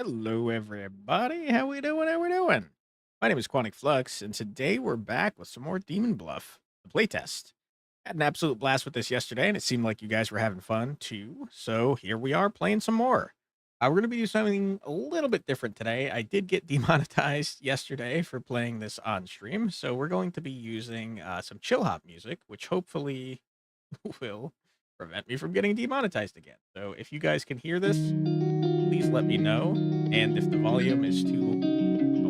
Hello, everybody. How we doing? How we doing? My name is Quantic Flux, and today we're back with some more Demon Bluff, the playtest. Had an absolute blast with this yesterday, and it seemed like you guys were having fun too. So here we are playing some more. We're going to be doing something a little bit different today. I did get demonetized yesterday for playing this on stream, so we're going to be using some chill hop music, which hopefully will prevent me from getting demonetized again. So if you guys can hear this, please let me know. And if the volume is too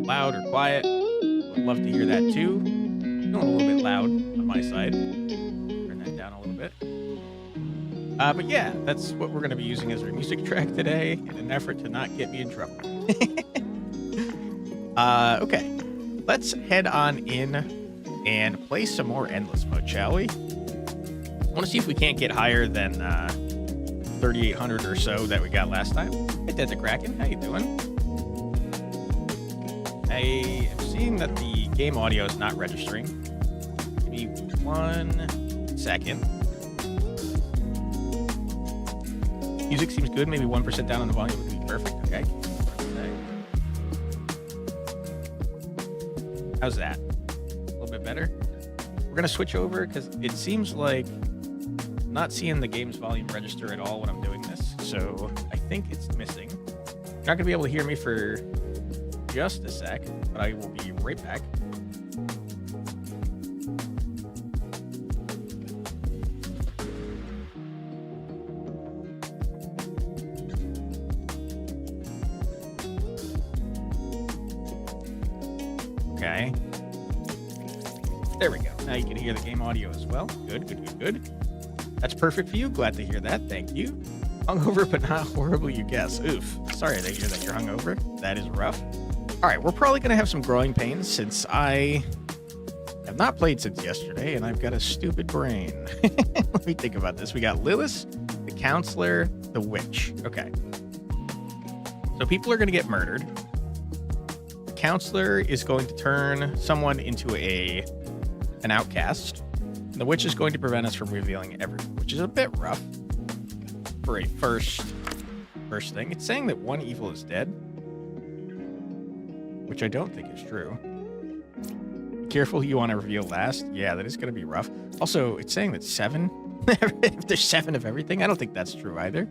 loud or quiet, would love to hear that too. Feeling a little bit loud on my side. Turn that down a little bit. But yeah, that's what we're going to be using as our music track today in an effort to not get me in trouble. Okay, let's head on in and play some more Endless Mode, shall we? I want to see if we can't get higher than 3,800 or so that we got last time. Hey, Dead the Kraken, how you doing? I am seeing that the game audio is not registering. Give me 1 second. Music seems good. Maybe 1% down on the volume would be perfect. Okay. How's that? A little bit better. We're gonna switch over because it seems like I'm not seeing the game's volume register at all when I'm doing this. So I think it's missing. You're not gonna be able to hear me for just a sec, but I will be right back. Okay. There we go. Now you can hear the game audio as well. Good, good, good, good. That's perfect for you. Glad to hear that. Thank you. Hungover, but not horrible, you guess. Oof. Sorry to hear that you're hungover. That is rough. All right, we're probably going to have some growing pains since I have not played since yesterday, and I've got a stupid brain. Let me think about this. We got Lilith, the counselor, the witch. Okay. So people are going to get murdered. The counselor is going to turn someone into an outcast. And the witch is going to prevent us from revealing everything, which is a bit rough for a first thing. It's saying that one evil is dead, which I don't think is true. Be careful who you want to reveal last. Yeah, that is going to be rough. Also, it's saying that 7. If there's 7 of everything, I don't think that's true either.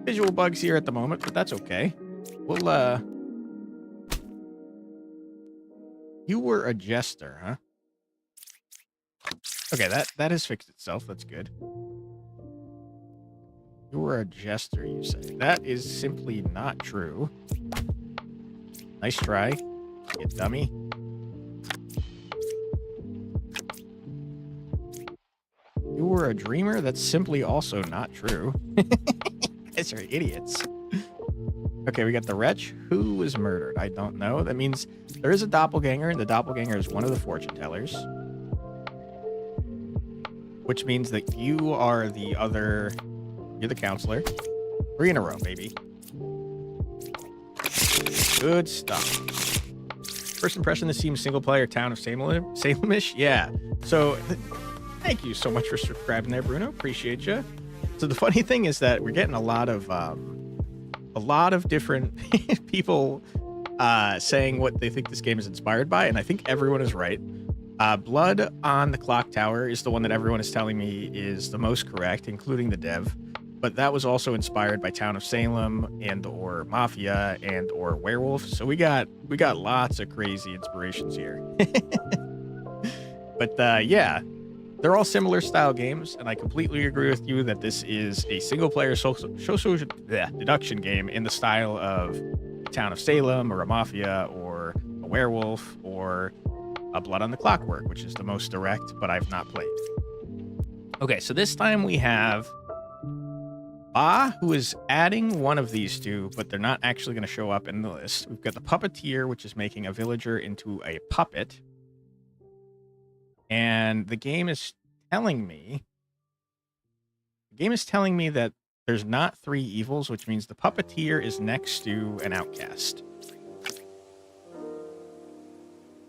Visual bugs here at the moment, but that's okay. We'll, You were a jester, huh? Okay, that has fixed itself. That's good. You were a jester, you say. That is simply not true. Nice try, you dummy. You were a dreamer? That's simply also not true. You guys are idiots. Okay, we got the wretch. Who was murdered? I don't know. That means there is a doppelganger, and the doppelganger is one of the fortune tellers. Which means that you are the other... You're the counselor. 3 in a row, baby. Good stuff. First impression, this seems single-player Town of Salem-ish. Yeah. So, thank you so much for subscribing there, Bruno. Appreciate you. So the funny thing is that we're getting a lot of different people saying what they think this game is inspired by, and I think everyone is right. Blood on the Clock Tower is the one that everyone is telling me is the most correct, including the dev. But that was also inspired by Town of Salem and or Mafia and or Werewolf. So we got lots of crazy inspirations here. But yeah, they're all similar style games, and I completely agree with you that this is a single-player social deduction game in the style of Town of Salem or a Mafia or a Werewolf or a Blood on the Clockwork, which is the most direct, but I've not played. Okay, so this time we have Ba, who is adding one of these two, but they're not actually going to show up in the list. We've got the Puppeteer, which is making a villager into a puppet. And the game is telling me that there's not 3 evils, which means the Puppeteer is next to an outcast.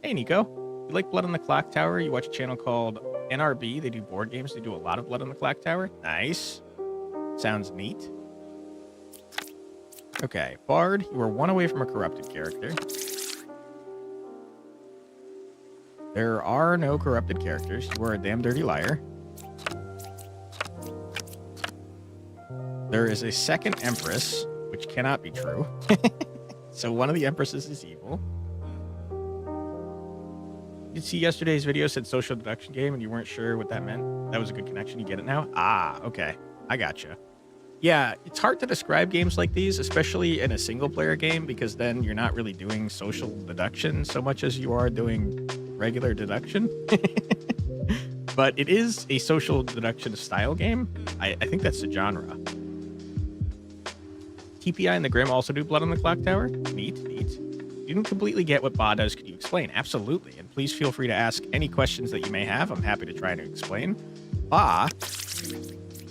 Hey, Nico. You like Blood on the Clock Tower? You watch a channel called NRB. They do board games. They do a lot of Blood on the Clock Tower. Nice. Sounds neat. Okay, Bard, you are one away from a corrupted character. There are no corrupted characters. You are a damn dirty liar. There is a second Empress, which cannot be true. So one of the Empresses is evil. You see yesterday's video said social deduction game and you weren't sure what that meant? That was a good connection. You get it now? Ah, okay. I gotcha. Yeah, it's hard to describe games like these, especially in a single-player game, because then you're not really doing social deduction so much as you are doing regular deduction. But it is a social deduction style game. I think that's the genre. TPI and the Grim also do Blood on the Clock Tower? Neat, neat. You didn't completely get what Ba does. Could you explain? Absolutely. And please feel free to ask any questions that you may have. I'm happy to try to explain. Ba,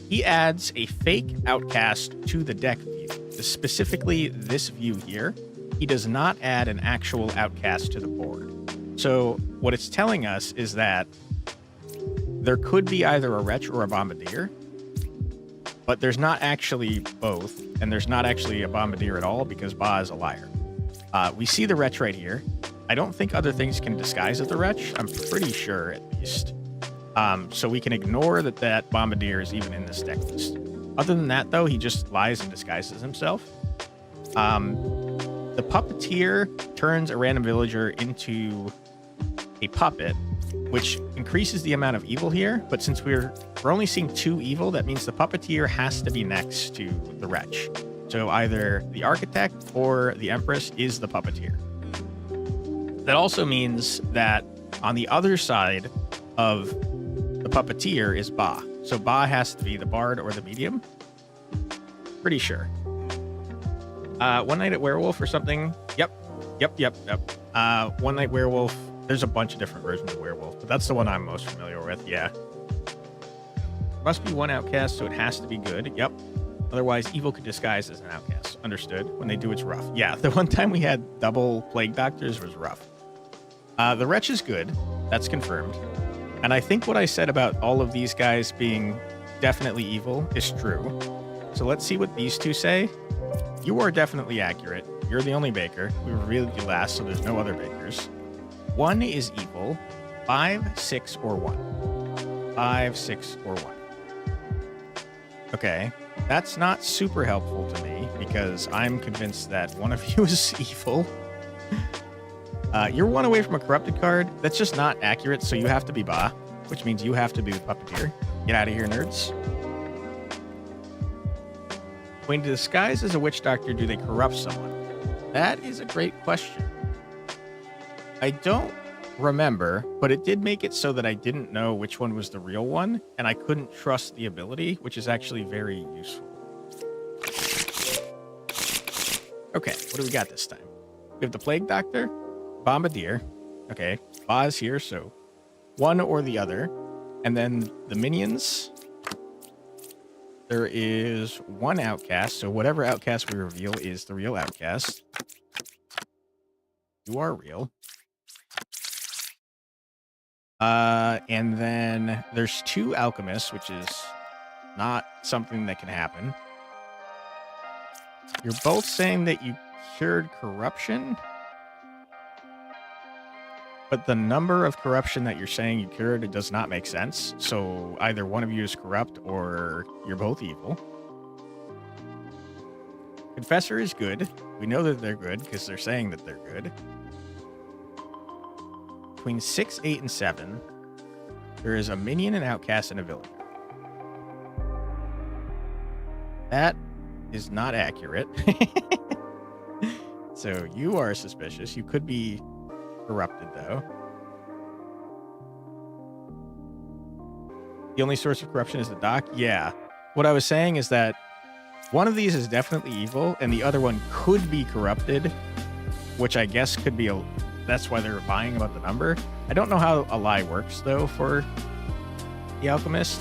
he adds a fake outcast to the deck view. Specifically this view here. He does not add an actual outcast to the board. So what it's telling us is that there could be either a Wretch or a Bombardier, but there's not actually both, and there's not actually a Bombardier at all because Ba is a liar. We see the Wretch right here. I don't think other things can disguise as the Wretch. I'm pretty sure, at least. So we can ignore that Bombardier is even in this deck list. Other than that, though, he just lies and disguises himself. The Puppeteer turns a random villager into a puppet, which increases the amount of evil here. But since we're only seeing 2 evil, that means the Puppeteer has to be next to the Wretch. So either the Architect or the Empress is the Puppeteer. That also means that on the other side of the Puppeteer is Ba. So Ba has to be the Bard or the Medium. Pretty sure. One Night at Werewolf or something. Yep. One Night Werewolf. There's a bunch of different versions of Werewolf, but that's the one I'm most familiar with. Yeah. Must be one outcast, so it has to be good. Yep. Otherwise, evil could disguise as an outcast. Understood. When they do, it's rough. Yeah, the one time we had double Plague Doctors was rough. The Wretch is good. That's confirmed. And I think what I said about all of these guys being definitely evil is true. So let's see what these two say. You are definitely accurate. You're the only baker. We revealed you last, so there's no other bakers. 1 is evil. 5, 6, or 1. 5, 6, or 1. Okay. That's not super helpful to me because I'm convinced that one of you is evil. You're 1 away from a corrupted card. That's just not accurate, so you have to be Ba, which means you have to be the Puppeteer. Get out of here, nerds. When disguised as a witch doctor, do they corrupt someone? That is a great question. I don't remember, but it did make it so that I didn't know which one was the real one, and I couldn't trust the ability, which is actually very useful. Okay, what do we got this time? We have the Plague Doctor, Bombardier. Okay, Ba is here, so one or the other. And then the minions. There is 1 outcast, so whatever outcast we reveal is the real outcast. You are real. And then there's 2 alchemists, which is not something that can happen. You're both saying that you cured corruption, but the number of corruption that you're saying you cured, it does not make sense. So either one of you is corrupt or you're both evil. Confessor is good. We know that they're good because they're saying that they're good. Between 6, 8, and 7, there is a minion, an outcast, and a villager. That is not accurate. So you are suspicious. You could be corrupted, though. The only source of corruption is the doc? Yeah. What I was saying is that one of these is definitely evil, and the other one could be corrupted, which I guess could be that's why they're lying about the number. I don't know how a lie works, though, for the alchemist.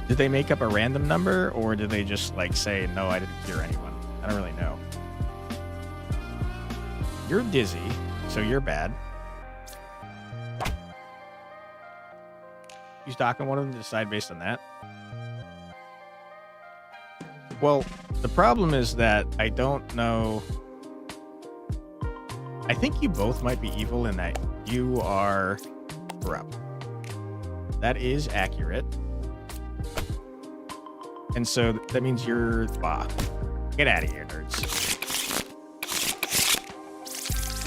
Did they make up a random number, or did they just, like, say, no, I didn't cure anyone? I don't really know. You're dizzy, so you're bad. Use doc on one of them to decide based on that. Well, the problem is that I don't know. I think you both might be evil in that you are corrupt. That is accurate. And so that means you're Bah. Get out of here, nerds.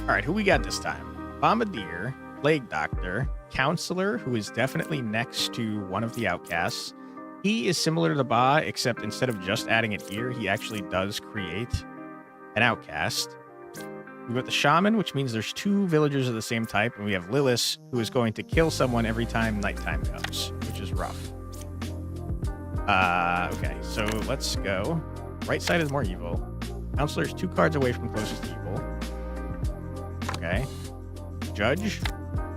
All right, who we got this time? Bombardier, Plague Doctor, Counselor, who is definitely next to one of the outcasts. He is similar to Ba, except instead of just adding it here, he actually does create an outcast. We've got the Shaman, which means there's 2 villagers of the same type, and we have Lilith, who is going to kill someone every time nighttime comes, which is rough. Okay, so let's go. Right side is more evil. Counselor is 2 cards away from closest evil. Okay. Judge,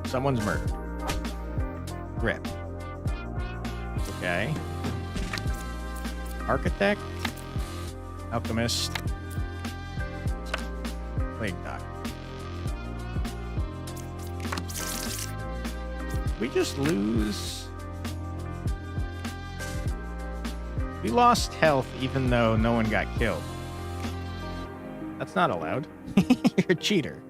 someone's murdered. Rip. Okay. Architect, Alchemist, Plague Doctor. We just lose. We lost health even though no one got killed. That's not allowed. You're a cheater.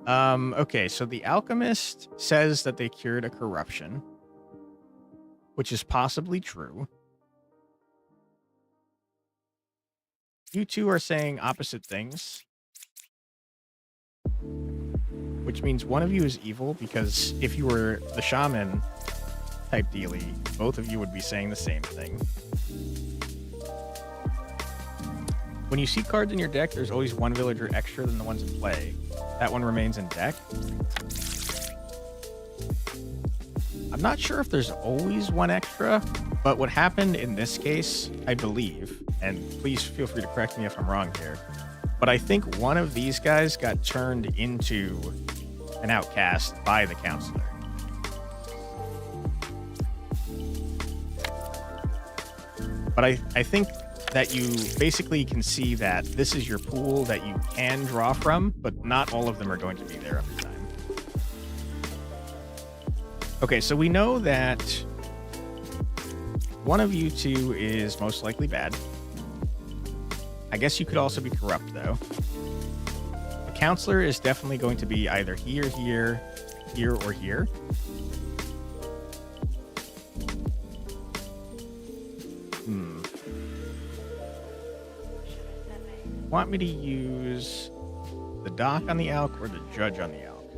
Okay, so the alchemist says that they cured a corruption, which is possibly true. You two are saying opposite things, which means one of you is evil, because if you were the shaman type dealy, both of you would be saying the same thing. When you see cards in your deck, there's always 1 villager extra than the ones in play. That one remains in deck. I'm not sure if there's always 1 extra, but what happened in this case, I believe, and please feel free to correct me if I'm wrong here, but I think one of these guys got turned into an outcast by the counselor. But I think that you basically can see that this is your pool that you can draw from, but not all of them are going to be there every time. Okay, so we know that one of you two is most likely bad. I guess you could also be corrupt, though. The counselor is definitely going to be either here, here, here, or here. Want me to use the doc on the elk or the judge on the elk?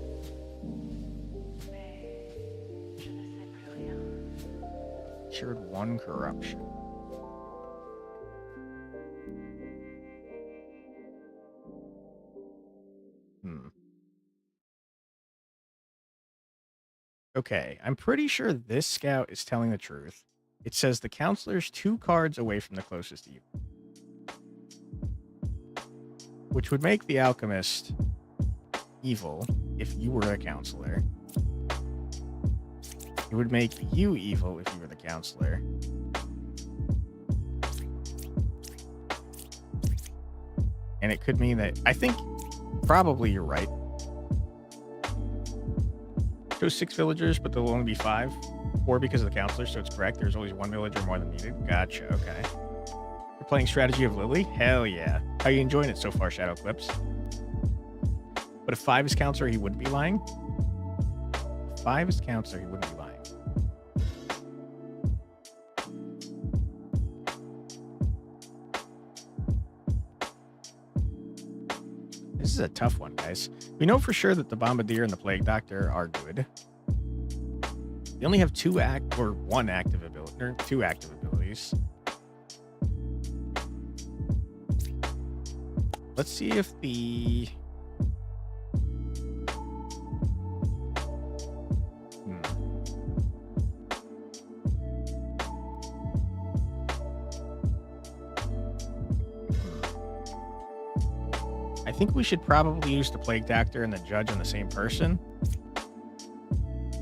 Cured 1 corruption. Okay, I'm pretty sure this scout is telling the truth. It says the counselor's 2 cards away from the closest evil, which would make the alchemist evil if you were a counselor. It would make you evil if you were the counselor. And it could mean that, I think probably you're right. Shows 6 villagers, but there'll only be 5. 4 because of the counselor, so it's correct. There's always 1 villager more than needed. Gotcha, okay. You're playing Strategy of Lily? Hell yeah. How are you enjoying it so far, Shadow Clips? But if 5 is counselor, he wouldn't be lying? If 5 is counselor, he wouldn't be lying. This is a tough one, guys. We know for sure that the Bombardier and the Plague Doctor are good. They only have 1 active ability, or 2 active abilities. Let's see if the... I think we should probably use the Plague Doctor and the Judge on the same person.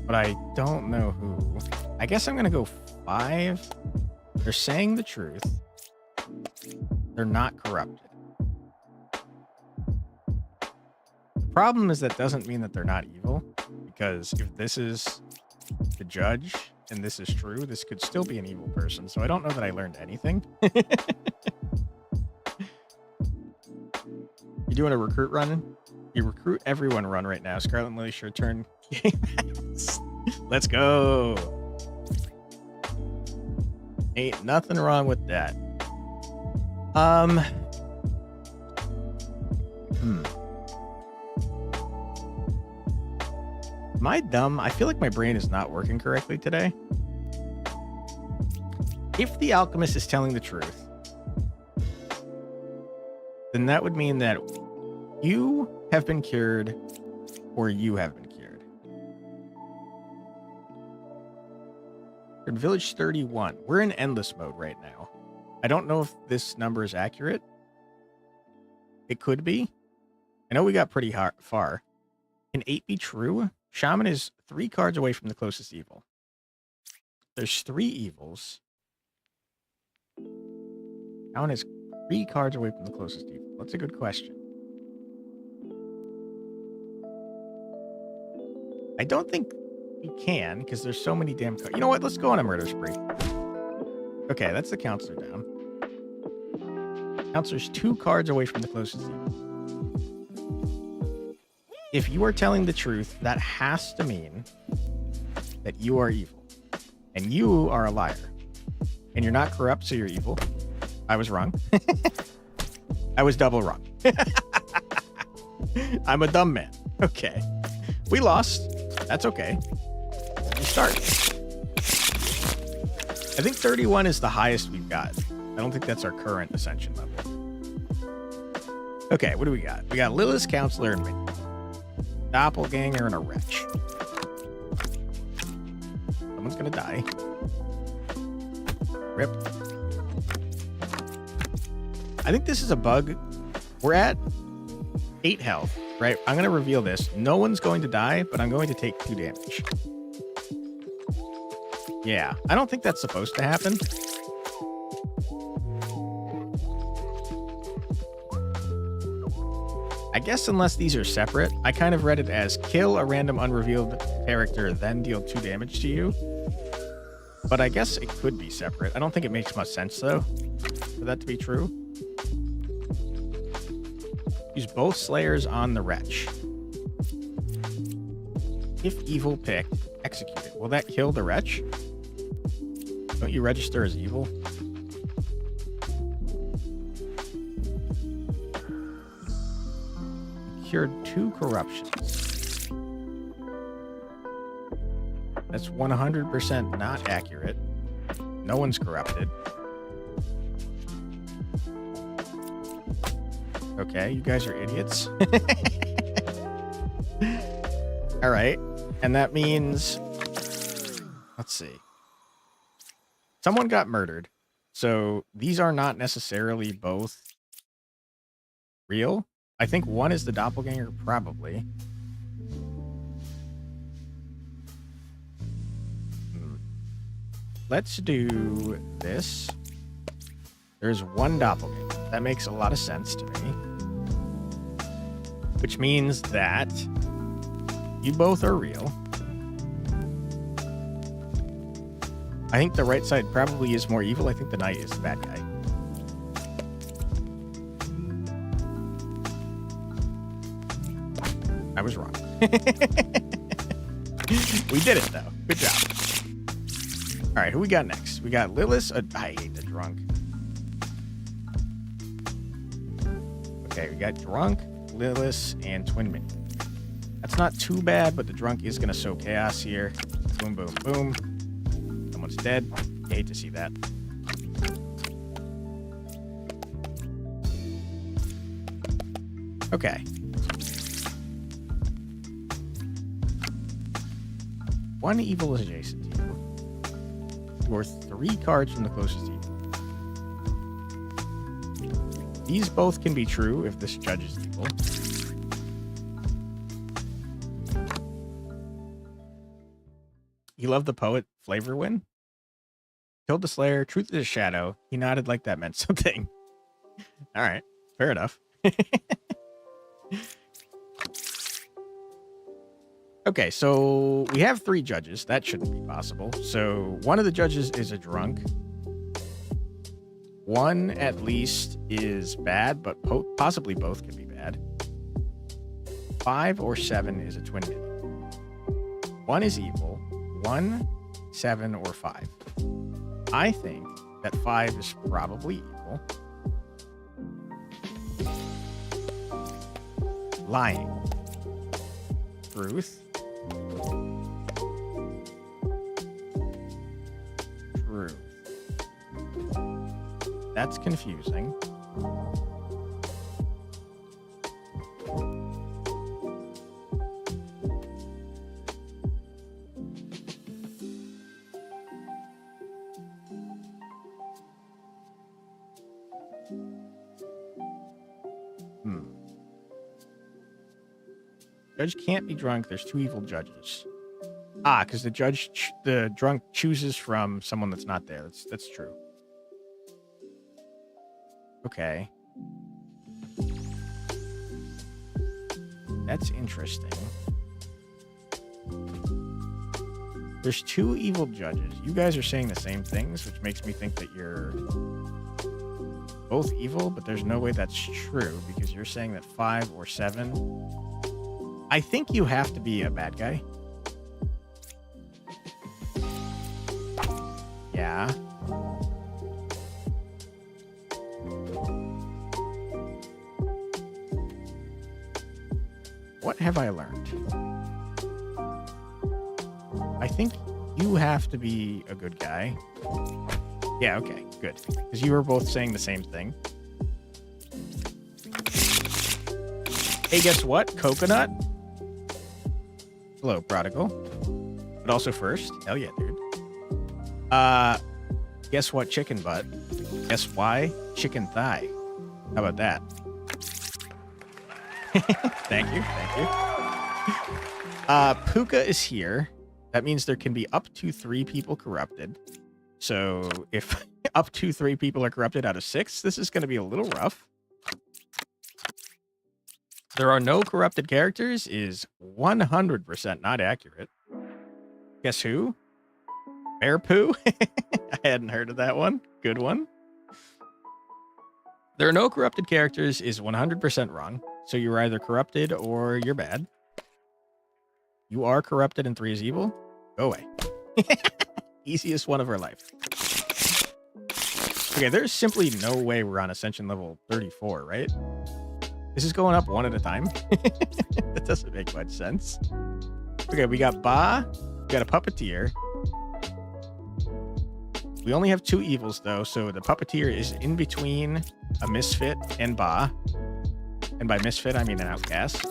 But I don't know who. I guess I'm going to go 5. They're saying the truth. They're not corrupted. The problem is that doesn't mean that they're not evil. Because if this is the Judge and this is true, this could still be an evil person. So I don't know that I learned anything. You doing a recruit run? You recruit everyone run right now. Scarlet and Lily, your turn. Let's go. Ain't nothing wrong with that. Am I dumb? I feel like my brain is not working correctly today. If the alchemist is telling the truth, then that would mean that you have been cured or you have been cured. We're in Village 31. We're in endless mode right now. I don't know if this number is accurate. It could be. I know we got pretty far. Can 8 be true? Shaman is 3 cards away from the closest evil. There's 3 evils. Shaman is 3 cards away from the closest evil. That's a good question. I don't think we can, because there's so many damn cards. You know what? Let's go on a murder spree. Okay, that's the counselor down. Counselor's 2 cards away from the closest evil. If you are telling the truth, that has to mean that you are evil. And you are a liar. And you're not corrupt, so you're evil. I was wrong. I was double wrong. I'm a dumb man. Okay. We lost. That's okay. Restart. I think 31 is the highest we've got. I don't think that's our current ascension level. Okay, what do we got? We got Lilith's counselor and me. Doppelganger and a wretch. Someone's gonna die. Rip. I think this is a bug. We're at 8 health, right? I'm gonna reveal this. No one's going to die, but I'm going to take 2 damage. Yeah, I don't think that's supposed to happen. I guess unless these are separate, I kind of read it as kill a random unrevealed character, then deal 2 damage to you. But I guess it could be separate. I don't think it makes much sense, though, for that to be true. Use both Slayers on the Wretch. If evil picked, execute it. Will that kill the Wretch? Don't you register as evil? Cured 2 corruptions. That's 100% not accurate. No one's corrupted. Okay, you guys are idiots. All right. And that means, let's see. Someone got murdered. So these are not necessarily both real. I think one is the doppelganger, probably. Let's do this. There's one doppelganger. That makes a lot of sense to me. Which means that you both are real. I think the right side probably is more evil. I think the knight is the bad guy. I was wrong. We did it, though. Good job. All right, who we got next? We got Lilith. I hate the drunk. Okay, we got drunk, Lilith, and Twin Minion. That's not too bad, but the drunk is going to sow chaos here. Boom, boom, boom. Someone's dead. I hate to see that. Okay. One evil is adjacent to you. You are 3 cards from the closest evil. These both can be true if this judge is evil. You love the poet flavor win? Killed the Slayer, truth is a shadow. He nodded like that meant something. All right, fair enough. Okay, so we have 3 judges. That shouldn't be possible. So one of the judges is a drunk. One at least is bad, but possibly both can be bad. 5 or 7 is a twin minion. 1 is evil. 1, 7, or 5. I think that 5 is probably evil. Lying. Truth. Truth. That's confusing. Judge can't be drunk. There's 2 evil judges. Because the drunk chooses from someone that's not there. That's true. Okay. That's interesting. There's 2 evil judges. You guys are saying the same things, which makes me think that you're both evil, but there's no way that's true because you're saying that 5 or 7. I think you have to be a bad guy. Yeah. What have I learned? I think you have to be a good guy. Yeah, okay, good. Because you were both saying the same thing. Hey, guess what? Coconut? Hello, Prodigal. But also first. Hell yeah, dude. Guess what? Chicken butt. Guess why? Chicken thigh. How about that? Thank you. Puka is here. That means there can be up to 3 people corrupted. So if up to 3 people are corrupted out of 6, this is going to be a little rough. There are no corrupted characters is 100% not accurate. Guess who? Bear poo? I hadn't heard of that one. Good one. There are no corrupted characters is 100% wrong. So you're either corrupted or you're bad. You are corrupted and 3 is evil. Go away. Easiest one of our life. Okay, there's simply no way we're on Ascension level 34, right? This is going up one at a time. That doesn't make much sense. Okay, we got Ba. We got a puppeteer. We only have 2 evils, though, so the puppeteer is in between a misfit and Ba. And by misfit, I mean an outcast.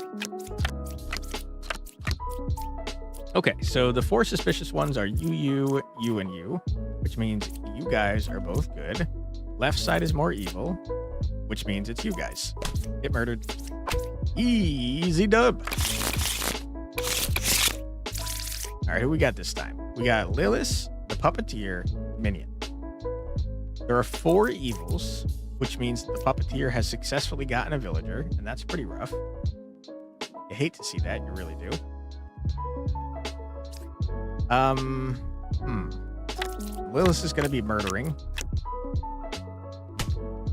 Okay, so the 4 suspicious ones are you, and you, which means you guys are both good. Left side is more evil, which means it's you guys. Get murdered. Easy dub. All right, who we got this time? We got Lilith, the puppeteer, minion. There are 4 evils, which means the puppeteer has successfully gotten a villager, and that's pretty rough. You hate to see that, you really do. Lilith is going to be murdering.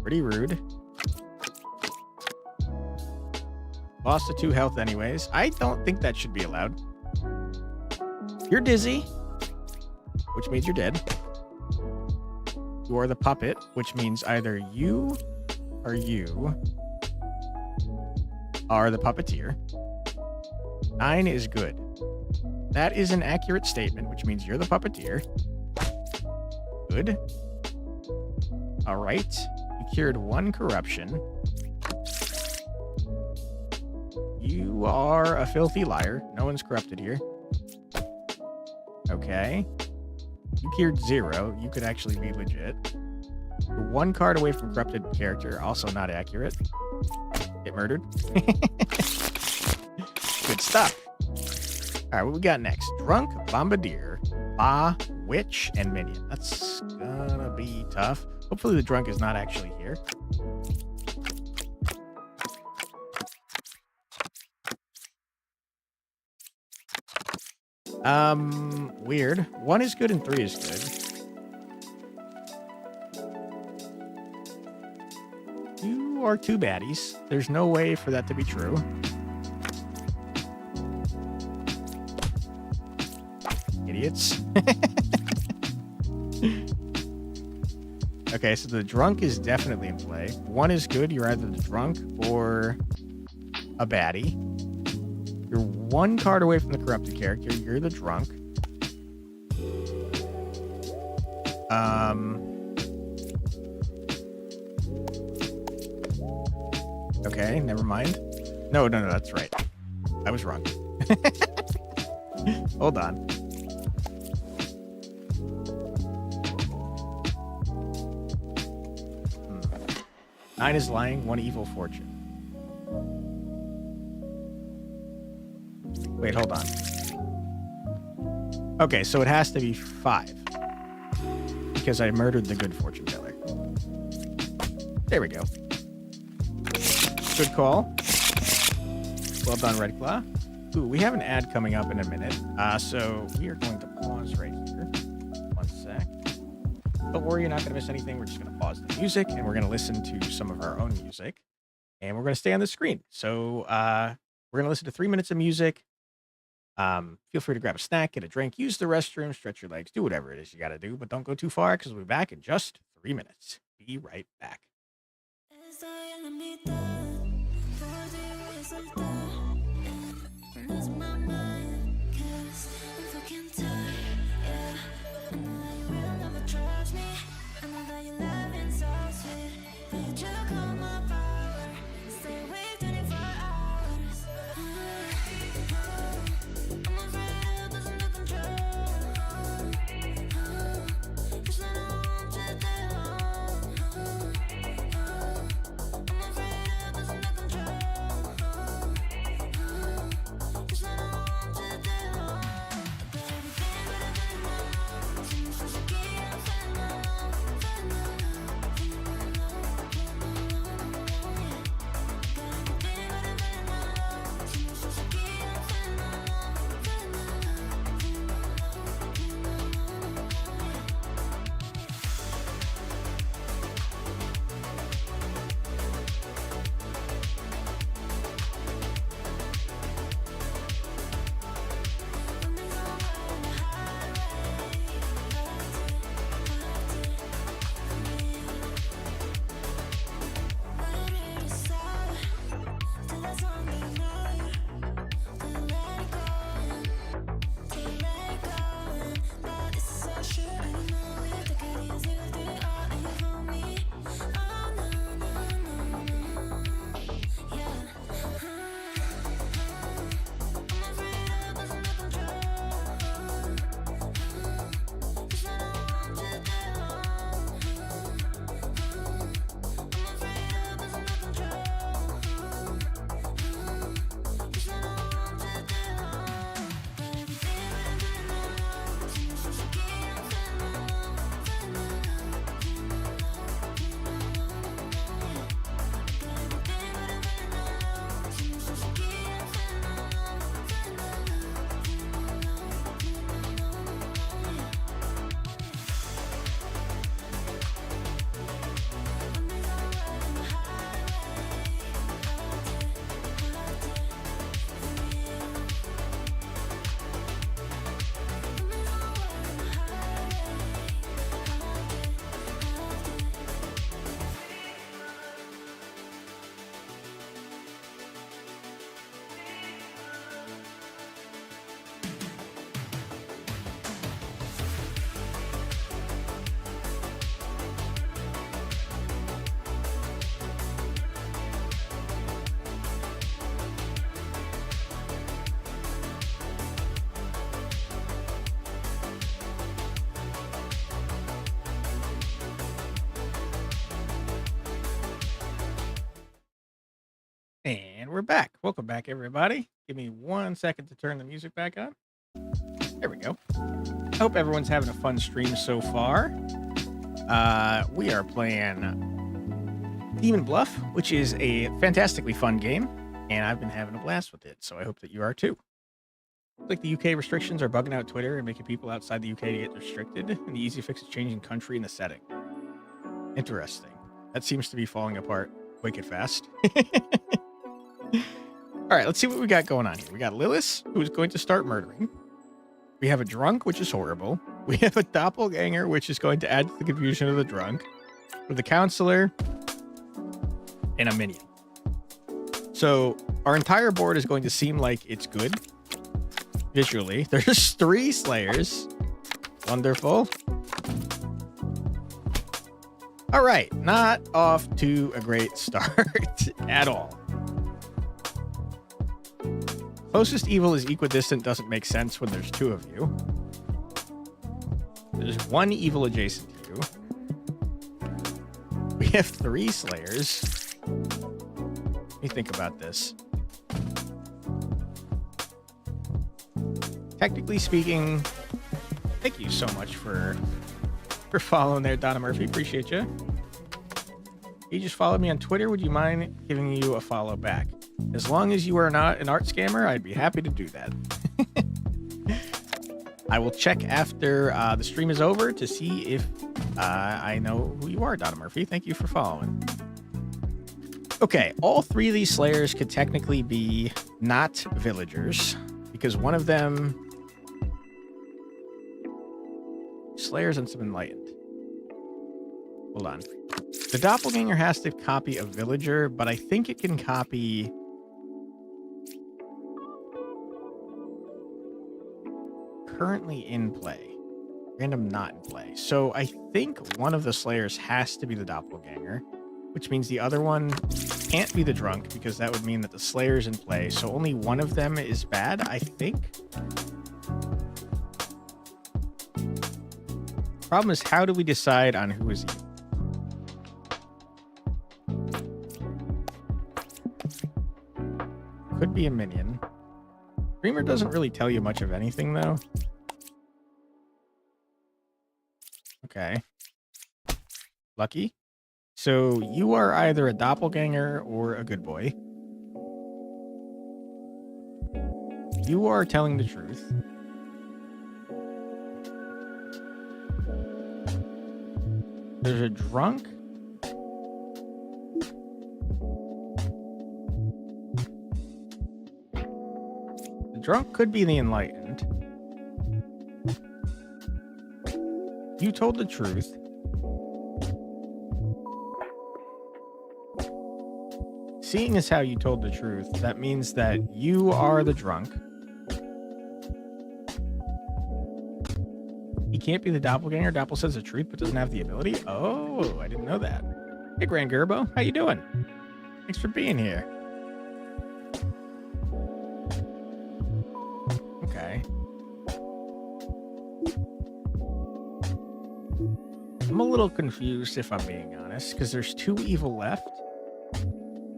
Pretty rude. Lost to 2 health anyways. I don't think that should be allowed. You're dizzy, which means you're dead. You are the puppet, which means either you or you are the puppeteer. 9 is good. That is an accurate statement, which means you're the puppeteer. Good. All right. You cured 1 corruption. You are a filthy liar. No one's corrupted here. Okay. You cured 0. You could actually be legit. You're 1 card away from corrupted character. Also not accurate. Get murdered. Good stuff. All right, what we got next? Drunk, Bombardier, Ba, Witch, and Minion. That's gonna be tough. Hopefully the drunk is not actually here. Weird. 1 is good and 3 is good. You are 2 baddies. There's no way for that to be true. Idiots. Okay, so the drunk is definitely in play. 1 is good. You're either the drunk or a baddie. You're 1 card away from the corrupted character. You're the drunk. Okay, never mind. No, that's right. I was wrong. Hold on. Nine is lying, 1 evil fortune. Wait, hold on. Okay, so it has to be 5. Because I murdered the good fortune teller. There we go. Good call. Well done, Red Claw. Ooh, we have an ad coming up in a minute. So we are going to pause right here. 1 sec. Don't worry, you're not going to miss anything. We're just going to pause the music, and we're going to listen to some of our own music. And we're going to stay on the screen. So we're going to listen to 3 minutes of music. Feel free to grab a snack, get a drink, use the restroom, stretch your legs, do whatever it is you got to do. But don't go too far, because we'll be back in just 3 minutes. Be right back. And we're back. Welcome back, everybody. Give me 1 second to turn the music back on. There we go. I hope everyone's having a fun stream so far. We are playing Demon Bluff, which is a fantastically fun game, and I've been having a blast with it, so I hope that you are too. Like the UK restrictions are bugging out Twitter and making people outside the UK to get restricted, and the easy fix is changing country in the setting. Interesting. That seems to be falling apart wicked fast. All right, let's see what we got going on here. We got Lilith, who is going to start murdering. We have a drunk, which is horrible. We have a doppelganger, which is going to add to the confusion of the drunk. With a counselor and a minion. So our entire board is going to seem like it's good visually. There's 3 slayers. Wonderful. All right, not off to a great start at all. Closest evil is equidistant doesn't make sense when there's 2 of you. There's 1 evil adjacent to you. We have 3 slayers. Let me think about this. Technically speaking, thank you so much for following there, Donna Murphy. Appreciate you. You just followed me on Twitter. Would you mind giving you a follow back? As long as you are not an art scammer, I'd be happy to do that. I will check after the stream is over to see if I know who you are, Donna Murphy. Thank you for following. Okay, all 3 of these slayers could technically be not villagers because one of them slayers and some enlightened. Hold on. The doppelganger has to copy a villager, but I think it can copy currently in play. Random not in play. So I think one of the slayers has to be the doppelganger, which means the other one can't be the drunk because that would mean that the slayer's in play. So only one of them is bad, I think. Problem is, how do we decide on who is evil? Could be a minion. Dreamer doesn't really tell you much of anything, though. Okay. Lucky. So you are either a doppelganger or a good boy. You are telling the truth. There's a drunk. The drunk could be the enlightened. You told the truth. Seeing as how you told the truth, that means that you are the drunk. He can't be the doppelganger. Doppel says the truth but doesn't have the ability. Oh, I didn't know that. Hey, Grand Gerbo, how you doing? Thanks for being here. Okay. I'm a little confused if I'm being honest, because there's 2 evil left,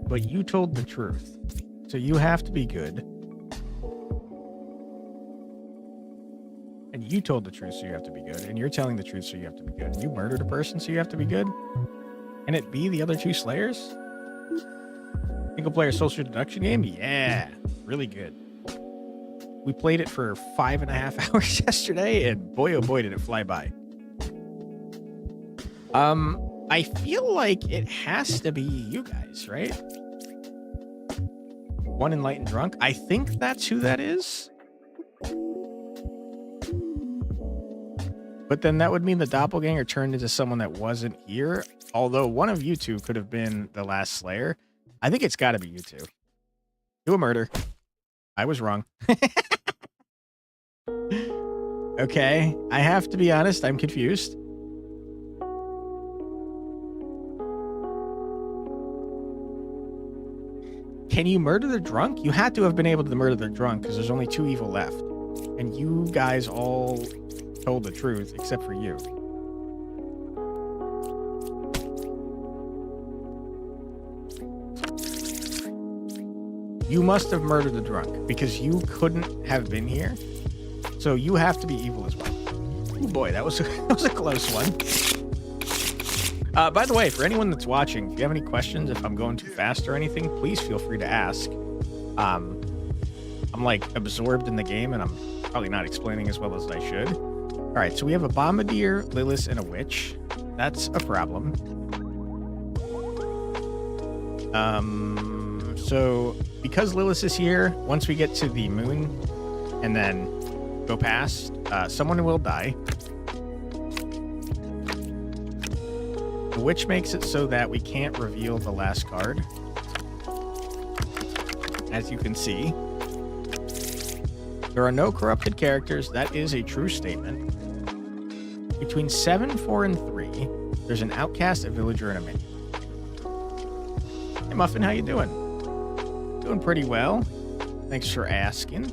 but you told the truth. So you have to be good. And you told the truth, so you have to be good. And you're telling the truth, so you have to be good. You murdered a person, so you have to be good. Can it be the other 2 slayers? Single player social deduction game? Yeah, really good. We played it for 5.5 hours yesterday, and boy, oh boy, did it fly by. I feel like it has to be you guys, right? One enlightened drunk. I think that's who that is. But then that would mean the doppelganger turned into someone that wasn't here. Although one of you 2 could have been the last slayer. I think it's got to be you 2. Do a murder. I was wrong. Okay. I have to be honest. I'm confused. Can you murder the drunk? You had to have been able to murder the drunk because there's only 2 evil left. And you guys all told the truth except for you. You must have murdered the drunk because you couldn't have been here. So you have to be evil as well. Oh boy, that was a close one. By the way, for anyone that's watching, if you have any questions, if I'm going too fast or anything, please feel free to ask. I'm like absorbed in the game and I'm probably not explaining as well as I should. All right, so we have a bombardier, Lilith, and a witch. That's a problem. So because Lilith is here, once we get to the moon and then go past, someone will die. The witch makes it so that we can't reveal the last card. As you can see, there are no corrupted characters. That is a true statement. Between 7, 4, and 3, there's an outcast, a villager, and a minion. Hey, Muffin, how you doing? Doing pretty well. Thanks for asking.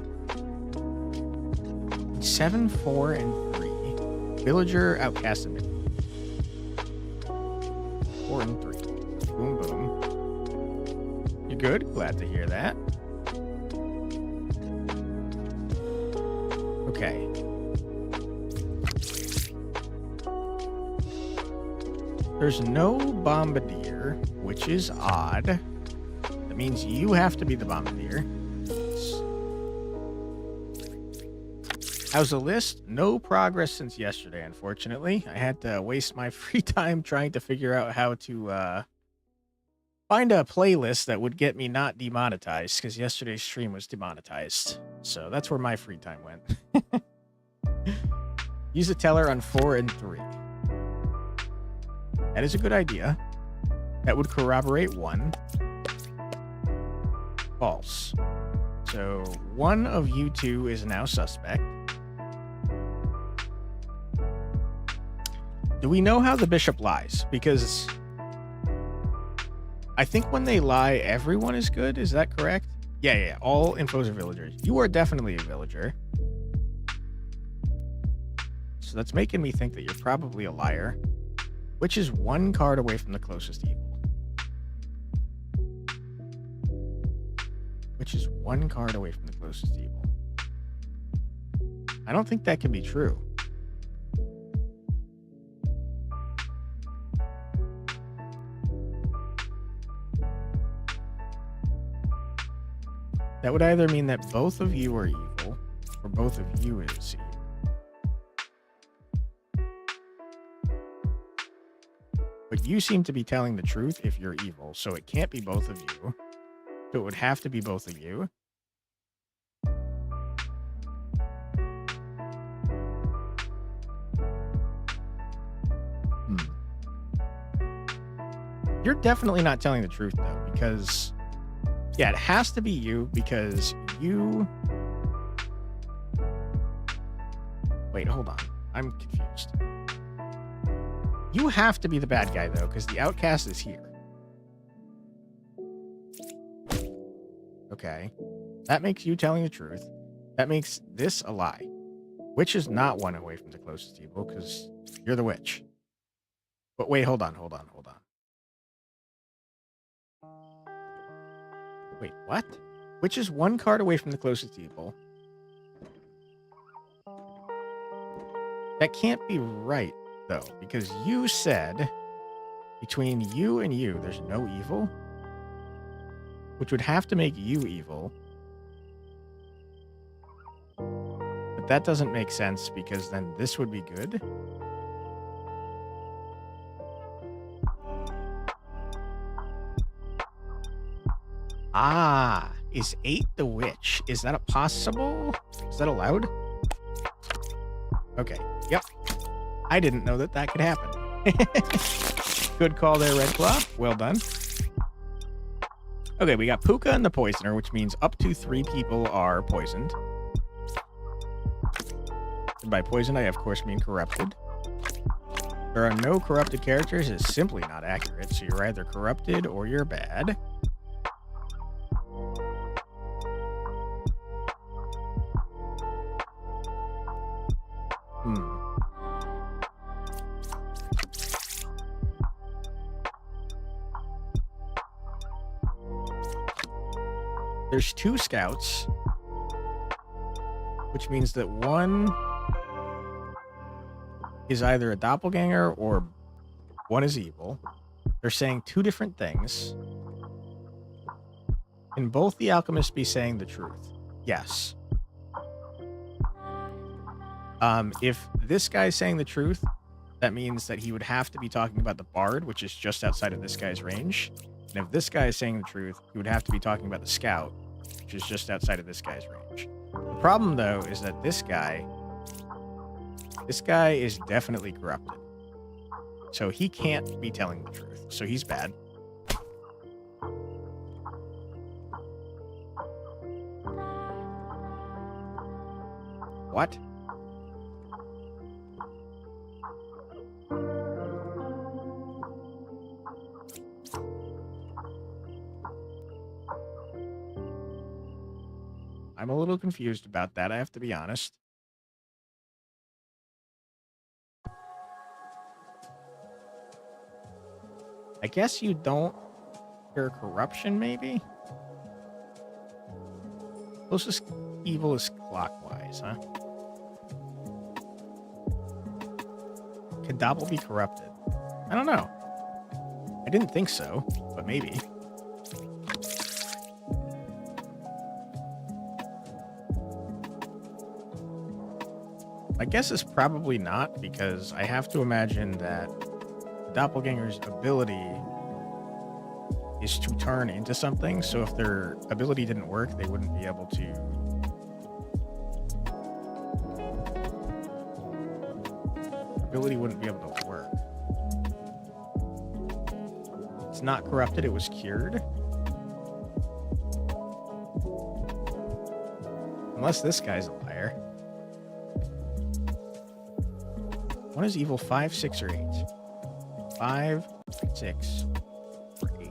7, 4, and 3. Villager, outcast, and minion. 4 and 3. Boom, boom. You're good? Glad to hear that. Okay. There's no bombardier, which is odd. That means you have to be the bombardier. How's the list? No progress since yesterday, unfortunately. I had to waste my free time trying to figure out how to find a playlist that would get me not demonetized, because yesterday's stream was demonetized. So that's where my free time went. Use a teller on 4 and 3. That is a good idea. That would corroborate 1. False. So one of you two is now suspect. Do we know how the bishop lies? Because I think when they lie, everyone is good. Is that correct? Yeah. All infos are villagers. You are definitely a villager. So that's making me think that you're probably a liar. Which is 1 card away from the closest evil. Which is 1 card away from the closest evil. I don't think that can be true. That would either mean that both of you are evil, or both of you is evil. But you seem to be telling the truth if you're evil, so it can't be both of you. So it would have to be both of you. You're definitely not telling the truth, though, because... yeah, it has to be you, because you... Wait, hold on. I'm confused. You have to be the bad guy, though, because the outcast is here. Okay. That makes you telling the truth. That makes this a lie. Witch is not 1 away from the closest evil, because you're the witch. But wait, hold on. Wait, what? Witch is 1 card away from the closest evil. That can't be right, though, because you said between you and you, there's no evil, which would have to make you evil. But that doesn't make sense, because then this would be good. Ah, is 8 the witch? Is that a possible? Is that allowed? Okay, yep. I didn't know that could happen. Good call there, Red Claw. Well done. Okay, we got Puka and the Poisoner, which means up to 3 people are poisoned. And by poisoned, I of course mean corrupted. There are no corrupted characters is simply not accurate, so you're either corrupted or you're bad. There's 2 scouts, which means that 1 is either a doppelganger or 1 is evil. They're saying 2 different things. Can both the alchemists be saying the truth? Yes. If this guy's saying the truth, that means that he would have to be talking about the bard, which is just outside of this guy's range. And if this guy is saying the truth, he would have to be talking about the scout, which is just outside of this guy's range. The problem, though, is that this guy is definitely corrupted. So he can't be telling the truth. So he's bad. What? I'm a little confused about that, I have to be honest. I guess you don't cure corruption, maybe? Closest evil is clockwise, huh? Could Doppel be corrupted? I don't know. I didn't think so, but maybe. My guess is probably not, because I have to imagine that the doppelganger's ability is to turn into something, so if their ability didn't work, they wouldn't be able to... Ability wouldn't be able to work. It's not corrupted, it was cured. Unless this guy's a liar. One is evil 5, 6, or 8. 5, 6, or 8.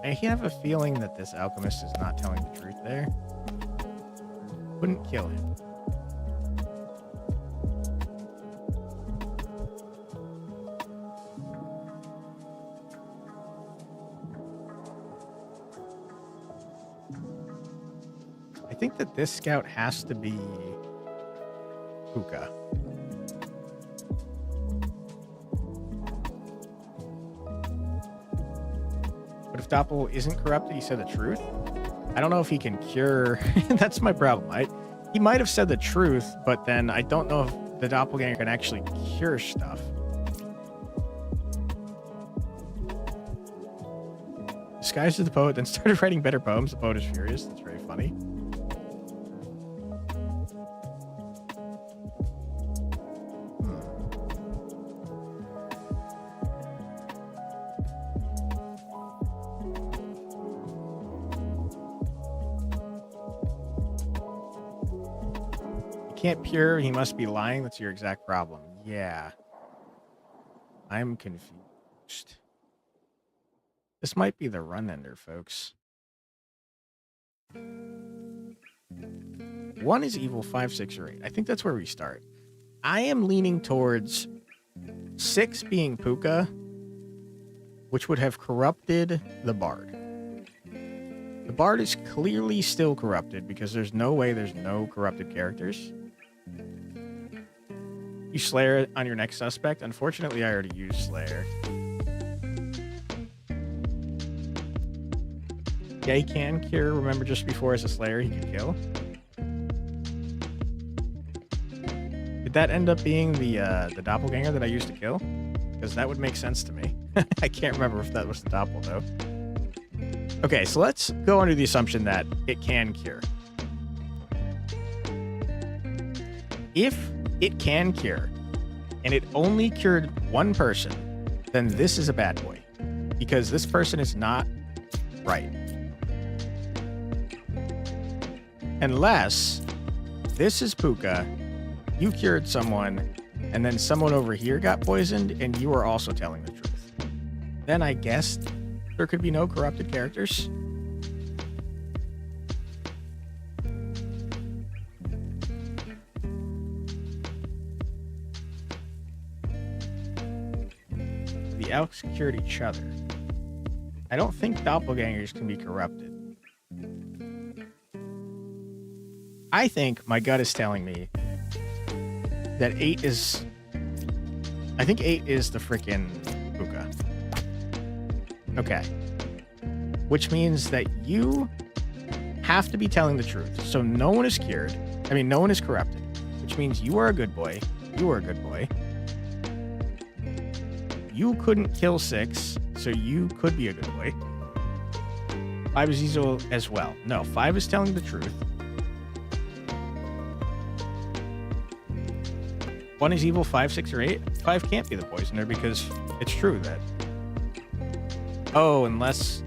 I have a feeling that this alchemist is not telling the truth there. Wouldn't kill him. I think that this scout has to be Puka. But if Doppel isn't corrupted, he said the truth. I don't know if he can cure. That's my problem. He might have said the truth, but then I don't know if the doppelganger can actually cure stuff. Disguised as the poet, then started writing better poems. The poet is furious. That's very funny. Can't pure, he must be lying. That's your exact problem. Yeah. I'm confused. This might be the run ender, folks. 1 is evil, 5, 6, or 8. I think that's where we start. I am leaning towards 6 being Puka, which would have corrupted the bard. The bard is clearly still corrupted because there's no way there's no corrupted characters. You Slayer on your next suspect. Unfortunately, I already used Slayer. Yeah, he can cure. Remember, just before as a Slayer, he could kill. Did that end up being the doppelganger that I used to kill? Because that would make sense to me. I can't remember if that was the doppel, though. Okay, so let's go under the assumption that it can cure. If it can cure, and it only cured one person, then this is a bad boy. Because this person is not right. Unless this is Puka, you cured someone, and then someone over here got poisoned, and you are also telling the truth. Then I guess there could be no corrupted characters. The elks cured each other. I don't think doppelgangers can be corrupted. I think my gut is telling me that 8 is... I think 8 is the frickin' Puka. Okay. Which means that you have to be telling the truth. So no one is cured. I mean, no one is corrupted, which means you are a good boy. You are a good boy. You couldn't kill 6, so you could be a good boy. 5 is evil as well. No, 5 is telling the truth. 1 is evil, 5, 6, or 8. 5 can't be the poisoner because it's true that... Oh, unless...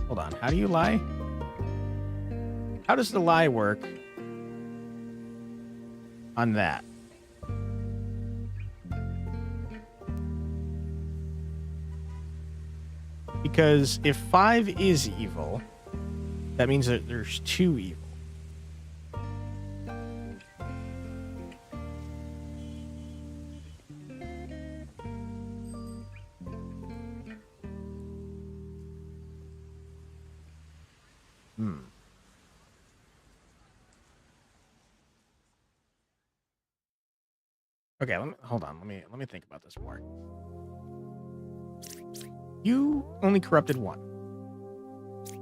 Hold on. How do you lie? How does the lie work on that? Because if 5 is evil, that means that there's 2 evil. Okay, hold on. Let me think about this more. You only corrupted 1.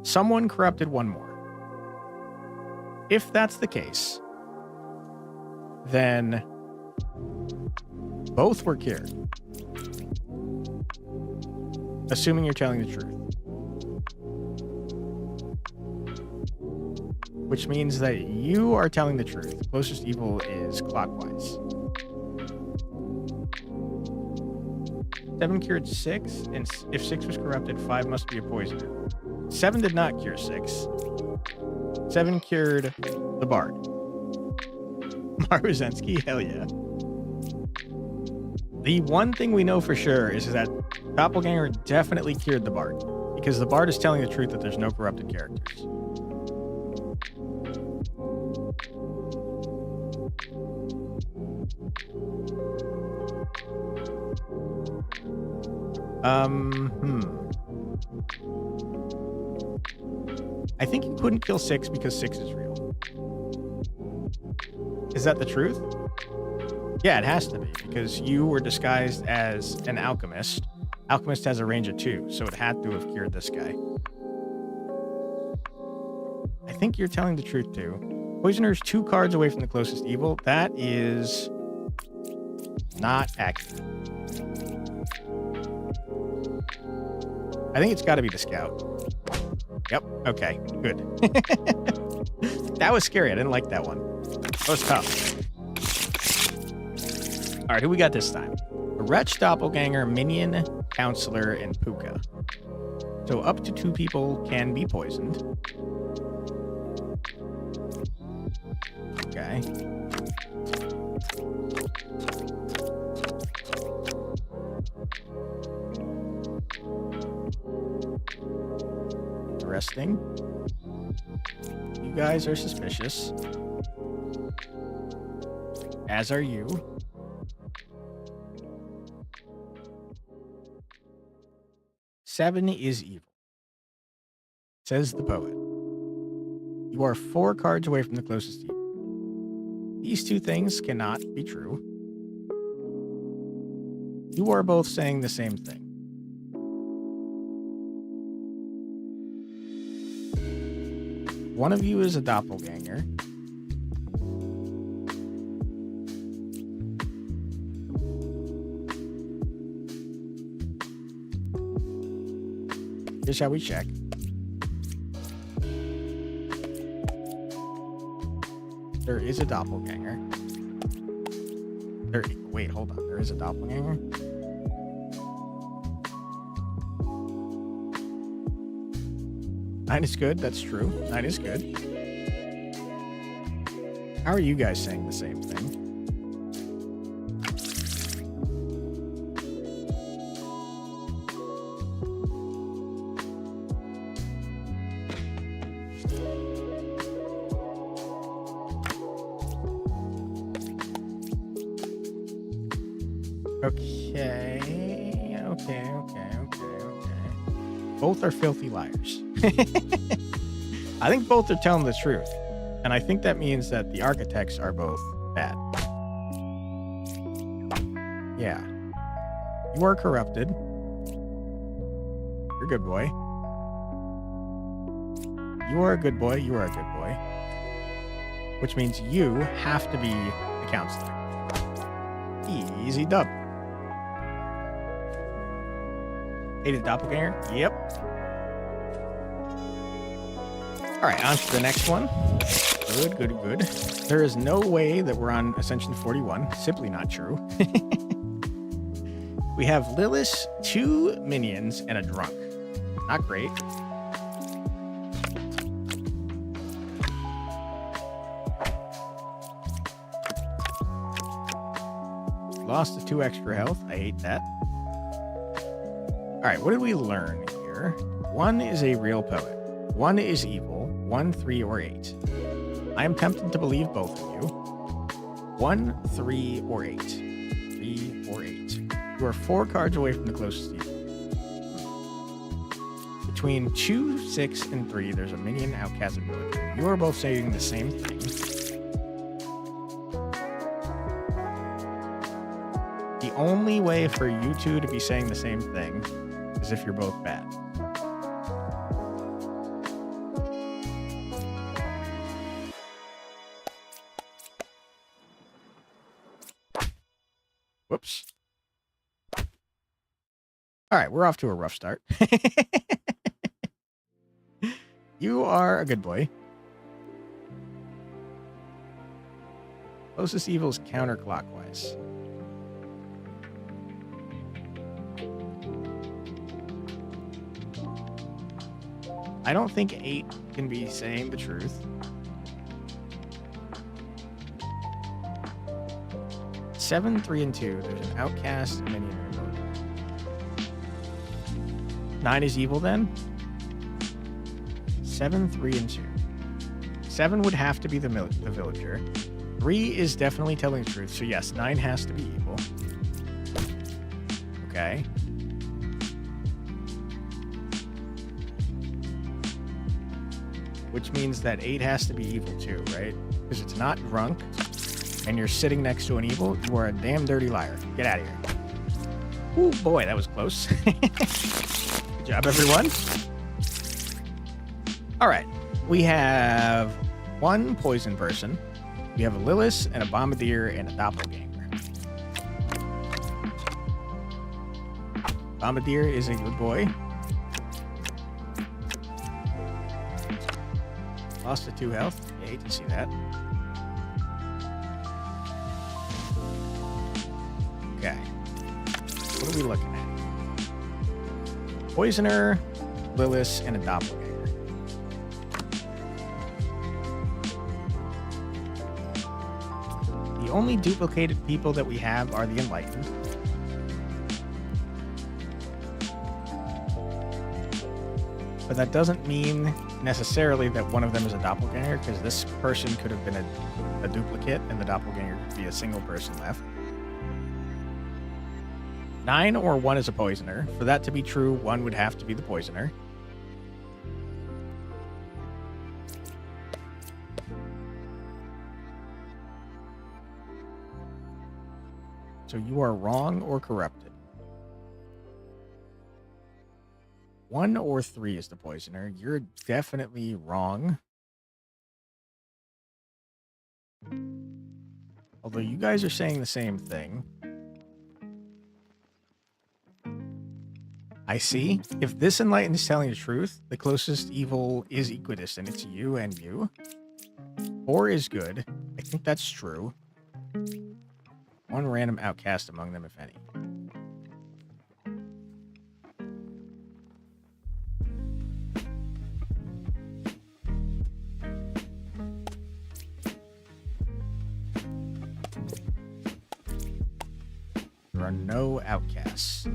Someone corrupted 1 more. If that's the case, then both were cured. Assuming you're telling the truth. Which means that you are telling the truth. Closest evil is clockwise. 7 cured 6, and if 6 was corrupted, 5 must be a poisoner. 7 did not cure 6. 7 cured the Bard. Maruzensky, hell yeah. The one thing we know for sure is that Doppelganger definitely cured the Bard, because the Bard is telling the truth that there's no corrupted characters. I think you couldn't kill 6 because 6 is real. Is that the truth? Yeah, it has to be, because you were disguised as an alchemist. Alchemist has a range of 2, so it had to have cured this guy. I think you're telling the truth too. Poisoner's 2 cards away from the closest evil. That is not accurate. I think it's got to be the scout. Yep. Okay. Good. That was scary. I didn't like that one. That was tough. All right. Who we got this time? A Wretch, Doppelganger, Minion, Counselor, and Puka. So up to 2 people can be poisoned. Okay. Interesting. You guys are suspicious. As are you. Seven is evil, says the poet. You are 4 cards away from the closest evil. These 2 things cannot be true. You are both saying the same thing. One of you is a doppelganger. Here's how we check. There is a doppelganger. Wait, hold on. There is a doppelganger? Nine is good. That's true. 9 is good. How are you guys saying the same thing? Okay. Both are filthy liars. I think both are telling the truth. And I think that means that the architects are both bad. Yeah. You are corrupted. You're a good boy. You are a good boy. You are a good boy. Which means you have to be the counselor. Easy dub. Hated doppelganger? Yep. All right, on to the next one. Good, good, good. There is no way that we're on Ascension 41. Simply not true. We have Lilith, 2 minions, and a drunk. Not great. Lost to 2 extra health. I hate that. All right, what did we learn here? 1 is a real poet. 1 is evil. 1, 3, or 8. I am tempted to believe both of you. 1, 3, or 8. 3 or 8. You are 4 cards away from the closest evil. Between 2, 6, and 3, there's a minion outcast ability. You are both saying the same thing. The only way for you two to be saying the same thing is if you're both bad. Whoops. All right, we're off to a rough start. You are a good boy. Closest evil is counterclockwise. I don't think 8 can be saying the truth. 7, 3, and 2. There's an outcast, a minion, and a villager. 9 is evil then. 7, 3, and 2. 7 would have to be the villager. 3 is definitely telling the truth. So yes, 9 has to be evil. Okay. Which means that 8 has to be evil too, right? Because it's not drunk, and you're sitting next to an evil. You are a damn dirty liar. Get out of here. Ooh, boy, that was close. Good job, everyone. All right. We have 1 poison person. We have a Lilith and a Bombardier and a Doppelganger. Bombardier is a good boy. Lost to 2 health. I hate to see that. Okay. What are we looking at? Poisoner, Lilith, and a Doppelganger. The only duplicated people that we have are the Enlightened. But that doesn't mean necessarily that one of them is a doppelganger, because this person could have been a duplicate and the doppelganger could be a single person left. 9 or 1 is a poisoner. For that to be true, 1 would have to be the poisoner. So you are wrong or corrupted. 1 or 3 is the poisoner. You're definitely wrong. Although you guys are saying the same thing. I see. If this Enlightened is telling the truth, the closest evil is equidistant. It's you and you. 4 is good. I think that's true. 1 random outcast among them, if any. There are no outcasts.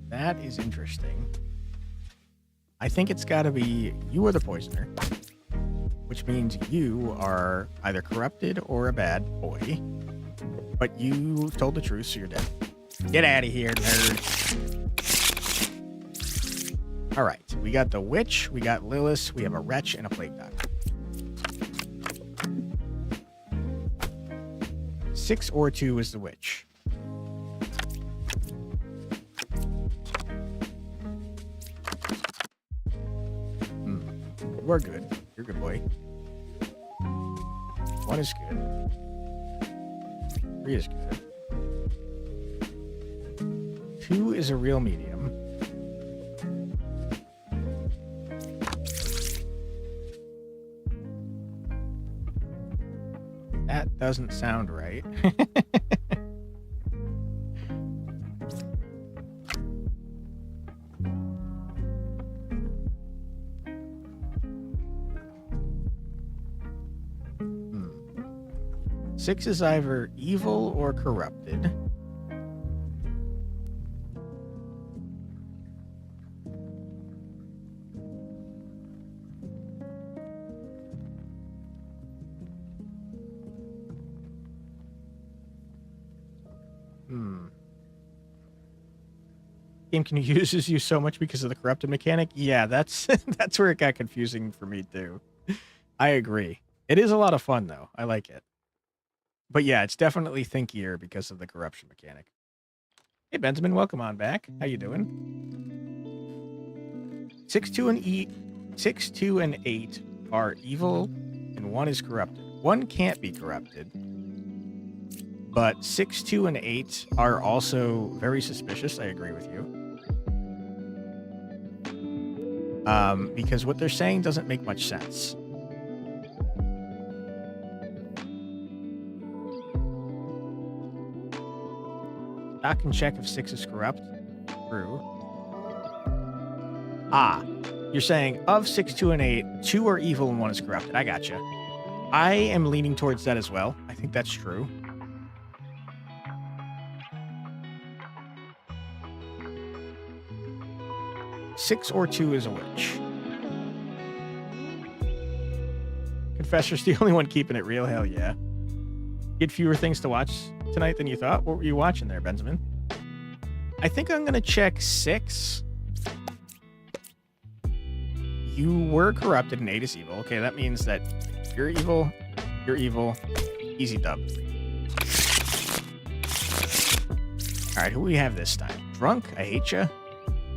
That is interesting. I think it's got to be you are the poisoner, which means you are either corrupted or a bad boy, but you told the truth, so you're dead. Get out of here, nerd. All right, we got the witch, we got Lilith, we have a wretch, and a plague doctor. 6 or 2 is the witch. We're good. You're a good boy. 1 is good. 3 is good. 2 is a real medium. That doesn't sound right. Six is either evil or corrupted. Game confuses you so much because of the corrupted mechanic. Yeah, that's that's where it got confusing for me too. I agree. It is a lot of fun though. I like it. But yeah, it's definitely thinkier because of the corruption mechanic. Hey Benjamin, welcome on back. How you doing? 6, 2, and 8 are evil, and 1 is corrupted. 1 can't be corrupted. But 6, 2, and 8 are also very suspicious. I agree with you. Because what they're saying doesn't make much sense. Doc can check if 6 is corrupt. True. Ah, you're saying of 6, 2, and 8, 2 are evil and 1 is corrupted. I gotcha. I am leaning towards that as well. I think that's true. Six or 2 is a witch. Confessor's the only one keeping it real. Hell yeah. You had fewer things to watch tonight than you thought. What were you watching there, Benjamin? I think I'm going to check 6. You were corrupted and 8 is evil. Okay, that means that you're evil. You're evil. Easy dub. All right, who do we have this time? Drunk, I hate ya.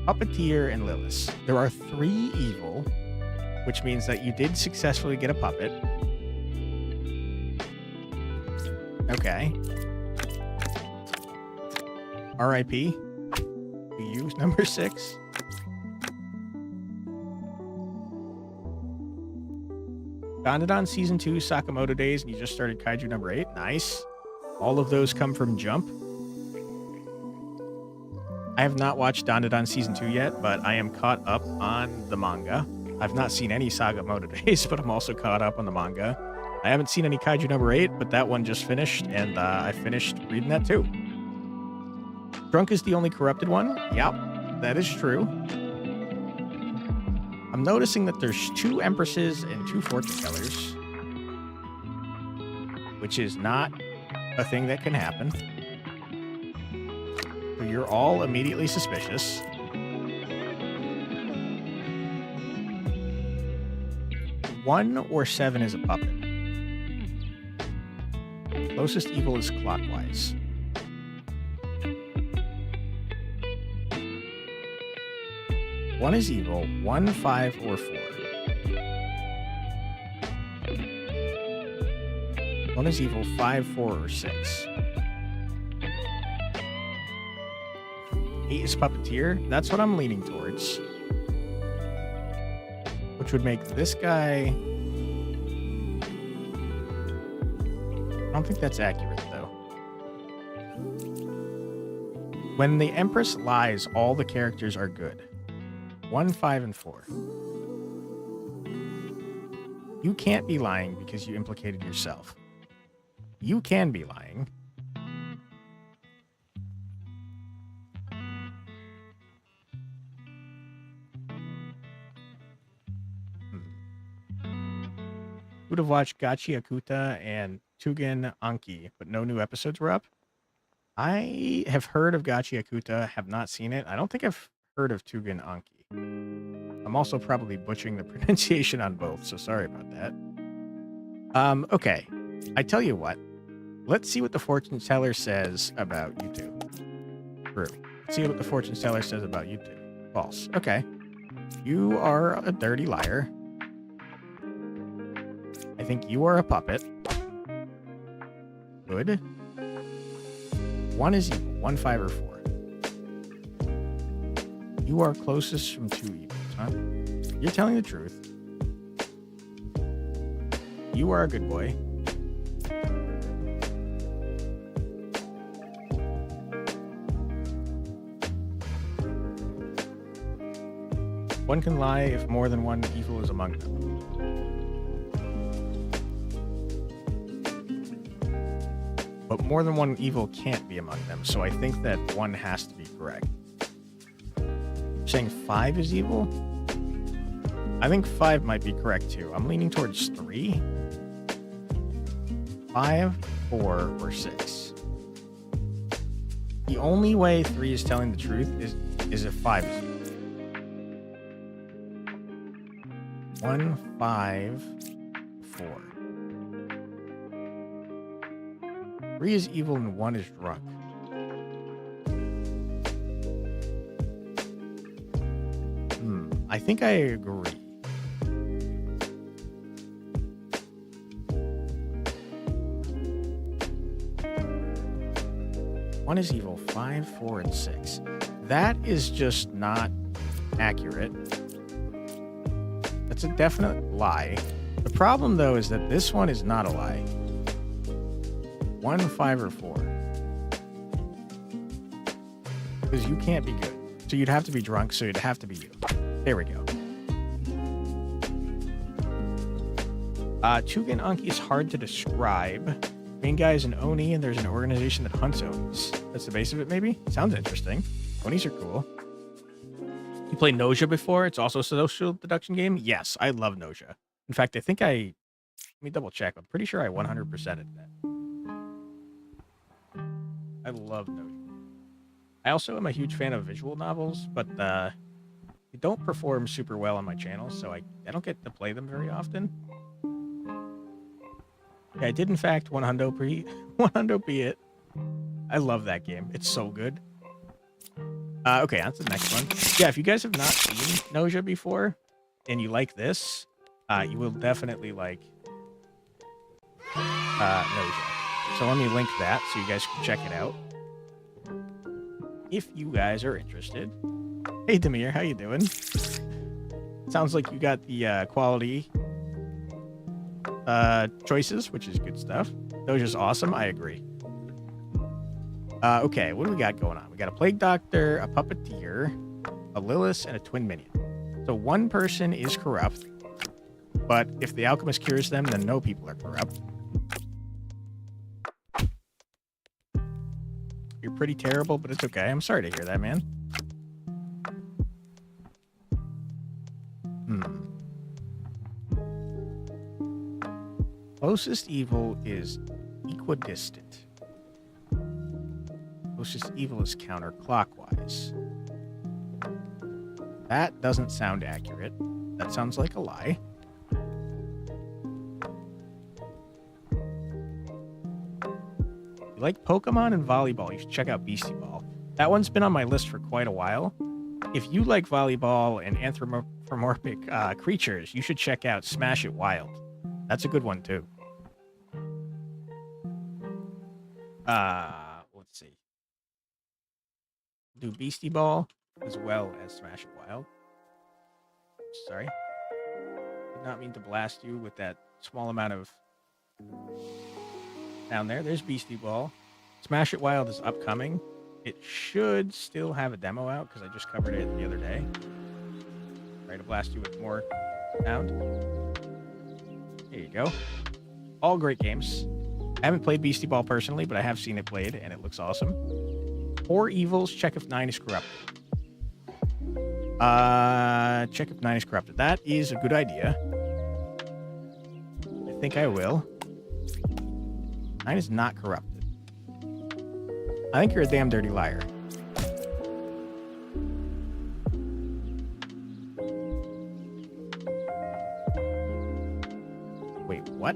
Puppeteer and Lilith. There are 3 evil, which means that you did successfully get a puppet. Okay. R.I.P. to you, number 6. Dandadan Season 2 Sakamoto Days, and you just started Kaiju number 8. Nice. All of those come from Jump. I have not watched Dandadan Season 2 yet, but I am caught up on the manga. I've not seen any Sakamoto Days, but I'm also caught up on the manga. I haven't seen any Kaiju number 8, but that one just finished, and I finished reading that too. Drunk is the only corrupted one. Yep, that is true. I'm noticing that there's 2 Empresses and 2 Fortune Tellers, which is not a thing that can happen. So you're all immediately suspicious. One or 7 is a puppet. Closest evil is clockwise. One is evil, 1, 5, or 4. 1 is evil, 5, 4, or 6. 8 is puppeteer. That's what I'm leaning towards. Which would make this guy... I don't think that's accurate, though. When the Empress lies, all the characters are good. 1, 5, and 4. You can't be lying because you implicated yourself. You can be lying. Would have watched Gachi Akuta and Tugen Anki, but no new episodes were up. I have heard of Gachi Akuta, have not seen it. I don't think I've heard of Tugen Anki. I'm also probably butchering the pronunciation on both, so sorry about that. Okay. I tell you what. Let's see what the fortune teller says about you two. True. Let's see what the fortune teller says about you two. False. Okay. You are a dirty liar. I think you are a puppet. Good. 1 is evil. 1, 5, or 4. You are closest from 2 evils, huh? You're telling the truth. You are a good boy. One can lie if more than one evil is among them. But more than one evil can't be among them, so I think that 1 has to be correct. You're saying 5 is evil? I think 5 might be correct too. I'm leaning towards 3. 5, 4, or 6. The only way 3 is telling the truth is if 5 is evil. 1, 5, 4. 3 is evil and 1 is drunk. I think I agree. One is evil, 5, 4, and 6. That is just not accurate. That's a definite lie. The problem, though, is that this one is not a lie. 1, 5, or 4. Because you can't be good. So you'd have to be drunk, so it'd have to be you. There we go. Chugan Anki is hard to describe. Main guy is an Oni, and there's an organization that hunts Onis. That's the base of it, maybe? Sounds interesting. Onis are cool. You played Noja before? It's also a social deduction game? Yes, I love Noja. In fact, I think let me double check. I'm pretty sure I 100%ed that. I love Noja. I also am a huge fan of visual novels, but they don't perform super well on my channel, so I don't get to play them very often. Yeah, I did in fact 100p it. I love that game. It's so good. Okay, on to the next one. Yeah, if you guys have not seen Noja before and you like this, you will definitely like Noja. So let me link that so you guys can check it out if you guys are interested. Hey Demir, how you doing? Sounds like you got the quality choices, which is good stuff. Noja's awesome. I agree. Okay, what do we got going on? We got a plague doctor, a puppeteer, a Lilith, and a twin minion. So one person is corrupt, but if the alchemist cures them, then no people are corrupt. You're pretty terrible, but it's okay. I'm sorry to hear that, man. Closest evil is equidistant. Closest evil is counterclockwise. That doesn't sound accurate. That sounds like a lie. If you like Pokemon and volleyball, you should check out Beastie Ball. That one's been on my list for quite a while. If you like volleyball and anthropomorphic creatures, you should check out Smash It Wild. That's a good one, too. Let's see. Do Beastie Ball as well as Smash It Wild. Sorry. Did not mean to blast you with that small amount of down there. There's Beastie Ball. Smash It Wild is upcoming. It should still have a demo out because I just covered it the other day. Try to blast you with more sound. There you go. All great games. I haven't played Beastie Ball personally, but I have seen it played, and it looks awesome. 4 evils, check if 9 is corrupted. Check if 9 is corrupted. That is a good idea. I think I will. 9 is not corrupted. I think you're a damn dirty liar. Wait, what?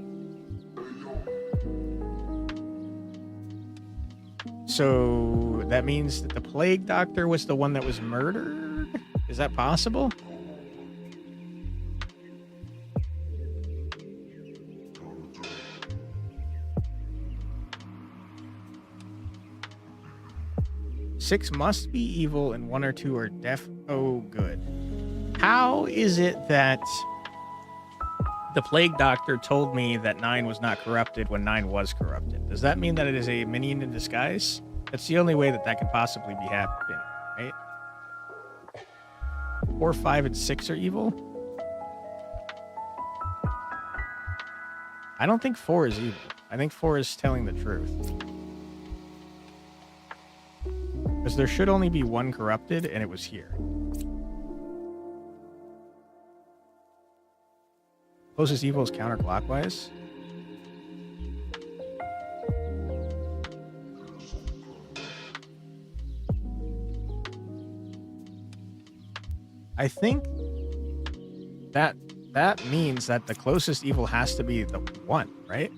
So that means that the plague doctor was the one that was murdered? Is that possible? Six must be evil and one or two are good. How is it that the plague doctor told me that 9 was not corrupted when 9 was corrupted? Does that mean that it is a minion in disguise? That's the only way that that can possibly be happening, right? 4, 5, and 6 are evil? I don't think 4 is evil. I think 4 is telling the truth. Because there should only be 1 corrupted, and it was here. Closest evil is counterclockwise. I think that means that the closest evil has to be the 1, right?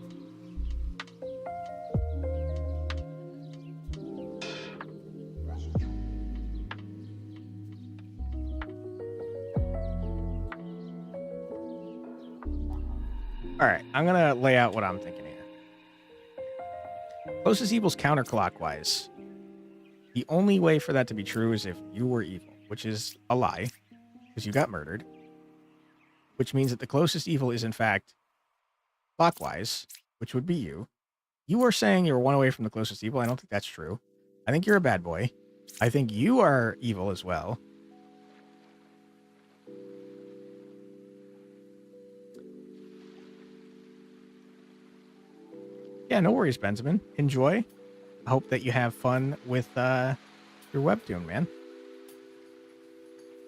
All right, I'm going to lay out what I'm thinking here. Closest evil's counterclockwise. The only way for that to be true is if you were evil, which is a lie, because you got murdered, which means that the closest evil is, in fact, clockwise, which would be you. You are saying you're 1 away from the closest evil. I don't think that's true. I think you're a bad boy. I think you are evil as well. Yeah, no worries, Benjamin. Enjoy. I hope that you have fun with your webtoon, man.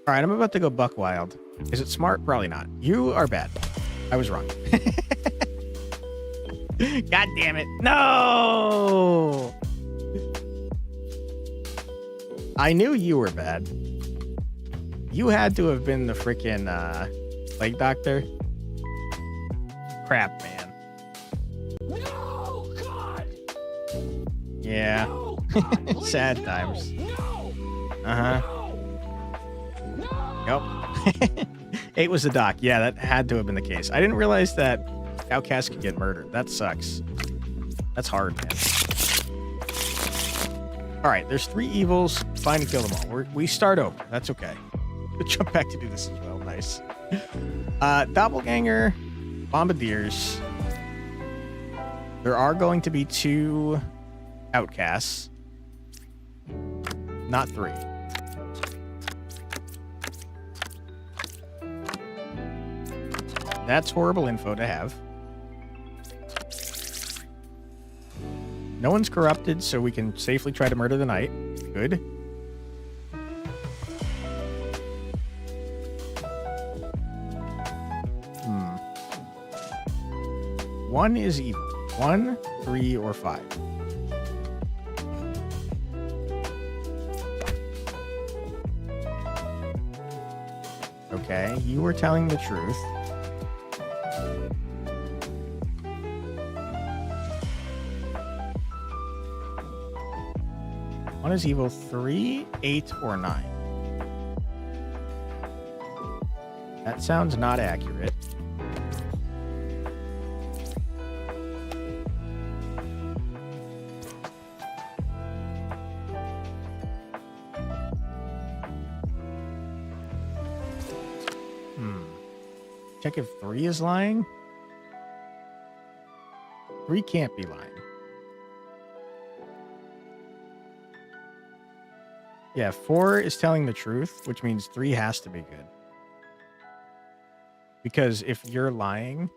All right, I'm about to go buck wild. Is it smart? Probably not. You are bad. I was wrong. God damn it. No! I knew you were bad. You had to have been the freaking plague doctor. Crap, man. No, God! Yeah. No, God, Sad please, times. No! Uh-huh. No! Yep. 8 was the doc. Yeah, that had to have been the case. I didn't realize that Outcast could get murdered. That sucks. That's hard, man. All right, there's 3 evils. Fine to kill them all. We start over. That's okay. We'll jump back to do this as well. Nice. Doppelganger, Bombardiers. There are going to be 2 outcasts. Not 3. That's horrible info to have. No one's corrupted, so we can safely try to murder the knight. Good. One is evil. 1, 3, or 5. Okay, you were telling the truth. One is evil. 3, 8, or 9. That sounds not accurate. Check if 3 is lying. 3 can't be lying. Yeah, 4 is telling the truth, which means 3 has to be good. Because if you're lying,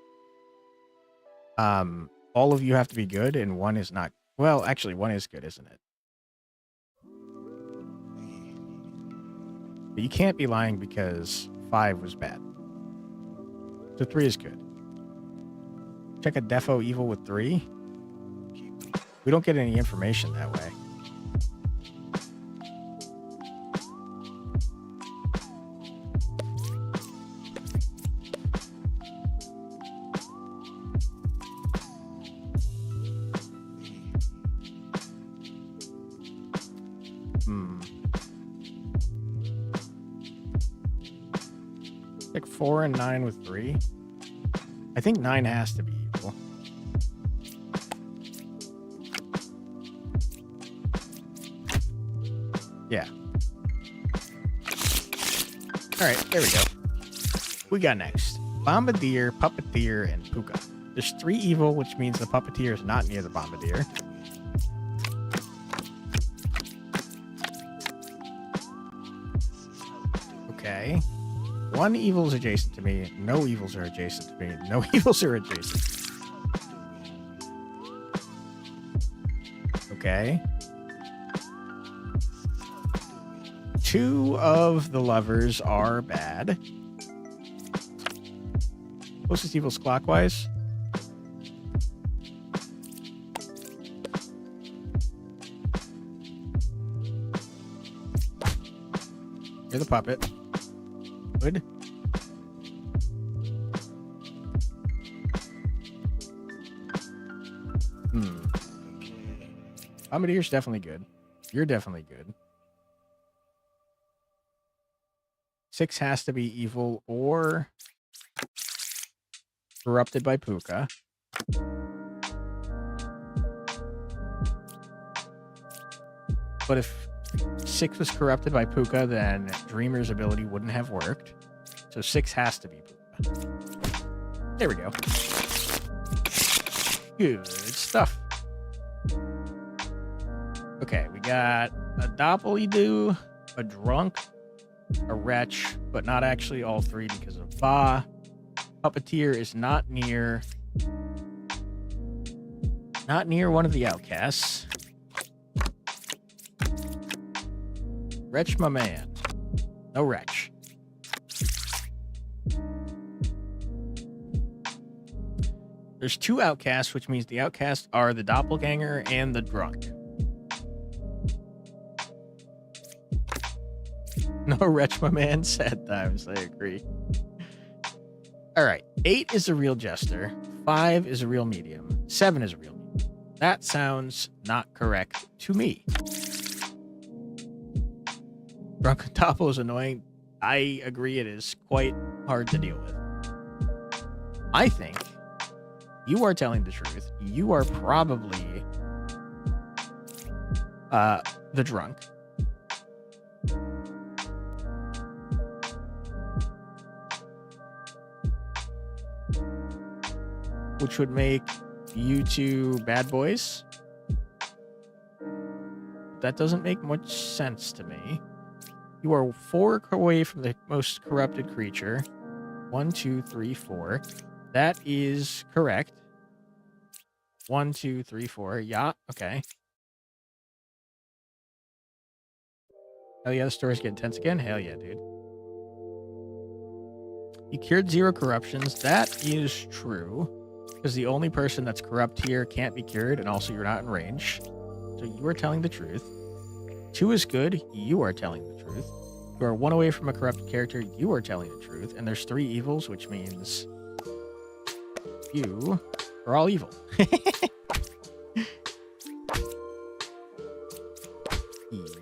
all of you have to be good and 1 is not. Well, actually, 1 is good, isn't it? But you can't be lying because 5 was bad. So 3 is good. Check a defo evil with 3. We don't get any information that way. Like 4 and 9 with 3. I think 9 has to be evil. Yeah. All right, there we go. We got next Bombardier, Puppeteer, and Puka. There's 3 evil, which means the Puppeteer is not near the Bombardier. Okay. 1 evil is adjacent to me. No evils are adjacent to me. No evils are adjacent. Okay. 2 of the lovers are bad. Closest evil's clockwise. You're the puppet. Good. Bombardier's definitely good. You're definitely good. 6 has to be evil or corrupted by Puka. But if 6 was corrupted by Puka, then Dreamer's ability wouldn't have worked. So 6 has to be Puka. There we go. Good stuff. Okay, we got a Doppelidoo, a Drunk, a Wretch, but not actually all 3 because of Ba. Puppeteer is not near one of the outcasts. Wretch, my man. No Wretch. There's 2 outcasts, which means the outcasts are the Doppelganger and the Drunk. No Wretch, my man. Sad times. I agree. All right. 8 is a real Jester. 5 is a real medium. 7 is a real medium. That sounds not correct to me. Drunken Doppel is annoying. I agree it is quite hard to deal with. I think you are telling the truth. You are probably the Drunk. Which would make you 2 bad boys. That doesn't make much sense to me. You are 4 away from the most corrupted creature. 1, 2, 3, 4. That is correct. 1, 2, 3, 4. Yeah, okay. Hell yeah, the story's getting tense again. Hell yeah, dude. You cured 0 corruptions. That is true. Because the only person that's corrupt here can't be cured, and also you're not in range. So you are telling the truth. 2 is good. You are telling the truth. You are 1 away from a corrupted character. You are telling the truth. And there's 3 evils, which means you are all evil.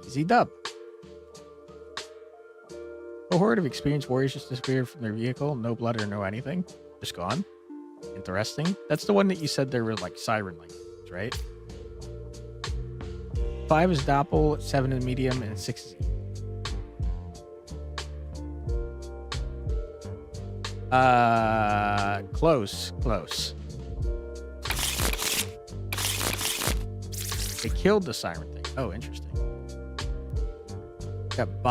Easy dub. Cohort of experienced warriors just disappeared from their vehicle. No blood or no anything. Just gone. Interesting. That's the one that you said there were like siren like, right? 5 is Doppel, 7 is medium, and 6 is close. They killed the siren thing. Oh, interesting. Got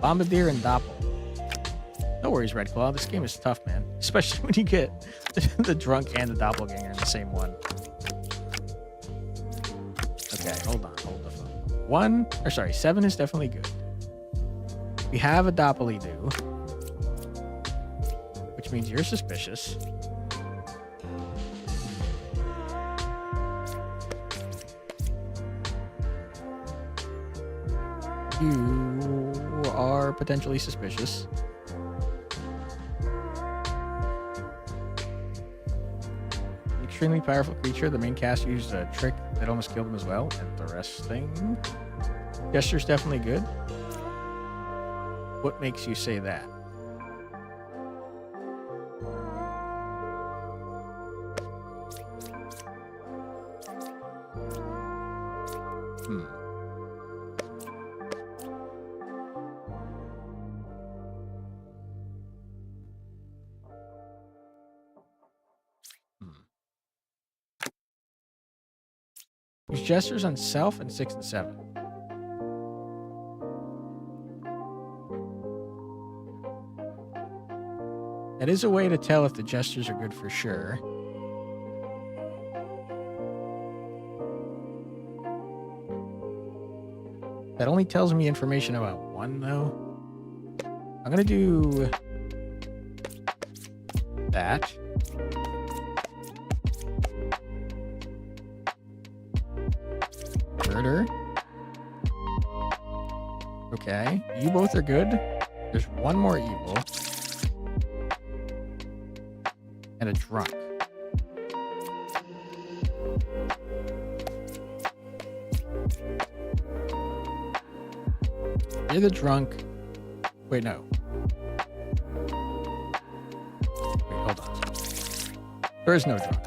Bombardier, and Doppel. No worries, Red Claw. This game is tough, man. Especially when you get the Drunk and the Doppelganger in the same one. Okay, hold on. Hold the phone. 7 is definitely good. We have a Doppelidoo, which means you're suspicious. You are potentially suspicious. Extremely powerful creature. The main cast used a trick that almost killed him as well. Interesting. Gesture's definitely good. What makes you say that? Use gestures on self and 6 and 7. That is a way to tell if the gestures are good for sure. That only tells me information about one, though. I'm going to do that. Murder. Okay. You both are good. There's one more evil. And a drunk. You're the drunk. Wait, no. Wait, hold on. There is no drunk.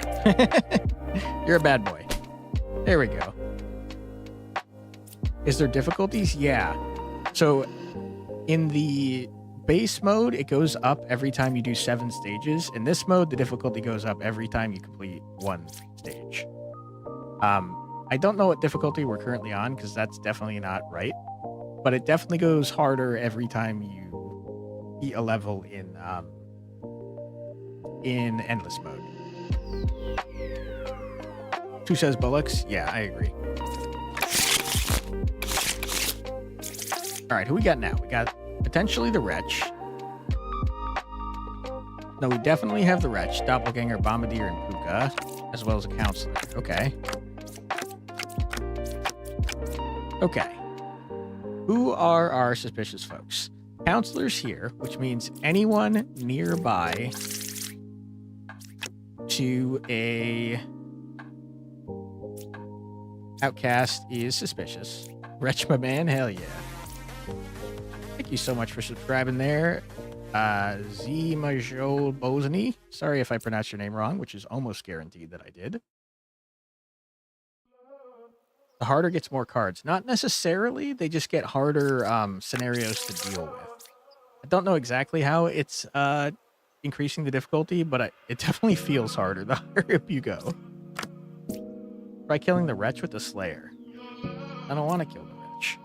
You're a bad boy. There we go. Is there difficulties? Yeah. So in the base mode, it goes up every time you do 7 stages. In this mode, the difficulty goes up every time you complete 1 stage. I don't know what difficulty we're currently on because that's definitely not right. But it definitely goes harder every time you beat a level in endless mode. Who says bullocks? Yeah, I agree. All right, who we got now? We got potentially the Wretch. No, we definitely have the Wretch, Doppelganger, Bombardier, and Puka, as well as a Counselor. Okay. Okay. Who are our suspicious folks? Counselor's here, which means anyone nearby to a outcast is suspicious. Wretch, my man, hell yeah. Thank you so much for subscribing there. Z Majol Bozany. Sorry if I pronounced your name wrong, which is almost guaranteed that I did. The harder gets more cards. Not necessarily. They just get harder scenarios to deal with. I don't know exactly how it's increasing the difficulty, but it definitely feels harder the higher up you go. Try killing the Wretch with the Slayer. I don't want to kill the Wretch.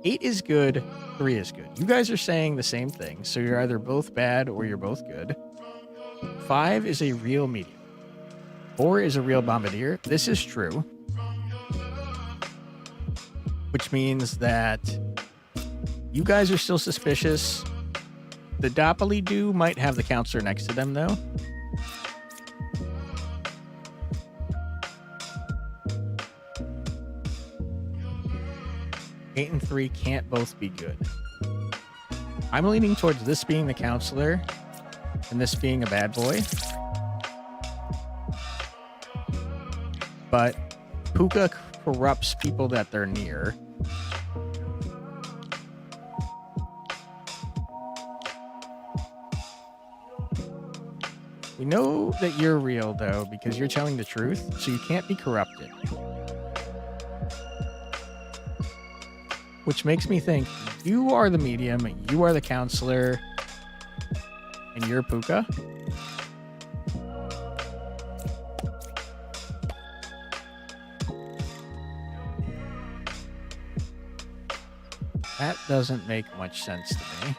8 is good. 3 is good. You guys are saying the same thing, so you're either both bad or you're both good. 5 is a real medium. 4 is a real Bombardier. This is true. Which means that you guys are still suspicious. The Doppelidoo might have the Counselor next to them, though. Eight and 3 can't both be good. I'm leaning towards this being the Counselor and this being a bad boy. But Puka corrupts people that they're near. We know that you're real, though, because you're telling the truth, so you can't be corrupted. Which makes me think you are the medium, you are the Counselor, and you're Puka. That doesn't make much sense to me.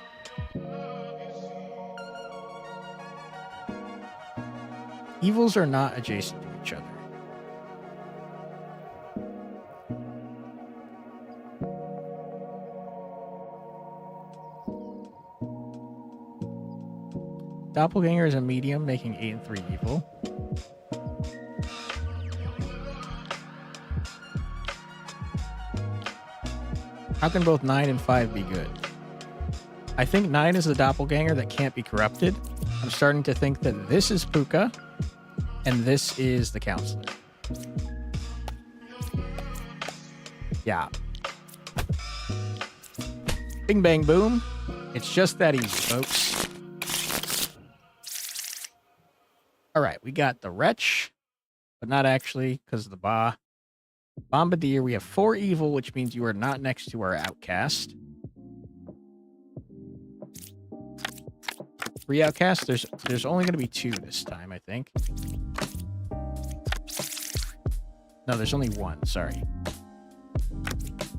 Evils are not adjacent to each other. Doppelganger is a medium, making 8 and 3 evil. How can both 9 and 5 be good? I think 9 is the Doppelganger that can't be corrupted. I'm starting to think that this is Puka, and this is the Counselor. Yeah. Bing, bang, boom. It's just that easy, folks. All right, we got the Wretch, but not actually because of the Bombardier. We have 4 evil, which means you are not next to our outcast. 3 outcasts. There's only going to be 2 this time, I think. No, there's only one. Sorry.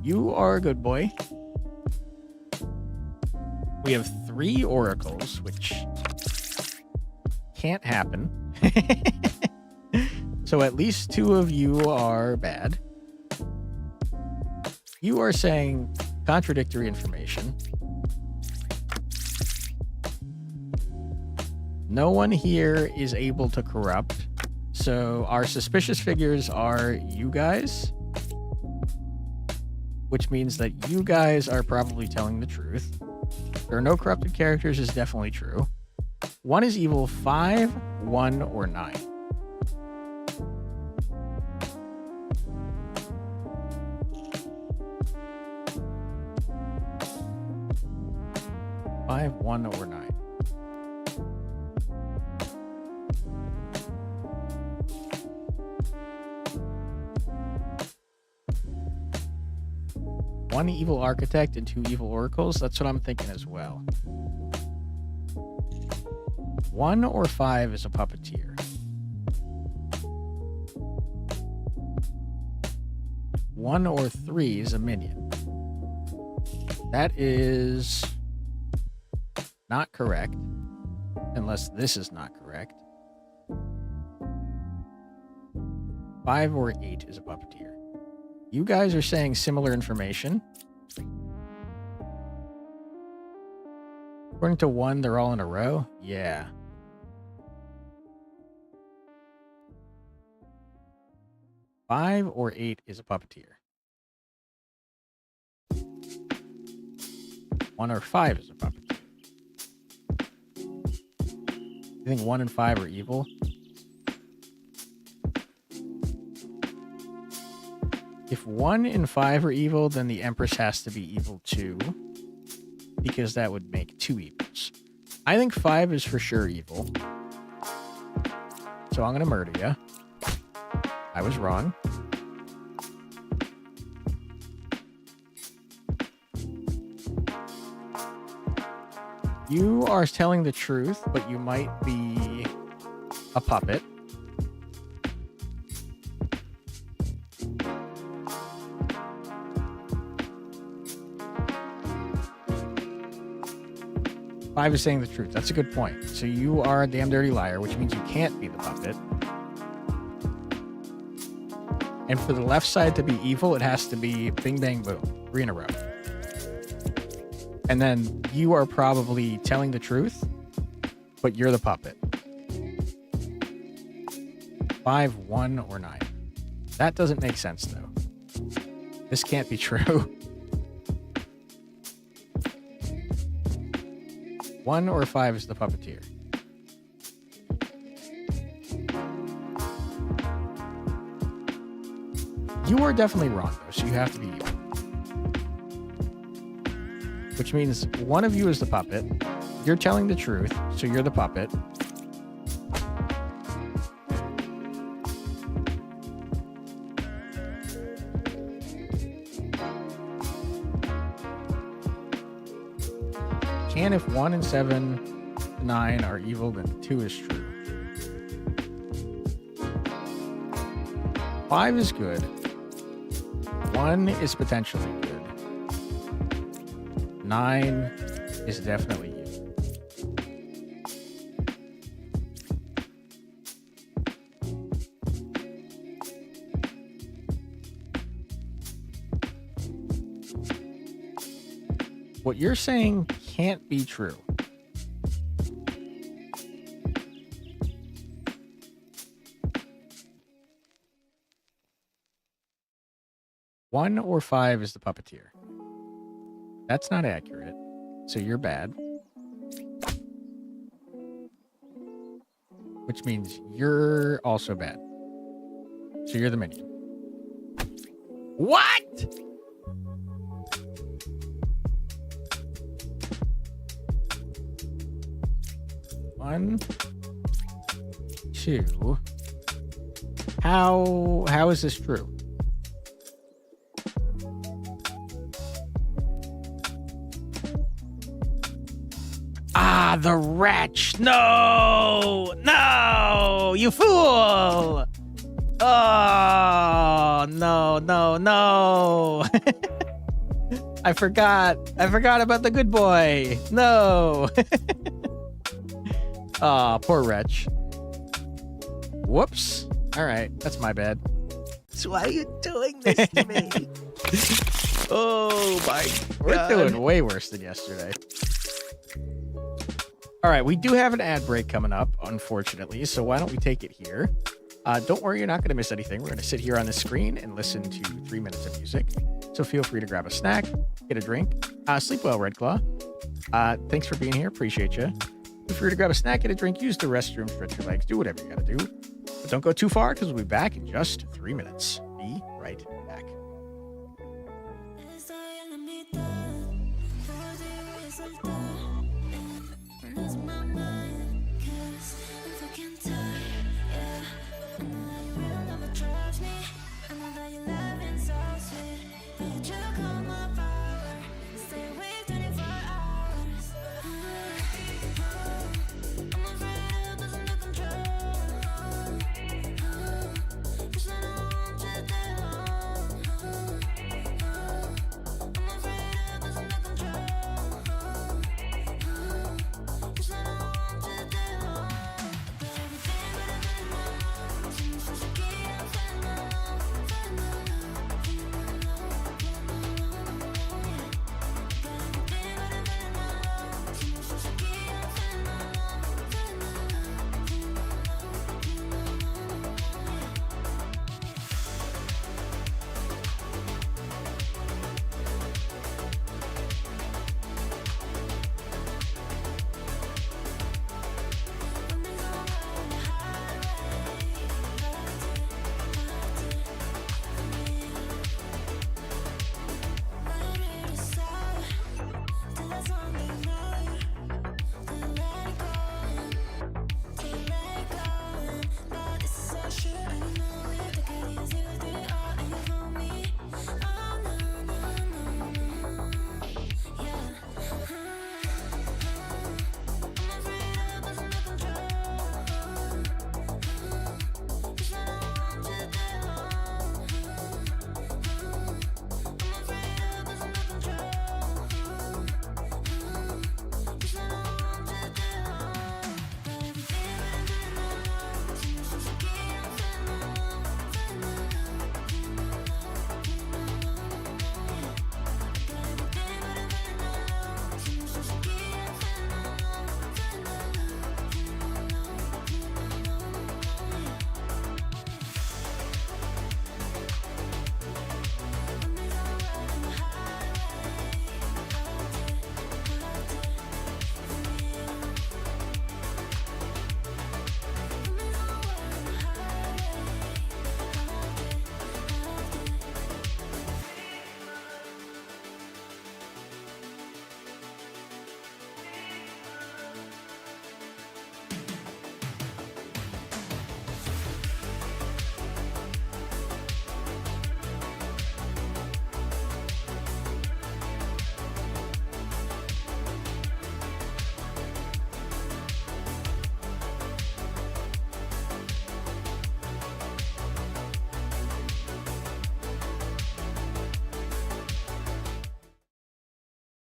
You are a good boy. We have 3 oracles, which can't happen. So at least 2 of you are bad. You are saying contradictory information. No one here is able to corrupt. So our suspicious figures are you guys, which means that you guys are probably telling the truth. There are no corrupted characters is definitely true. 1 is evil, 5, 1, or 9. Five, 1, or 9. One evil architect and 2 evil oracles. That's what I'm thinking as well. 1 or 5 is a puppeteer. 1 or 3 is a minion. That is not correct, unless this is not correct. 5 or 8 is a puppeteer. You guys are saying similar information. According to 1, they're all in a row? Yeah. Five or 8 is a puppeteer. 1 or 5 is a puppeteer. You think 1 and 5 are evil? If 1 and 5 are evil, then the Empress has to be evil too, because that would make 2 evils. I think 5 is for sure evil. So I'm going to murder you. I was wrong. You are telling the truth, but you might be a puppet. Five is saying the truth. That's a good point. So you are a damn dirty liar, which means you can't be the puppet. And for the left side to be evil, it has to be bing, bang, boom. 3 in a row. And then you are probably telling the truth, but you're the puppet. 5, 1, or 9. That doesn't make sense, though. This can't be true. 1 or 5 is the puppeteer. You are definitely wrong, though, so you have to be evil. Which means one of you is the puppet. You're telling the truth, so you're the puppet. And if 1 and 7, 9 are evil, then 2 is true. 5 is good. 1 is potentially good. 9 is definitely evil. What you're saying can't be true. One or 5 is the puppeteer. That's not accurate, so you're bad. Which means you're also bad. So you're the minion. What? One, 2. How is this true? Ah, the wretch! No! No! You fool! Oh, no, no, no. I forgot about the good boy. No. Aw, poor wretch. Whoops. All right, that's my bad. So why are you doing this to me? Oh my God. We're doing way worse than yesterday. All right, we do have an ad break coming up, unfortunately, so why don't we take it here? Don't worry, you're not going to miss anything. We're going to sit here on the screen and listen to 3 minutes of music. So feel free to grab a snack, get a drink. Sleep well, Red Claw. Thanks for being here. Appreciate you. Feel free to grab a snack, get a drink, use the restroom, stretch your legs, do whatever you got to do. But don't go too far because we'll be back in just 3 minutes. Be right back.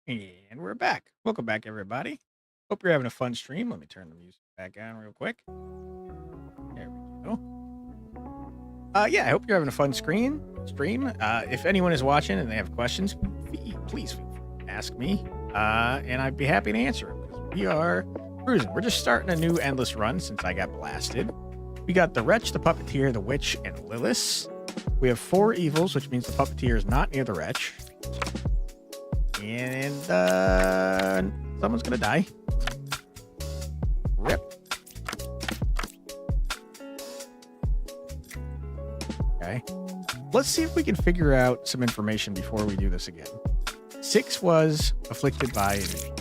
And we're back. Welcome back, everybody. Hope you're having a fun stream. Let me turn the music back on real quick. There we go. Yeah, I hope you're having a fun stream. If anyone is watching and they have questions, please feel free to ask me, and I'd be happy to answer them. We are cruising. We're just starting a new endless run since I got blasted. We got the Wretch, the Puppeteer, the Witch, and Lilith. We have 4 evils, which means the Puppeteer is not near the Wretch. And someone's gonna die. Rip. Okay. Let's see if we can figure out some information before we do this again. 6 was afflicted by an evil.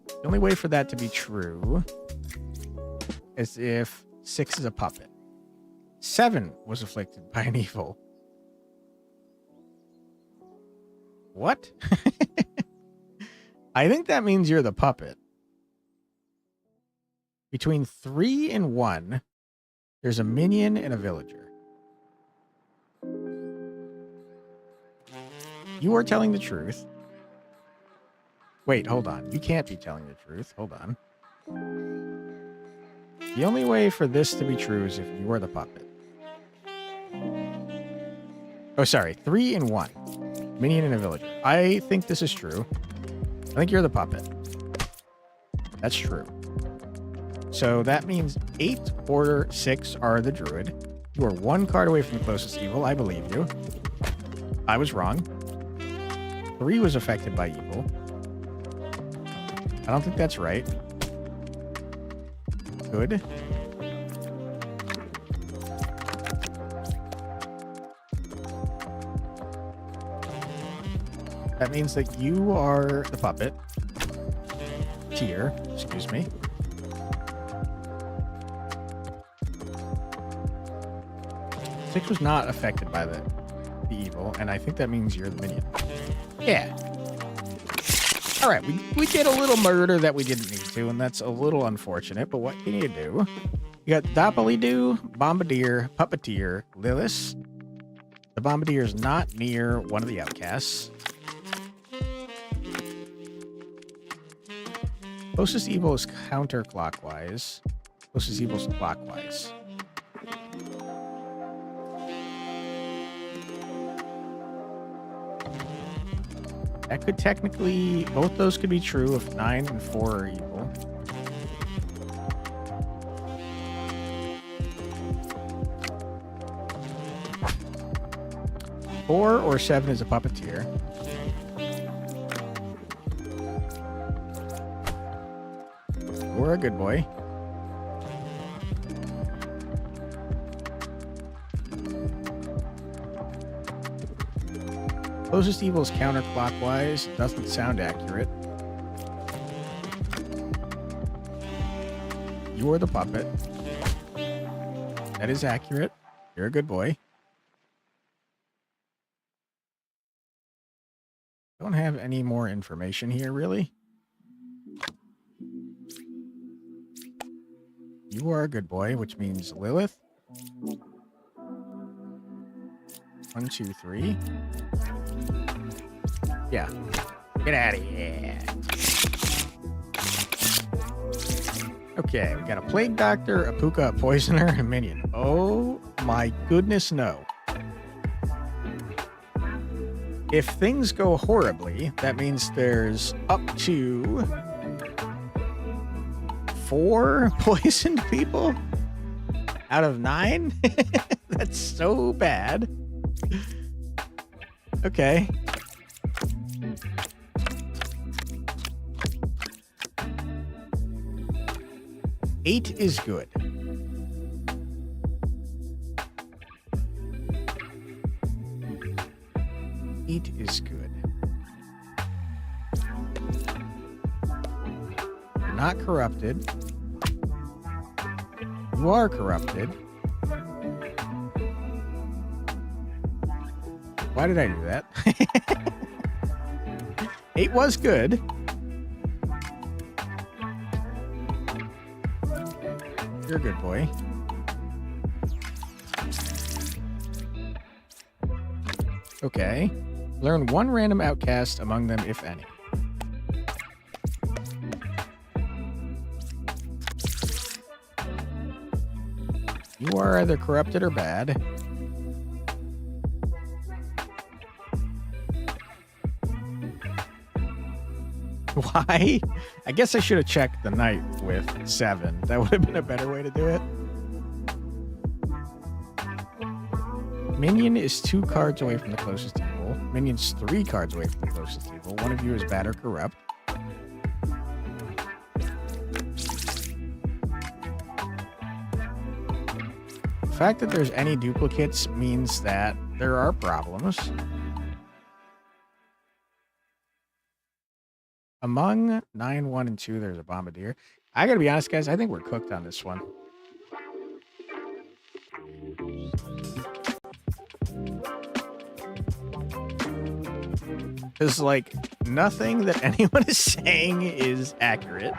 The only way for that to be true is if 6 is a puppet. 7 was afflicted by an evil. What? I think that means you're the puppet. Between 3 and 1, there's a minion and a villager. You are telling the truth. Wait, hold on. You can't be telling the truth. Hold on. The only way for this to be true is if you are the puppet. Oh, sorry. 3 and 1. Minion and a villager. I think this is true. I think you're the puppet. That's true. So that means 8 or 6 are the druid. You are 1 card away from the closest evil. I believe you. I was wrong. 3 was affected by evil. I don't think that's right. Good. That means that you are the puppet. Tier, excuse me. Six was not affected by the evil, and I think that means you're the minion. Yeah. All right, we did a little murder that we didn't need to, and that's a little unfortunate, but what can you do? You got Doppelidoo, Bombardier, Puppeteer, Lilith. The Bombardier is not near one of the outcasts. Closest evil is counterclockwise. Closest evil is clockwise. That could technically, both those could be true if 9 and 4 are evil. Four or 7 is a puppeteer. You're a good boy. Closest evil is counterclockwise. Doesn't sound accurate. You are the puppet. That is accurate. You're a good boy. Don't have any more information here, really. You are a good boy, which means Lilith. 1, 2, 3. Yeah. Get out of here. Okay, we got a plague doctor, a puka, a poisoner, a minion. Oh my goodness, no. If things go horribly, that means there's up to 4 poisoned people out of 9. That's so bad. Okay. Eight is good. Eight is good. You're not corrupted. You are corrupted. Why did I do that? 8 was good. You're a good boy. Okay. Learn 1 random outcast among them, if any. You are either corrupted or bad. Why? I guess I should have checked the knight with 7. That would have been a better way to do it. Minion is 2 cards away from the closest evil. Minion's 3 cards away from the closest evil. One of you is bad or corrupt. The fact that there's any duplicates means that there are problems. Among 9, 1, and 2, there's a bombardier. I gotta be honest, guys. I think we're cooked on this one. Because, like, nothing that anyone is saying is accurate.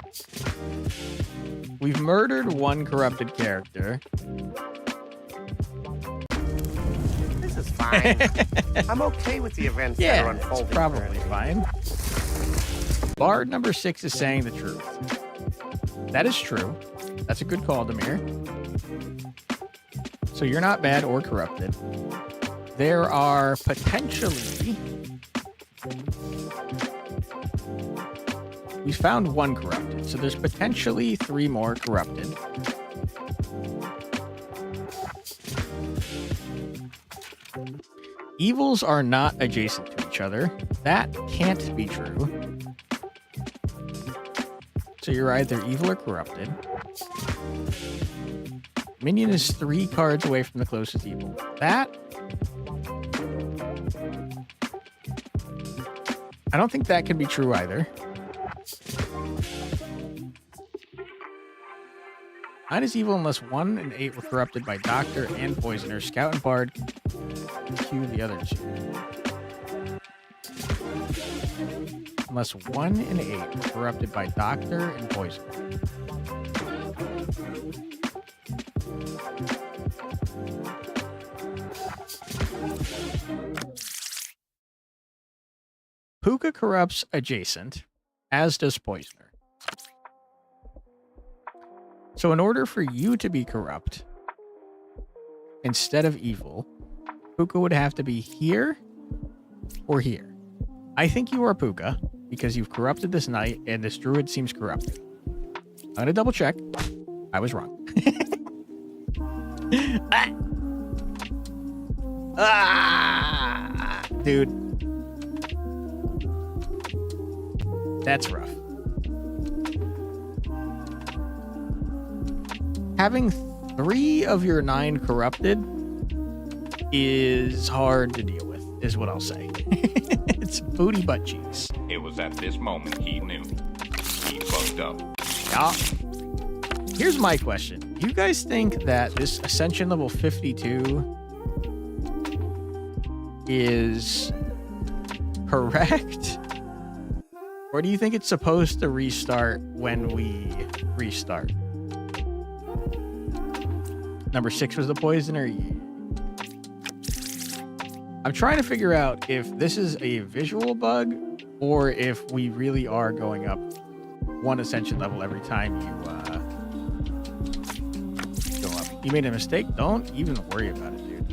We've murdered one corrupted character. This is fine. I'm okay with the events that are unfolding. It's probably fine. Bard number 6 is saying the truth. That is true. That's a good call, Demir. So you're not bad or corrupted. There are potentially... We found one corrupted, so there's potentially 3 more corrupted. Evils are not adjacent to each other. That can't be true. So you're either evil or corrupted. Minion is 3 cards away from the closest evil. That... I don't think that can be true either. 9 is evil unless 1 and 8 were corrupted by Doctor and Poisoner. Scout and Bard cue the other 2. Unless 1 and 8 were corrupted by Doctor and Poisoner. Puka corrupts adjacent, as does Poisoner. So in order for you to be corrupt, instead of evil, Puka would have to be here or here. I think you are Puka, because you've corrupted this knight, and this druid seems corrupted. I'm going to double check. I was wrong. Dude. That's rough. Having 3 of your 9 corrupted is hard to deal with, is what I'll say. It's booty butt cheeks. It was at this moment he knew. He fucked up. Yeah. Here's my question. Do you guys think that this Ascension level 52 is correct? Or do you think it's supposed to restart when we restart? Number 6 was the Poisoner. I'm trying to figure out if this is a visual bug or if we really are going up 1 Ascension level every time you go up. You made a mistake? Don't even worry about it, dude.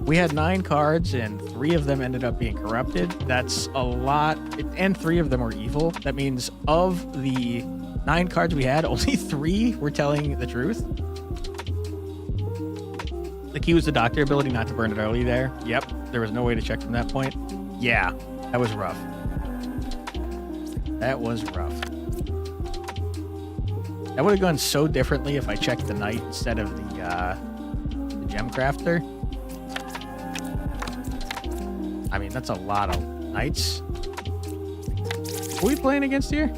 We had 9 cards and 3 of them ended up being corrupted. That's a lot. And 3 of them were evil. That means of the 9 cards we had, only 3 were telling the truth. The key was the Doctor ability not to burn it early there. Yep. There was no way to check from that point. Yeah. That was rough. That was rough. That would have gone so differently if I checked the Knight instead of the Gem Crafter. I mean, that's a lot of Knights. Who are we playing against here?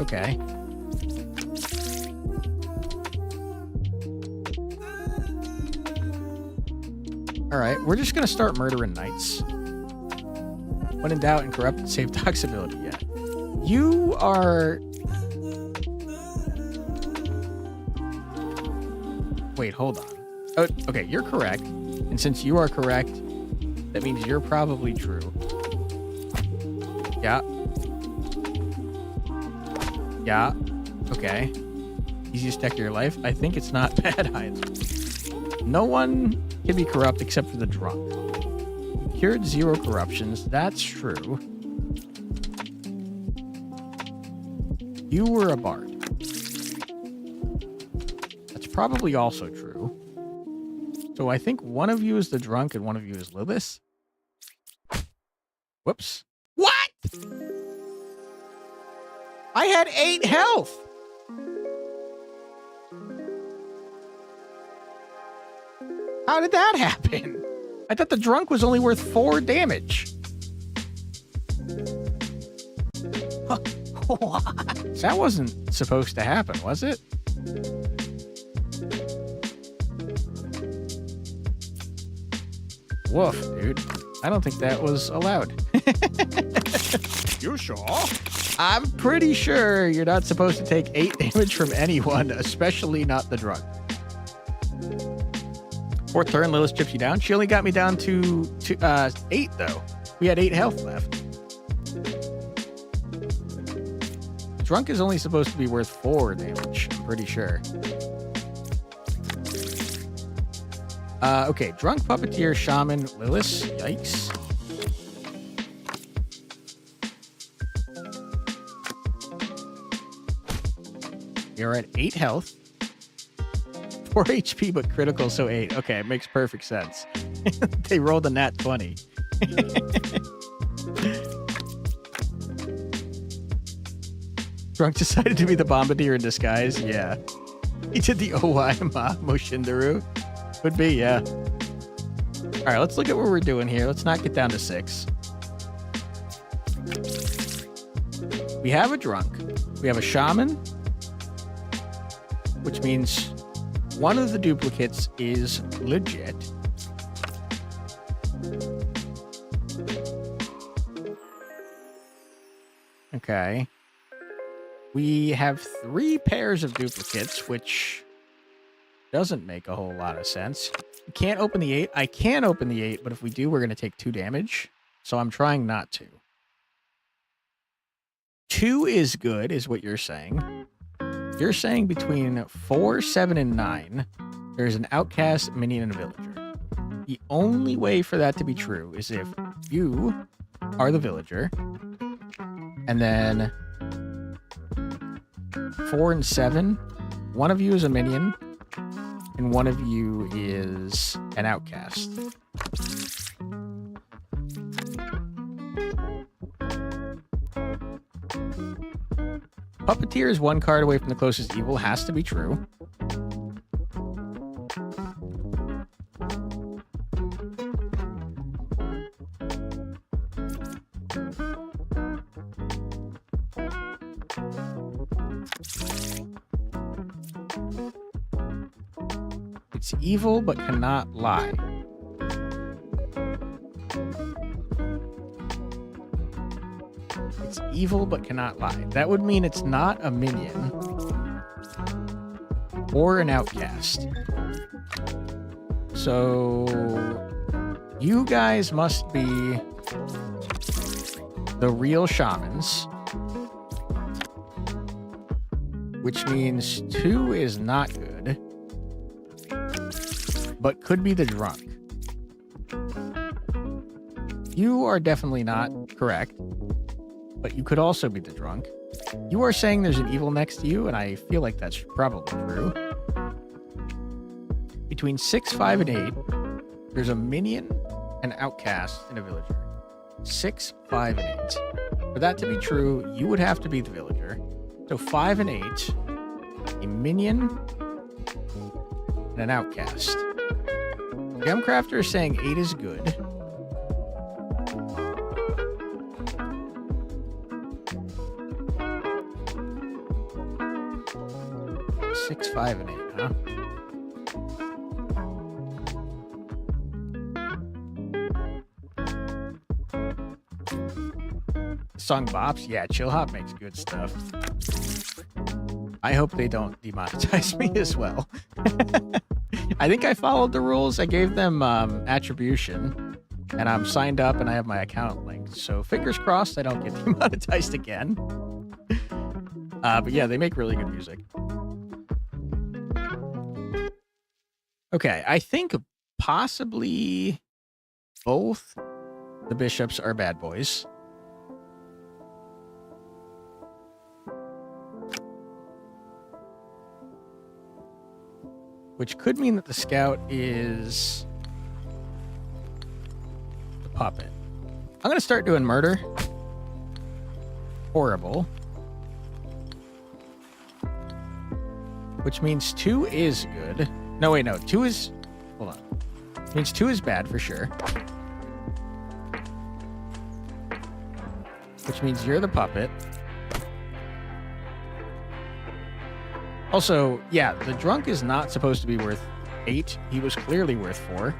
Okay. Alright, we're just gonna start murdering knights. When in doubt, and corrupt and save Doc's ability. Yeah. You are... Wait, hold on. Oh, okay, you're correct. And since you are correct, that means you're probably true. Yeah. Yeah. Okay. Easiest deck of your life? I think it's not bad either. No one can be corrupt except for the drunk. Cured 0 corruptions. That's true. You were a bard. That's probably also true. So I think one of you is the drunk and one of you is Lilith. Whoops. What? I had 8 health. How did that happen? I thought the drunk was only worth 4 damage. What? That wasn't supposed to happen, was it? Woof, dude. I don't think that was allowed. You sure? I'm pretty sure you're not supposed to take 8 damage from anyone, especially not the drunk. Fourth turn, Lilith chips you down. She only got me down to 8, though. We had 8 health left. Drunk is only supposed to be worth 4 damage, I'm pretty sure. Okay, Drunk, Puppeteer, Shaman, Lilith. Yikes. You're at 8 health. 4 HP, but critical, so 8. Okay, it makes perfect sense. They rolled a nat 20. Drunk decided to be the Bombardier in disguise. Yeah. He did the Owaima Moshindaru. Could be, yeah. All right, let's look at what we're doing here. Let's not get down to 6. We have a Drunk. We have a Shaman, which means one of the duplicates is legit. Okay. We have 3 pairs of duplicates, which doesn't make a whole lot of sense. We can't open the 8. I can open the 8, but if we do, we're going to take 2 damage. So I'm trying not to. 2 is good, is what you're saying. You're saying between 4, 7, and 9, there's an outcast, minion, and a villager. The only way for that to be true is if you are the villager, and then 4 and 7, one of you is a minion, and one of you is an outcast. Puppeteer is 1 card away from the closest evil. Has to be true. It's evil but cannot lie. It's evil but cannot lie. That would mean it's not a minion or an outcast. So you guys must be the real shamans, which means 2 is not good, but could be the drunk. You are definitely not correct, but you could also be the drunk. You are saying there's an evil next to you, and I feel like that's probably true. Between 6, 5, and 8, there's a minion, an outcast, and a villager. 6, 5, and 8. For that to be true, you would have to be the villager. So 5 and 8, a minion, and an outcast. Gemcrafter is saying 8 is good. Six, 5, and 8, huh? Song bops? Yeah, Chill Hop makes good stuff. I hope they don't demonetize me as well. I think I followed the rules. I gave them attribution, and I'm signed up, and I have my account linked. So fingers crossed I don't get demonetized again. But yeah, they make really good music. Okay, I think possibly both the bishops are bad boys. Which could mean that the scout is the puppet. I'm going to start doing murder. Horrible. Which means 2 is good. No, wait, no. 2 is... Hold on. Means 2 is bad for sure. Which means you're the puppet. Also, yeah, the drunk is not supposed to be worth 8. He was clearly worth 4.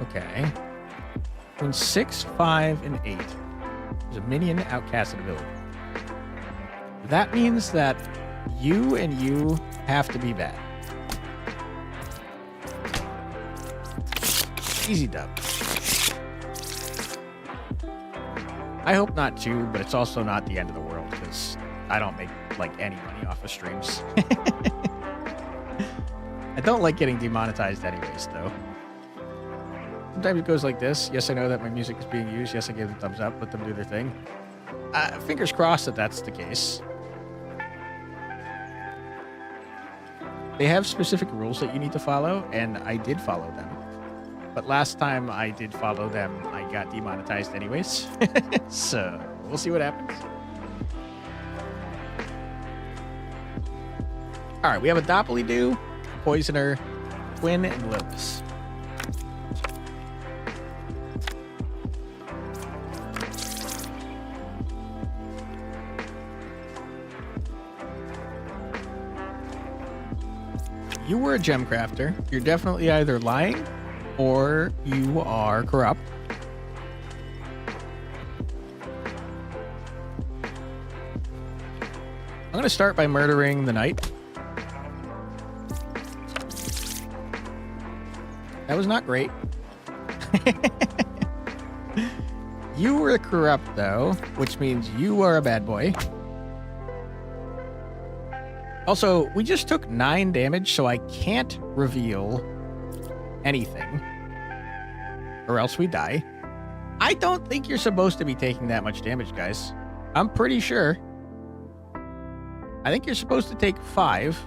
Okay. Between 6, 5, and 8. There's a minion outcasted ability. That means that you and you have to be bad. Easy dub. I hope not too, but it's also not the end of the world because I don't make like any money off of streams. I don't like getting demonetized anyways, though. Sometimes it goes like this. Yes, I know that my music is being used. Yes, I give them thumbs up. Let them do their thing. Fingers crossed that that's the case. They have specific rules that you need to follow, and I did follow them. But last time I did follow them, I got demonetized anyways. So, we'll see what happens. Alright, we have a Doppelidoo, Poisoner, Twin, and Lilith. You were a gem crafter. You're definitely either lying or you are corrupt. I'm going to start by murdering the knight. That was not great. You were corrupt, though, which means you are a bad boy. Also, we just took 9 damage, so I can't reveal anything. Or else we die. I don't think you're supposed to be taking that much damage, guys. I'm pretty sure. I think you're supposed to take 5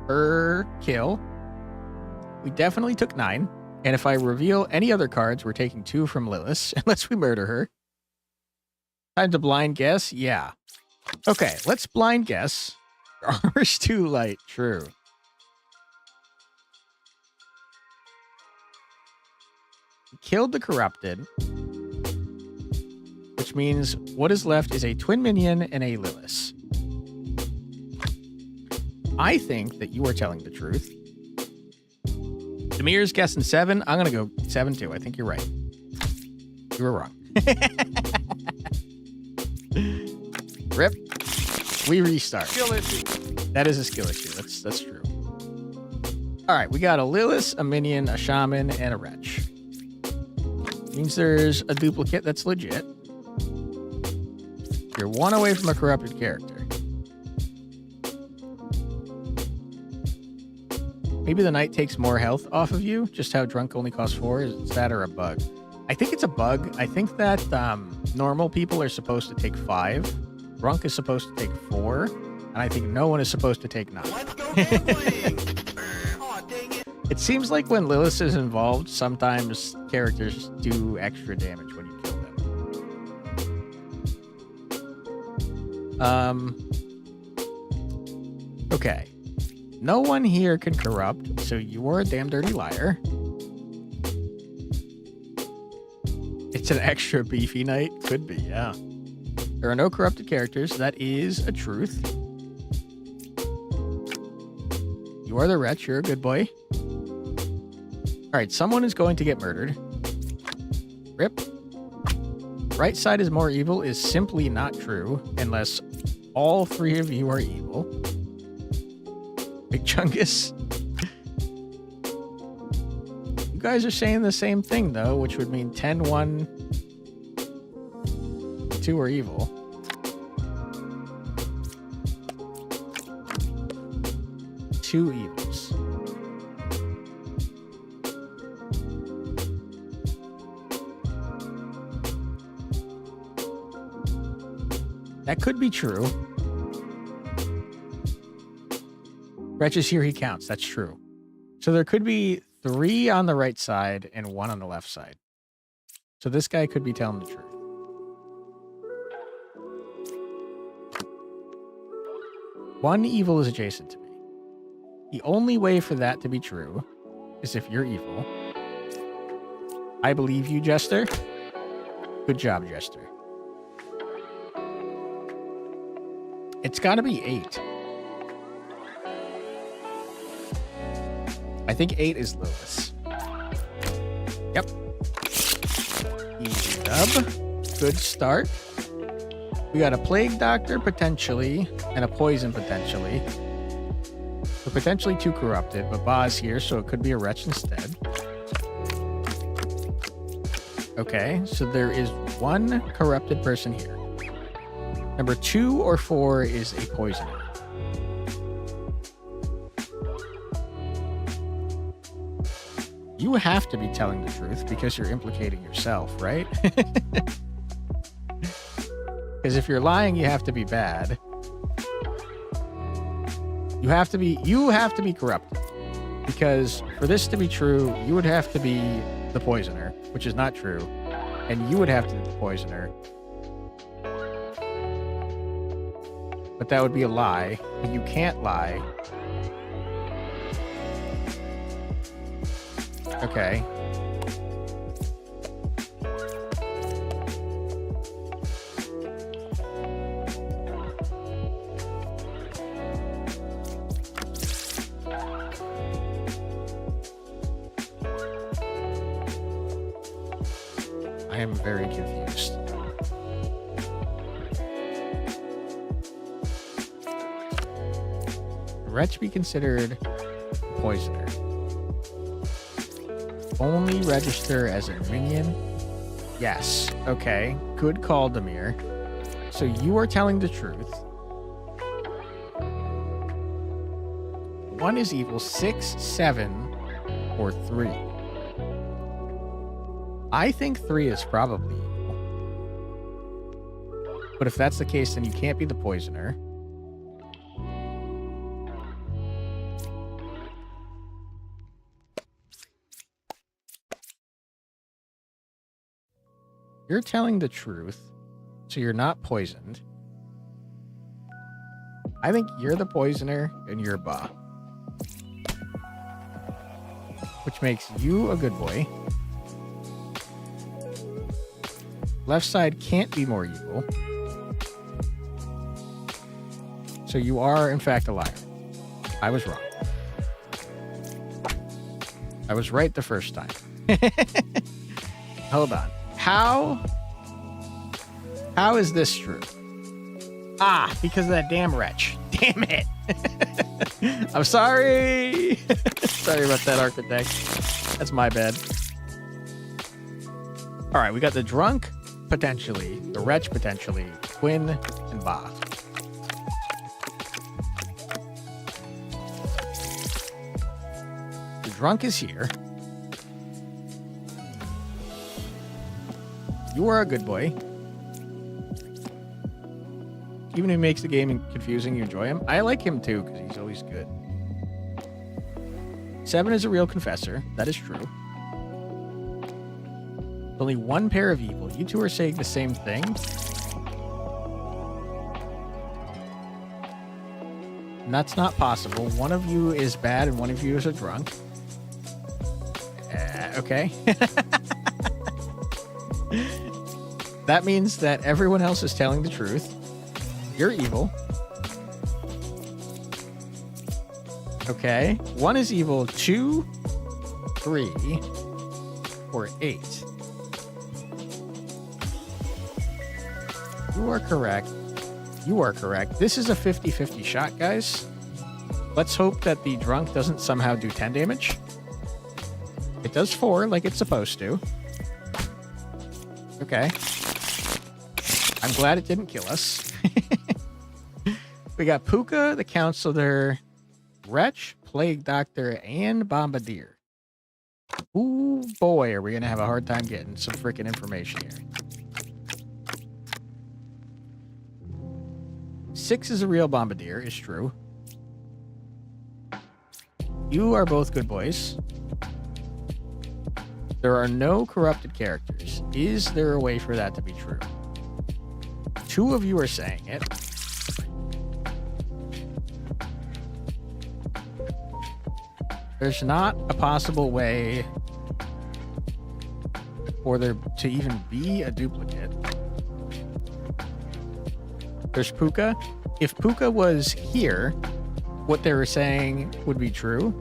per kill. We definitely took 9. And if I reveal any other cards, we're taking 2 from Lilith, unless we murder her. Time to blind guess? Yeah. Okay, let's blind guess. Armor's too light. True. Killed the corrupted. Which means what is left is a twin minion and a Lilith. I think that you are telling the truth. Demir's guessing 7. I'm going to go 7 too. I think you're right. You were wrong. Rip. We restart. Skill issue. That is a skill issue. That's true. All right, we got a Lilith, a minion, a shaman, and a wretch. Means there's a duplicate that's legit. You're 1 away from a corrupted character. Maybe the knight takes more health off of you. Just how drunk only costs 4. Is that or a bug? I think it's a bug. I think that normal people are supposed to take 5. Drunk is supposed to take 4. And I think no one is supposed to take 9. Let's go gambling. Aw, dang it. It seems like when Lilith is involved, sometimes characters do extra damage when you kill them. Okay. No one here can corrupt, so you are a damn dirty liar. It's an extra beefy knight? Could be, yeah. There are no corrupted characters. That is a truth. You are the wretch. You're a good boy. Alright, someone is going to get murdered. Rip. Right side is more evil is simply not true, unless all 3 of you are evil. Big Chungus. You guys are saying the same thing, though, which would mean 10, 1, 2 are evil. Two evils. That could be true. Wretch is here, he counts. That's true. So there could be 3 on the right side and 1 on the left side. So this guy could be telling the truth. One evil is adjacent to me. The only way for that to be true is if you're evil. I believe you, Jester. Good job, Jester. It's got to be 8. I think 8 is Lilith. Yep. dub. Good start. We got a plague doctor potentially and a poison potentially. We're potentially 2 corrupted, but Ba's here, so it could be a wretch instead. Okay, so there is 1 corrupted person here. Number 2 or 4 is a poisoner. You have to be telling the truth because you're implicating yourself, right? Because if you're lying, you have to be bad. You have to be corrupted. Because for this to be true, you would have to be the poisoner, which is not true. And you would have to be the poisoner. But that would be a lie. And you can't lie. Okay. I am very confused. Wretch be considered poisoner. Only register as a minion? Yes. Okay. Good call, Demir. So you are telling the truth. 1 is evil, 6, 7, or 3. I think 3 is probably evil. But if that's the case, then you can't be the poisoner. You're telling the truth, so you're not poisoned. I think you're the poisoner and you're Ba. Which makes you a good boy. Left side can't be more evil. So you are, in fact, a liar. I was wrong. I was right the first time. Hold on. How is this true? Ah, because of that damn wretch. Damn it. I'm sorry. Sorry about that, architect. That's my bad. All right, we got the drunk, potentially, the wretch, potentially, Quinn, and Ba. The drunk is here. You are a good boy. Even if he makes the game confusing, you enjoy him. I like him too, because he's always good. 7 is a real confessor. That is true. Only 1 pair of evil. You two are saying the same thing. And that's not possible. One of you is bad and one of you is a drunk. Okay. That means that everyone else is telling the truth. You're evil. Okay. 1 is evil. 2, 3, or 8. You are correct. You are correct. This is a 50-50 shot, guys. Let's hope that the drunk doesn't somehow do 10 damage. It does 4, like it's supposed to. Okay. I'm glad it didn't kill us. We got Puka, the counselor, Wretch, Plague Doctor, and Bombardier. Ooh, boy, are we going to have a hard time getting some freaking information here. 6 is a real Bombardier, is true. You are both good boys. There are no corrupted characters. Is there a way for that to be true? 2 of you are saying it. There's not a possible way for there to even be a duplicate. There's Puka. If Puka was here, what they were saying would be true.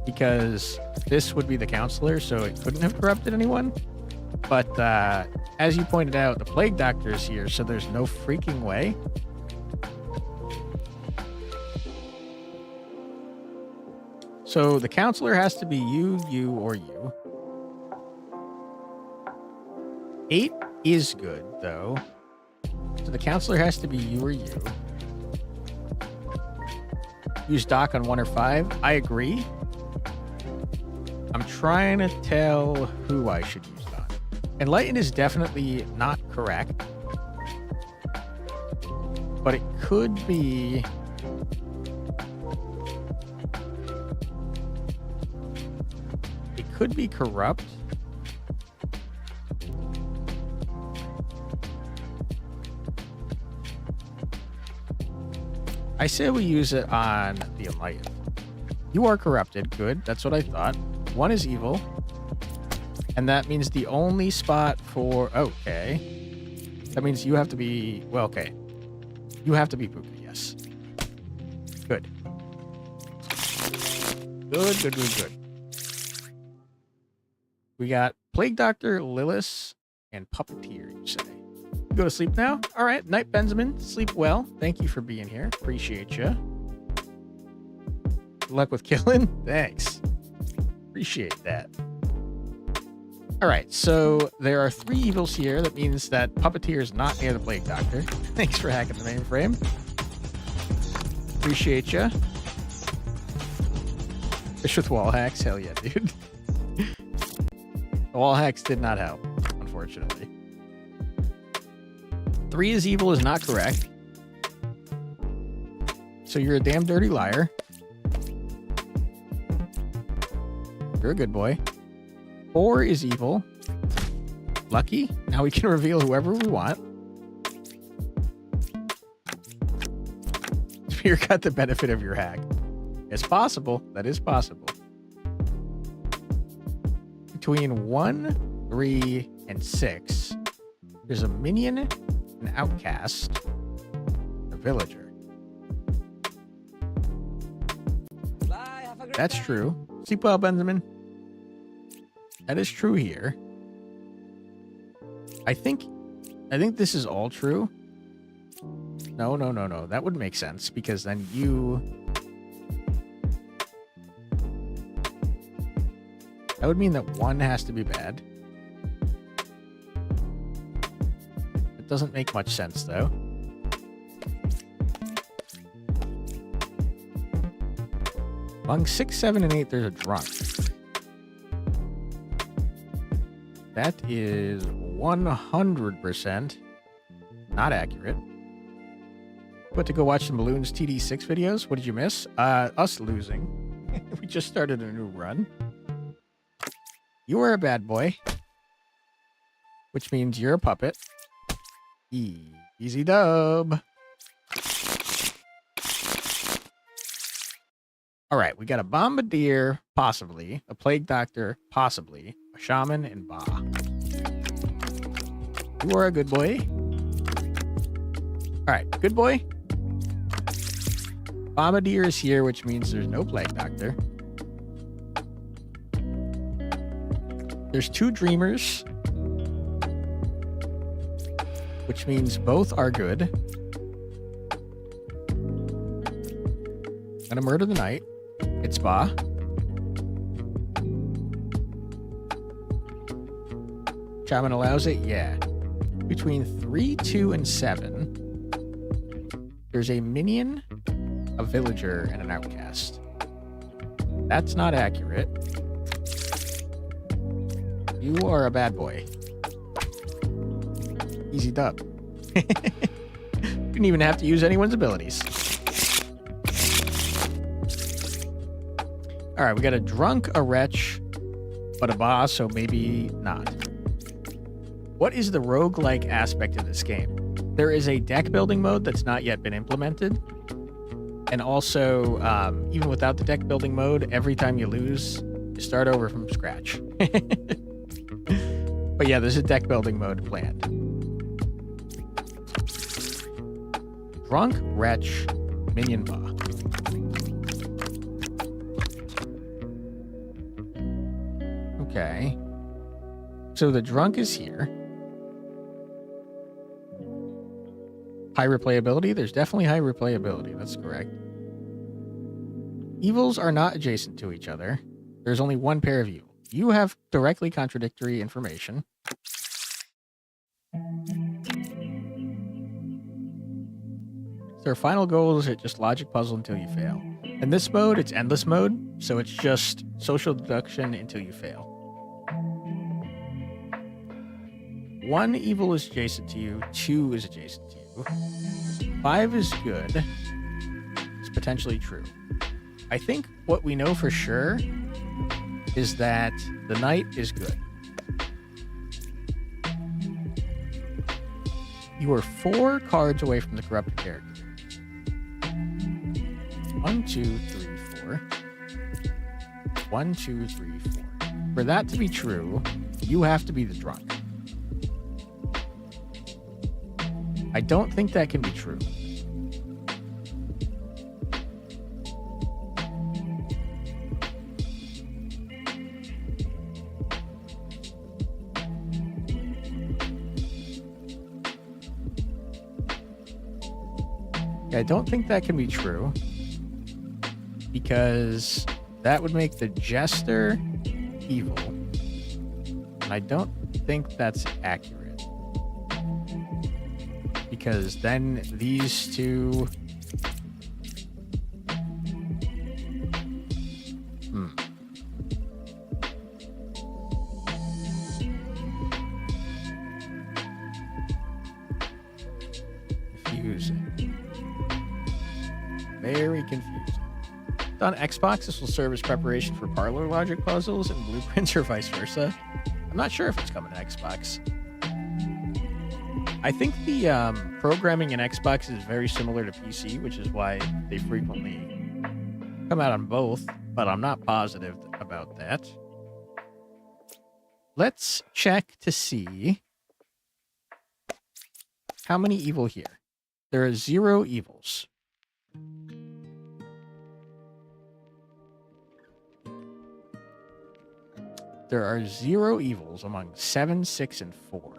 Because this would be the counselor, so it couldn't have corrupted anyone. But as you pointed out, the Plague Doctor is here, so there's no freaking way. So the counselor has to be you, or you. 8 is good, though. So the counselor has to be you or you. Use Doc on 1 or 5. I agree. I'm trying to tell who I should use Doc. Enlighten is definitely not correct. But it could be... It could be corrupt. I say we use it on the Enlightened. You are corrupted. Good. That's what I thought. 1 is evil. And that means the only spot for... Okay. That means you have to be... Well, okay. You have to be Puka, yes. Good. Good. We got Plague Doctor, Lilith, and Puppeteer, you say. Go to sleep now? All right. Night, Benjamin. Sleep well. Thank you for being here. Appreciate you. Good luck with killing. Thanks. Appreciate that. All right. So there are 3 evils here. That means that Puppeteer is not near the Plague Doctor. Thanks for hacking the mainframe. Appreciate you. Fish with wall hacks. Hell yeah, dude. Wall hacks did not help, unfortunately. 3 is evil is not correct. So you're a damn dirty liar. You're a good boy. 4 is evil. Lucky. Now we can reveal whoever we want. Spear got the benefit of your hack. It's possible. That is possible. Between 1, 3, and 6, there's a minion, an outcast, a villager. That's true. Sleep well, Benjamin. That is true here. I think this is all true. No. That would make sense because then you... That would mean that 1 has to be bad. It doesn't make much sense, though. Among 6, 7, and 8, there's a drunk. That is 100% not accurate. But to go watch some Balloons TD6 videos. What did you miss? Us losing. We just started a new run. You are a bad boy. Which means you're a puppet. Easy dub. All right, we got a bombardier, possibly. A plague doctor, possibly. A shaman, and Ba. You are a good boy. All right, good boy. Bombardier is here, which means there's no plague doctor. There's 2 dreamers, which means both are good. Gonna murder the knight. It's Ba. Shaman allows it? Yeah. Between 3, 2, and 7, there's a minion, a villager, and an outcast. That's not accurate. You are a bad boy. Easy dub. Didn't even have to use anyone's abilities. All right, we got a drunk, a wretch, but a boss, so maybe not. What is the roguelike aspect of this game? There is a deck building mode that's not yet been implemented. And also, even without the deck building mode, every time you lose, you start over from scratch. But yeah, there's a deck building mode planned. Drunk, wretch, minion, Ba. Okay. So the drunk is here. High replayability? There's definitely high replayability. That's correct. Evils are not adjacent to each other. There's only one pair of evil. You have directly contradictory information. Their final goal is just logic puzzle until you fail. In this mode, it's endless mode, so it's just social deduction until you fail. 1 evil is adjacent to you, 2 is adjacent to you. 5 is good. It's potentially true. I think what we know for sure is that the knight is good. You are 4 cards away from the corrupted character. 1, 2, 3, 4. 1, 2, 3, 4. For that to be true, you have to be the drunk. I don't think that can be true. I don't think that can be true because that would make the jester evil. And I don't think that's accurate because then these two confusing. Very confusing. On Xbox, this will serve as preparation for parlor logic puzzles and blueprints or vice versa. I'm not sure if it's coming to Xbox. I think the programming in Xbox is very similar to PC, which is why they frequently come out on both, but I'm not positive about that. Let's check to see how many evil here. There are 0 evils. There are 0 evils among 7, 6, and 4.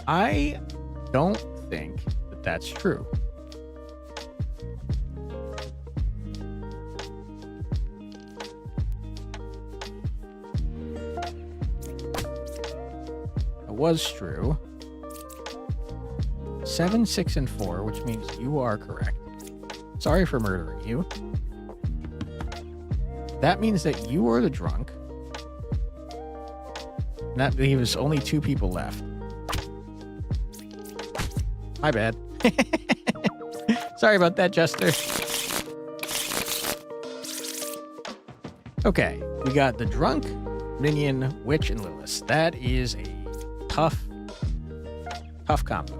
I don't think that that's true. It was true. 7, 6, and 4, which means you are correct. Sorry for murdering you. That means that you are the drunk. And that leaves only 2 people left. My bad. Sorry about that, Jester. Okay, we got the drunk, minion, witch, and Lilith. That is a tough combo.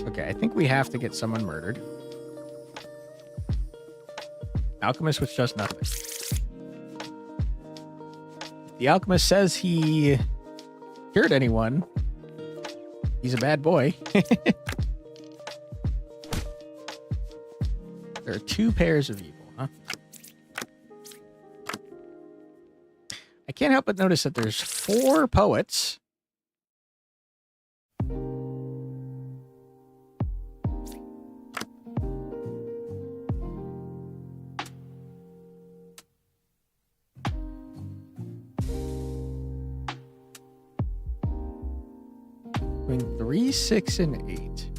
Okay, I think we have to get someone murdered. Alchemist, which does nothing. The alchemist says he cured anyone. He's a bad boy. There are 2 pairs of evil, huh? I can't help but notice that there's 4 poets. Between 3, 6, and 8.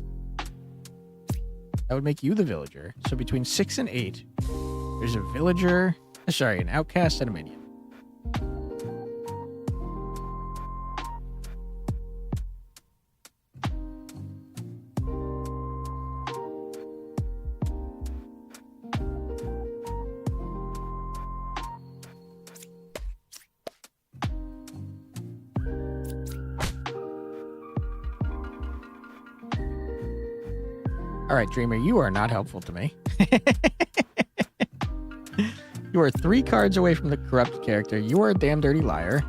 That would make you the villager. So between 6 and 8, there's a villager, sorry, an outcast and a minion. All right, Dreamer, you are not helpful to me. You are 3 cards away from the corrupted character. You are a damn dirty liar.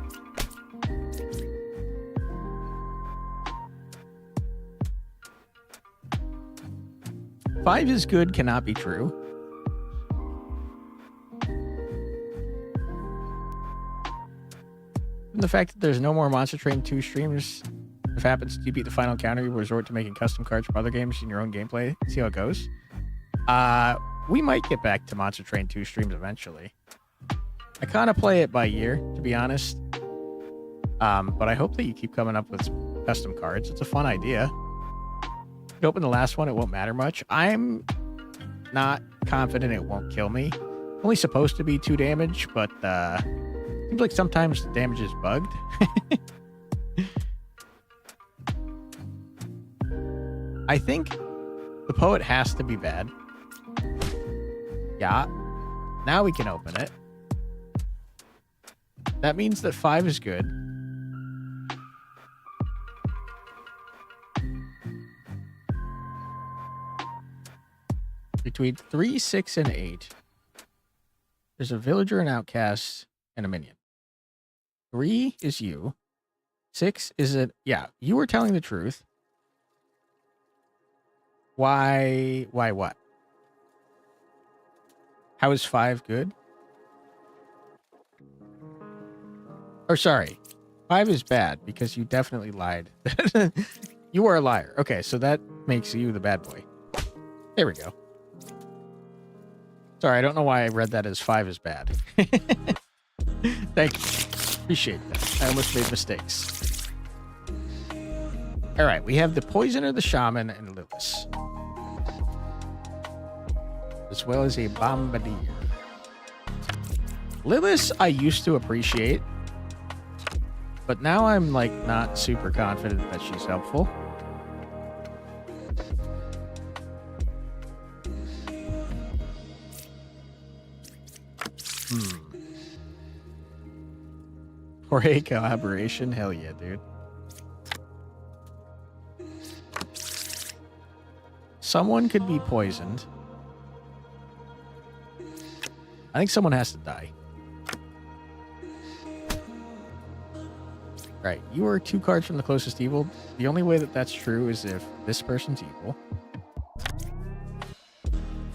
Five is good cannot be true. And the fact that there's no more Monster Train 2 streams, if it happens to beat the final counter, you resort to making custom cards from other games in your own gameplay. See how it goes. We might get back to Monster Train 2 streams eventually. I kind of play it by year, to be honest. But I hope that you keep coming up with custom cards. It's a fun idea. If you open the last one, it won't matter much. I'm not confident it won't kill me. Only supposed to be 2 damage, but seems like sometimes the damage is bugged. I think the poet has to be bad. Yeah. Now we can open it. That means that 5 is good. Between 3, 6, and 8, there's a villager, an outcast, and a minion. 3 is you. 6 is it? Yeah, you were telling the truth. Why what? How is 5 good? Or sorry, 5 is bad because you definitely lied. You are a liar. Okay, so that makes you the bad boy. There we go. Sorry, I don't know why I read that as 5 is bad. Thank you. Appreciate that. I almost made mistakes. All right, we have the Poisoner, the Shaman, and Lilith. As well as a Bombardier. Lilith I used to appreciate, but now I'm like not super confident that she's helpful. For a collaboration? Hell yeah, dude. Someone could be poisoned. I think someone has to die. Right, you are 2 cards from the closest evil. The only way that that's true is if this person's evil.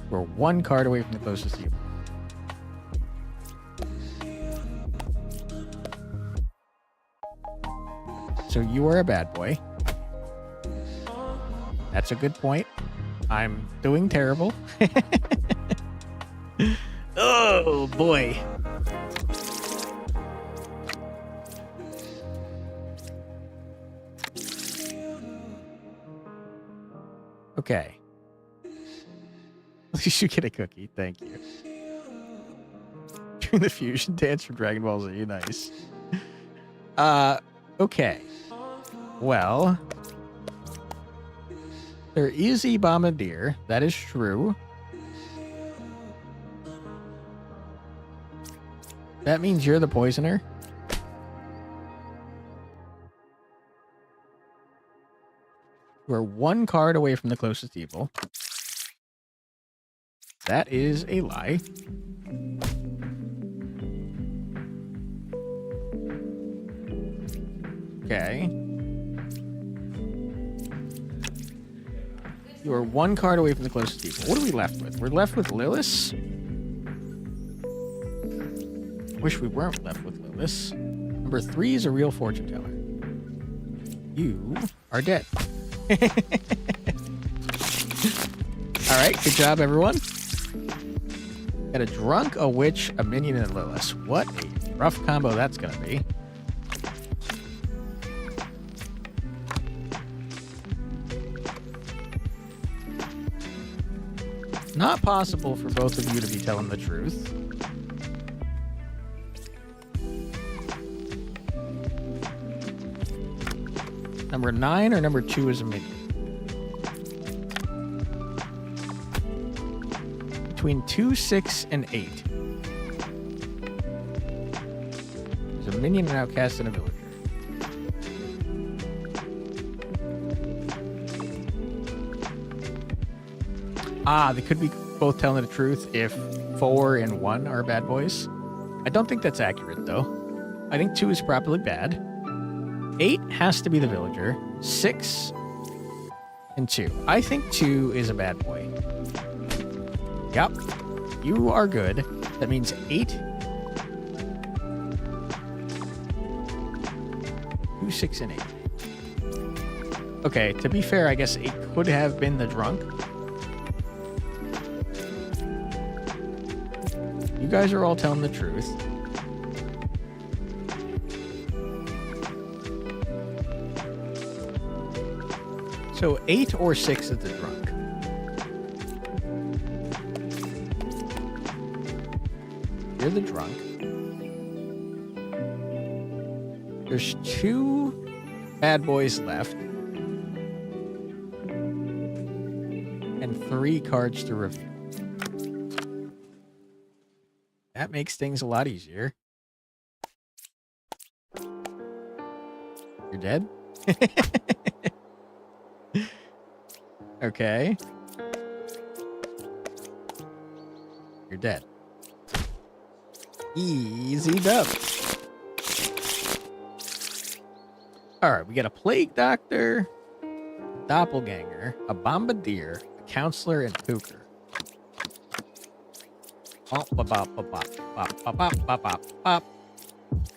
We're 1 card away from the closest evil. So you are a bad boy. That's a good point. I'm doing terrible. Oh, boy. Okay. At least you get a cookie. Thank you. Doing the fusion dance from Dragon Ball Z. Nice. Okay. Well, there is a Bombardier. That is true. That means you're the Poisoner. We're 1 card away from the closest evil. That is a lie. Okay. You are 1 card away from the closest evil. What are we left with? We're left with Lilith. Wish we weren't left with Lilith. Number 3 is a real fortune teller. You are dead. All right, good job, everyone. Got a drunk, a witch, a minion, and a Lilith. What a rough combo that's gonna be. Not possible for both of you to be telling the truth. Number 9 or number 2 is a minion. Between 2, 6, and 8. There's a minion, an outcast, and a villager. They could be both telling the truth if 4 and 1 are bad boys. I don't think that's accurate, though. I think 2 is probably bad. 8 has to be the villager. 6 and 2. I think 2 is a bad boy. Yep. You are good. That means 8. 2, 6, and 8. Okay, to be fair, I guess 8 could have been the drunk. You guys are all telling the truth. So 8 or 6 is the drunk. You're the drunk. There's 2 bad boys left. And 3 cards to reveal. That makes things a lot easier. You're dead? Okay. You're dead. Easy dub. Alright, we got a plague doctor, doppelganger, a bombardier, a counselor, and pooker. Bop, bop, bop, bop, bop, bop, bop, bop, bop, bop, bop,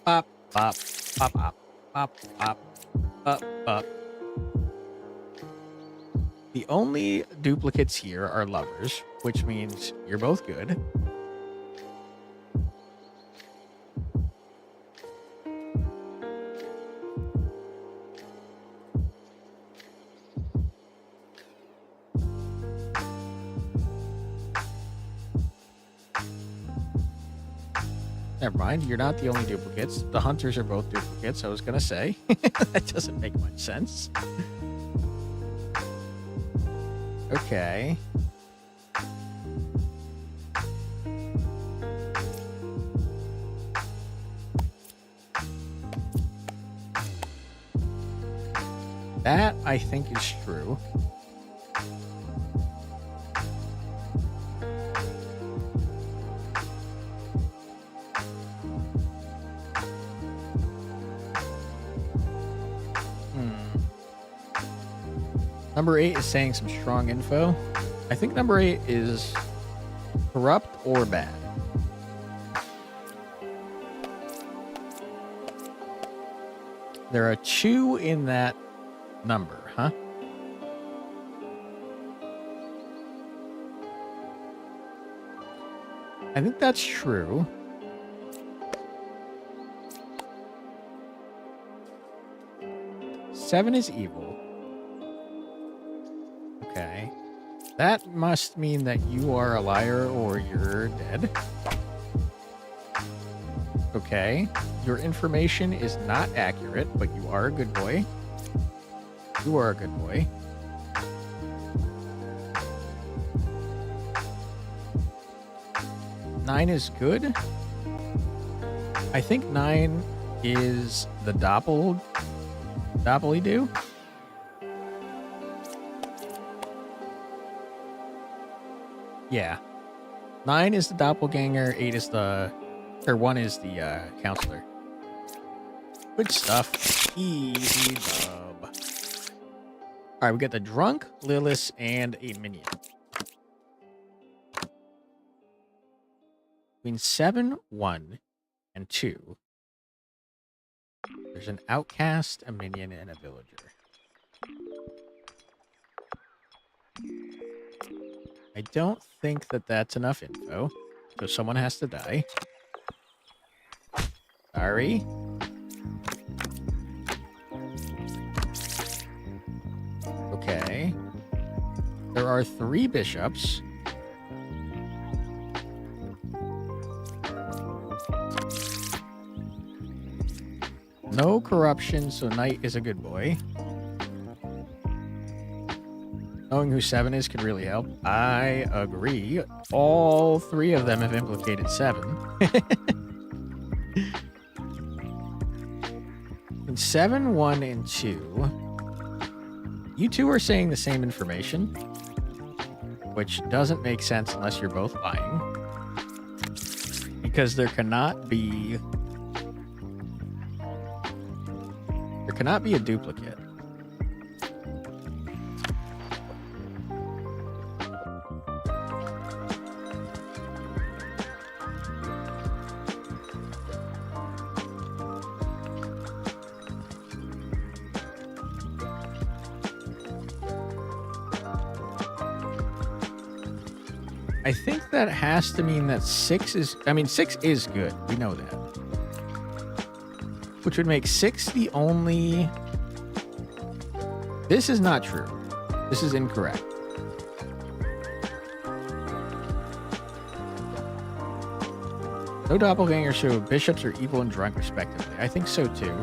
bop, bop, bop, bop, bop, bop. The only duplicates here are lovers, which means you're both good. Never mind, you're not the only duplicates. The hunters are both duplicates, I was gonna say. That doesn't make much sense. Okay. That, I think, is true. Number 8 is saying some strong info. I think number 8 is corrupt or bad. There are 2 in that number, huh? I think that's true. Seven is evil. Okay. That must mean that you are a liar or you're dead. Okay. Your information is not accurate, but you are a good boy. You are a good boy. Nine is good. I think 9 is the doppely-do. Yeah. 9 is the doppelganger, 8 is the... Or 1 is the counselor. Good stuff. Easy dub. Alright, we got the drunk, Lilith, and a minion. Between 7, 1, and 2, there's an outcast, a minion, and a villager. I don't think that that's enough info, so someone has to die. Sorry. Okay. There are 3 bishops. No corruption, so Knight is a good boy. Knowing who 7 is could really help. I agree. All 3 of them have implicated 7. In 7, 1, and 2, you two are saying the same information. which doesn't make sense unless you're both lying. Because there cannot be a duplicate. I think that has to mean that 6 is good. We know that. Which would make 6 the only... This is not true. This is incorrect. No doppelgangers show bishops are evil and drunk, respectively. I think so, too.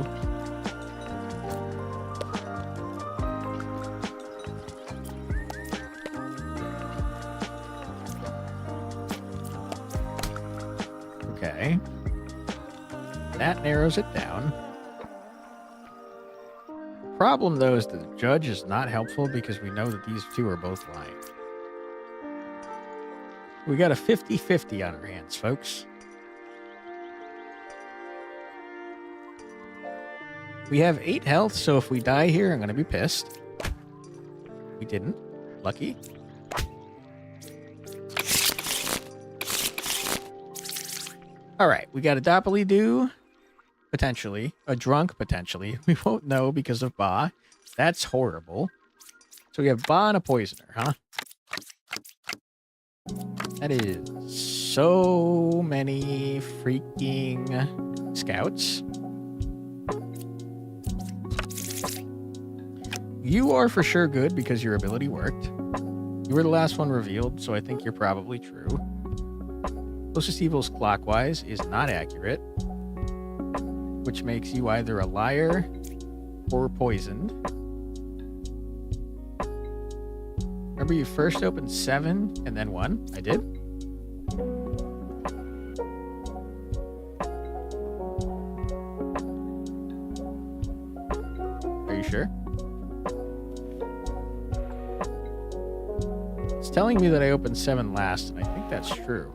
Okay. That narrows it down. Problem, though, is the judge is not helpful because we know that these two are both lying. We got a 50-50 on our hands, folks. We have 8 health, so if we die here, I'm going to be pissed. We didn't. Lucky. All right, we got a doppely-do, potentially. A drunk, potentially. We won't know because of Ba. That's horrible. So we have Ba and a poisoner, huh? That is so many freaking scouts. You are for sure good because your ability worked. You were the last one revealed, so I think you're probably true. Closest evils clockwise is not accurate, which makes you either a liar or poisoned. Remember you first opened 7 and then 1? I did. Are you sure? It's telling me that I opened 7 last, and I think that's true.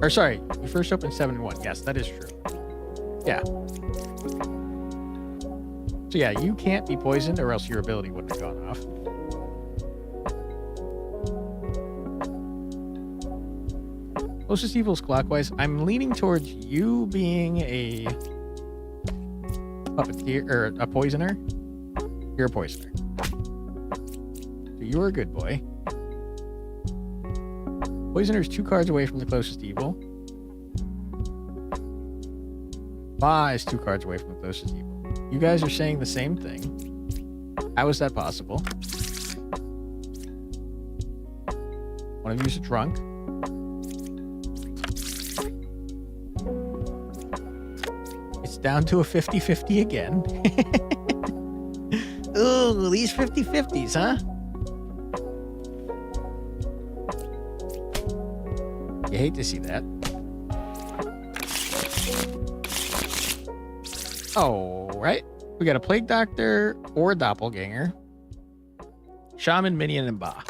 Or sorry, you first opened 7 and 1. Yes, that is true. Yeah. So yeah, you can't be poisoned or else your ability wouldn't have gone off. Closest evils clockwise. I'm leaning towards you being a puppeteer or a poisoner. You're a poisoner. So you're a good boy. Poisoner's 2 cards away from the closest evil. Ba is 2 cards away from the closest evil. You guys are saying the same thing. How is that possible? One of you's a drunk. It's down to a 50-50 again. Ooh, these 50-50s, huh? You hate to see that. Oh, right. We got a Plague Doctor or a Doppelganger. Shaman, Minion, and Ba.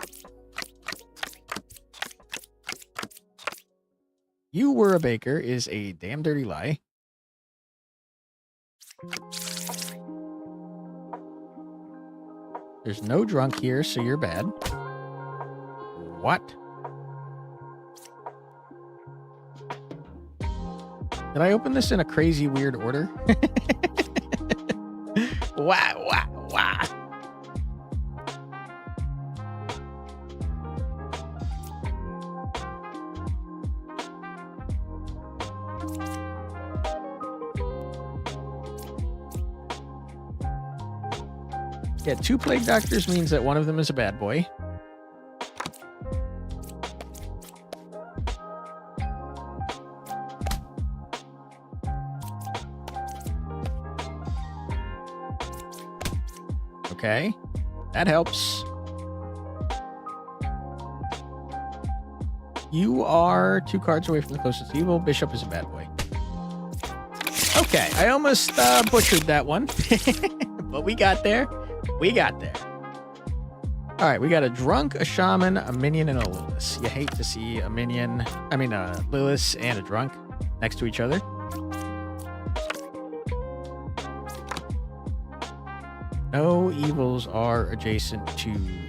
You were a baker is a damn dirty lie. There's no drunk here, so you're bad. What? Did I open this in a crazy weird order? Wow. Yeah, 2 Plague Doctors means that one of them is a bad boy. Okay, that helps. You are 2 cards away from the closest evil. Bishop is a bad boy. Okay, I almost butchered that one. But we got there. We got there. All right, we got a drunk, a shaman, a minion, and a Lilith. You hate to see a Lilith and a drunk next to each other. No evils are adjacent to you.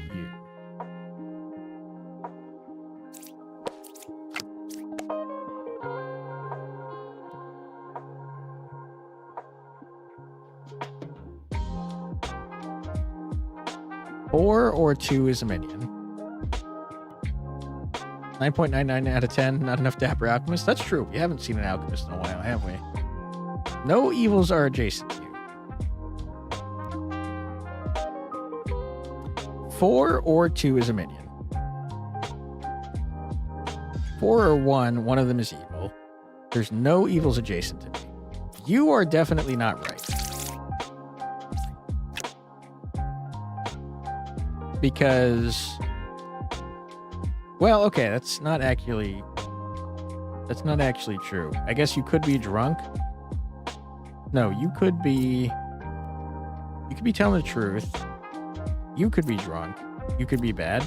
Four or two is a minion. 9.99 out of 10. Not enough Dapper Alchemist. That's true. We haven't seen an alchemist in a while, have we? No evils are adjacent to you. 4 or 2 is a minion. 4 or 1, one of them is evil. There's no evils adjacent to me. You are definitely not right. Because, well, okay, that's not actually true. I guess you could be drunk. No, you could be telling the truth. You could be drunk. You could be bad.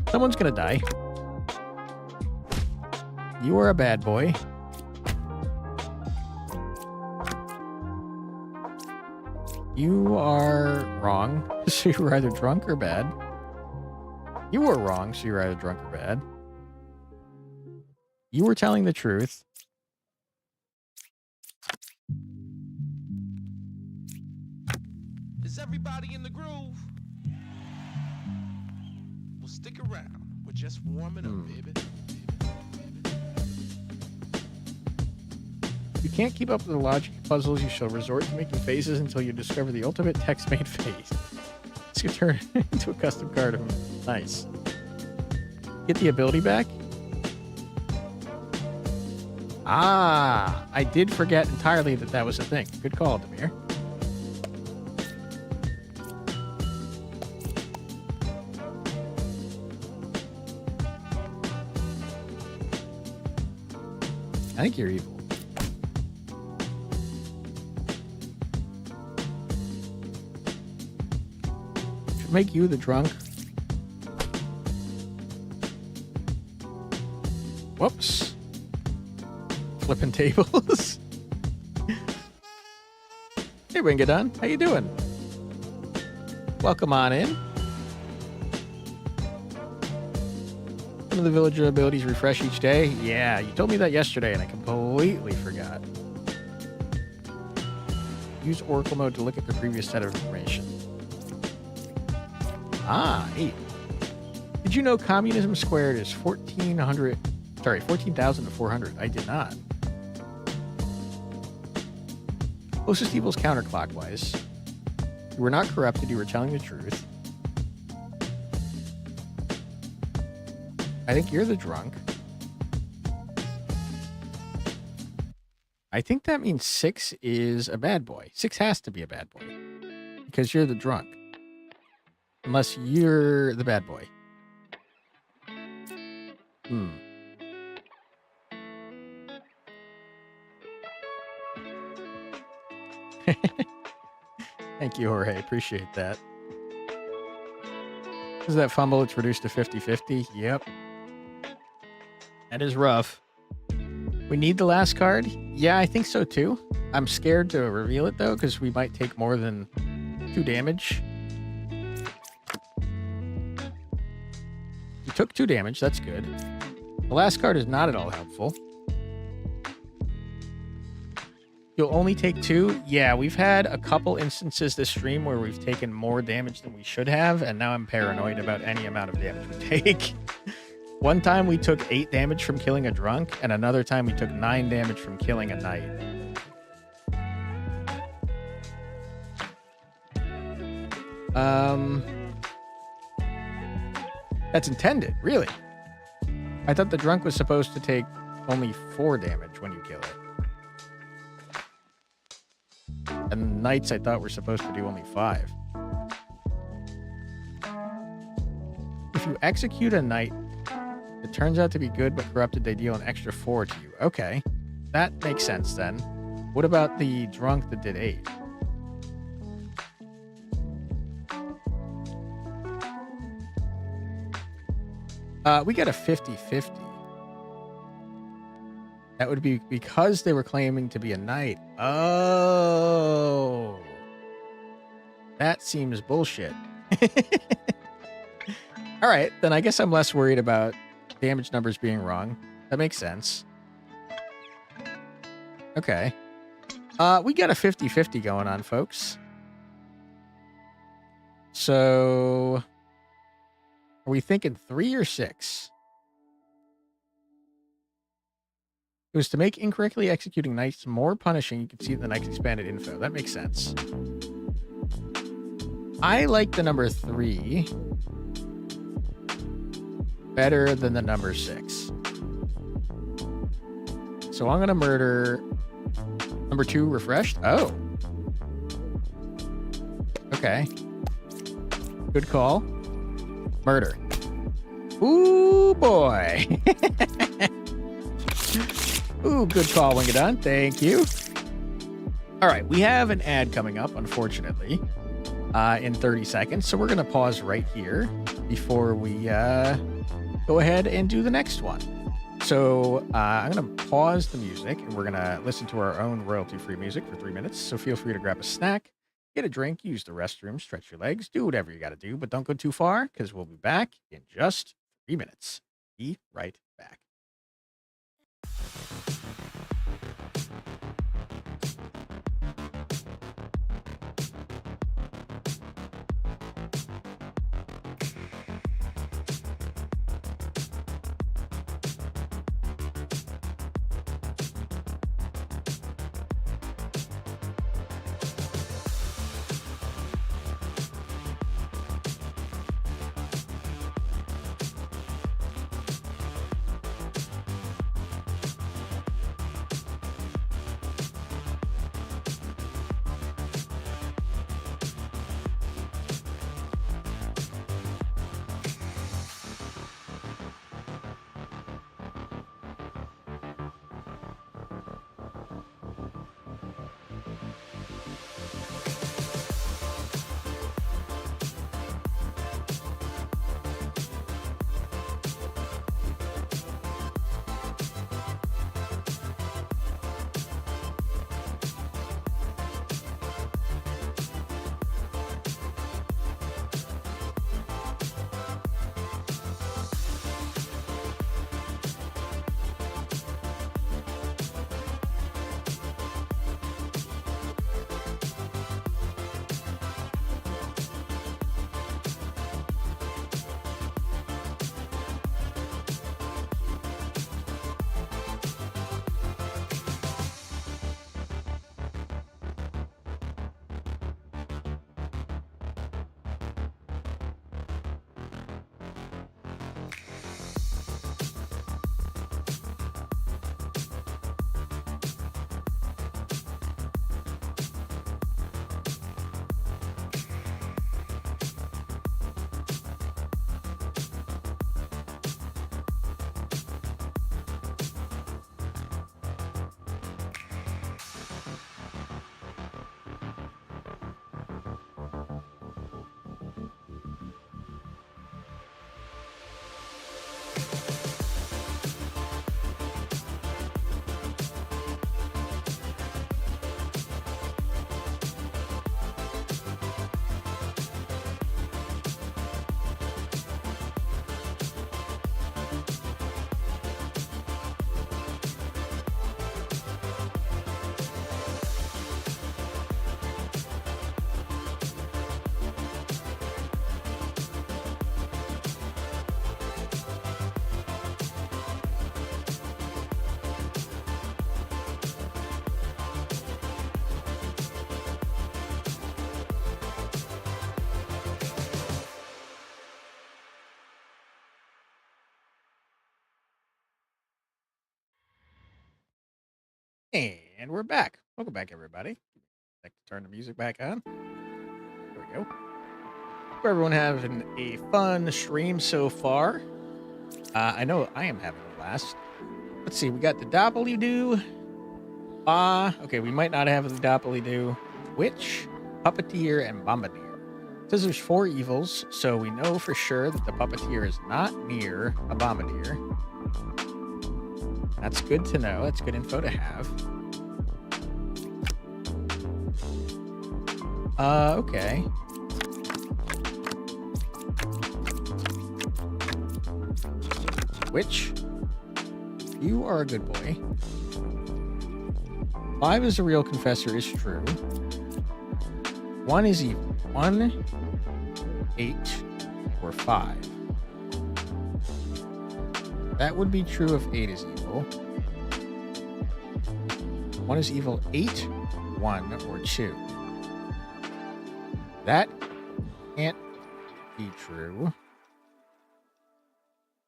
Someone's gonna die. You are a bad boy. You are wrong, so you were either drunk or bad. You were wrong, so you were either drunk or bad. You were telling the truth. Is everybody in the groove? Well, stick around. We're just warming up, baby. If you can't keep up with the logic puzzles, you shall resort to making faces until you discover the ultimate text-made face. This can turn into a custom card. Nice. Get the ability back? Ah, I did forget entirely that that was a thing. Good call, Demir. I think you're evil. Should make you the drunk. Whoops. Flipping tables. Hey, Wingadon. How you doing? Welcome on in. Some of the villager abilities refresh each day. Yeah, you told me that yesterday and I completely forgot. Use Oracle mode to look at the previous set of information. Ah, 8. Did you know communism squared is 14,400? I did not. Closest evils counterclockwise. You were not corrupted, you were telling the truth. I think you're the drunk. I think that means 6 is a bad boy. 6 has to be a bad boy. Because you're the drunk. Unless you're the bad boy. Thank you, Jorge. Appreciate that. Is that fumble? It's reduced to 50-50. Yep. That is rough. We need the last card? Yeah, I think so too. I'm scared to reveal it though, because we might take more than 2 damage. We took 2 damage, that's good. The last card is not at all helpful. You'll only take 2? Yeah, we've had a couple instances this stream where we've taken more damage than we should have, and now I'm paranoid about any amount of damage we take. One time we took 8 damage from killing a drunk, and another time we took 9 damage from killing a knight. That's intended, really. I thought the drunk was supposed to take only 4 damage when you kill it. And knights I thought were supposed to do only 5. If you execute a knight, it turns out to be good, but corrupted, they deal an extra 4 to you. Okay. That makes sense then. What about the drunk that did 8? We got a 50-50. That would be because they were claiming to be a knight. Oh. That seems bullshit. All right, then I guess I'm less worried about damage numbers being wrong. That makes sense. Okay. We got a 50-50 going on, folks. So, are we thinking 3 or 6? It was to make incorrectly executing knights more punishing. You can see the knight's expanded info. That makes sense. I like the number 3 better than the number 6. So I'm going to murder number 2 refreshed. Oh. Okay. Good call. Murder. Ooh, boy. Ooh, good call, Wingadon. Thank you. All right, we have an ad coming up, unfortunately, in 30 seconds. So we're going to pause right here before we go ahead and do the next one. So I'm going to pause the music, and we're going to listen to our own royalty-free music for 3 minutes. So feel free to grab a snack, get a drink, use the restroom, stretch your legs, do whatever you got to do, but don't go too far because we'll be back in just 3 minutes. Be right back. And we're back. Welcome back, everybody. Like to turn the music back on. There we go. Hope everyone having a fun stream so far. I know I am having a blast. Let's see. We got the Doppelidoo. Okay, we might not have the Doppelidoo. Witch, Puppeteer, and Bombardier. says there's 4 evils, so we know for sure that the puppeteer is not near a bombardier. That's good to know. That's good info to have. Okay. Which, you are a good boy. 5 is a real confessor is true. 1 is evil. 1, 8, or 5. That would be true if 8 is evil. 1 is evil 8, 1, or 2. That can't be true.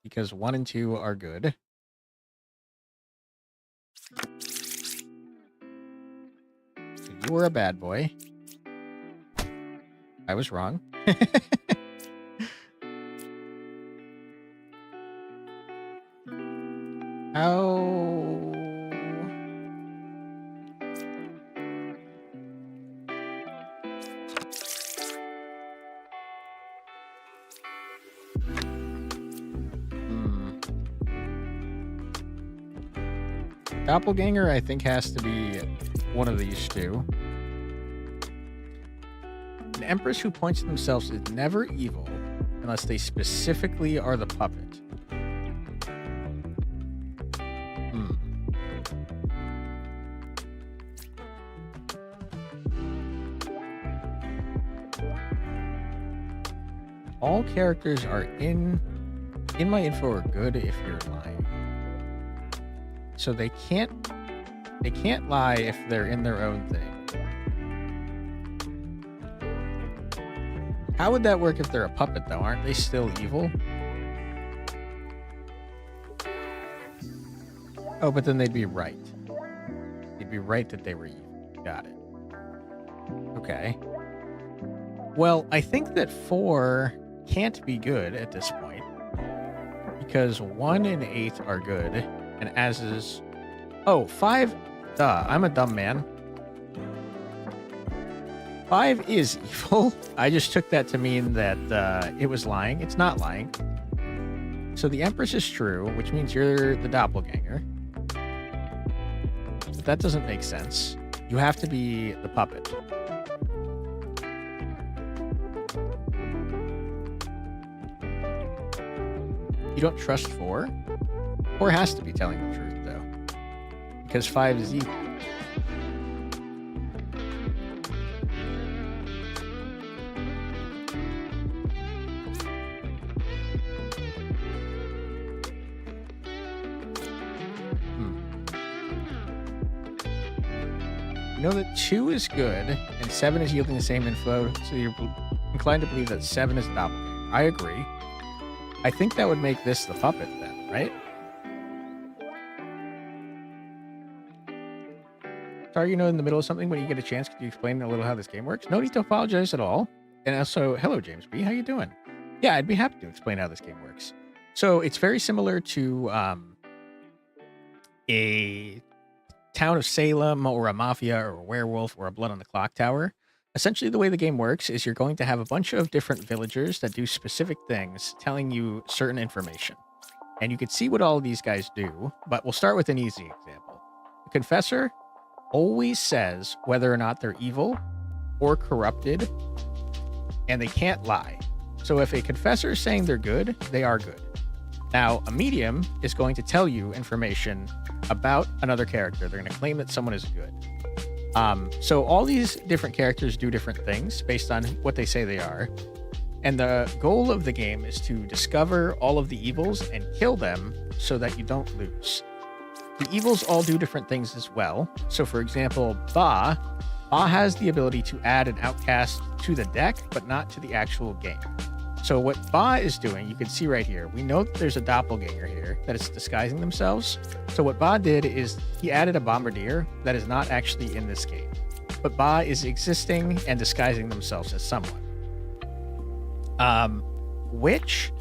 Because 1 and 2 are good. So you were a bad boy. I was wrong. How? Doppelganger, I think, has to be one of these two. An empress who points to themselves is never evil unless they specifically are the puppet. All characters are in my info are good if you're lying. So they can't lie if they're in their own thing. How would that work if they're a puppet, though? Aren't they still evil? Oh, but then they'd be right. They'd be right that they were evil. Got it. Okay. Well, I think that 4 can't be good at this point. Because 1 and 8 are good. And as is... Oh, 5... Duh, I'm a dumb man. 5 is evil. I just took that to mean that it was lying. It's not lying. So the Empress is true, which means you're the doppelganger. But that doesn't make sense. You have to be the puppet. You don't trust 4? 4 has to be telling the truth, though. Because 5 is evil. You know that 2 is good, and 7 is yielding the same info, so you're inclined to believe that 7 is the doppelganger. I agree. I think that would make this the puppet then, right? Sorry, in the middle of something when you get a chance. Could you explain a little how this game works? No need to apologize at all. And also, hello, James B. How you doing? Yeah, I'd be happy to explain how this game works. So it's very similar to a town of Salem or a mafia or a werewolf or a blood on the clock tower. Essentially, the way the game works is you're going to have a bunch of different villagers that do specific things telling you certain information. And you can see what all of these guys do, but we'll start with an easy example. The confessor always says whether or not they're evil or corrupted, and they can't lie. So if a confessor is saying they're good, they are good. Now, a medium is going to tell you information about another character. They're going to claim that someone is good. So all these different characters do different things based on what they say they are. And the goal of the game is to discover all of the evils and kill them so that you don't lose. The evils all do different things as well. So for example, Ba has the ability to add an outcast to the deck, but not to the actual game. So what Ba is doing, you can see right here, we know that there's a doppelganger here that is disguising themselves. So what Ba did is he added a bombardier that is not actually in this game. But Ba is existing and disguising themselves as someone. Which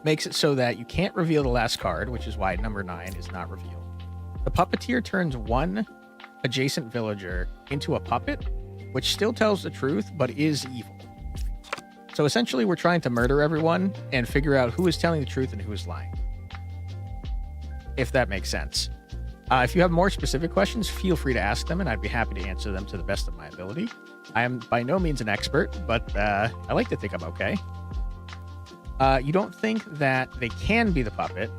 makes it so that you can't reveal the last card, which is why number 9 is not revealed. The puppeteer turns one adjacent villager into a puppet, which still tells the truth, but is evil. So essentially, we're trying to murder everyone and figure out who is telling the truth and who is lying. If that makes sense. If you have more specific questions, feel free to ask them, and I'd be happy to answer them to the best of my ability. I am by no means an expert, but I like to think I'm okay. You don't think that they can be the puppet.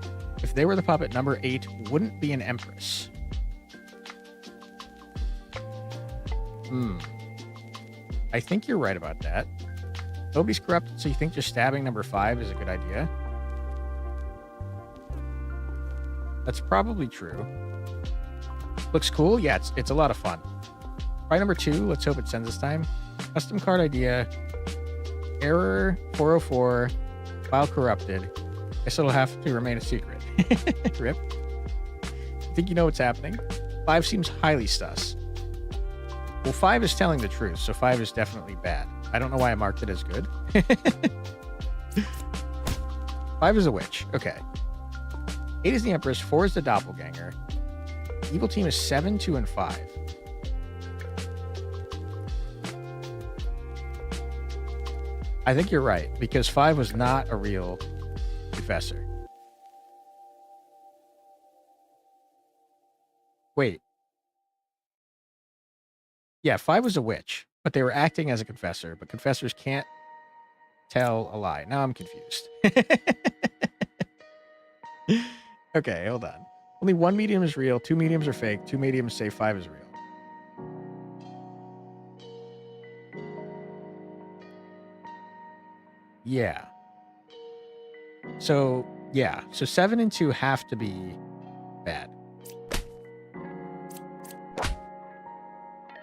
If they were the puppet, number 8 wouldn't be an empress. I think you're right about that. Toby's corrupted, so you think just stabbing number 5 is a good idea? That's probably true. Looks cool? Yeah, it's a lot of fun. Try number 2. Let's hope it sends this time. Custom card idea. Error 404. File corrupted. Guess it'll have to remain a secret. Rip. I think you know what's happening. 5 seems highly sus. Well, 5 is telling the truth, so 5 is definitely bad. I don't know why I marked it as good. 5 is a witch. Okay. 8 is the Empress. 4 is the Doppelganger. Evil team is 7, 2, and 5. I think you're right, because 5 was not a real confessor. Wait. Yeah, 5 was a witch, but they were acting as a confessor, but confessors can't tell a lie. Now I'm confused. Okay, hold on. Only 1 medium is real, 2 mediums are fake, 2 mediums say 5 is real. Yeah. So 7 and 2 have to be bad.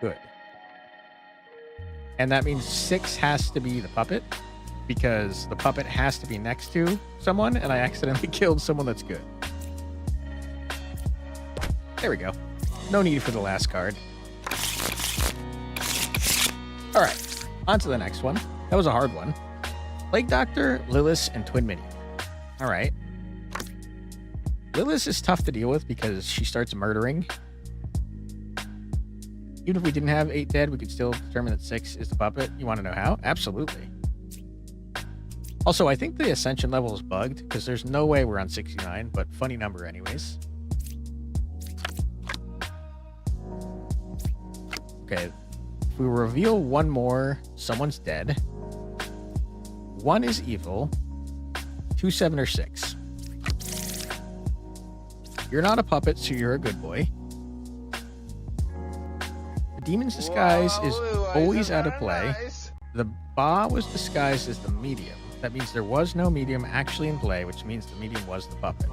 Good. And that means 6 has to be the puppet, because the puppet has to be next to someone, and I accidentally killed someone that's good. There we go. No need for the last card. All right, on to the next one. That was a hard one. Plague Doctor, Lilith, and Twin Minion. All right. Lilith is tough to deal with because she starts murdering. Even if we didn't have 8 dead, we could still determine that 6 is the puppet. You want to know how? Absolutely. Also, I think the Ascension level is bugged because there's no way we're on 69, but funny number anyways. Okay, if we reveal one more, someone's dead. 1 is evil. 2, 7, or 6. You're not a puppet, so you're a good boy. The demon's disguise is always out of play. The Ba was disguised as the medium. That means there was no medium actually in play, which means the medium was the puppet.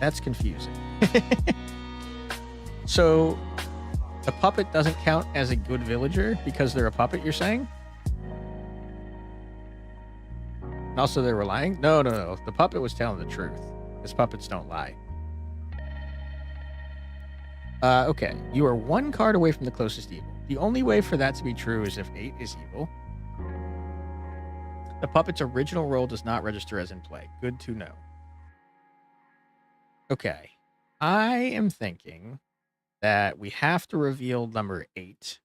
That's confusing. So, the puppet doesn't count as a good villager because they're a puppet, you're saying? And also they were lying? No. The puppet was telling the truth. Because puppets don't lie. Okay. You are 1 card away from the closest evil. The only way for that to be true is if 8 is evil. The puppet's original role does not register as in play. Good to know. Okay. I am thinking that we have to reveal number 8.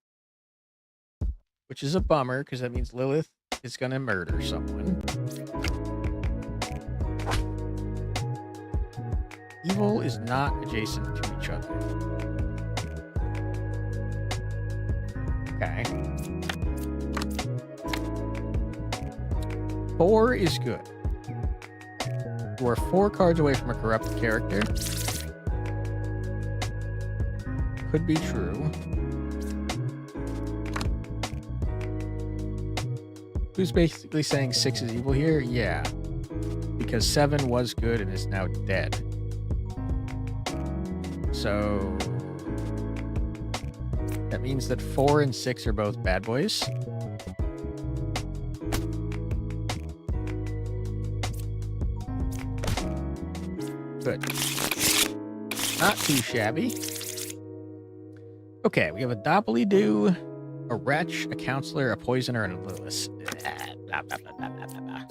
Which is a bummer, because that means Lilith is going to murder someone. Evil is not adjacent to each other. Okay. 4 is good. You are 4 cards away from a corrupted character. Could be true. Who's basically saying 6 is evil here? Yeah. Because 7 was good and is now dead. So that means that 4 and 6 are both bad boys. Good. Not too shabby. Okay, we have a Doppelidoo, a Wretch, a Counselor, a Poisoner, and a Lilith. Blah, blah, blah, blah, blah, blah, blah.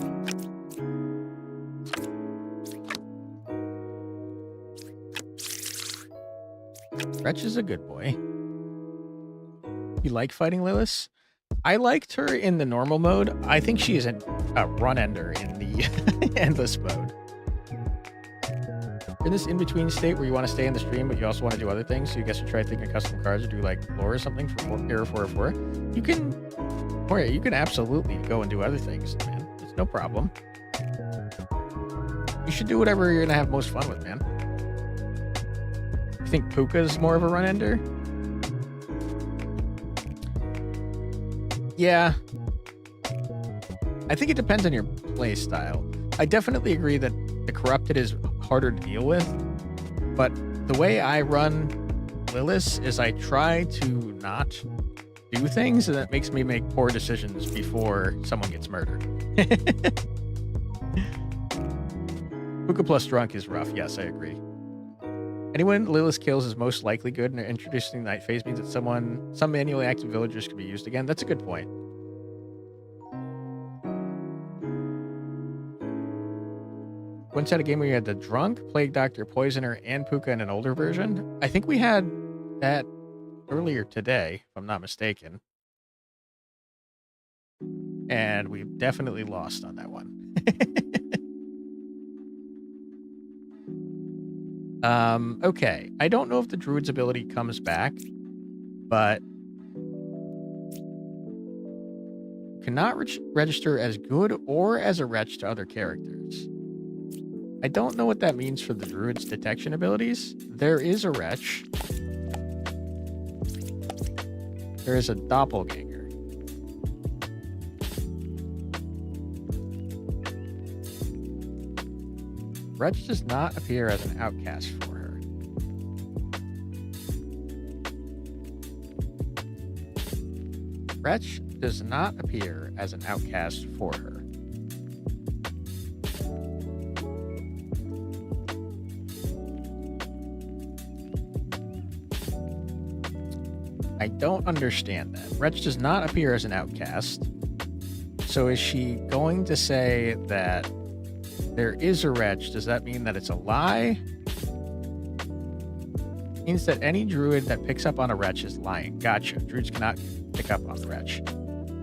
Wretch is a good boy. You like fighting Lilith? I liked her in the normal mode. I think she is a run ender in the endless mode. In this in-between state where you want to stay in the stream, but you also want to do other things, so you guess you try thinking custom cards or do like lore or something for Error 404, you can, or yeah, you can absolutely go and do other things, man. It's no problem. You should do whatever you're going to have most fun with, man. You think Puka's more of a run ender? Yeah. I think it depends on your play style. I definitely agree that the Corrupted is harder to deal with, but the way I run Lilith is I try to not do things, and that makes me make poor decisions before someone gets murdered. Puka plus drunk is rough. Yes, I agree. Anyone Lilith kills is most likely good, and introducing night phase means that some manually active villagers can be used again. That's a good point. Once had a game where you had the Drunk, Plague Doctor, Poisoner, and Puka in an older version. I think we had that earlier today, if I'm not mistaken. And we definitely lost on that one. Okay. I don't know if the Druid's ability comes back, but cannot register as good or as a wretch to other characters. I don't know what that means for the Druid's detection abilities. There is a wretch. There is a doppelganger. Wretch does not appear as an outcast for her. Wretch does not appear as an outcast for her. I don't understand that. Wretch does not appear as an outcast. So is she going to say that there is a wretch? Does that mean that it's a lie? It means that any druid that picks up on a wretch is lying. Gotcha. Druids cannot pick up on the wretch.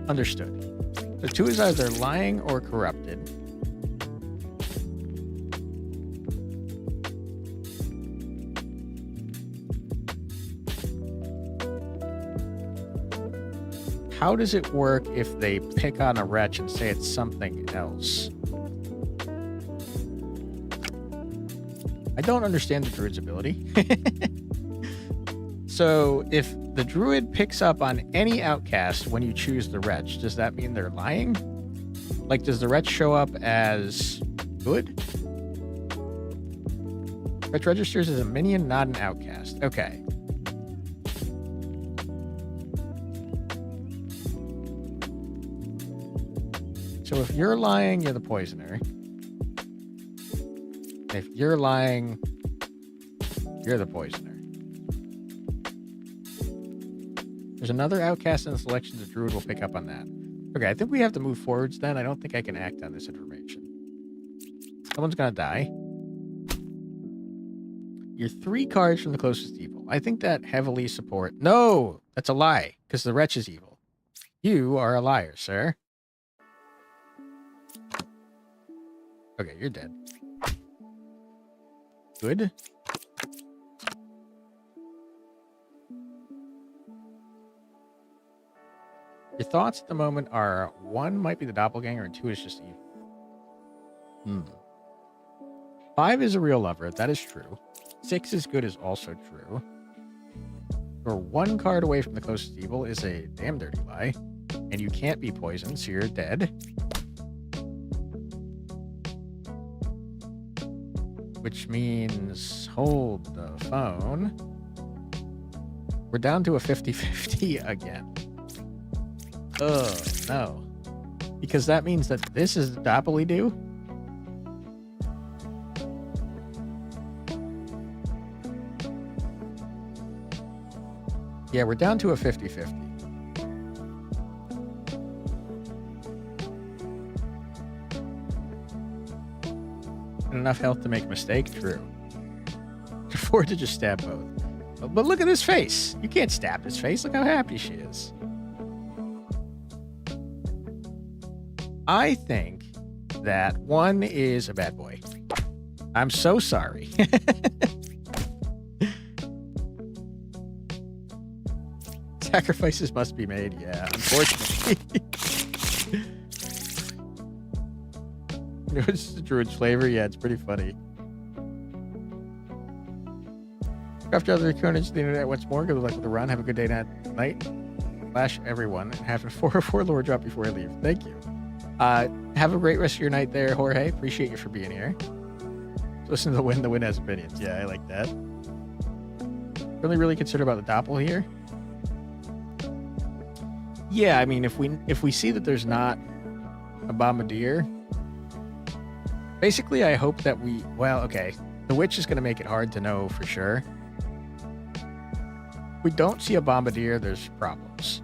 Understood. The two is either lying or corrupted. How does it work if they pick on a wretch and say it's something else? I don't understand the druid's ability. So if the druid picks up on any outcast when you choose the wretch, does that mean they're lying? Like, does the wretch show up as good? Wretch registers as a minion, not an outcast. Okay. So if you're lying, you're the poisoner. If you're lying, you're the poisoner. There's another outcast in the selection. The druid will pick up on that. Okay, I think we have to move forwards then. I don't think I can act on this information. Someone's gonna die. You're 3 cards from the closest evil. I think that heavily support. No, that's a lie, because the wretch is evil. You are a liar, sir. Okay, you're dead. Good. Your thoughts at the moment are 1 might be the doppelganger and 2 is just evil. 5 is a real lover. That is true. 6 is good is also true. You're 1 card away from the closest evil is a damn dirty lie. And you can't be poisoned, so you're dead. Which means, hold the phone. We're down to a 50-50 again. Oh, no. Because that means that this is doppely-do? Yeah, we're down to a 50-50. Enough health to make a mistake? True. Afford to just stab both. But look at his face. You can't stab his face. Look how happy she is. I think that one is a bad boy. I'm so sorry. Sacrifices must be made. Yeah, unfortunately. You know, it's the druid's flavor. Yeah, it's pretty funny. After other carnage, the internet once more. Good luck with the run. Have a good day night. Flash everyone. And have a 404 lore drop before I leave. Thank you. Have a great rest of your night there, Jorge. Appreciate you for being here. Listen to the wind. The wind has opinions. Yeah, I like that. Really concerned about the doppel here. Yeah, I mean, if we see that there's not a bombardier, basically, I hope that okay, the witch is going to make it hard to know for sure. If we don't see a bombardier, there's problems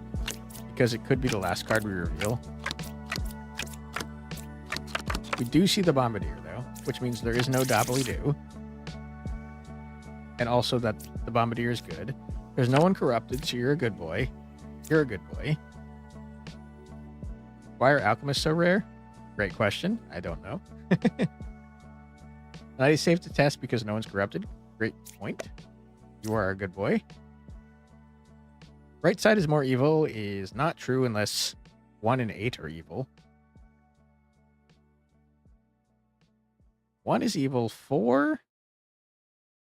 because it could be the last card we reveal. We do see the bombardier though, which means there is no doppel-do, and also that the bombardier is good. There's no one corrupted, so you're a good boy. You're a good boy. Why are alchemists so rare? Great question. I don't know. Night is safe to test because no one's corrupted. Great point. You are a good boy. Right side is more evil is not true unless 1 and 8 are evil. 1 is evil, 4,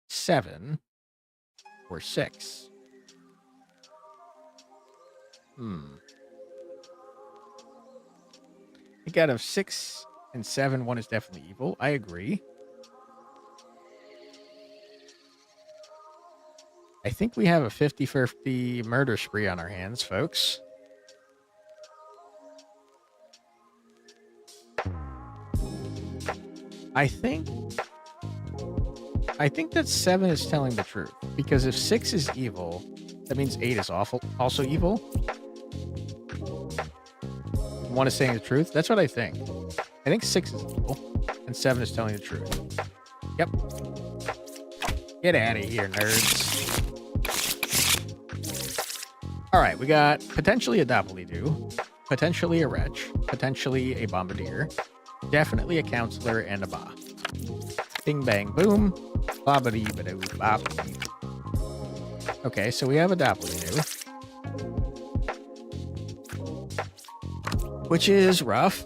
7, or 6. I think out of 6 and 7, 1 is definitely evil. I agree. I think we have a 50-50 murder spree on our hands, folks. I think that 7 is telling the truth. Because if 6 is evil, that means 8 is also evil. 1 is saying the truth. That's what I think. I think 6 is evil, and 7 is telling the truth. Yep. Get out of here, nerds. All right, we got potentially a doppel-do, potentially a wretch, potentially a bombardier, definitely a counselor, and a ba. Bing, bang, boom. Bobbity, badoo, bobbity. Okay, so we have a doppel-do, which is rough.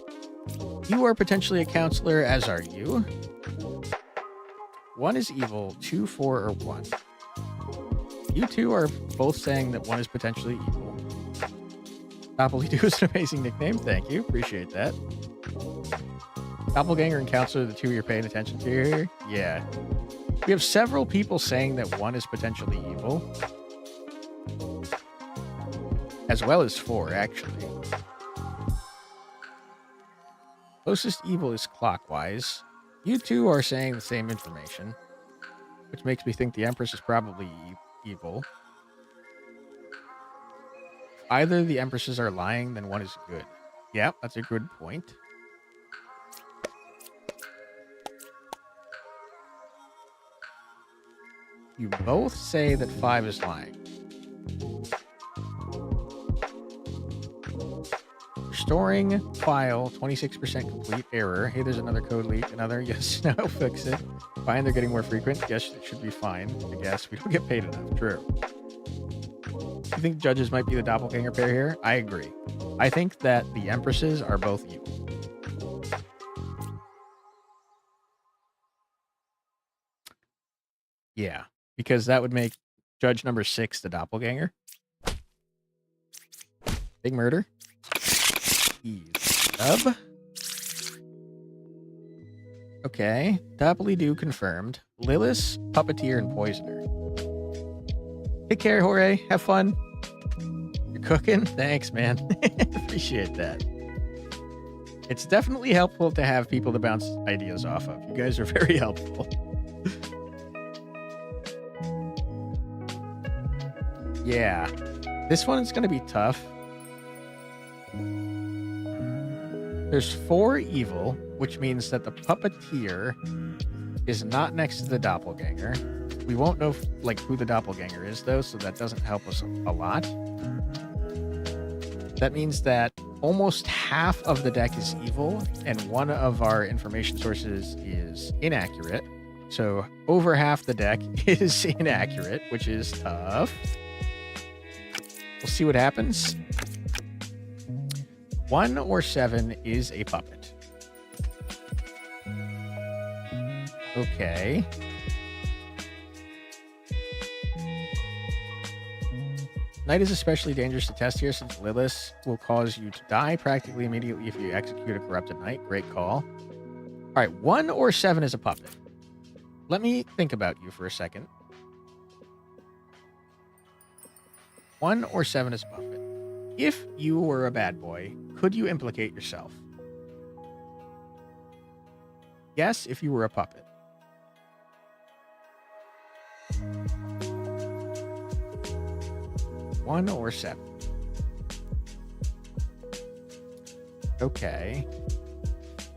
You are potentially a counselor, as are you. 1 is evil, 2, 4, or 1. You two are both saying that 1 is potentially evil. Doppel-do is an amazing nickname. Thank you. Appreciate that. Doppelganger and counselor are the two you're paying attention to here. Yeah. We have several people saying that 1 is potentially evil. As well as 4, actually. Closest evil is clockwise. You two are saying the same information, which makes me think the Empress is probably evil. Either the Empresses are lying, then 1 is good. Yep, that's a good point. You both say that 5 is lying. Restoring file, 26% complete error. Hey, there's another code leak. Another, yes, no, fix it. Fine, they're getting more frequent. Yes, it should be fine. I guess we don't get paid enough. True. You think judges might be the doppelganger pair here? I agree. I think that the Empresses are both evil. Yeah, because that would make judge number 6 the doppelganger. Big murder. Sub. Okay. Doppel-do confirmed. Lilith, puppeteer, and poisoner. Take care, Jorge. Have fun. You're cooking? Thanks, man. Appreciate that. It's definitely helpful to have people to bounce ideas off of. You guys are very helpful. Yeah. This one is going to be tough. There's 4 evil, which means that the puppeteer is not next to the doppelganger. We won't know like who the doppelganger is though, so that doesn't help us a lot. That means that almost half of the deck is evil, and one of our information sources is inaccurate. So over half the deck is inaccurate, which is tough. We'll see what happens. 1 or 7 is a puppet. Okay. Night is especially dangerous to test here since Lilith will cause you to die practically immediately if you execute a corrupted knight. Great call. All right, 1 or 7 is a puppet. Let me think about you for a second. 1 or 7 is a puppet. If you were a bad boy, could you implicate yourself? Yes, if you were a puppet. One or 7. Okay.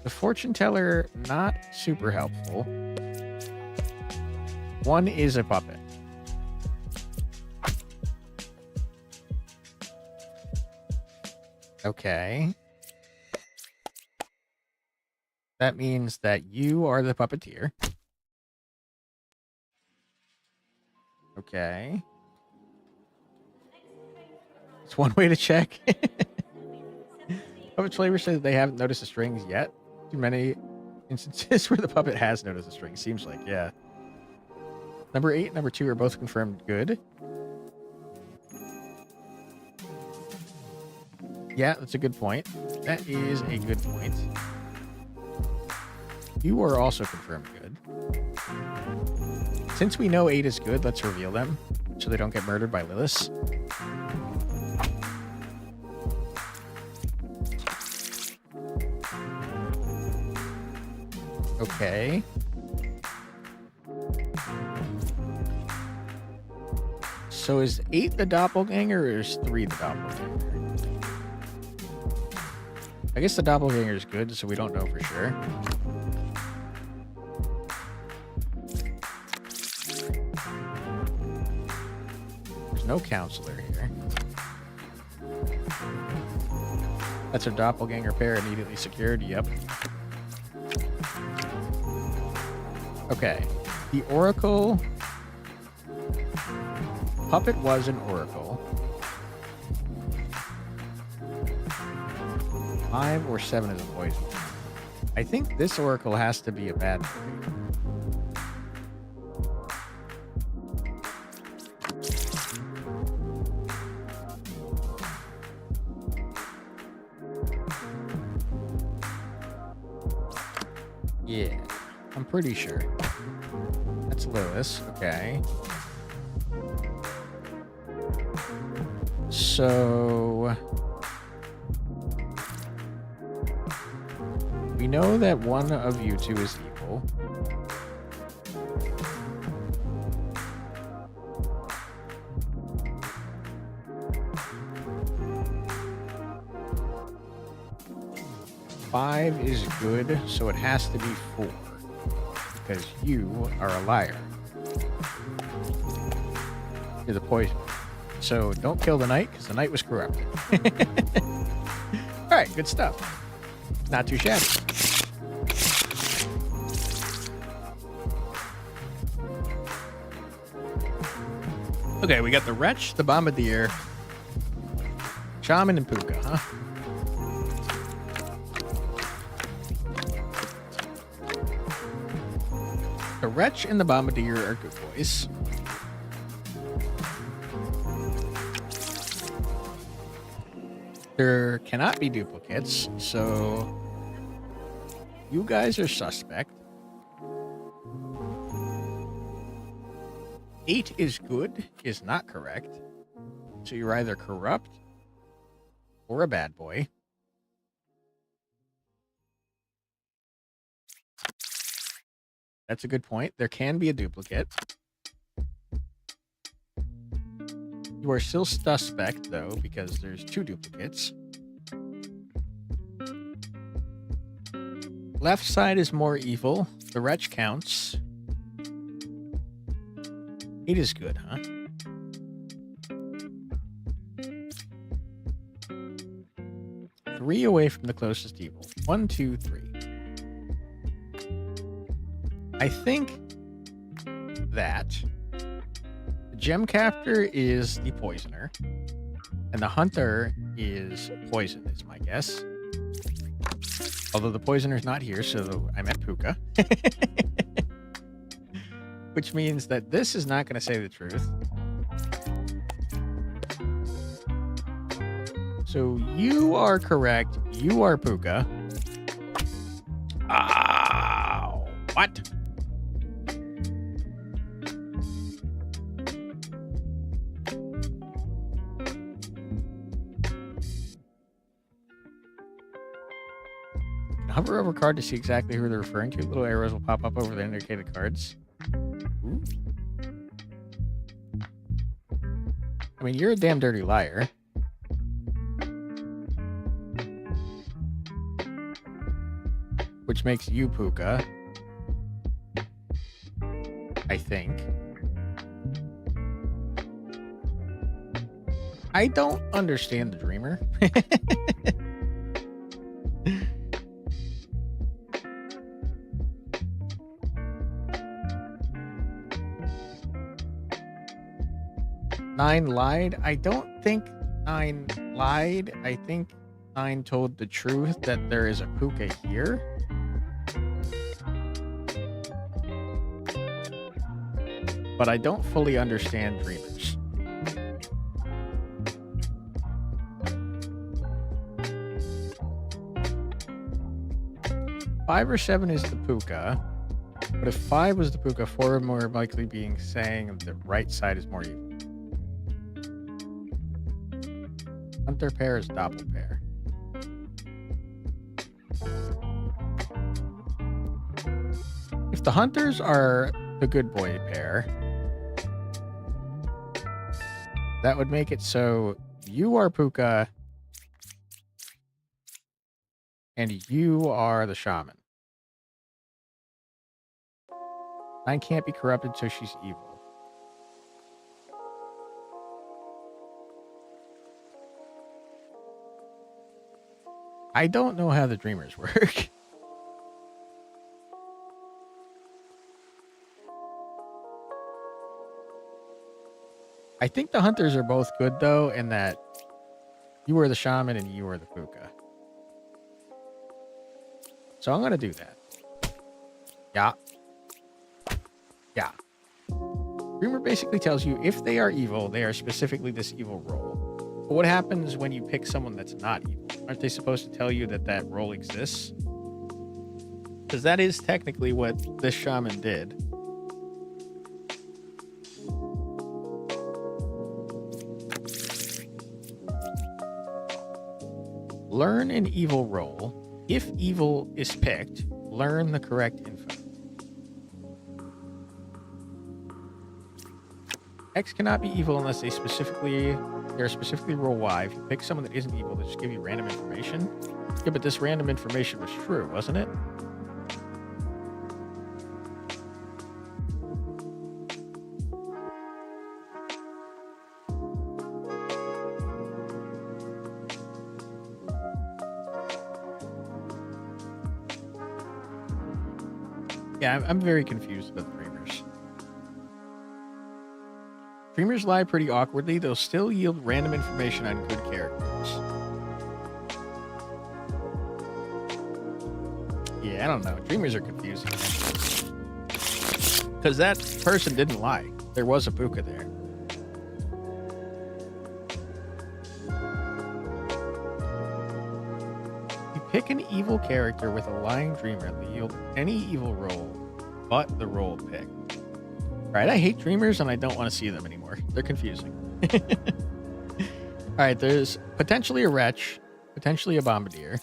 The fortune teller, not super helpful. 1 is a puppet. Okay. That means that you are the puppeteer. Okay. It's one way to check. Puppet Flavor says they haven't noticed the strings yet. Too many instances where the puppet has noticed the strings. Seems like, yeah. Number 8 and number 2 are both confirmed good. Yeah, that's a good point. That is a good point. You are also confirmed good. Since we know 8 is good, let's reveal them so they don't get murdered by Lilith. Okay. So is 8 the doppelganger or is 3 the doppelganger? I guess the doppelganger is good, so we don't know for sure. There's no counselor here. That's our doppelganger pair immediately secured. Yep. Okay. The Oracle. Puppet was an Oracle. 5 or 7 is a poison. I think this Oracle has to be a bad boy. Yeah, I'm pretty sure. That's Lilith. Okay. So we know that one of you two is evil. Five is good, so it has to be 4 because you are a liar. You're the poison. So don't kill the knight because the knight was corrupted. All right, good stuff. Not too shabby. Okay, we got the Wretch, the Bombardier, Shaman, and Puka, huh? The Wretch and the Bombardier are good boys. There cannot be duplicates, so you guys are suspect. 8 is good, is not correct. So you're either corrupt or a bad boy. That's a good point. There can be a duplicate. You are still suspect, though, because there's 2 duplicates. Left side is more evil. The Wretch counts. 8 is good, huh? Three away from the closest evil. 1, 2, 3. I think that the gem captor is the poisoner, and the hunter is poison, is my guess. Although the poisoner's not here, so I meant Puka. Which means that this is not going to say the truth. So you are correct. You are Puka. Ow. What? Hover over card to see exactly who they're referring to. Little arrows will pop up over the indicated cards. Ooh. I mean, you're a damn dirty liar. Which makes you Puka. I think. I don't understand the dreamer. Nine lied. I don't think Nine lied. I think Nine told the truth that there is a Puka here. But I don't fully understand dreamers. Five or seven is the Puka. But if 5 was the Puka, 4 would more likely being saying the right side is more evil. Hunter pair is doppel pair. If the hunters are the good boy pair, that would make it so you are Puka and you are the shaman. 9 can't be corrupted, so she's evil. I don't know how the dreamers work. I think the hunters are both good, though, in that you are the shaman and you are the Puka. So I'm going to do that. Yeah. Yeah. Dreamer basically tells you if they are evil, they are specifically this evil role. But what happens when you pick someone that's not evil? Aren't they supposed to tell you that that role exists? Because that is technically what this shaman did. Learn an evil role. If evil is picked, learn the correct info. X cannot be evil unless they're specifically roll Y. If you pick someone that isn't evil, they just give you random information. Yeah, but this random information was true, wasn't it? Yeah, I'm very confused about the dreamers. Dreamers lie pretty awkwardly. They'll still yield random information on good characters. Yeah, I don't know. Dreamers are confusing. Because that person didn't lie. There was a Puka there. You pick an evil character with a lying dreamer. They yield any evil role but the role picked. Alright, I hate dreamers and I don't want to see them anymore. They're confusing. Alright, there's potentially a wretch, potentially a bombardier.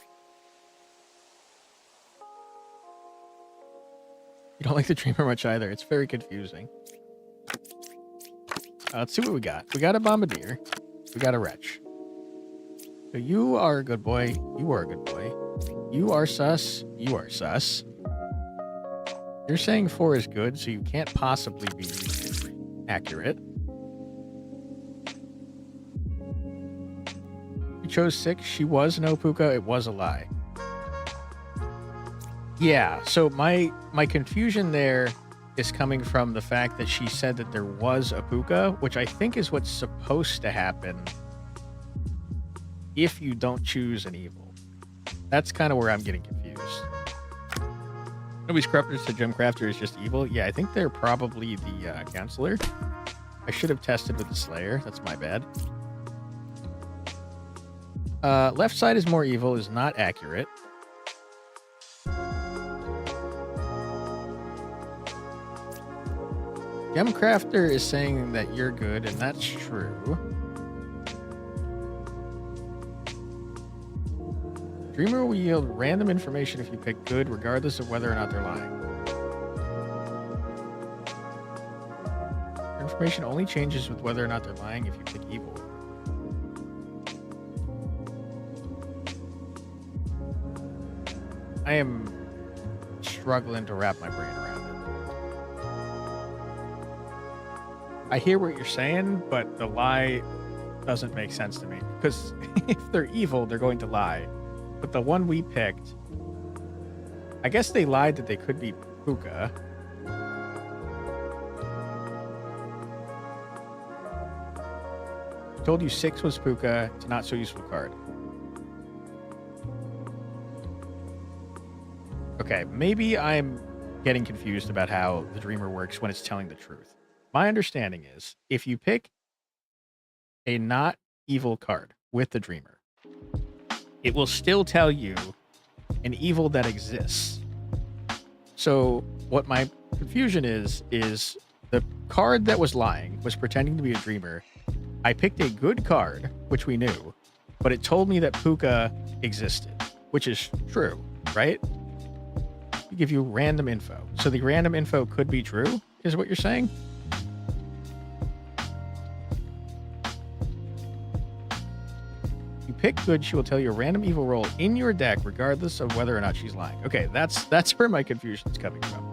You don't like the dreamer much either. It's very confusing. Let's see what we got. We got a bombardier. We got a wretch. So you are a good boy. You are a good boy. You are sus. You are sus. You're saying 4 is good, so you can't possibly be accurate. You chose 6. She was no puka. It was a lie. Yeah, so my confusion there is coming from the fact that she said that there was a puka, which I think is what's supposed to happen if you don't choose an evil. That's kind of where I'm getting confused. Nobody's corrupted, so Gem Crafter is just evil. Yeah, I think they're probably the counselor. I should have tested with the Slayer. That's my bad. Left side is more evil is not accurate. Gem Crafter is saying that you're good, and that's true. Dreamer will yield random information if you pick good, regardless of whether or not they're lying. Information only changes with whether or not they're lying if you pick evil. I am struggling to wrap my brain around it. I hear what you're saying, but the lie doesn't make sense to me. Because if they're evil, they're going to lie. But the one we picked, I guess they lied that they could be puka. I told you 6 was puka. It's a not so useful card. Okay, maybe I'm getting confused about how the Dreamer works when it's telling the truth. My understanding is if you pick a not evil card with the Dreamer, it will still tell you an evil that exists. So what my confusion is the card that was lying was pretending to be a Dreamer. I picked a good card, which we knew, but it told me that puka existed, which is true, right? We give you random info. So the random info could be true, is what you're saying? You pick good, she will tell you a random evil roll in your deck, regardless of whether or not she's lying. Okay, that's where my confusion is coming from.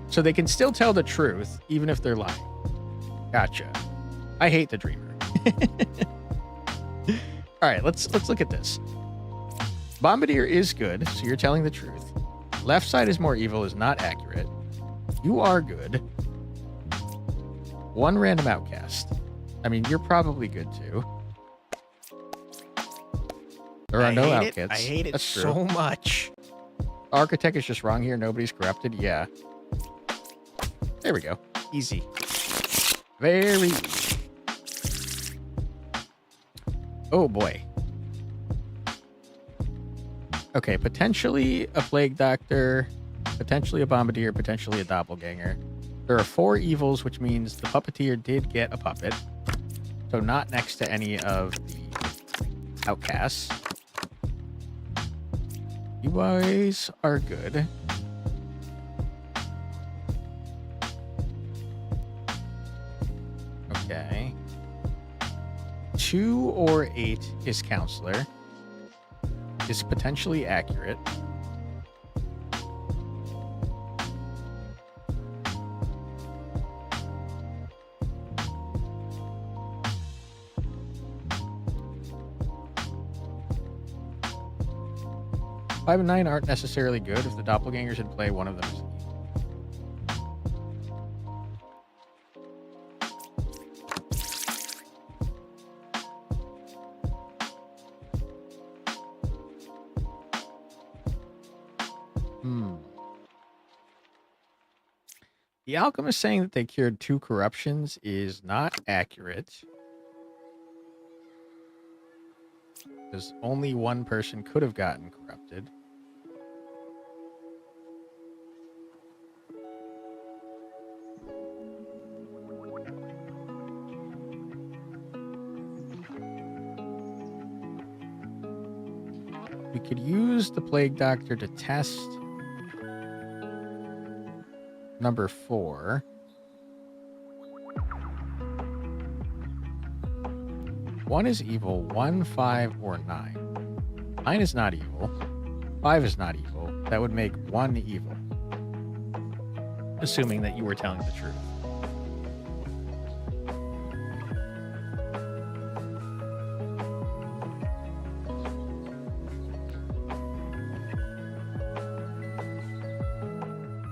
So they can still tell the truth, even if they're lying. Gotcha. I hate the Dreamer. All right, let's look at this. Bombardier is good, so you're telling the truth. Left side is more evil is not accurate. You are good. 1 random outcast. I mean, you're probably good too. There are no outcasts. I hate it That's so true. much. Architect is just wrong here. Nobody's corrupted. Yeah. There we go. Easy. Very easy. Oh boy. Okay, potentially a Plague Doctor, potentially a Bombardier, potentially a Doppelganger. There are 4 evils, which means the Puppeteer did get a puppet. So not next to any of the outcasts. You boys are good. Okay. 2 or 8 is Counselor. Is potentially accurate. Five and 9 aren't necessarily good. If the doppelgangers in play, one of them is evil. The Alchemist saying that they cured 2 corruptions is not accurate. Because only one person could have gotten corrupted. We could use the Plague Doctor to test number 4. One is evil, 1, 5, or 9. 9 is not evil. 5 is not evil. That would make 1 evil. Assuming that you were telling the truth.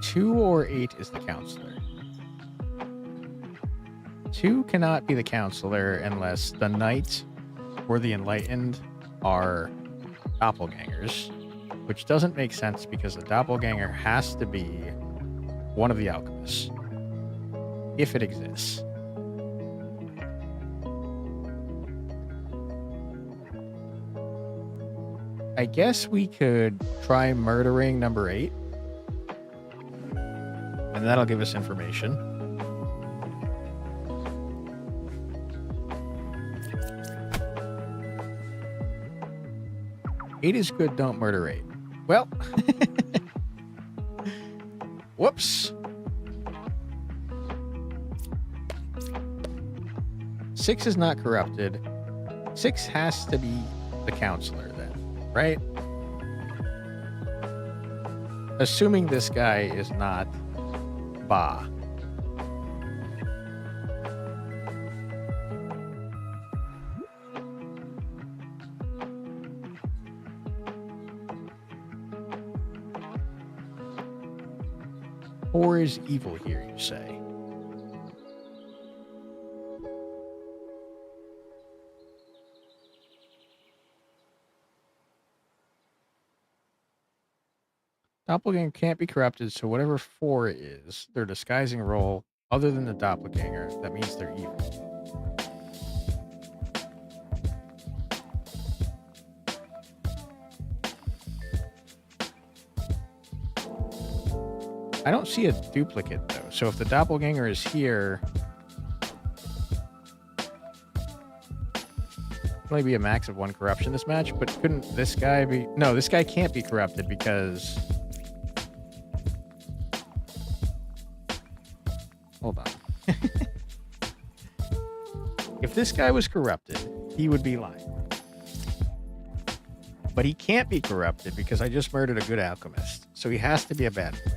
2 or 8 is the counselor. 2 cannot be the counselor unless the knight or the enlightened are doppelgangers, which doesn't make sense because the doppelganger has to be one of the alchemists, if it exists. I guess we could try murdering number 8, and that'll give us information. Eight is good, don't murder 8. Well, whoops. 6 is not corrupted. 6 has to be the counselor then, right? Assuming this guy is not Ba. Or is evil here, you say? Doppelganger can't be corrupted, so whatever 4 is, their disguising role, other than the doppelganger, that means they're evil. I don't see a duplicate, though. So if the doppelganger is here, only be a max of 1 corruption this match, but couldn't this guy be... No, this guy can't be corrupted because... Hold on. If this guy was corrupted, he would be lying. But he can't be corrupted because I just murdered a good alchemist. So he has to be a bad boy.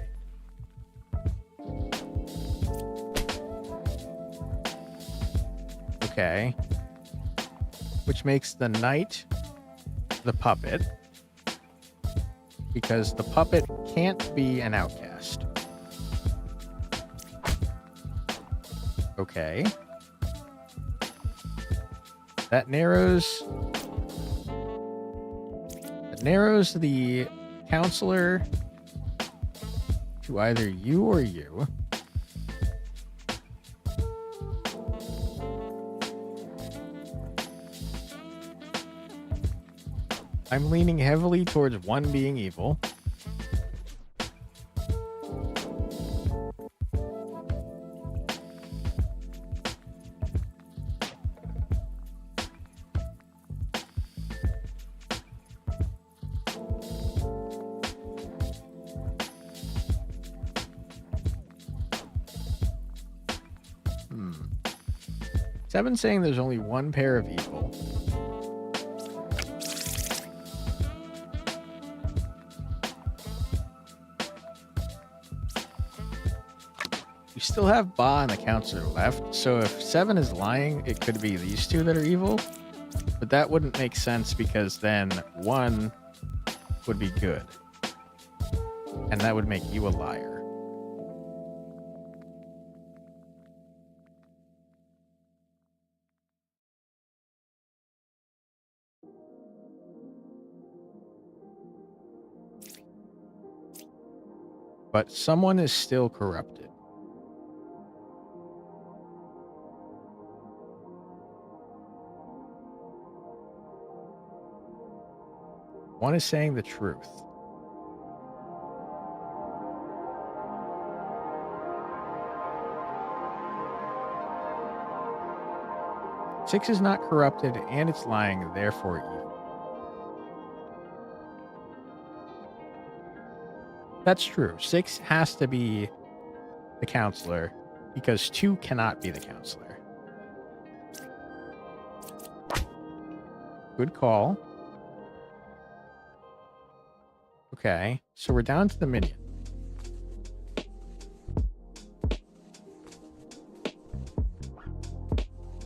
Okay. Which makes the knight the puppet. Because the puppet can't be an outcast. Okay. That narrows the counselor to either you or you. I'm leaning heavily towards 1 being evil. Seven saying there's only 1 pair of evil. You still have Ba and the counselor left, so if 7 is lying, it could be these 2 that are evil. But that wouldn't make sense because then 1 would be good. And that would make you a liar. But someone is still corrupted. One is saying the truth. Six is not corrupted and it's lying, therefore evil. That's true. 6 has to be the counselor because 2 cannot be the counselor. Good call. Okay, so we're down to the minion.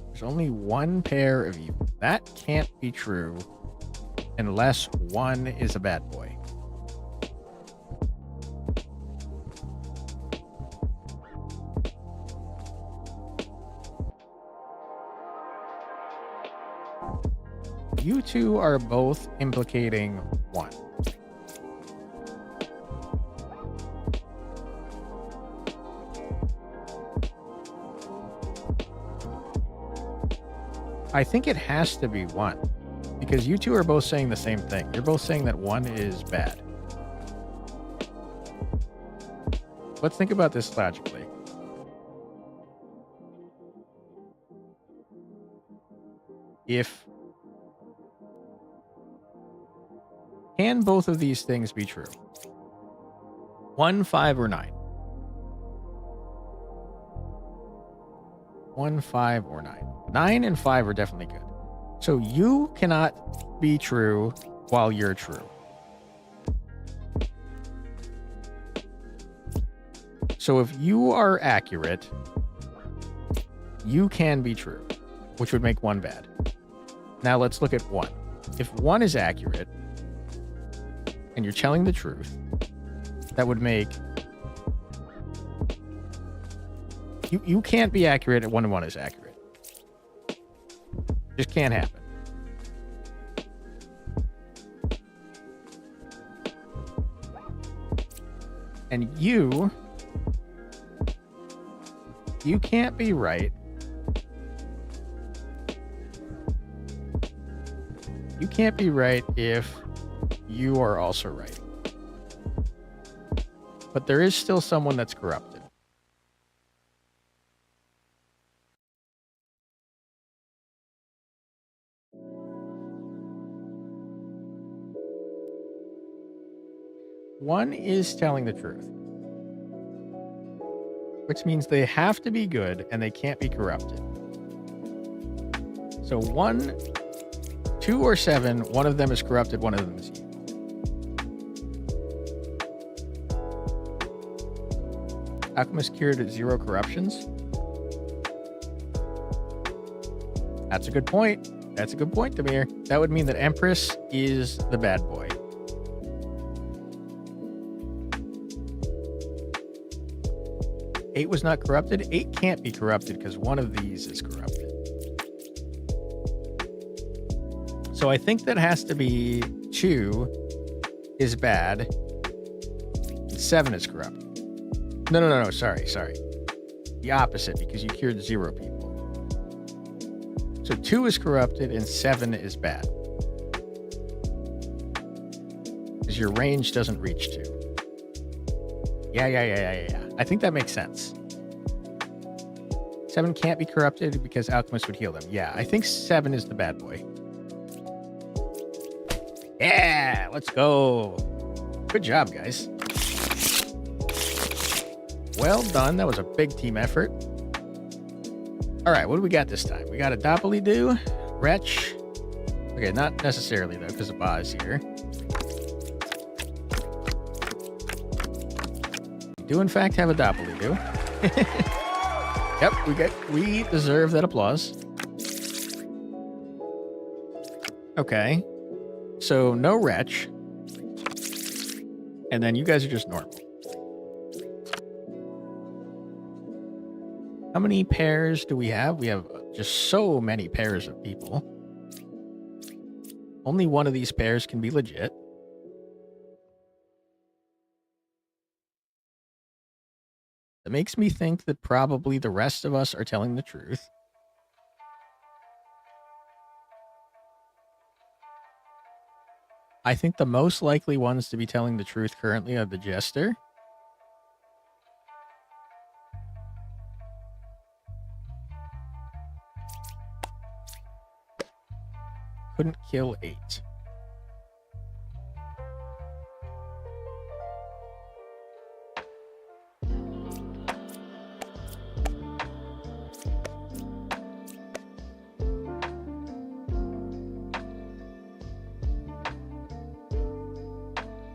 There's only 1 pair of evil. That can't be true unless 1 is a bad boy. you two are both implicating 1. I think it has to be 1 because you two are both saying the same thing. You're both saying that 1 is bad. Let's think about this logically. Can both of these things be true? 1, 5, or 9? 1, 5, or 9. 9 and 5 are definitely good. So you cannot be true while you're true. So if you are accurate, you can be true, which would make 1 bad. Now let's look at 1. If 1 is accurate and you're telling the truth, that would make... You can't be accurate at 1 and 1 is accurate. Just can't happen. And you can't be right. You can't be right if you are also right. But there is still someone that's corrupted. One is telling the truth, which means they have to be good and they can't be corrupted. So 1, 2, or 7, one of them is corrupted, one of them is evil. Alchemist cured at 0 corruptions. That's a good point. That's a good point, Demir. That would mean that Empress is the bad boy. Eight was not corrupted. 8 can't be corrupted because one of these is corrupted. So I think that has to be 2 is bad. 7 is corrupted. No. Sorry. The opposite, because you cured 0 people. So 2 is corrupted and 7 is bad. Because your range doesn't reach 2. Yeah. I think that makes sense. 7 can't be corrupted because Alchemist would heal them. Yeah, I think 7 is the bad boy. Yeah, let's go. Good job, guys. Well done. That was a big team effort. All right, what do we got this time? We got a Doppelidoo, Wretch. Okay, not necessarily, though, because the Ba is here. We do, in fact, have a Doppelidoo. Yep, we deserve that applause. Okay. So, no Wretch. And then you guys are just normal. How many pairs do we have? We have just so many pairs of people. Only one of these pairs can be legit. That makes me think that probably the rest of us are telling the truth. I think the most likely ones to be telling the truth currently are the Jester. Couldn't kill 8.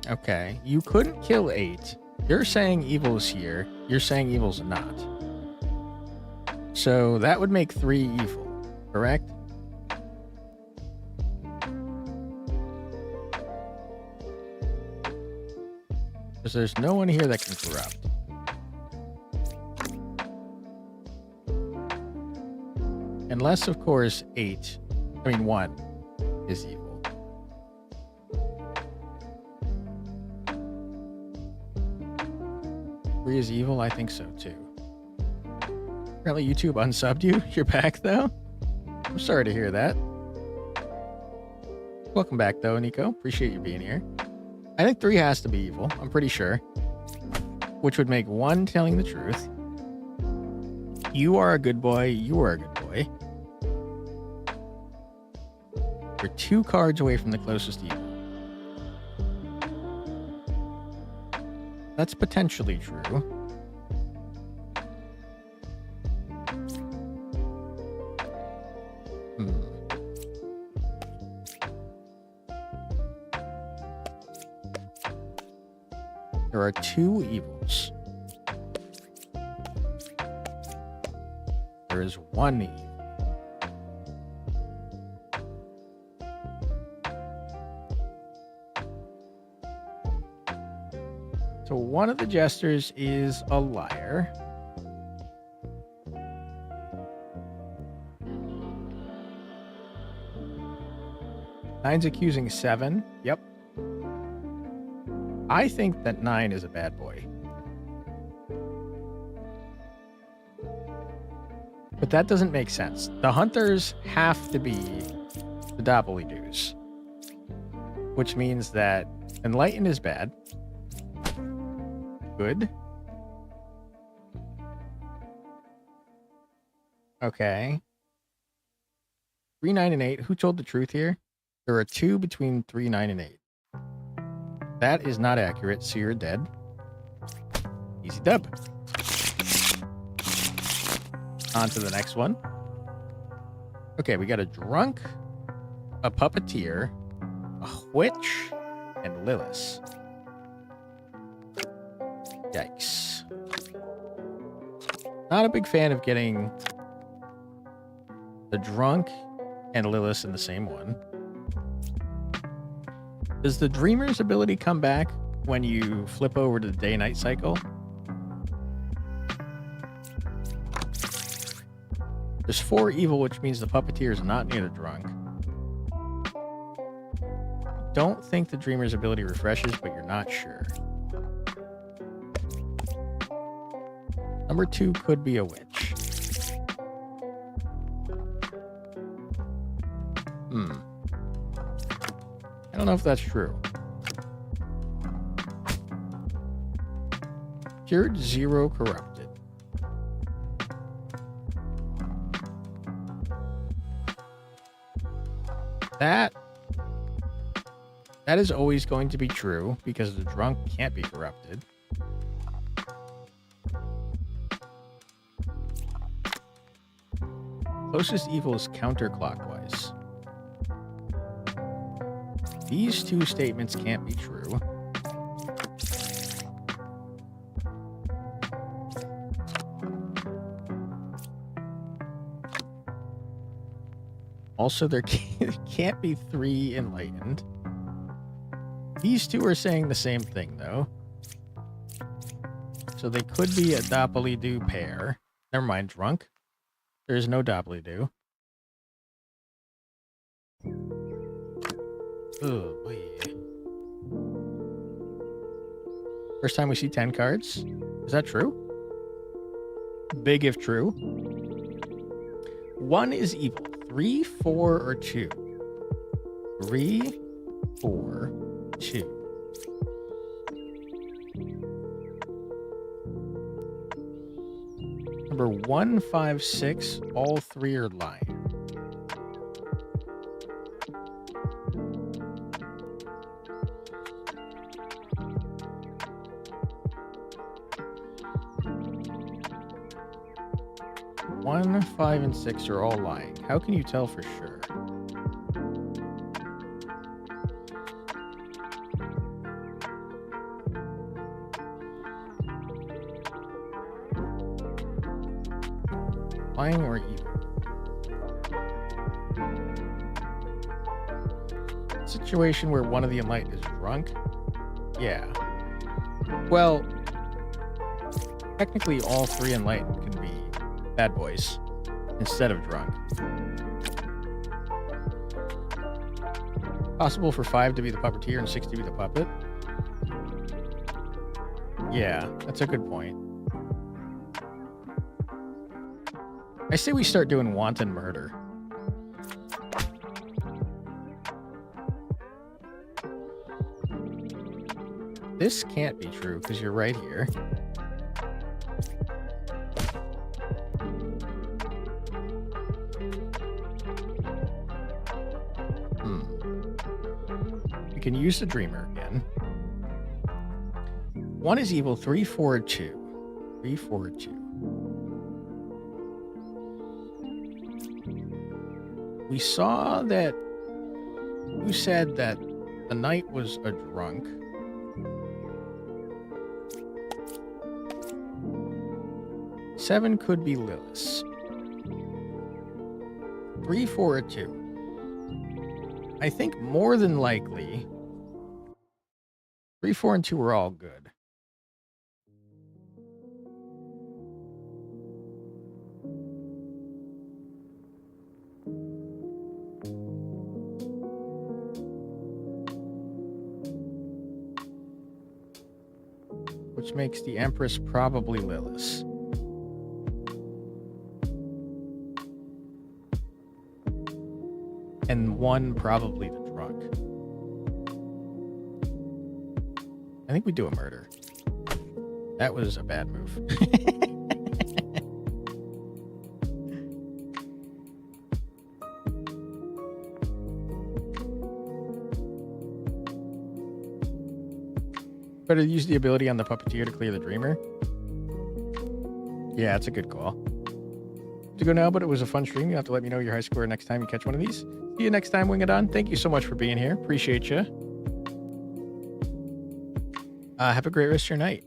Okay, you couldn't kill 8. You're saying evil's here. You're saying evil's not. So that would make 3 evil, correct? Because there's no one here that can corrupt. Unless, of course, 1 is evil. Three is evil? I think so too. Apparently YouTube unsubbed you. You're back though? I'm sorry to hear that. Welcome back though, Nico. Appreciate you being here. I think 3 has to be evil. I'm pretty sure. Which would make 1 telling the truth. You are a good boy. You are a good boy. You're 2 cards away from the closest evil. That's potentially true. There are 2 evils. There is 1 evil. So one of the jesters is a liar. Nine's accusing 7. Yep. I think that 9 is a bad boy. But that doesn't make sense. The hunters have to be the doppelgaangers. Which means that enlighten is bad. Good. Okay. 3, 9, and 8. Who told the truth here? There are 2 between 3, 9, and 8. That is not accurate, so you're dead. Easy dub. On to the next one. Okay, we got a drunk, a puppeteer, a witch, and Lilith. Yikes. Not a big fan of getting the drunk and Lilith in the same one. Does the Dreamer's ability come back when you flip over to the day-night cycle? There's 4 evil, which means the puppeteer is not near the drunk. Don't think the Dreamer's ability refreshes, but you're not sure. Number 2 could be a witch. I don't know if that's true. Cured 0 corrupted. That is always going to be true because the drunk can't be corrupted. Closest evil is counterclockwise. These 2 statements can't be true. Also, there can't be 3 enlightened. These 2 are saying the same thing, though. So they could be a doppelganger pair. Never mind, drunk. There's no doppelganger. Oh, boy. First time we see 10 cards. Is that true? Big if true. 1 is evil. 3, 4, or 2? 3, 4, 2. Number 1, 5, 6, all 3 are lying. One, 5, and 6 are all lying. How can you tell for sure? Lying or evil? Situation where one of the enlightened is drunk? Yeah. Well, technically all 3 enlightened can be bad boys instead of drunk. Possible for 5 to be the puppeteer and 6 to be the puppet. Yeah, that's a good point. I say we start doing wanton murder. This can't be true because you're right here. We can use the dreamer again. 1 is evil, 3, 4, 2. 3, 4, 2. We saw that you said that the knight was a drunk. Seven could be Lilith. 3, 4, 2. I think more than likely 3, 4, and 2 are all good. Which makes the Empress probably Lilith. And 1 probably the drunk. I think we do a murder. That was a bad move. Better use the ability on the puppeteer to clear the dreamer. Yeah, it's a good call. To go now, but it was a fun stream. You have to let me know your high score next time you catch one of these. See you next time, Wing It On. Thank you so much for being here. Appreciate you. Have a great rest of your night.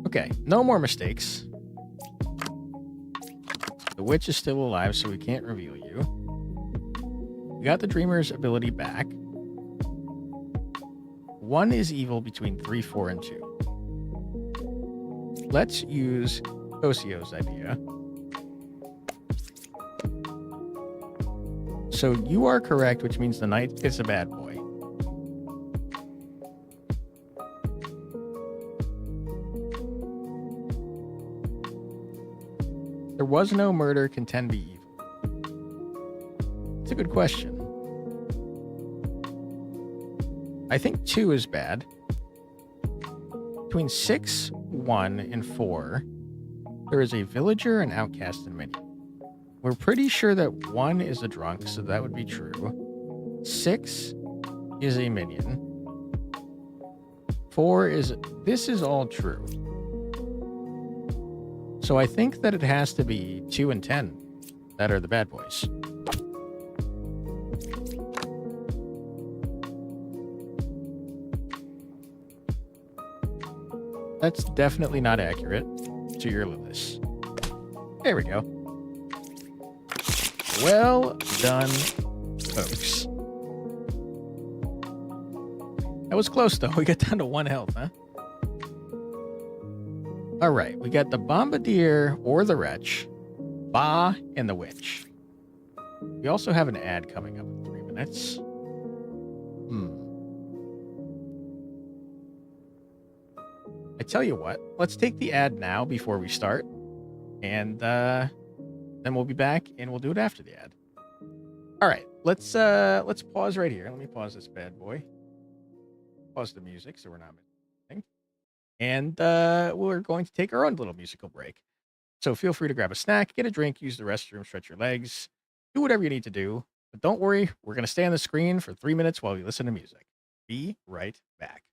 Okay, no more mistakes. The witch is still alive, so we can't reveal you. We got the dreamer's ability back. 1 is evil between 3, 4, and 2. Let's use Osio's idea. So you are correct, which means the knight is a bad boy. There was no murder, can 10 be evil? It's a good question. I think 2 is bad. Between 6, 1, and 4, there is a villager, an outcast, and minion. We're pretty sure that 1 is a drunk, so that would be true. 6 is a minion. 4 is... This is all true. So I think that it has to be 2 and 10 that are the bad boys. That's definitely not accurate to your Lilith. There we go. Well done, folks. That was close, though. We got down to 1 health, huh? All right. We got the Bombardier or the Wretch, Ba, and the Witch. We also have an ad coming up in 3 minutes. I tell you what, let's take the ad now before we start, and then we'll be back and we'll do it after the ad. All right, let's pause right here. Let me pause this bad boy. Pause the music so we're not missing anything. And we're going to take our own little musical break. So feel free to grab a snack, get a drink, use the restroom, stretch your legs, do whatever you need to do. But don't worry, we're going to stay on the screen for 3 minutes while we listen to music. Be right back.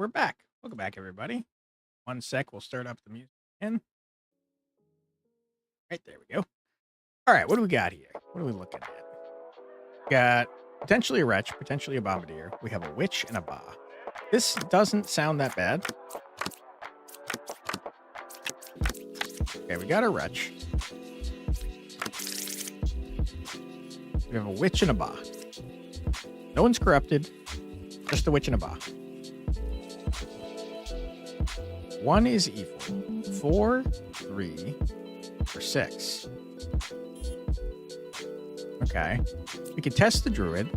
we're back. Welcome back, everybody. 1 sec, we'll start up the music again. Right, there we go. All right, what do we got here? What are we looking at? Got potentially a wretch, potentially a bombardier. We have a witch and a ba. This doesn't sound that bad. Okay, we got a wretch. We have a witch and a ba. No one's corrupted. Just a witch and a ba. 1 is evil. 4, 3, or 6. Okay. We can test the druid.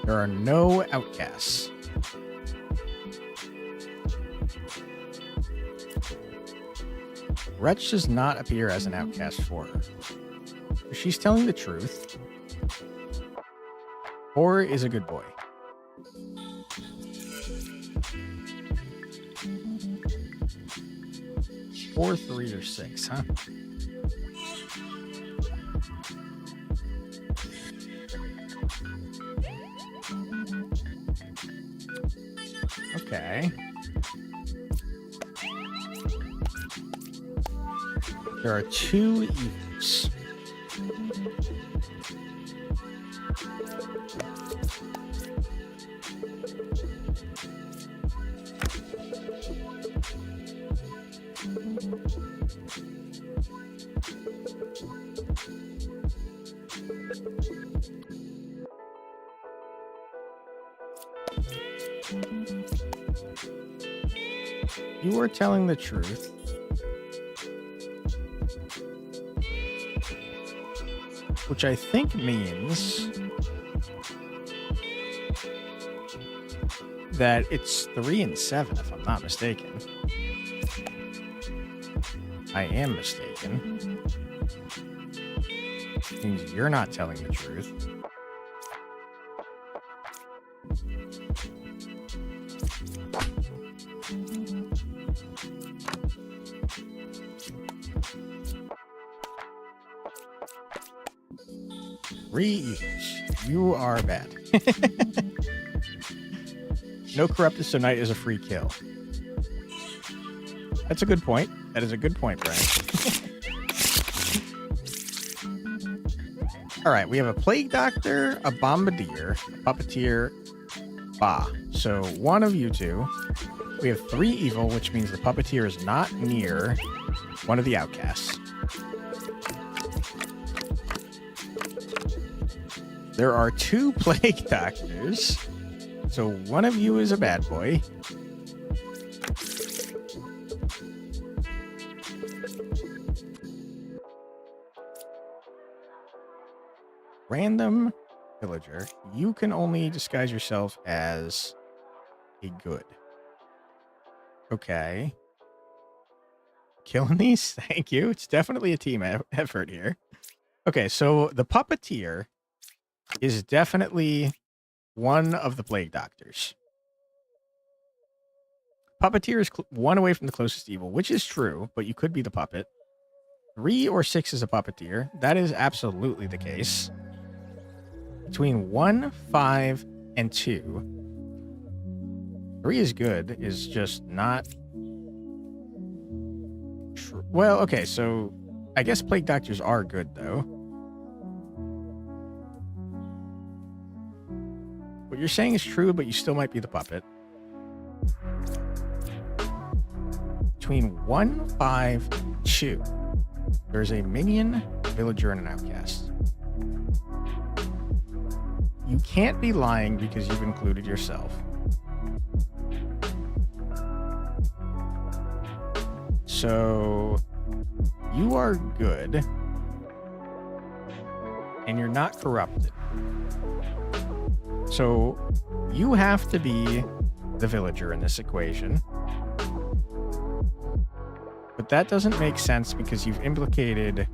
There are no outcasts. Wretch does not appear as an outcast for her. She's telling the truth. 4 is a good boy. Four, 3, or 6, huh? Okay. There are 2 evils. You are telling the truth. Which I think means that it's 3 and 7, if I'm not mistaken. I am mistaken. Means you're not telling the truth. Three evils. You are bad. No corrupted, so knight is a free kill. That's a good point. That is a good point, Brian. All right, we have a plague doctor, a bombardier, a puppeteer, ba. So 1 of you 2. We have 3 evil, which means the puppeteer is not near one of the outcasts. There are 2 plague doctors. So 1 of you is a bad boy. Random villager. You can only disguise yourself as a good. Okay. Killing these? Thank you. It's definitely a team effort here. Okay, so the puppeteer is definitely one of the plague doctors. Puppeteer is 1 away from the closest evil, which is true, but you could be the puppet. 3 or 6 is a puppeteer. That is absolutely the case. Between 1, 5, and 2. 3 is good, is just not true. Well, okay, so I guess plague doctors are good, though. What you're saying is true, but you still might be the puppet. Between 1, 5, and 2, there's a minion, a villager, and an outcast. You can't be lying because you've included yourself. So you are good, and you're not corrupted. So you have to be the villager in this equation. But that doesn't make sense because you've implicated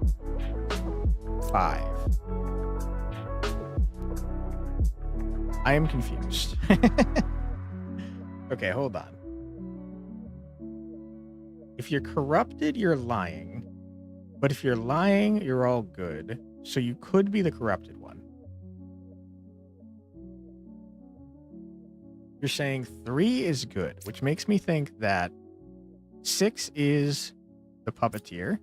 5. I am confused. Okay, hold on. If you're corrupted, you're lying. But if you're lying, you're all good. So you could be the corrupted one. You're saying 3 is good, which makes me think that 6 is the puppeteer.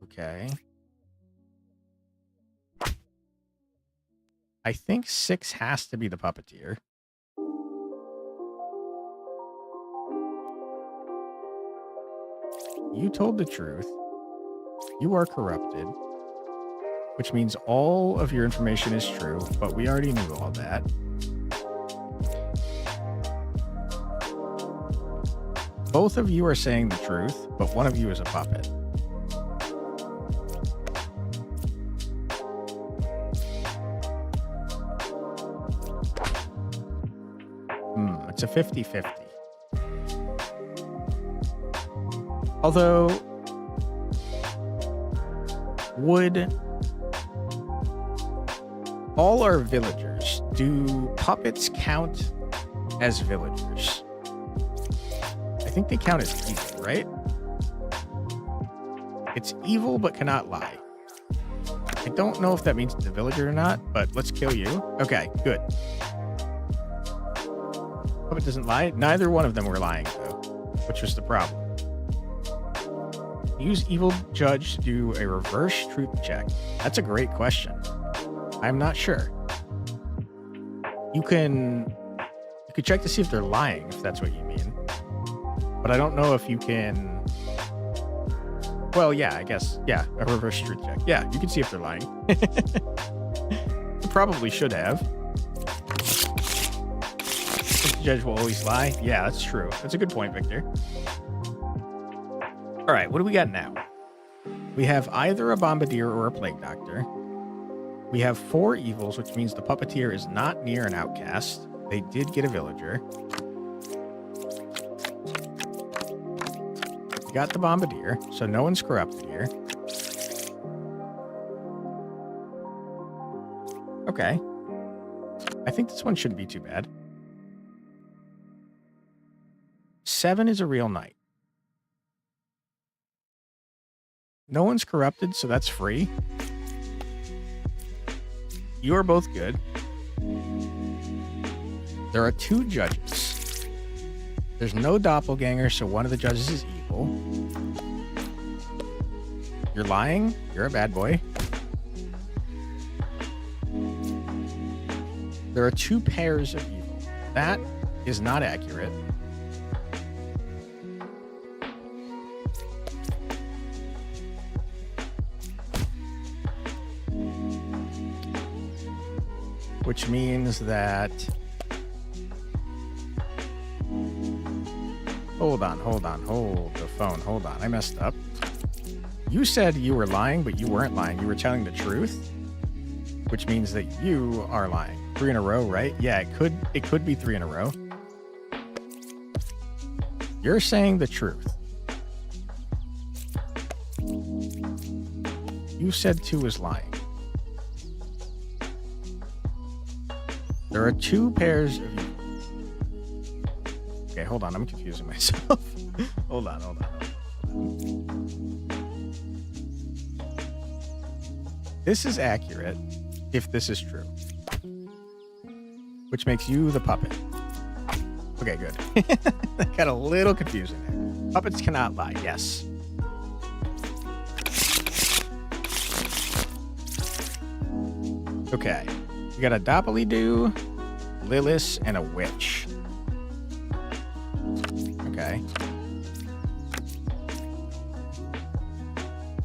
Okay. I think 6 has to be the puppeteer. You told the truth. You are corrupted, which means all of your information is true, but we already knew all that. Both of you are saying the truth, but one of you is a puppet. It's a 50-50. Although, would all our villagers, do puppets count as villagers? I think they count as evil, right? It's evil but cannot lie. I don't know if that means it's a villager or not, but let's kill you. Okay, good. Puppet doesn't lie. Neither one of them were lying, though, which was the problem. Use evil judge to do a reverse truth check. That's a great question. I'm not sure. You could check to see if they're lying, if that's what you mean. But I don't know if you can. Well, yeah, I guess. Yeah, a reverse truth check. Yeah, you can see if they're lying. You probably should have. The judge will always lie. Yeah, that's true. That's a good point, Victor. All right, what do we got now? We have either a bombardier or a plague doctor. We have 4 evils, which means the puppeteer is not near an outcast. They did get a villager. We got the bombardier, so no one's corrupted here. Okay. I think this one shouldn't be too bad. 7 is a real knight. No one's corrupted, so that's free. You are both good. There are 2 judges. There's no doppelganger, so one of the judges is evil. You're lying. You're a bad boy. There are 2 pairs of evil. That is not accurate. Which means that... Hold the phone. Hold on. I messed up. You said you were lying, but you weren't lying. You were telling the truth, which means that you are lying. 3 in a row, right? Yeah, it could be 3 in a row. You're saying the truth. You said 2 was lying. There are 2 pairs of evil. Okay, hold on. I'm confusing myself. Hold on. This is accurate if this is true. Which makes you the puppet. Okay, good. That got a little confusing there. Puppets cannot lie. Yes. Okay. We got a doppelidoo, Lilith, and a witch. Okay.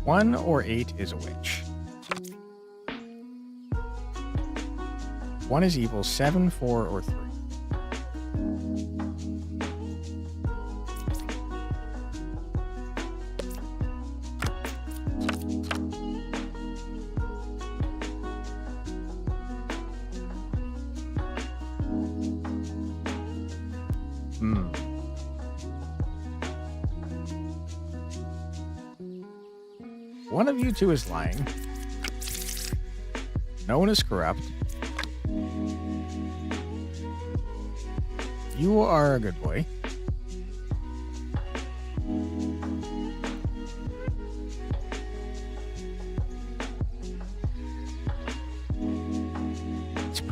1 or 8 is a witch. 1 is evil, 7, 4, or 3. One of you 2 is lying. No one is corrupt. You are a good boy.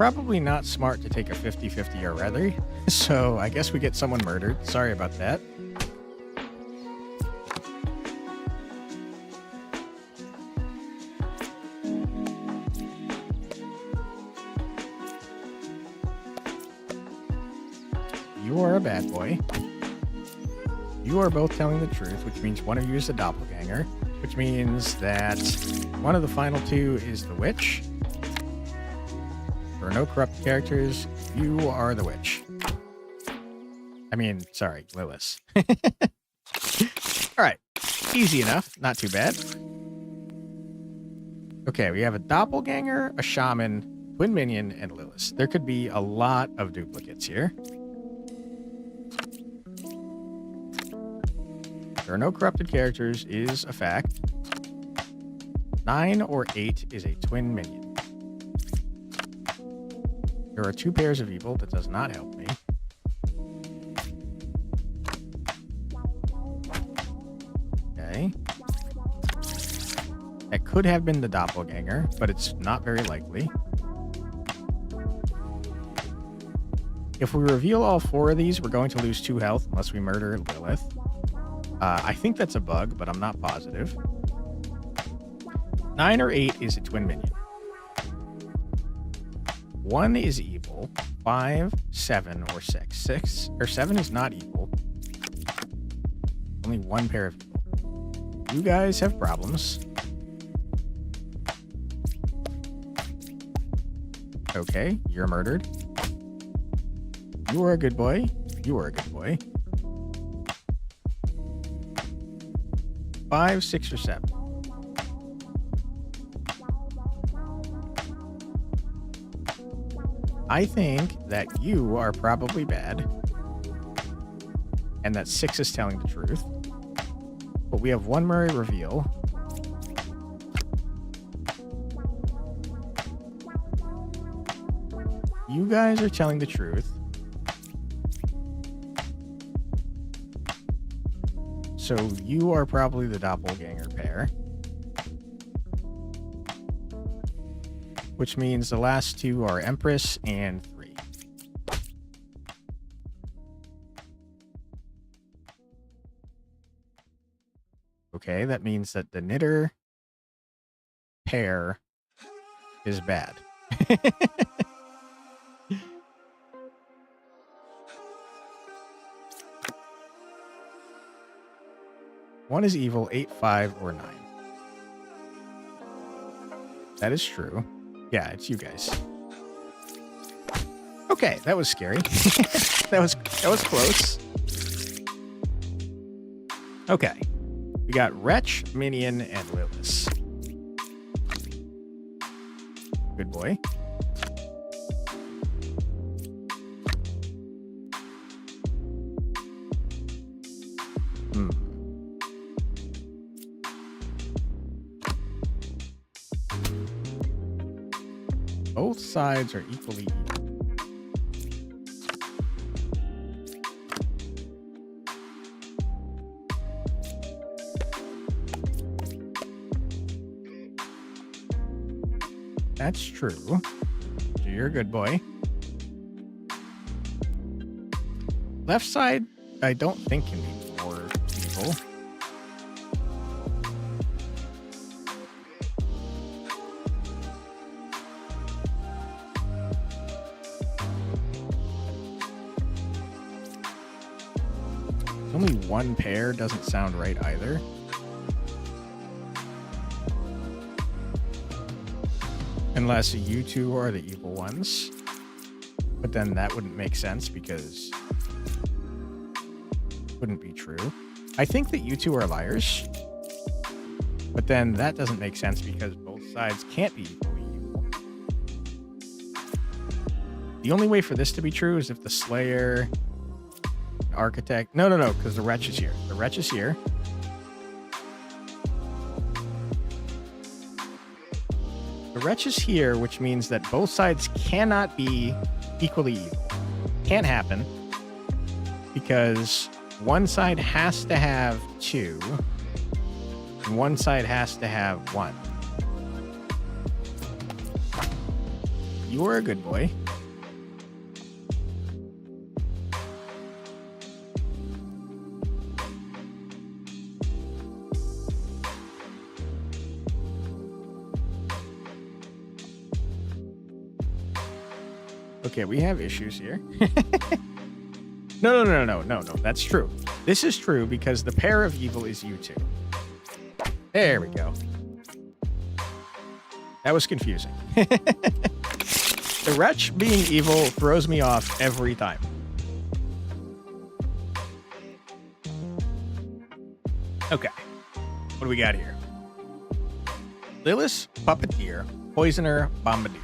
probably not smart to take a 50-50 already, so I guess we get someone murdered. Sorry about that. You are a bad boy. You are both telling the truth, which means one of you is a doppelganger, which means that one of the final two is the witch. There are no corrupt characters. You are the witch. I mean, sorry, Lilith. All right. Easy enough. Not too bad. Okay, we have a doppelganger, a shaman, twin minion, and Lilith. There could be a lot of duplicates here. There are no corrupted characters is a fact. 9 or 8 is a twin minion. There are 2 pairs of evil. That does not help me. Okay. That could have been the doppelganger, but it's not very likely. If we reveal all 4 of these, we're going to lose 2 health unless we murder Lilith. I think that's a bug, but I'm not positive. 9 or 8 is a twin minion. 1 is evil. 5, 7, or 6. 6 or 7 is not evil. Only 1 pair of evil. You guys have problems. Okay, you're murdered. You are a good boy. You are a good boy. 5, 6, or 7. I think that you are probably bad, and that 6 is telling the truth. But we have one Murray reveal. You guys are telling the truth. So you are probably the doppelganger pair. Which means the last 2 are Empress and 3. Okay, that means that the knitter pair is bad. One is evil, 8, 5, or 9. That is true. Yeah, it's you guys. Okay, that was scary. that was close. Okay. We got Wretch, Minion, and Lilith. Good boy. Both sides are equally evil. That's true. So you're a good boy. Left side, I don't think can be more evil. Only 1 pair doesn't sound right either. Unless you 2 are the evil ones. But then that wouldn't make sense because it wouldn't be true. I think that you 2 are liars. But then that doesn't make sense because both sides can't be equally evil. The only way for this to be true is if the Slayer... Architect. No, because the Wretch is here. The Wretch is here. The Wretch is here, which means that both sides cannot be equally evil. Can't happen. Because one side has to have 2. And one side has to have 1. You are a good boy. Okay, we have issues here. No. That's true. This is true because the pair of evil is you two. There we go. That was confusing. The wretch being evil throws me off every time. Okay. What do we got here? Lilith, Puppeteer, Poisoner, Bombardier.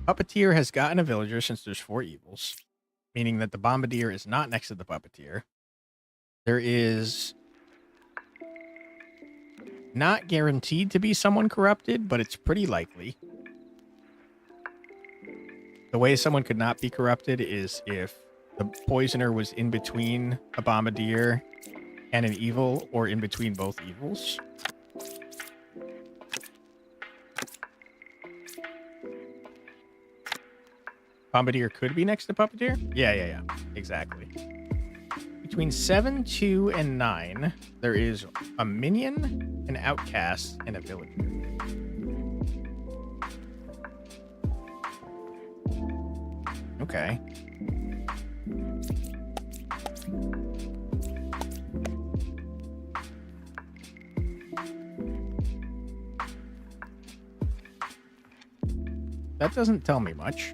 Puppeteer has gotten a villager since there's 4 evils, meaning that the Bombardier is not next to the Puppeteer. There is not guaranteed to be someone corrupted, but it's pretty likely. The way someone could not be corrupted is if the Poisoner was in between a Bombardier and an evil, or in between both evils. Bombardier could be next to Puppeteer? Yeah. Exactly. Between 7, 2, and 9, there is a minion, an outcast, and a villager. Okay. That doesn't tell me much.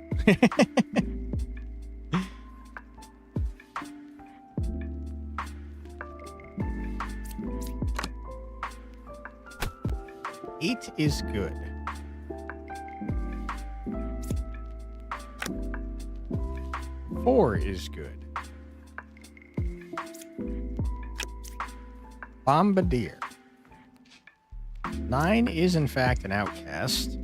8 is good. Four is good. Bombardier. 9 is in fact an outcast.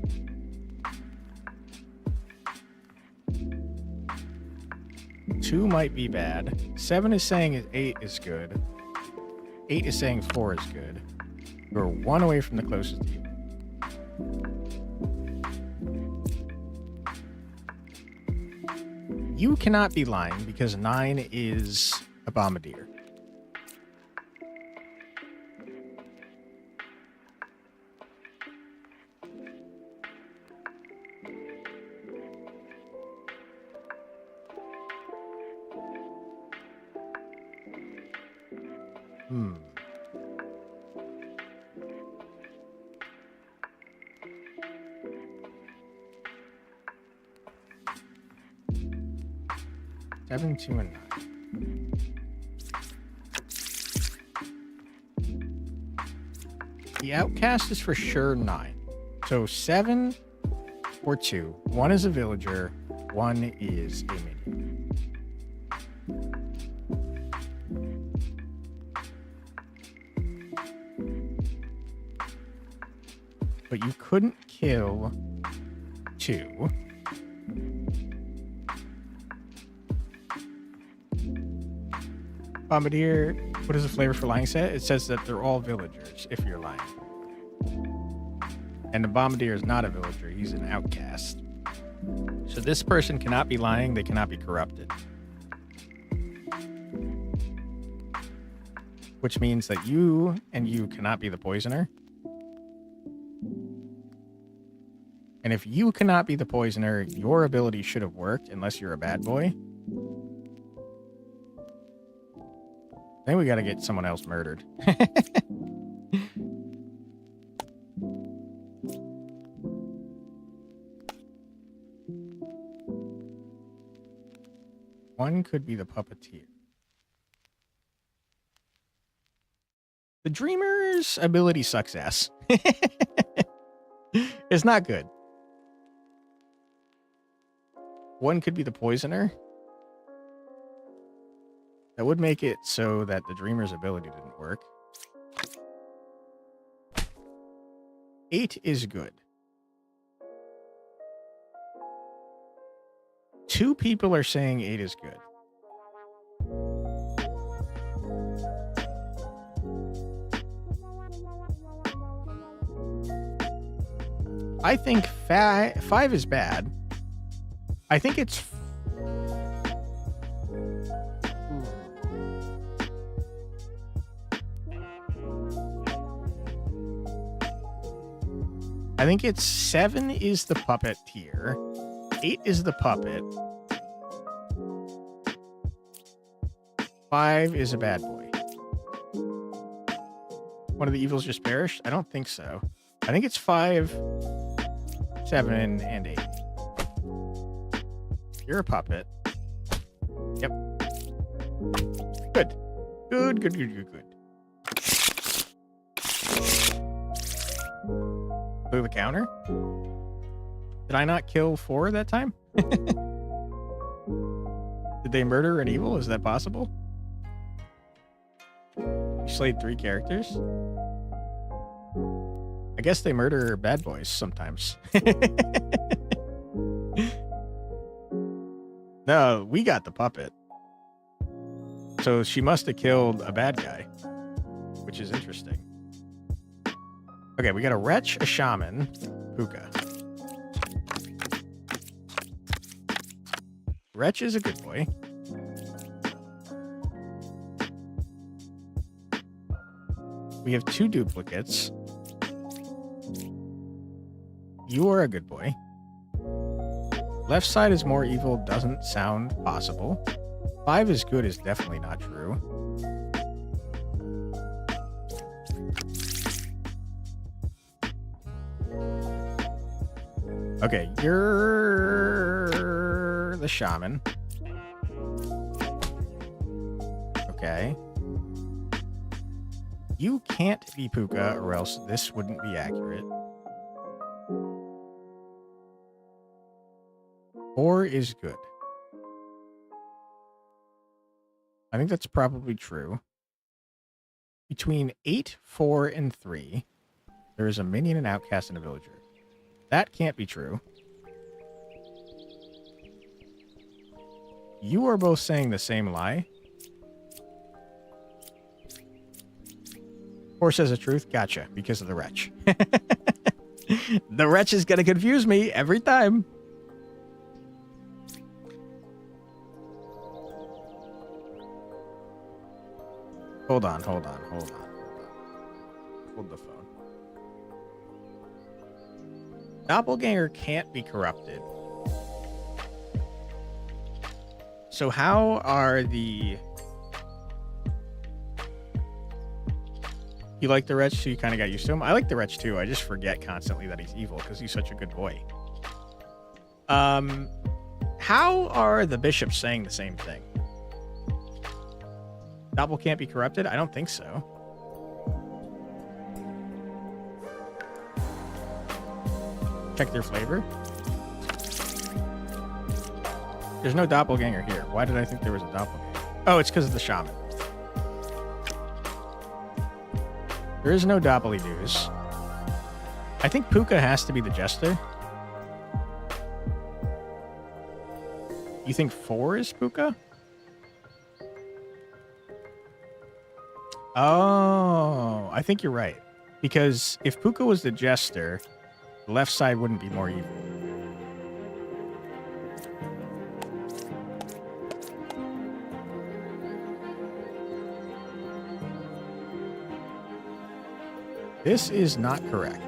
Two might be bad. 7 is saying 8 is good. 8 is saying 4 is good. We're 1 away from the closest evil. You cannot be lying because 9 is a Bombardier. Hmm. Seven, 2, and 9. The outcast is for sure 9. So 7 or 2. 1 is a villager. 1 is a minion. But you couldn't kill 2. Bombardier, what is the flavor for lying set? It says that they're all villagers if you're lying. And the Bombardier is not a villager, he's an outcast. So this person cannot be lying, they cannot be corrupted. Which means that you and you cannot be the poisoner. And if you cannot be the poisoner, your ability should have worked unless you're a bad boy. Then we gotta get someone else murdered. One could be the puppeteer. The dreamer's ability sucks ass. It's not good. One could be the poisoner. That would make it so that the dreamer's ability didn't work. 8 is good. 2 people are saying 8 is good. I think 5 is bad. I think it's... I think it's 7 is the puppet tier. 8 is the puppet. 5 is a bad boy. One of the evils just perished? I don't think so. I think it's 5, 7, and 8. You're a puppet. Yep. Good. Good, good, good, good, good. Blew the counter? Did I not kill 4 that time? Did they murder an evil? Is that possible? You slayed 3 characters? I guess they murder bad boys sometimes. No, we got the puppet. So she must have killed a bad guy, which is interesting. Okay, we got a wretch, a shaman, Puka. Wretch is a good boy. We have 2 duplicates. You are a good boy. Left side is more evil doesn't sound possible. 5 is good is definitely not true. Okay, you're the shaman. Okay. You can't be Puka or else this wouldn't be accurate. 4 is good. I think that's probably true. Between 8, 4, and 3, there is a minion, an outcast, and a villager. That can't be true. You are both saying the same lie. 4 says the truth. Gotcha, because of the wretch. The wretch is going to confuse me every time. Hold on. Hold the phone. Doppelganger can't be corrupted. So how are the... You like the wretch, so you kind of got used to him? I like the wretch too. I just forget constantly that he's evil because he's such a good boy. How are the bishops saying the same thing? Doppel can't be corrupted? I don't think so. Check their flavor. There's no doppelganger here. Why did I think there was a doppelganger? Oh, it's because of the shaman. There is no doppely-doos. I think Puka has to be the jester. You think 4 is Puka? Oh, I think you're right. Because if Puka was the jester, the left side wouldn't be more evil. This is not correct.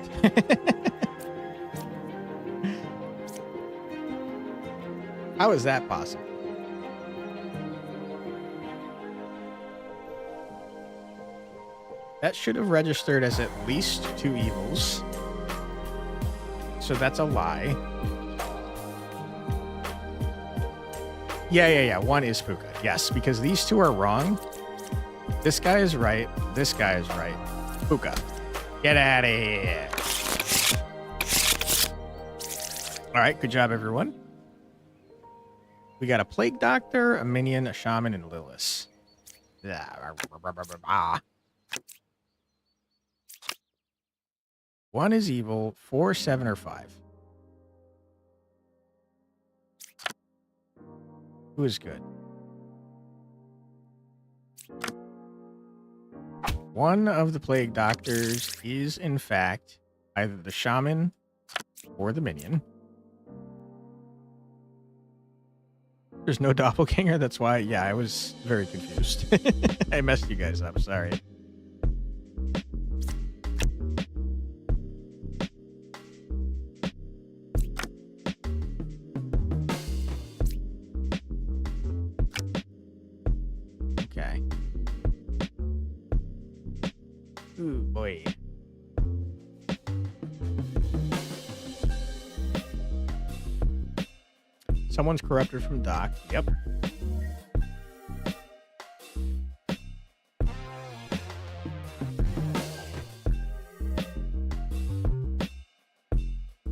How is that possible? That should have registered as at least 2 evils. So that's a lie. Yeah. 1 is Puka. Yes, because these 2 are wrong. This guy is right. This guy is right. Puka. Get out of here. All right, good job, everyone. We got a plague doctor, a minion, a shaman, and Lilith. One is evil, 4, 7, or 5. Who is good? One of the plague doctors is, in fact, either the shaman or the minion. There's no doppelganger. That's why. Yeah, I was very confused. I messed you guys up. Sorry. Okay. Ooh, boy. Someone's corrupted from Doc. Yep.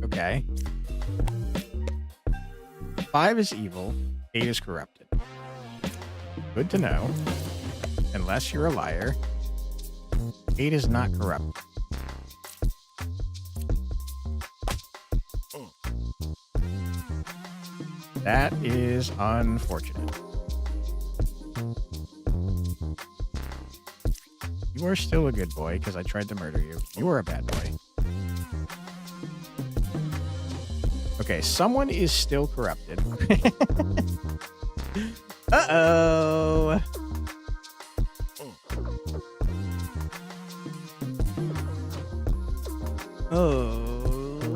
Okay. 5 is evil. 8 is corrupted. Good to know. Unless you're a liar. 8 is not corrupt. That is unfortunate. You are still a good boy because I tried to murder you. You are a bad boy. Okay, someone is still corrupted. Uh-oh.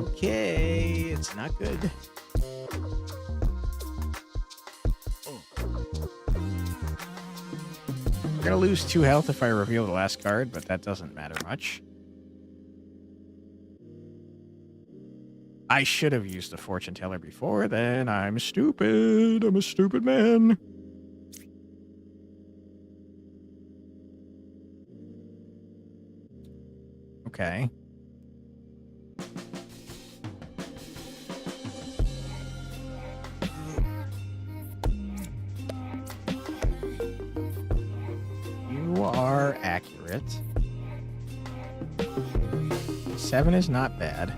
Okay, it's not good. I'm gonna lose 2 health if I reveal the last card, but that doesn't matter much. I should have used the fortune teller before then. I'm stupid. I'm a stupid man. Okay. You are accurate. 7 is not bad.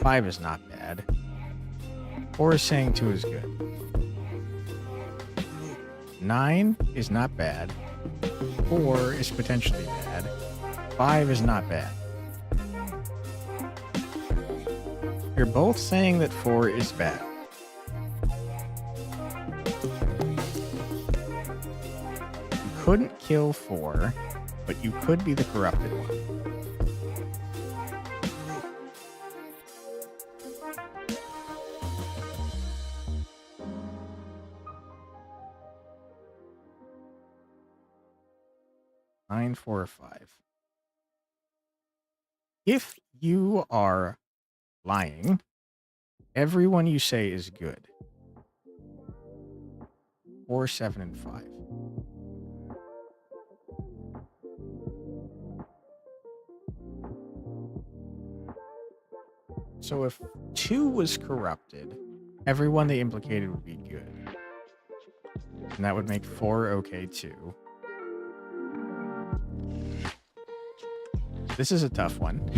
5 is not bad. 4 is saying 2 is good. 9 is not bad. 4 is potentially bad. 5 is not bad. You're both saying that 4 is bad. You couldn't kill 4, but you could be the corrupted one. Nine, 4, or 5. If you are lying, everyone you say is good. 4, 7, and 5. So if 2 was corrupted, everyone they implicated would be good. And that would make 4 okay too. This is a tough one.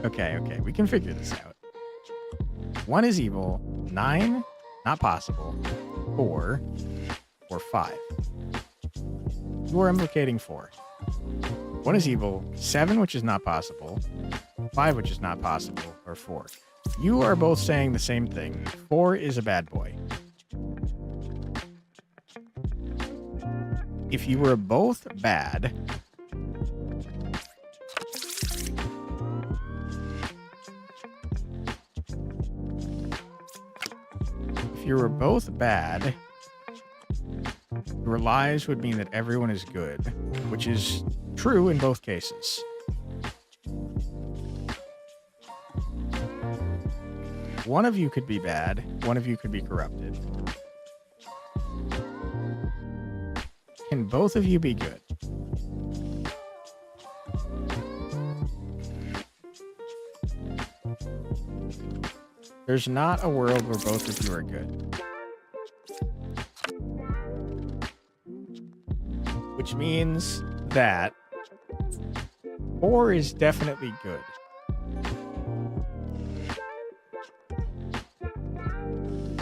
Okay, we can figure this out. 1 is evil. 9, not possible. 4, or 5. You are implicating 4. 1 is evil. 7, which is not possible. 5, which is not possible. Or 4. You are both saying the same thing. 4 is a bad boy. If you were both bad... If you were both bad, your lies would mean that everyone is good, which is true in both cases. One of you could be bad, one of you could be corrupted. Can both of you be good? There's not a world where both of you are good. Which means that 4 is definitely good.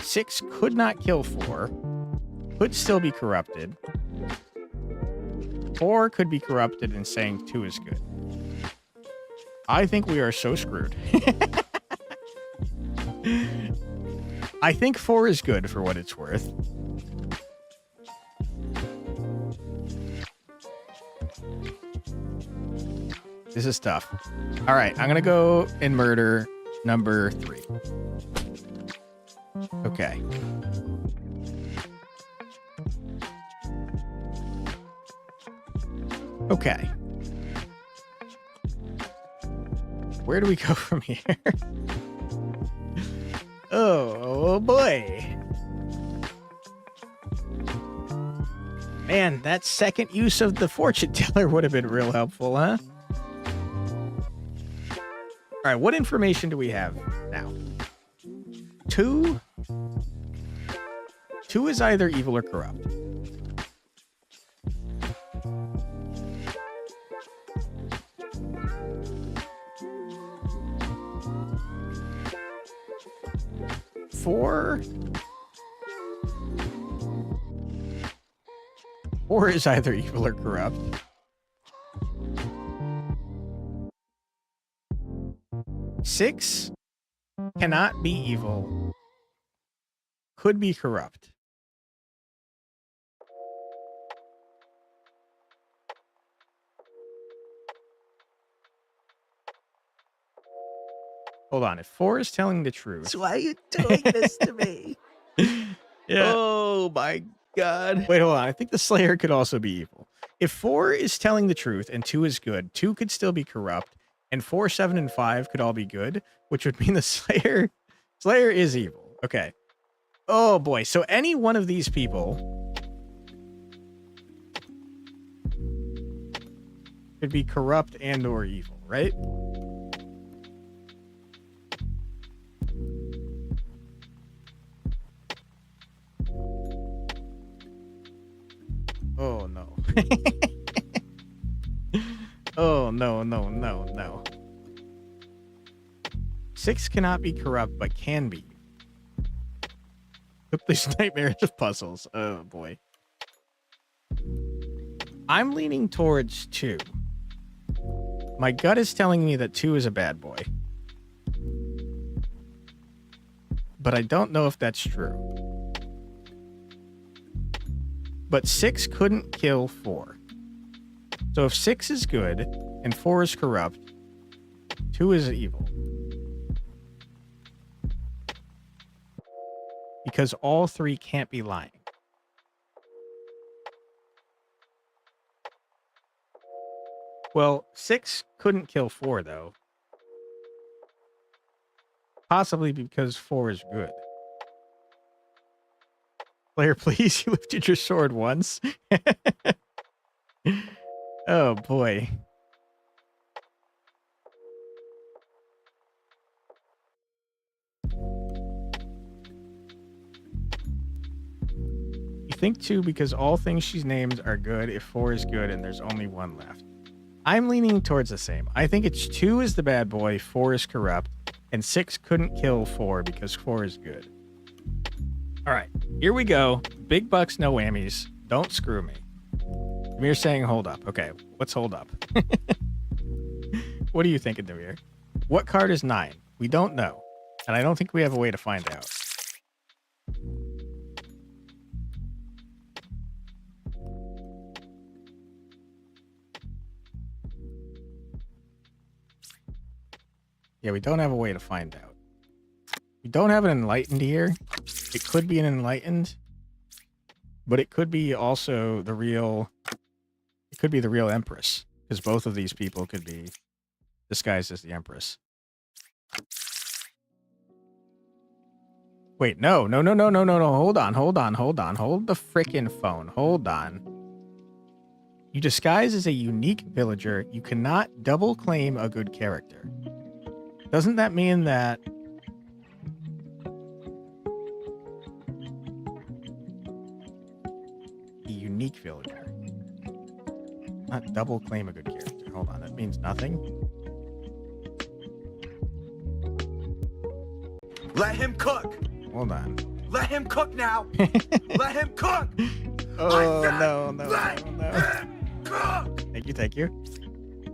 6 could not kill 4, could still be corrupted. 4 could be corrupted and saying 2 is good. I think we are so screwed. I think 4 is good for what it's worth. This is tough. All right, I'm going to go and murder number 3. Okay. Okay. Where do we go from here? Oh boy. Man, that second use of the fortune teller would have been real helpful, huh? All right, what information do we have now? 2 is either evil or corrupt. Four is either evil or corrupt. 6 cannot be evil. Could be corrupt. Hold on. If 4 is telling the truth. So why are you doing this to me? Yeah. Oh my God. Wait, hold on. I think the Slayer could also be evil. If 4 is telling the truth and 2 is good, 2 could still be corrupt, and 4, 7, and 5 could all be good, which would mean the Slayer is evil. Okay. Oh boy. So any one of these people could be corrupt and or evil, right? Oh no. Oh no. 6 cannot be corrupt, but can be. These nightmares of puzzles. Oh boy. I'm leaning towards 2. My gut is telling me that 2 is a bad boy. But I don't know if that's true. But 6 couldn't kill 4. So if 6 is good and 4 is corrupt, 2 is evil. Because all 3 can't be lying. Well, 6 couldn't kill 4, though. Possibly because 4 is good. Player, please, you lifted your sword once. Oh, boy. You think 2 because all things she's named are good if 4 is good and there's only 1 left. I'm leaning towards the same. I think it's 2 is the bad boy, 4 is corrupt, and 6 couldn't kill 4 because 4 is good. All right, here we go. Big bucks, no whammies. Don't screw me. Demir's saying hold up. Okay, let's hold up. What are you thinking, Demir? What card is 9? We don't know. And I don't think we have a way to find out. Yeah, we don't have a way to find out. We don't have an enlightened here. It could be an enlightened, but it could be also the real... It could be the real Empress, because both of these people could be disguised as the Empress. Wait, no. Hold on. Hold the frickin' phone. Hold on. You disguise as a unique villager. You cannot double claim a good character. Doesn't that mean that... A unique villager. Not double claim a good character. Hold on, that means nothing. Let him cook. Hold on. Let him cook now. Let him cook. Oh, no. Cook. Thank you.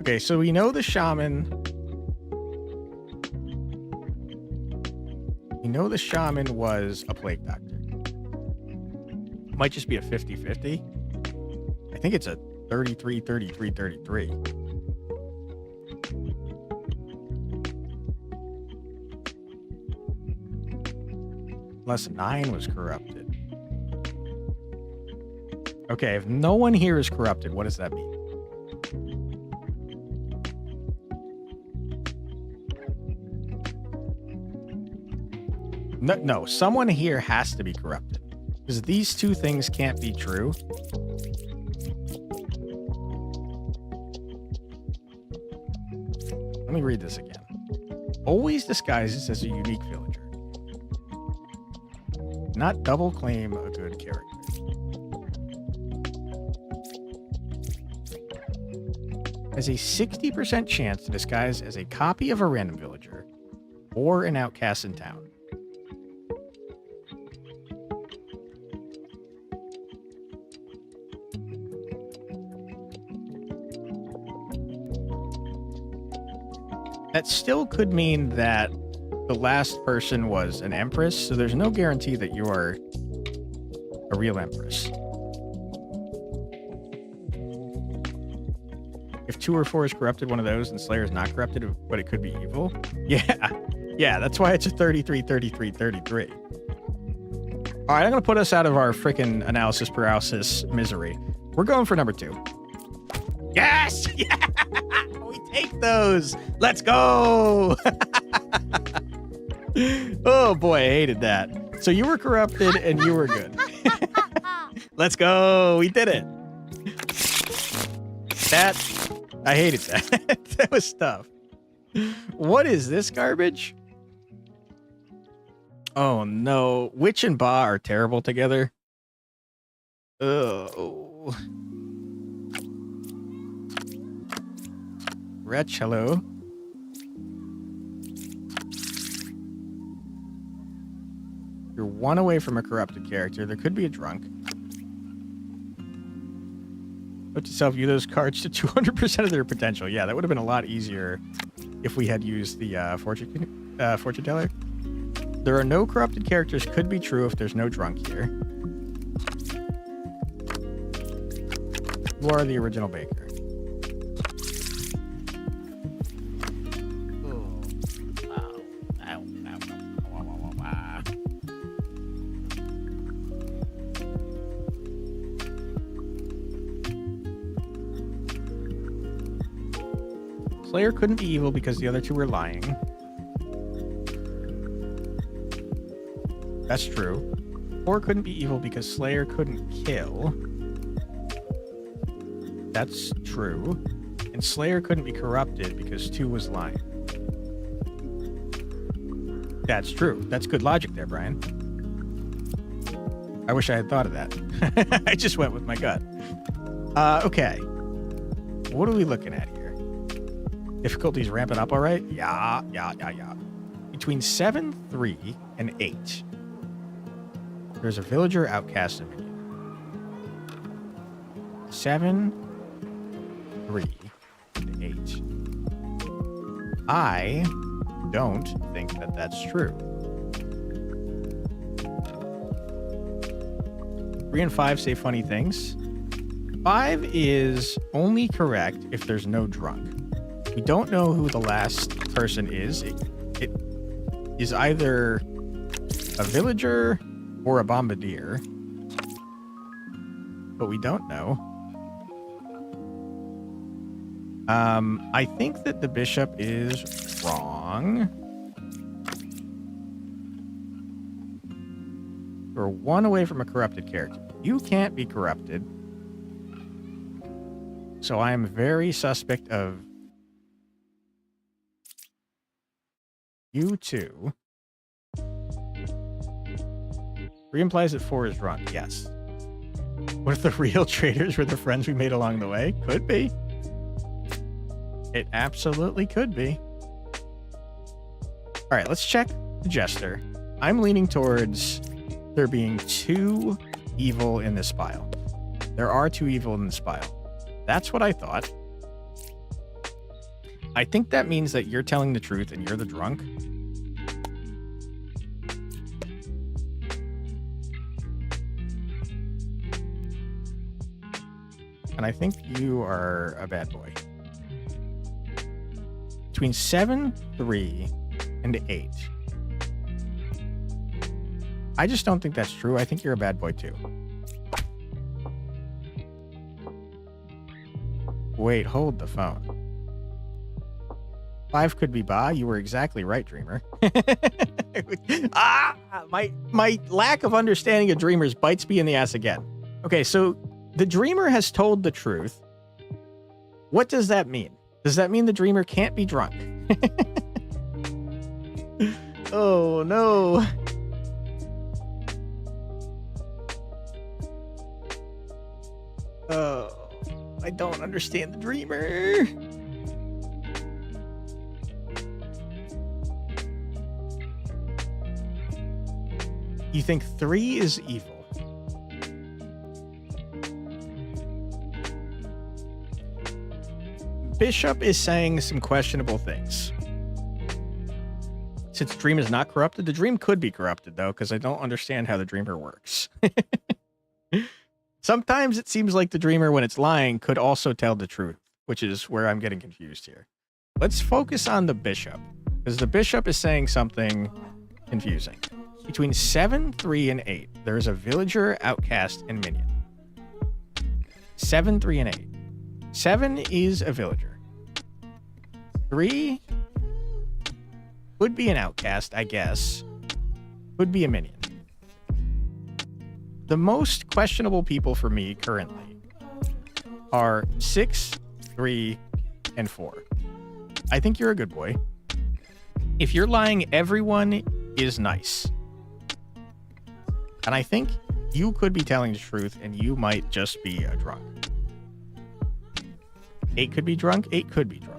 Okay, so we know the shaman. We We know the shaman was a plague doctor. Might just be a 50-50. I think it's a 33, 33, 33. Unless 9 was corrupted. Okay, if no one here is corrupted, what does that mean? No, someone here has to be corrupted. Because these two things can't be true. Let me read this again. Always disguises as a unique villager. Not double claim a good character. Has a 60% chance to disguise as a copy of a random villager or an outcast in town. That still could mean that the last person was an empress, so there's no guarantee that you are a real empress. If 2 or 4 is corrupted, one of those, and Slayer is not corrupted, but it could be evil. Yeah, that's why it's a 33, 33, 33. All right, I'm going to put us out of our freaking analysis paralysis misery. We're going for number 2. Yes! Yeah! We take those! Let's go! Oh boy, I hated that. So you were corrupted and you were good. Let's go! We did it! I hated that. That was tough. What is this garbage? Oh no. Witch and Ba are terrible together. Oh. Wretch, hello. You're 1 away from a corrupted character. There could be a drunk. Put yourself, view those cards to 200% of their potential. Yeah, that would have been a lot easier if we had used the fortune teller. There are no corrupted characters. Could be true if there's no drunk here. You are the original baker. Slayer couldn't be evil because the other 2 were lying. That's true. 4 couldn't be evil because Slayer couldn't kill. That's true. And Slayer couldn't be corrupted because 2 was lying. That's true. That's good logic there, Brian. I wish I had thought of that. I just went with my gut. Okay. What are we looking at here? Difficulty's ramping up, all right? Yeah. Between 7, 3, and 8. There's a villager outcast in minion. 7, 3, and 8. I don't think that that's true. 3 and 5 say funny things. 5 is only correct if there's no drunk. We don't know who the last person is. It is either a villager or a bombardier, but we don't know. I think that the bishop is wrong. We're 1 away from a corrupted character. You can't be corrupted. So I am very suspect of you 2. 3 implies that 4 is drunk. Yes. What if the real traitors were the friends we made along the way? Could be. It absolutely could be. All right, let's check the jester. I'm leaning towards there being 2 evil in this pile. There are 2 evil in this pile. That's what I thought. I think that means that you're telling the truth and you're the drunk. and I think you are a bad boy. Between 7, 3, and 8. I just don't think that's true. I think you're a bad boy too. Wait, hold the phone. 5 could be Ba. You were exactly right, Dreamer. My lack of understanding of Dreamers bites me in the ass again. Okay, so the Dreamer has told the truth. What does that mean? Does that mean the Dreamer can't be drunk? Oh, no. Oh, I don't understand the Dreamer. You think 3 is evil? Bishop is saying some questionable things. Since Dream is not corrupted, the Dream could be corrupted, though, because I don't understand how the Dreamer works. Sometimes it seems like the Dreamer, when it's lying, could also tell the truth, which is where I'm getting confused here. Let's focus on the Bishop, because the Bishop is saying something confusing. Between 7, 3, and 8, there is a villager, outcast, and minion. 7, 3, and 8. 7 is a villager. 3 would be an outcast, I guess. Would be a minion. The most questionable people for me currently are 6, 3, and 4. I think you're a good boy. If you're lying, everyone is nice. And I think you could be telling the truth and you might just be a drunk. 8 could be drunk. 8 could be drunk.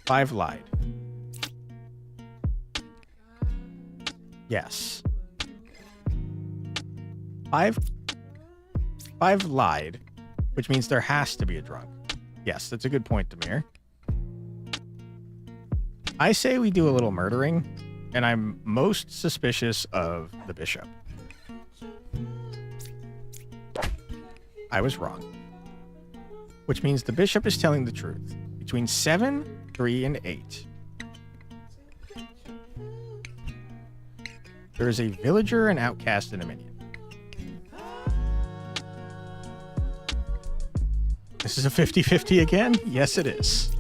5 lied. Yes. 5 lied, which means there has to be a drunk. Yes, that's a good point, Demir. I say we do a little murdering, and I'm most suspicious of the Bishop. I was wrong. Which means the Bishop is telling the truth. Between 7, 3, and 8. There is a villager, an outcast, and a minion. This is a 50-50 again? Yes, it is.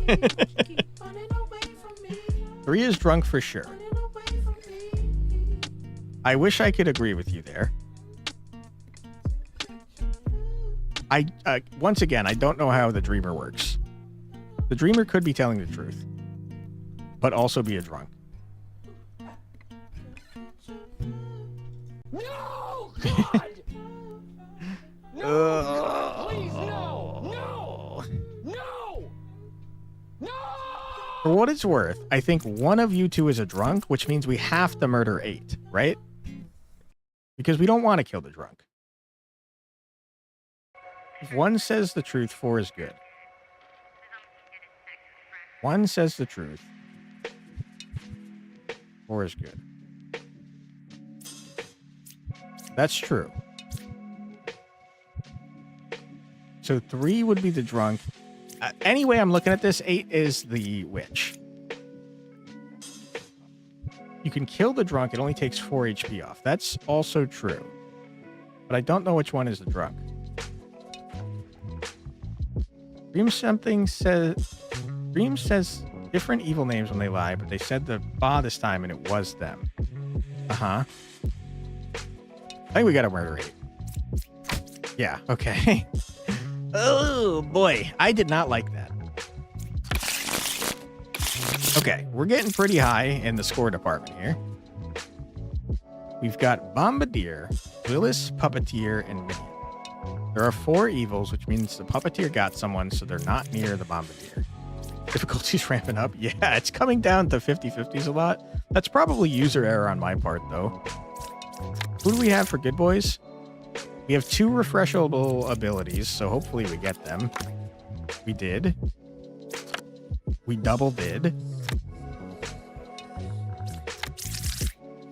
3 is drunk for sure. I wish I could agree with you there. Once again, I don't know how the Dreamer works. The Dreamer could be telling the truth, but also be a drunk. No! God! No! Please, no! No! No! No! For what it's worth, I think one of you two is a drunk, which means we have to murder 8, right? Because we don't want to kill the drunk. If one says the truth, 4 is good. 1 says the truth. 4 is good. That's true. So 3 would be the drunk. Anyway, I'm looking at this. 8 is the witch. You can kill the drunk. It only takes 4 HP off. That's also true. But I don't know which one is the drunk. Dream says different evil names when they lie, but they said the Ba this time and it was them. Uh-huh. I think we gotta murder 8. Yeah, okay. Oh boy, I did not like that. Okay, we're getting pretty high in the score department here. We've got Bombardier, Willis, Puppeteer, and Minion. There are 4 evils, which means the Puppeteer got someone, so they're not near the Bombardier. Difficulty's ramping up. Yeah, it's coming down to 50-50s a lot. That's probably user error on my part, though. Who do we have for good boys? We have 2 refreshable abilities, so hopefully we get them. We did. We double did.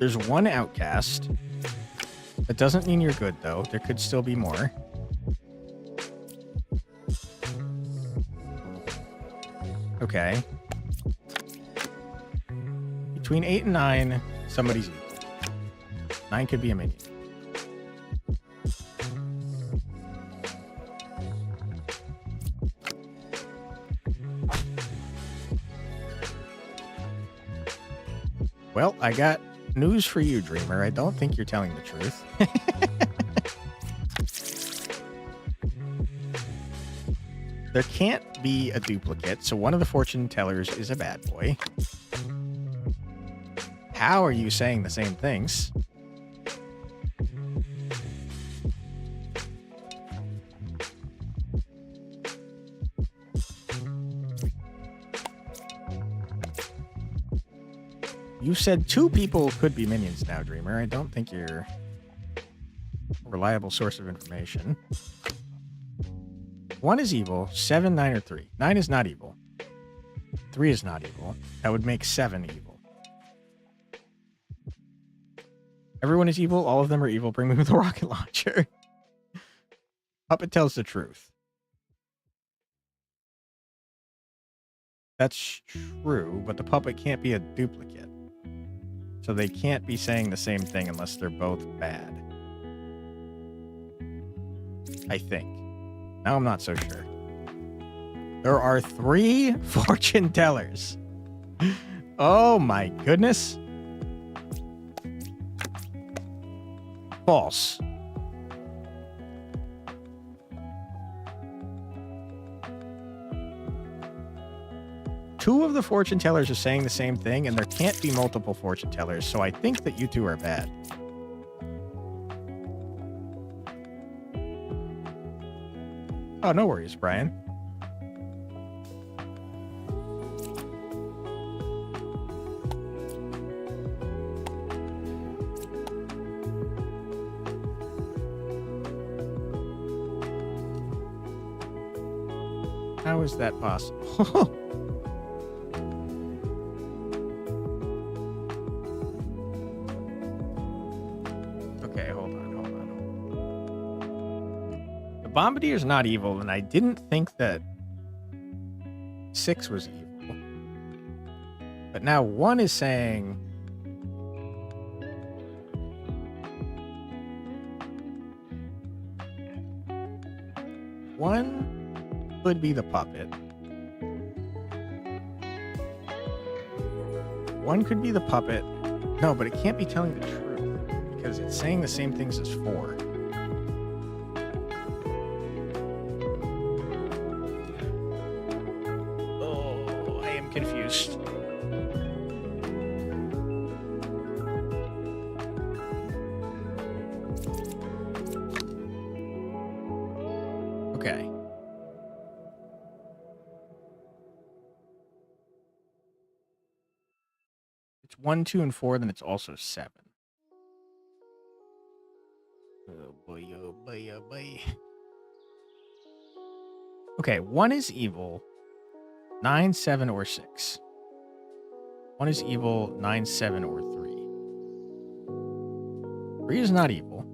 There's 1 outcast. That doesn't mean you're good, though. There could still be more. Okay. Between 8 and 9, somebody's evil. 9 could be a minion. Well, I got news for you, Dreamer. I don't think you're telling the truth. There can't be a duplicate, so one of the fortune tellers is a bad boy. How are you saying the same things? You said 2 people could be minions now, Dreamer. I don't think you're a reliable source of information. 1 is evil, 7, 9, or 3. 9 is not evil. 3 is not evil. That would make 7 evil. Everyone is evil. All of them are evil. Bring me with a rocket launcher. Puppet tells the truth. That's true, but the puppet can't be a duplicate. So they can't be saying the same thing unless they're both bad. I think. Now I'm not so sure. There are 3 fortune tellers. Oh my goodness. False. Two of the fortune tellers are saying the same thing, and there can't be multiple fortune tellers, so I think that you 2 are bad. Oh, no worries, Brian. How is that possible? Okay, hold on. The Bombardier's not evil, and I didn't think that 6 was evil. But now 1 is saying... One could be the puppet. 1 could be the puppet. No, but it can't be telling the truth because it's saying the same things as 4. Oh, I am confused. Okay. It's 1, 2, and 4, then it's also 7. Oh boy, oh boy, oh boy. Okay, 1 is evil. 9, 7, or 6. 1 is evil. 9, 7, or 3. 3 is not evil.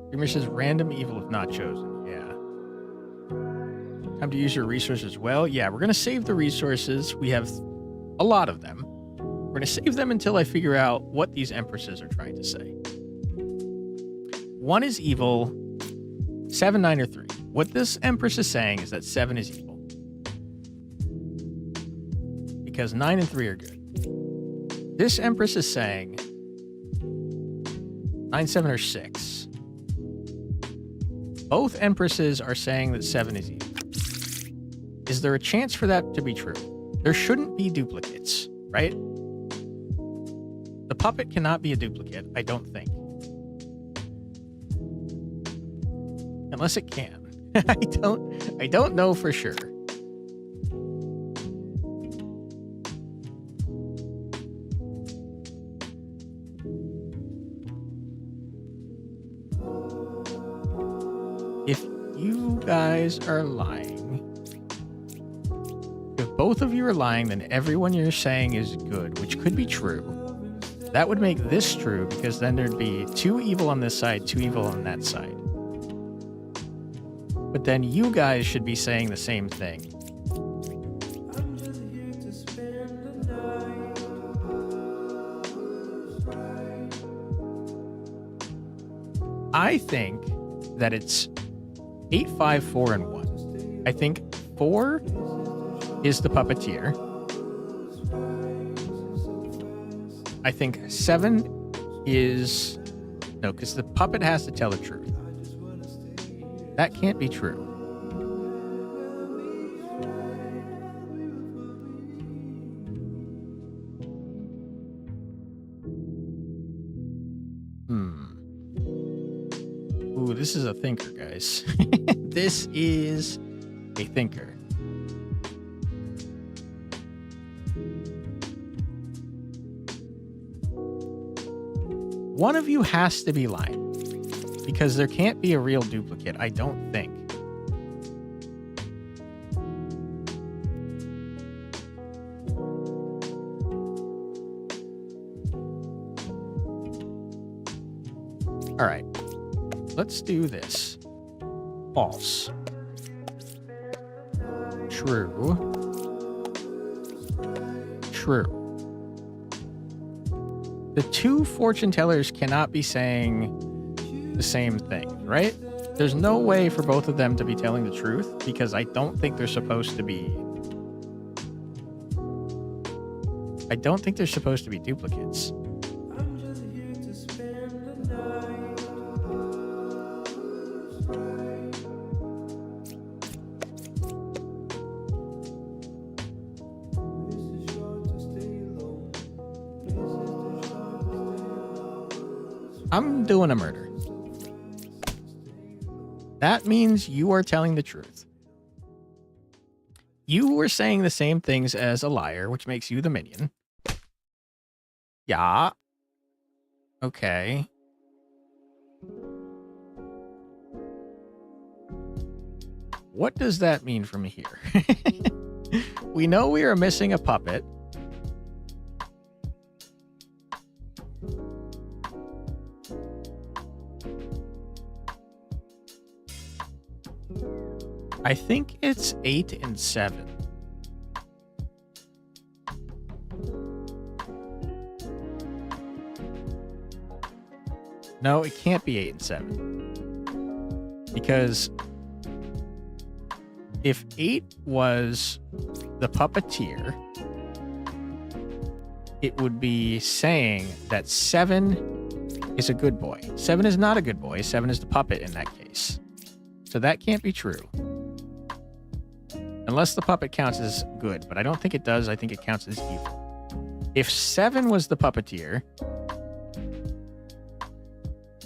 Intermission is random evil if not chosen. Yeah. Time to use your resources well. Yeah, we're going to save the resources. We have a lot of them. We're going to save them until I figure out what these empresses are trying to say. 1 is evil. 7, 9, or 3. What this empress is saying is that 7 is evil. Because 9 and 3 are good. This empress is saying 9, 7, or 6. Both empresses are saying that 7 is evil. Is there a chance for that to be true? There shouldn't be duplicates, right? The puppet cannot be a duplicate, I don't think. Unless it can. I don't know for sure. If you guys are lying, if both of you are lying, then everyone you're saying is good, which could be true. That would make this true because then there'd be 2 evil on this side, 2 evil on that side. But then you guys should be saying the same thing. I think that it's 8, 5, 4, and 1. I think 4 is the puppeteer. I think 7 is... No, because the puppet has to tell the truth. That can't be true. Ooh, this is a thinker, guys. This is a thinker. One of you has to be lying. Because there can't be a real duplicate, I don't think. All right. Let's do this. False. True. True. The two fortune tellers cannot be saying the same thing, right? There's no way for both of them to be telling the truth because I don't think they're supposed to be... I don't think they're supposed to be duplicates. I'm doing a murder. That means you are telling the truth. You were saying the same things as a liar, which makes you the minion. Yeah. Okay. What does that mean from here? We know we are missing a puppet. I think it's 8 and 7. No, it can't be 8 and 7. Because if 8 was the puppeteer, it would be saying that 7 is a good boy. 7 is not a good boy. 7 is the puppet in that case. So that can't be true. Unless the puppet counts as good, but I don't think it does. I think it counts as evil. If 7 was the puppeteer,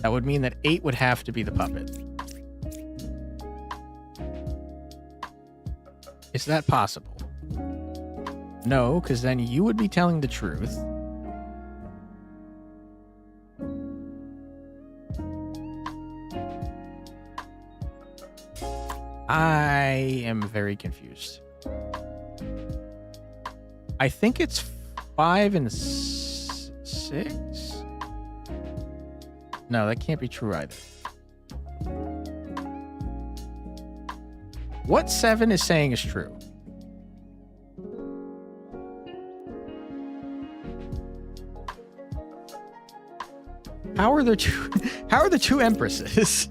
that would mean that 8 would have to be the puppet. Is that possible? No, because then you would be telling the truth. I am very confused. I think it's 5 and 6. No, that can't be true either. What 7 is saying is true. How are there two? How are the two empresses?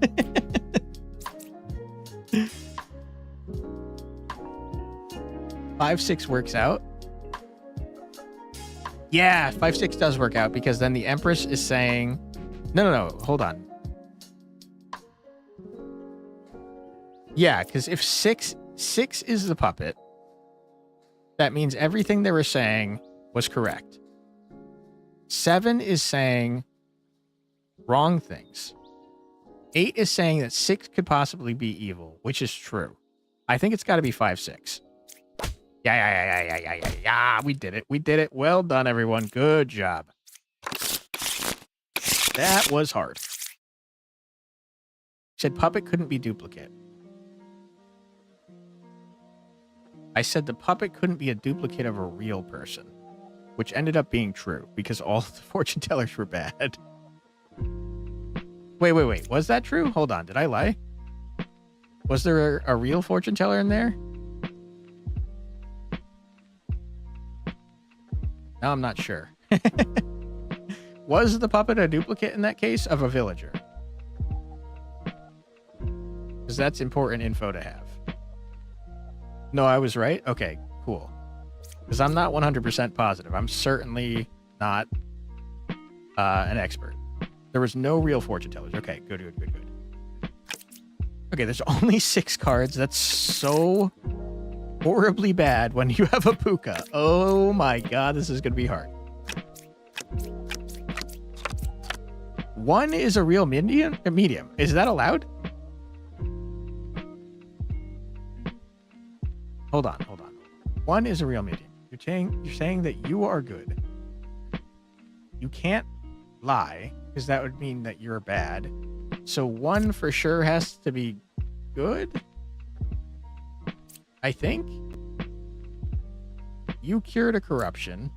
5, 6 works out. Yeah, 5, 6 does work out because then the Empress is saying, no, hold on. Yeah, because if 6 is the puppet, that means everything they were saying was correct. 7 is saying wrong things. 8 is saying that 6 could possibly be evil, which is true. I think it's got to be 5, 6. Yeah. We did it. Well done, everyone. Good job. That was hard. Said puppet couldn't be duplicate. I said the puppet couldn't be a duplicate of a real person, which ended up being true because all the fortune tellers were bad. Wait. Was that true? Hold on. Did I lie? Was there a real fortune teller in there? Now I'm not sure. Was the puppet a duplicate in that case of a villager? Because that's important info to have. No, I was right? Okay, cool. Because I'm not 100% positive. I'm certainly not an expert. There was no real fortune tellers. Okay, good. Okay, there's only 6 cards. That's so horribly bad when you have a puka. Oh my god, this is going to be hard. 1 is a real medium? Is that allowed? Hold on. 1 is a real medium. You're saying that you are good. You can't lie, because that would mean that you're bad. So 1 for sure has to be good? I think. You cured a corruption.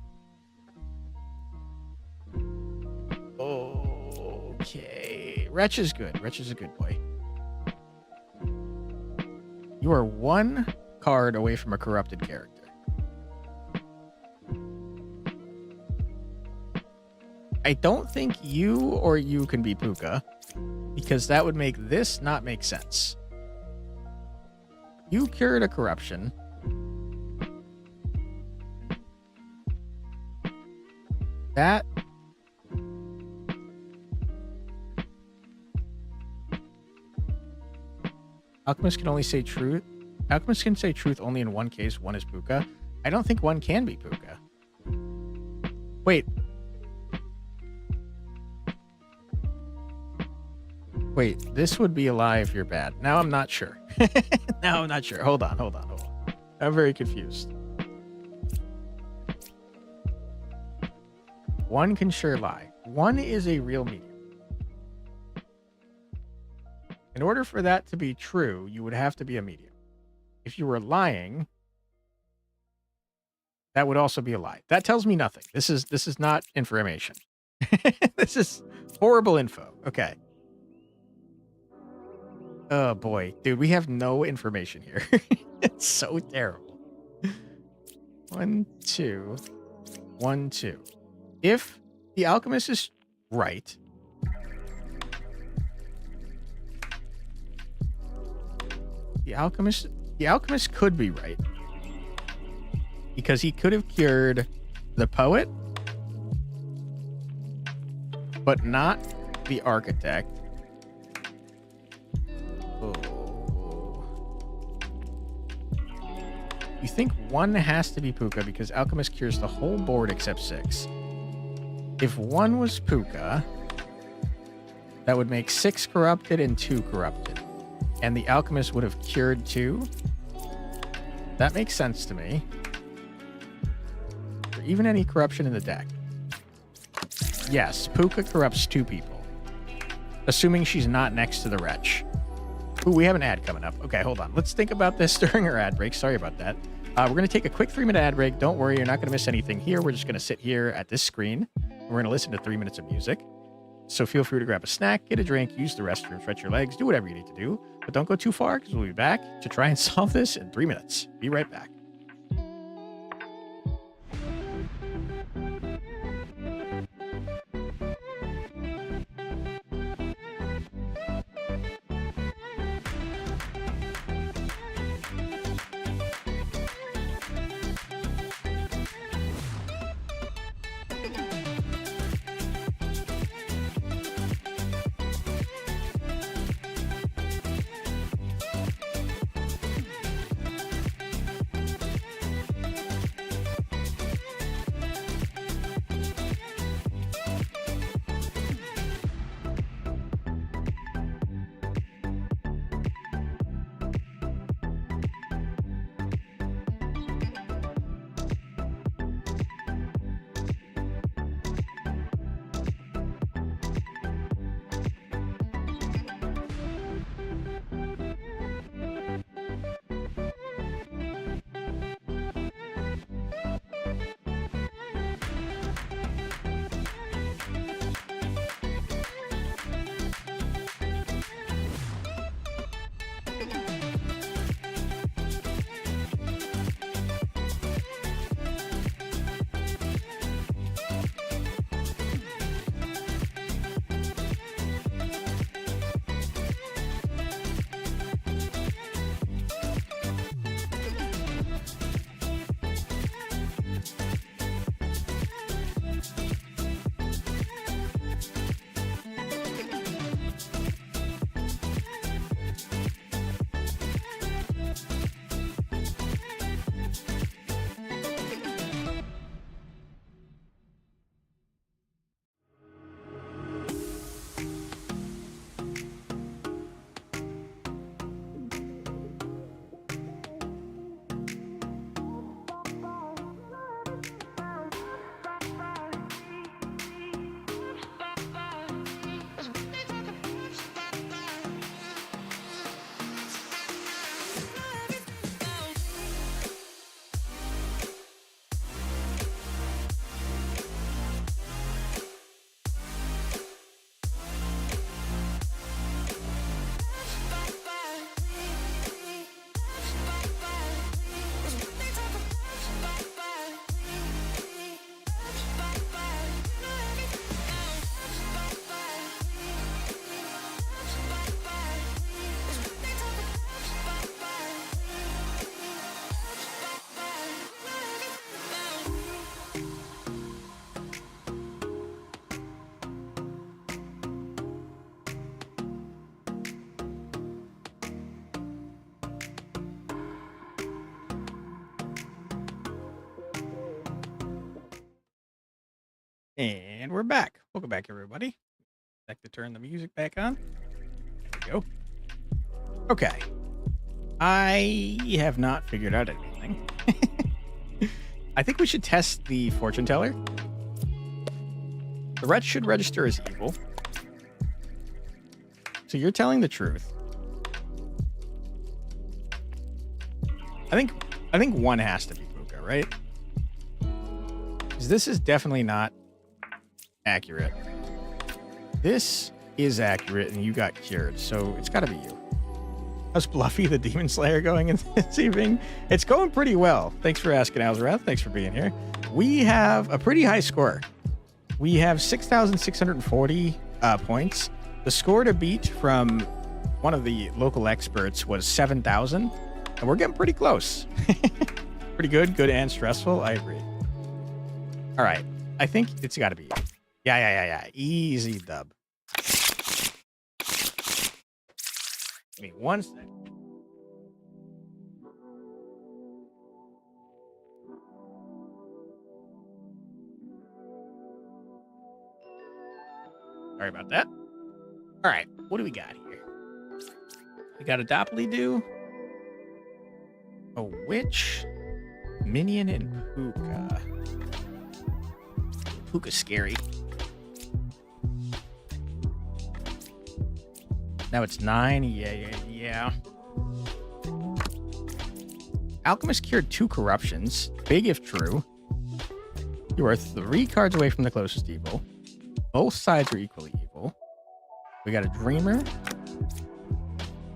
Okay. Wretch is good. Wretch is a good boy. You are 1 card away from a corrupted character. I don't think you or you can be Puka, because that would make this not make sense. You cured a corruption. That... Alchemist can only say truth. Alchemist can say truth only in 1 case. 1 is Puka. I don't think 1 can be Puka. Wait. Wait, this would be a lie if you're bad. Now I'm not sure. Now I'm not sure. Hold on. I'm very confused. 1 can sure lie. 1 is a real medium. In order for that to be true, you would have to be a medium. If you were lying, that would also be a lie. That tells me nothing. This is not information. This is horrible info. Okay. Oh boy, dude, we have no information here. It's so terrible. 1, 2, 1, 2. If the alchemist is right, the alchemist could be right, because he could have cured the poet, but not the architect. You think 1 has to be Puka because Alchemist cures the whole board except 6. If 1 was Puka, that would make 6 corrupted and 2 corrupted. And the Alchemist would have cured 2. That makes sense to me. Or even any corruption in the deck. Yes, Puka corrupts 2 people. Assuming she's not next to the wretch. Ooh, we have an ad coming up. Okay, hold on. Let's think about this during our ad break. Sorry about that. We're going to take a quick 3-minute ad break. Don't worry, you're not going to miss anything here. We're just going to sit here at this screen. And we're going to listen to 3 minutes of music. So feel free to grab a snack, get a drink, use the restroom, stretch your legs, do whatever you need to do. But don't go too far, because we'll be back to try and solve this in 3 minutes. Be right back. And we're back. Welcome back, everybody. Back to turn the music back on. There we go. Okay. I have not figured out anything. I think we should test the fortune teller. The red should register as evil. So you're telling the truth. I think one has to be Puka, right? Because this is definitely not accurate. This is accurate, and you got cured, so it's got to be you. How's Bluffy the Demon Slayer going in this evening? It's going pretty well. Thanks for asking, Alzarath. Thanks for being here. We have a pretty high score. We have 6,640 points. The score to beat from one of the local experts was 7,000, and we're getting pretty close. Pretty good and stressful. I agree. All right. I think it's got to be you. Yeah. Easy dub. Give me 1 second. Sorry about that. All right, what do we got here? We got a Dopply-Doo, a Witch, Minion, and Puka. Puka's scary. Now it's 9. Yeah. Alchemist cured 2 corruptions. Big if true. You are 3 cards away from the closest evil. Both sides are equally evil. We got a Dreamer.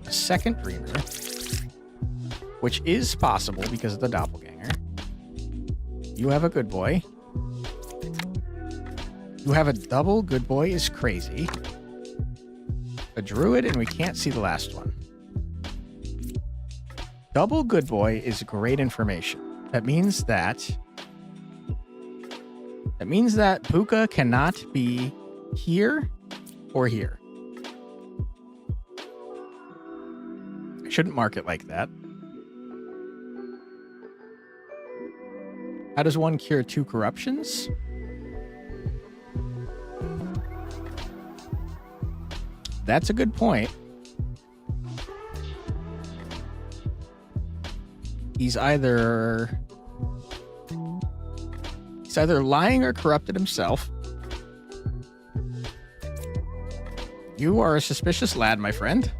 A second Dreamer. Which is possible because of the Doppelganger. You have a Good Boy. You have a double Good Boy is crazy. A Druid, and we can't see the last one. Double Good Boy is great information. That means that Puka cannot be here or here. I shouldn't mark it like that. How does one cure 2 corruptions? That's a good point. He's either lying or corrupted himself. You are a suspicious lad, my friend.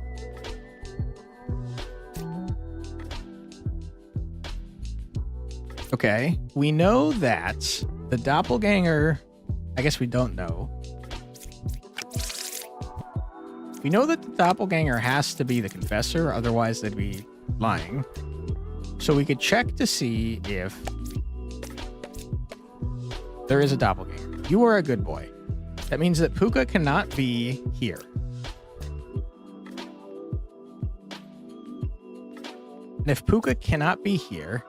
Okay, we know that the Doppelganger... I guess we don't know. We know that the Doppelganger has to be the Confessor, otherwise they'd be lying. So we could check to see if there is a Doppelganger. You are a Good Boy. That means that Puka cannot be here. And if Puka cannot be here,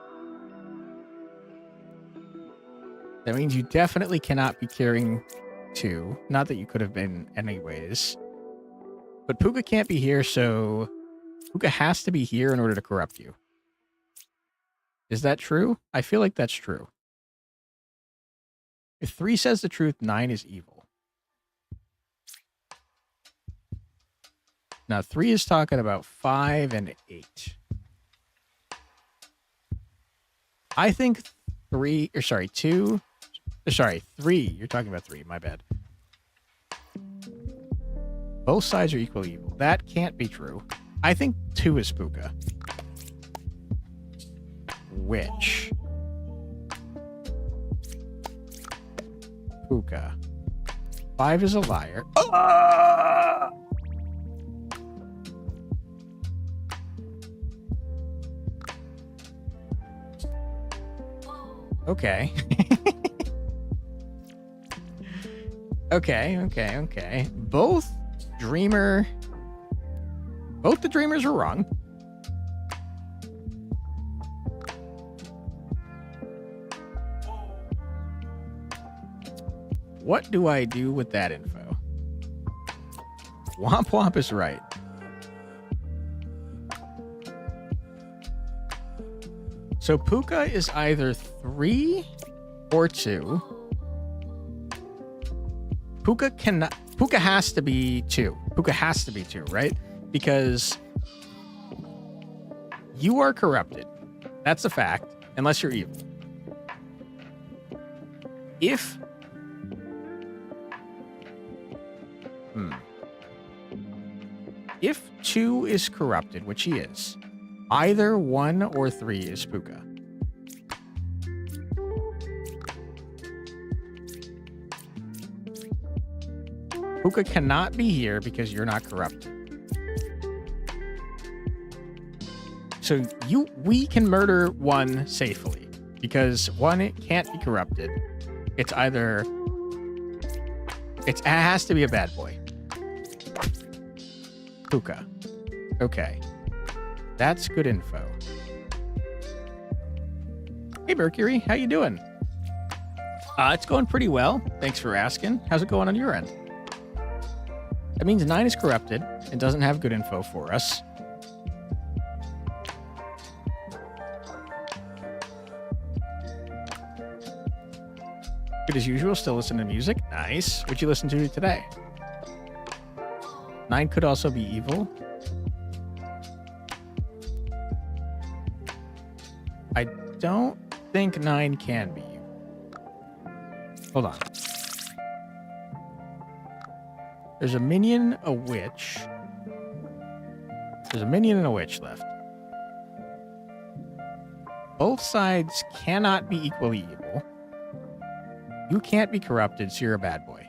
that means you definitely cannot be curing 2. Not that you could have been anyways. But Puka can't be here, so Puka has to be here in order to corrupt you. Is that true? I feel like that's true. If 3 says the truth, 9 is evil. Now, 3 is talking about 5 and 8. I think 3... Or sorry, 2... Sorry, 3. You're talking about 3. My bad. Both sides are equally evil. That can't be true. I think 2 is Puka. Which? Puka. 5 is a liar. Okay. Okay. Both the Dreamers are wrong. What do I do with that info? Womp Womp is right. So Puka is either 3 or 2. Puka has to be 2. Puka has to be 2, right? Because you are corrupted. That's a fact, unless you're evil. If If 2 is corrupted, which he is, either 1 or 3 is Puka. Puka cannot be here because you're not corrupted. So we can murder 1 safely because 1 can't be corrupted. It has to be a bad boy. Puka. Okay. That's good info. Hey Mercury, how you doing? It's going pretty well. Thanks for asking. How's it going on your end? That means 9 is corrupted and doesn't have good info for us. Good as usual, still listen to music. Nice. What'd you listen to today? 9 could also be evil. I don't think 9 can be evil. Hold on. There's a minion, a witch. There's a minion and a witch left. Both sides cannot be equally evil. You can't be corrupted, so you're a bad boy.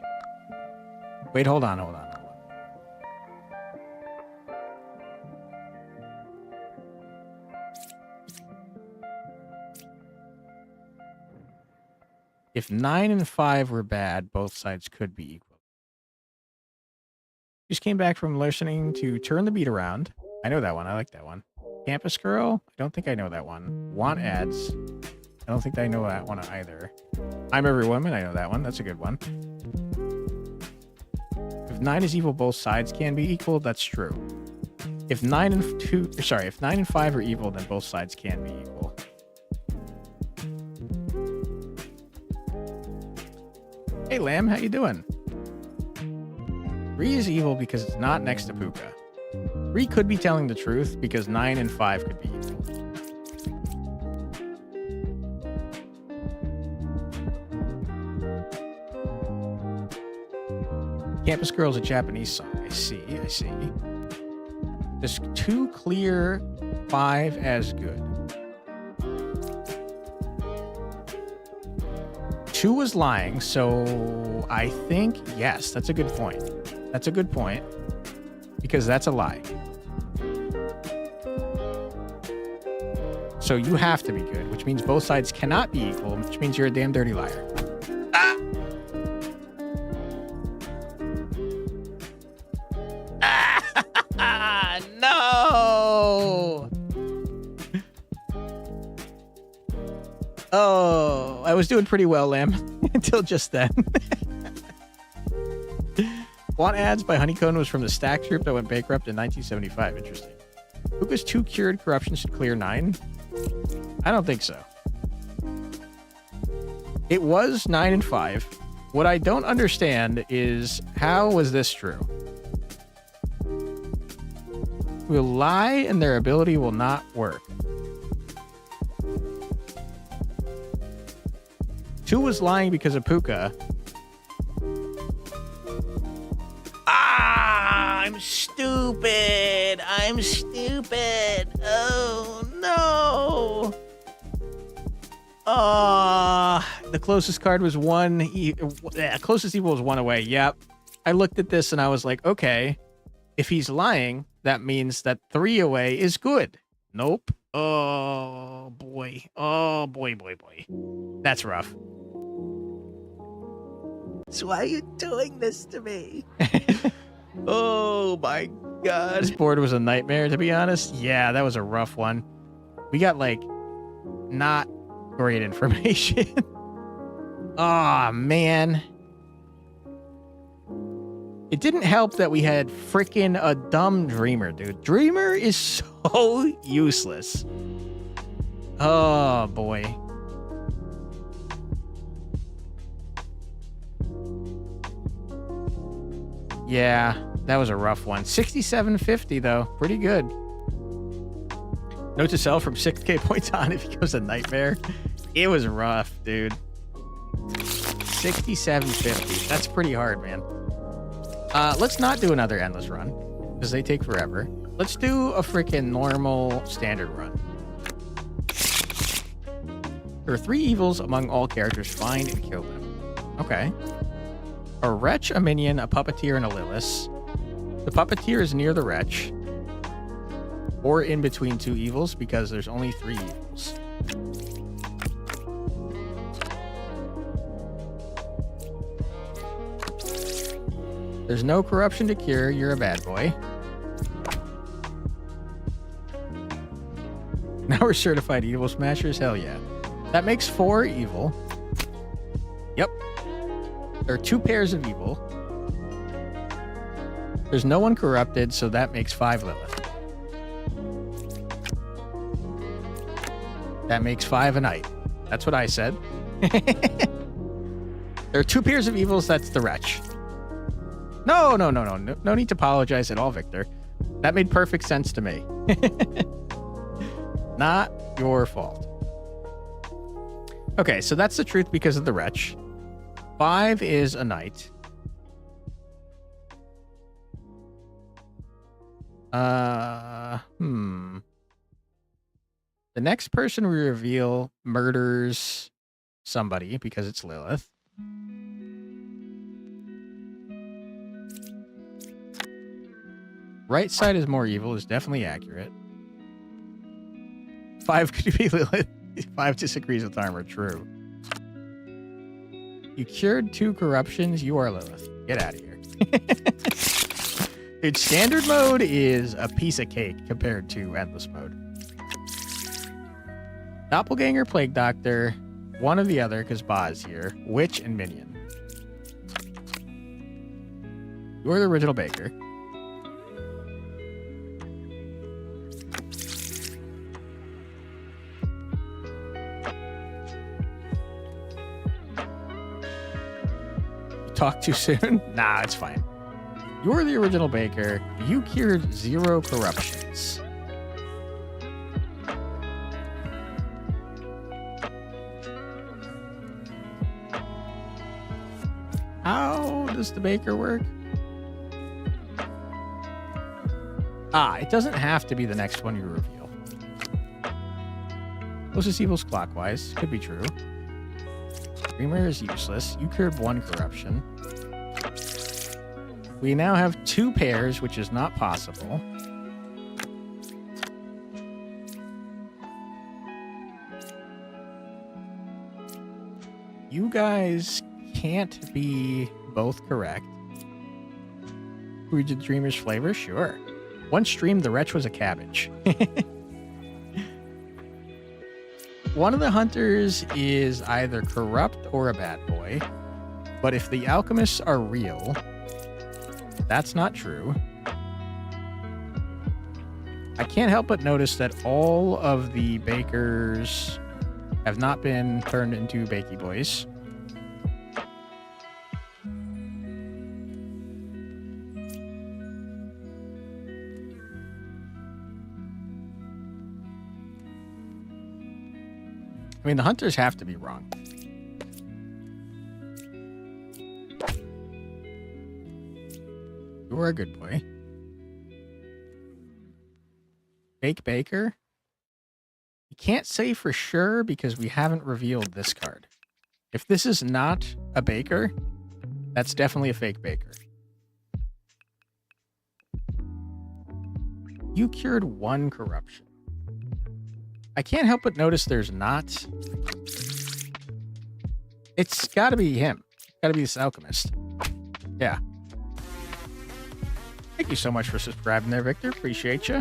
Wait, hold on. If 9 and 5 were bad, both sides could be equal. Just came back from listening to Turn the Beat Around. I know that one. I like that one. Campus Girl. I don't think I know that one. Want Ads. I don't think I know that one either. I'm Every Woman. I know that one. That's a good one. If 9 is evil, both sides can be equal. That's true. If 9 and 5 are evil, then both sides can be equal. Hey Lamb, how you doing? 3 is evil because it's not next to Puka. 3 could be telling the truth because 9 and 5 could be evil. Campus Girl is a Japanese song. I see. There's 2 clear, 5 as good. 2 was lying, so I think, yes, that's a good point. Because that's a lie. So you have to be good, which means both sides cannot be equal, which means you're a damn dirty liar. No! Oh, I was doing pretty well, Lamb, until just then. Want Ads by Honeycomb was from the Stack Troop that went bankrupt in 1975. Interesting. Puka's 2 cured corruption should clear 9? I don't think so. It was 9 and 5. What I don't understand is how was this true? Will lie and their ability will not work. 2 was lying because of Puka. I'm stupid. Oh, no. The closest card was 1. Closest evil was 1 away. Yep. I looked at this and I was like, okay, if he's lying, that means that 3 away is good. Nope. Oh, boy. Boy. That's rough. So why are you doing this to me? Oh my god. This board was a nightmare, to be honest. Yeah, that was a rough one. We got, like, not great information. Aw, man. It didn't help that we had freaking a dumb Dreamer, dude. Dreamer is so useless. Oh, boy. Yeah, that was a rough one. 67.50 though. Pretty good. Note to self, from 6K points on, if he goes a nightmare. It was rough, dude. 67.50. That's pretty hard, man. Let's not do another endless run, because they take forever. Let's do a freaking normal standard run. There are 3 evils among all characters. Find and kill them. Okay. A wretch, a minion, a puppeteer, and a Lilith. The puppeteer is near the wretch, or in between 2 evils, because there's only 3 evils. There's no corruption to cure. You're a bad boy. Now we're certified evil smashers. Hell yeah. That makes 4 evil. Yep. There are 2 pairs of evil. There's no one corrupted, so that makes 5 Lilith. That makes 5 a night. That's what I said. There are 2 pairs of evils. That's the wretch. No need to apologize at all, Victor. That made perfect sense to me. Not your fault. Okay, so that's the truth because of the wretch. 5 is a knight. The next person we reveal murders somebody because it's Lilith. Right side is more evil is definitely accurate. 5 could be Lilith. 5 disagrees with armor. True. You cured 2 corruptions. You are Lilith. Get out of here. Dude, standard mode is a piece of cake compared to endless mode. Doppelganger, Plague Doctor, one or the other because Ba is here. Witch and Minion. You're the original baker. Talk too soon? Nah, it's fine. You're the original baker. You cured 0 corruptions. How does the baker work? It doesn't have to be the next one you reveal. Closest evil's clockwise. Could be true. Dreamer is useless. You cured 1 corruption. We now have 2 pairs, which is not possible. You guys can't be both correct. We did Dreamer's flavor? Sure. One stream, the wretch was a cabbage. One of the hunters is either corrupt or a bad boy. But if the alchemists are real, that's not true. I can't help but notice that all of the bakers have not been turned into bakey boys. I mean, the hunters have to be wrong. You're a good boy. Fake baker? You can't say for sure because we haven't revealed this card. If this is not a baker, that's definitely a fake baker. You cured 1 corruption. I can't help but notice there's not. It's got to be him. Got to be this alchemist. Yeah. Thank you so much for subscribing there, Victor. Appreciate you.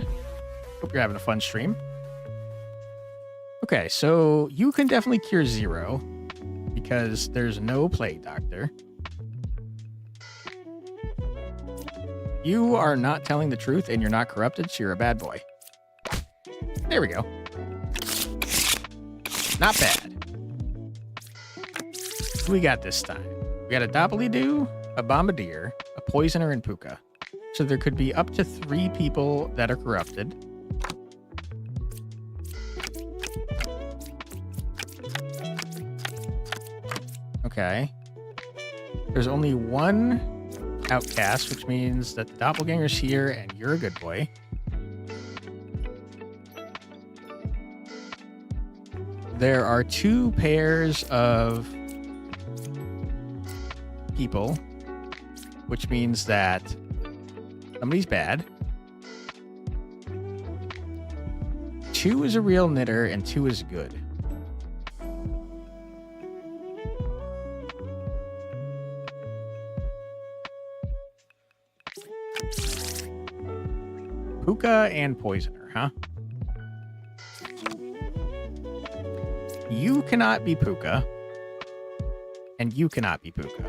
Hope you're having a fun stream. Okay, so you can definitely cure 0 because there's no Plague Doctor. You are not telling the truth and you're not corrupted, so you're a bad boy. There we go. Not bad. Who we got this time? We got a Doppely-Doo, a bombardier, a poisoner, and Puka. So there could be up to 3 people that are corrupted. Okay. There's only 1 outcast, which means that the doppelganger's here and you're a good boy. There are 2 pairs of people, which means that somebody's bad. 2 is a real knitter and 2 is good. Puka and poisoner, huh? You cannot be Puka, and you cannot be Puka,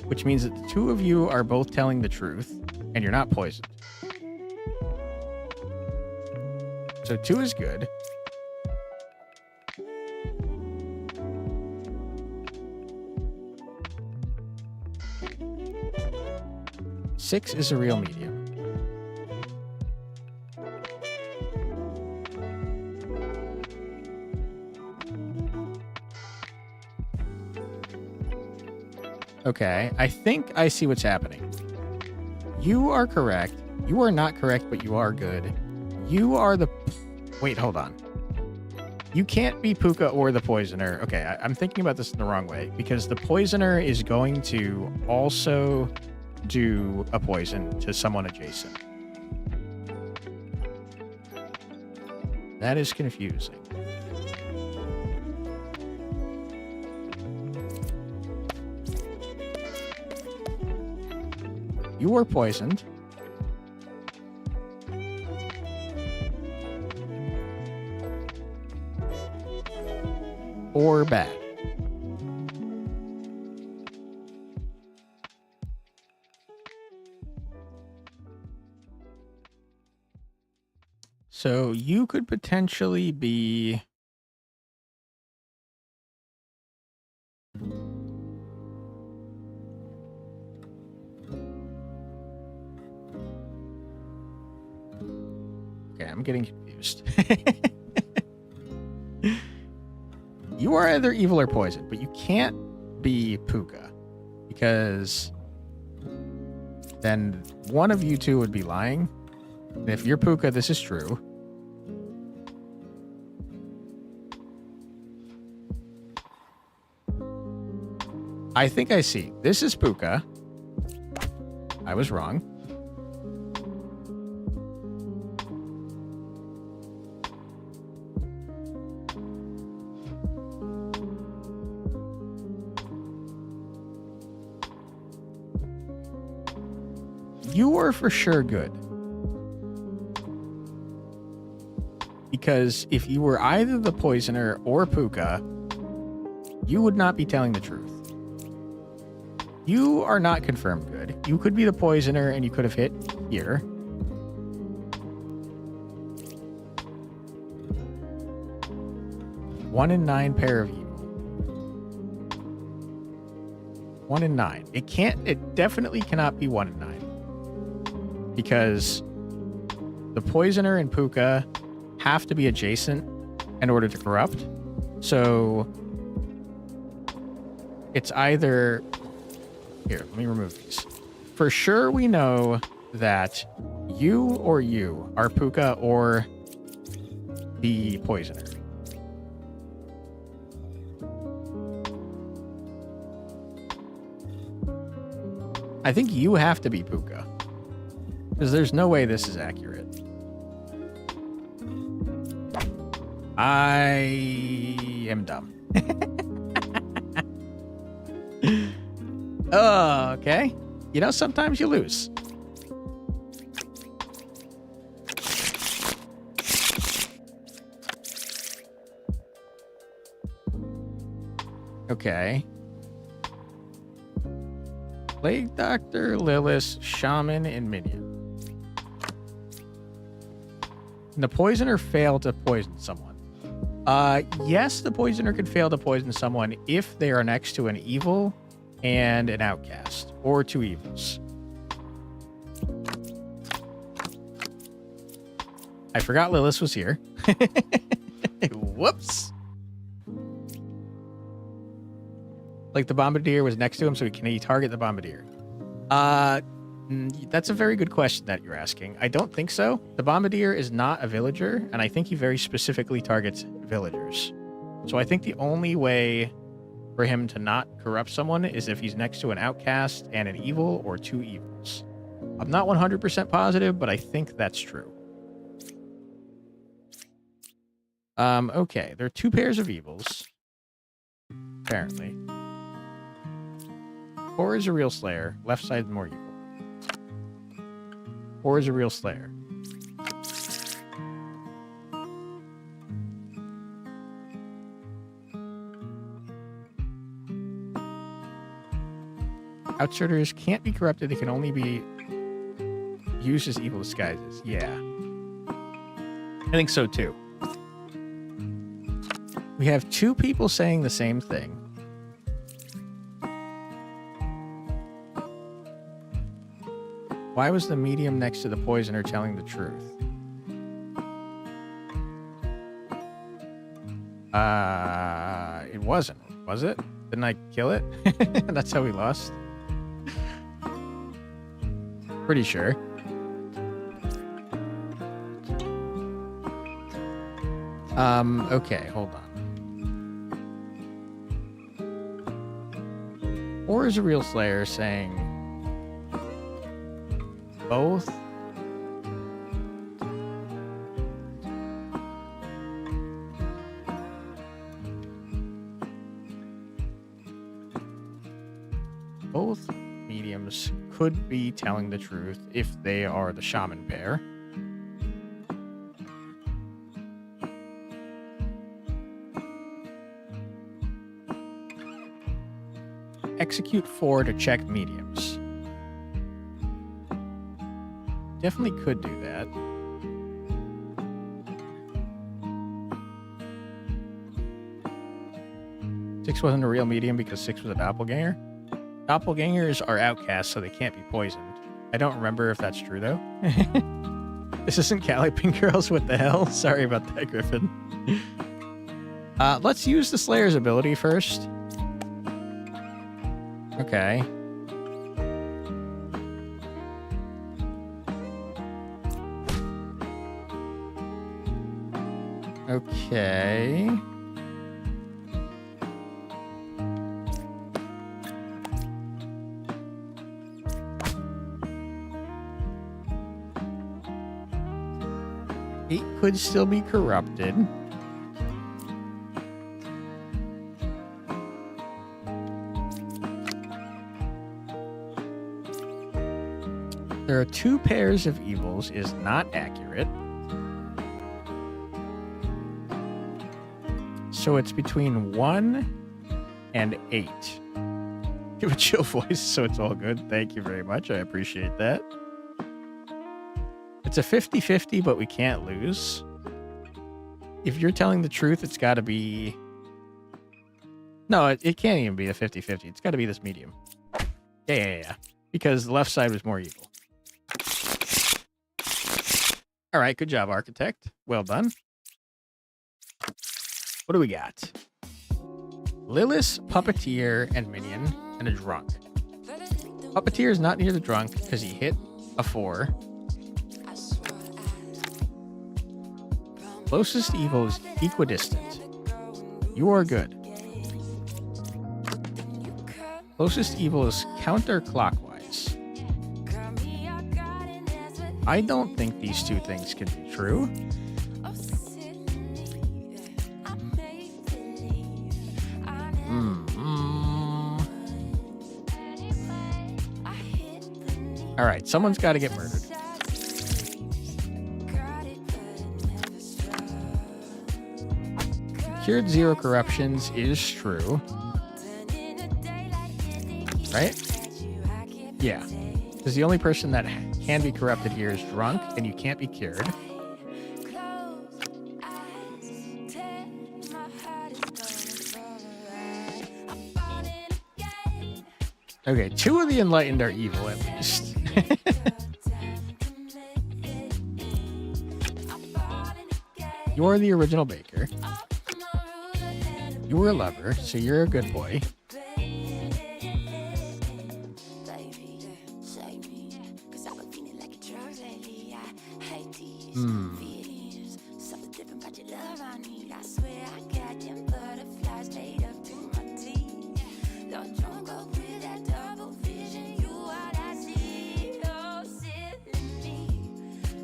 which means that the 2 of you are both telling the truth, and you're not poisoned. So 2 is good. Six is a real medium. Okay, I think I see what's happening. You are correct. You are not correct, but you are good. You are the... Wait, hold on. You can't be Puka or the poisoner. Okay, I'm thinking about this in the wrong way, because the poisoner is going to also do a poison to someone adjacent. That is confusing. You were poisoned. Or bad. So you could potentially be... Okay, I'm getting confused. You are either evil or poison, but you can't be Puka, because then one of you two would be lying. And if you're Puka, this is true. I think I see. This is Puka. I was wrong. You are for sure good. Because if you were either the poisoner or Puka, you would not be telling the truth. You are not confirmed good. You could be the poisoner and you could have hit here. One in 9 pair of evil. 1 in 9. It definitely cannot be 1 in 9. Because the poisoner and Puka have to be adjacent in order to corrupt. So it's either... Here, let me remove these. For sure we know that you are Puka or the poisoner. I think you have to be Puka. Because there's no way this is accurate. I am dumb. Oh, okay. You know, sometimes you lose. Okay. Plague Doctor, Lilith, Shaman, and Minion. The poisoner failed to poison someone. Yes, the poisoner could fail to poison someone if they are next to an evil and an outcast, or two evils. I forgot Lilith was here. Whoops. Like the bombardier was next to him, so can he target the bombardier? That's a very good question that you're asking. I don't think so. The bombardier is not a villager, and I think he very specifically targets villagers. So I think the only way for him to not corrupt someone is if he's next to an outcast and an evil or two evils. I'm not 100% positive, but I think that's true. Okay, there are two pairs of evils, apparently. Or is a real slayer. Left side more evil. Or is a real slayer. Outsiders can't be corrupted. They can only be used as evil disguises. Yeah. I think so too. We have two people saying the same thing. Why was the medium next to the poisoner telling the truth? It wasn't, was it? Didn't I kill it? That's how we lost. Pretty sure. Okay, hold on. Or is a real slayer saying both? Both mediums could be telling the truth if they are the shaman pair. Execute 4 to check mediums. Definitely could do that. Six wasn't a real medium because 6 was a doppelganger. Doppelgangers are outcasts, so they can't be poisoned. I don't remember if that's true, though. This isn't Cali Pink Girls. What the hell? Sorry about that, Griffin. Let's use the Slayer's ability first. Okay. Okay. He could still be corrupted. There are two pairs of evils is not accurate. So it's between 1 and 8. Give a chill voice so it's all good. Thank you very much. I appreciate that. It's a 50-50, but we can't lose. If you're telling the truth, it's got to be... No, it can't even be a 50-50. It's got to be this medium. Yeah. Because the left side was more evil. All right, good job, Architect. Well done. What do we got? Lilith, Puppeteer, and Minion, and a Drunk. Puppeteer is not near the Drunk because he hit a 4. Closest evil is equidistant. You are good. Closest evil is counterclockwise. I don't think these two things can be true. All right, someone's got to get murdered. Cured 0 corruptions is true. Right? Yeah. Because the only person that can be corrupted here is Drunk, and you can't be cured. Okay, 2 of the enlightened are evil at least. You're the original baker. You were a lover, so you're a good boy.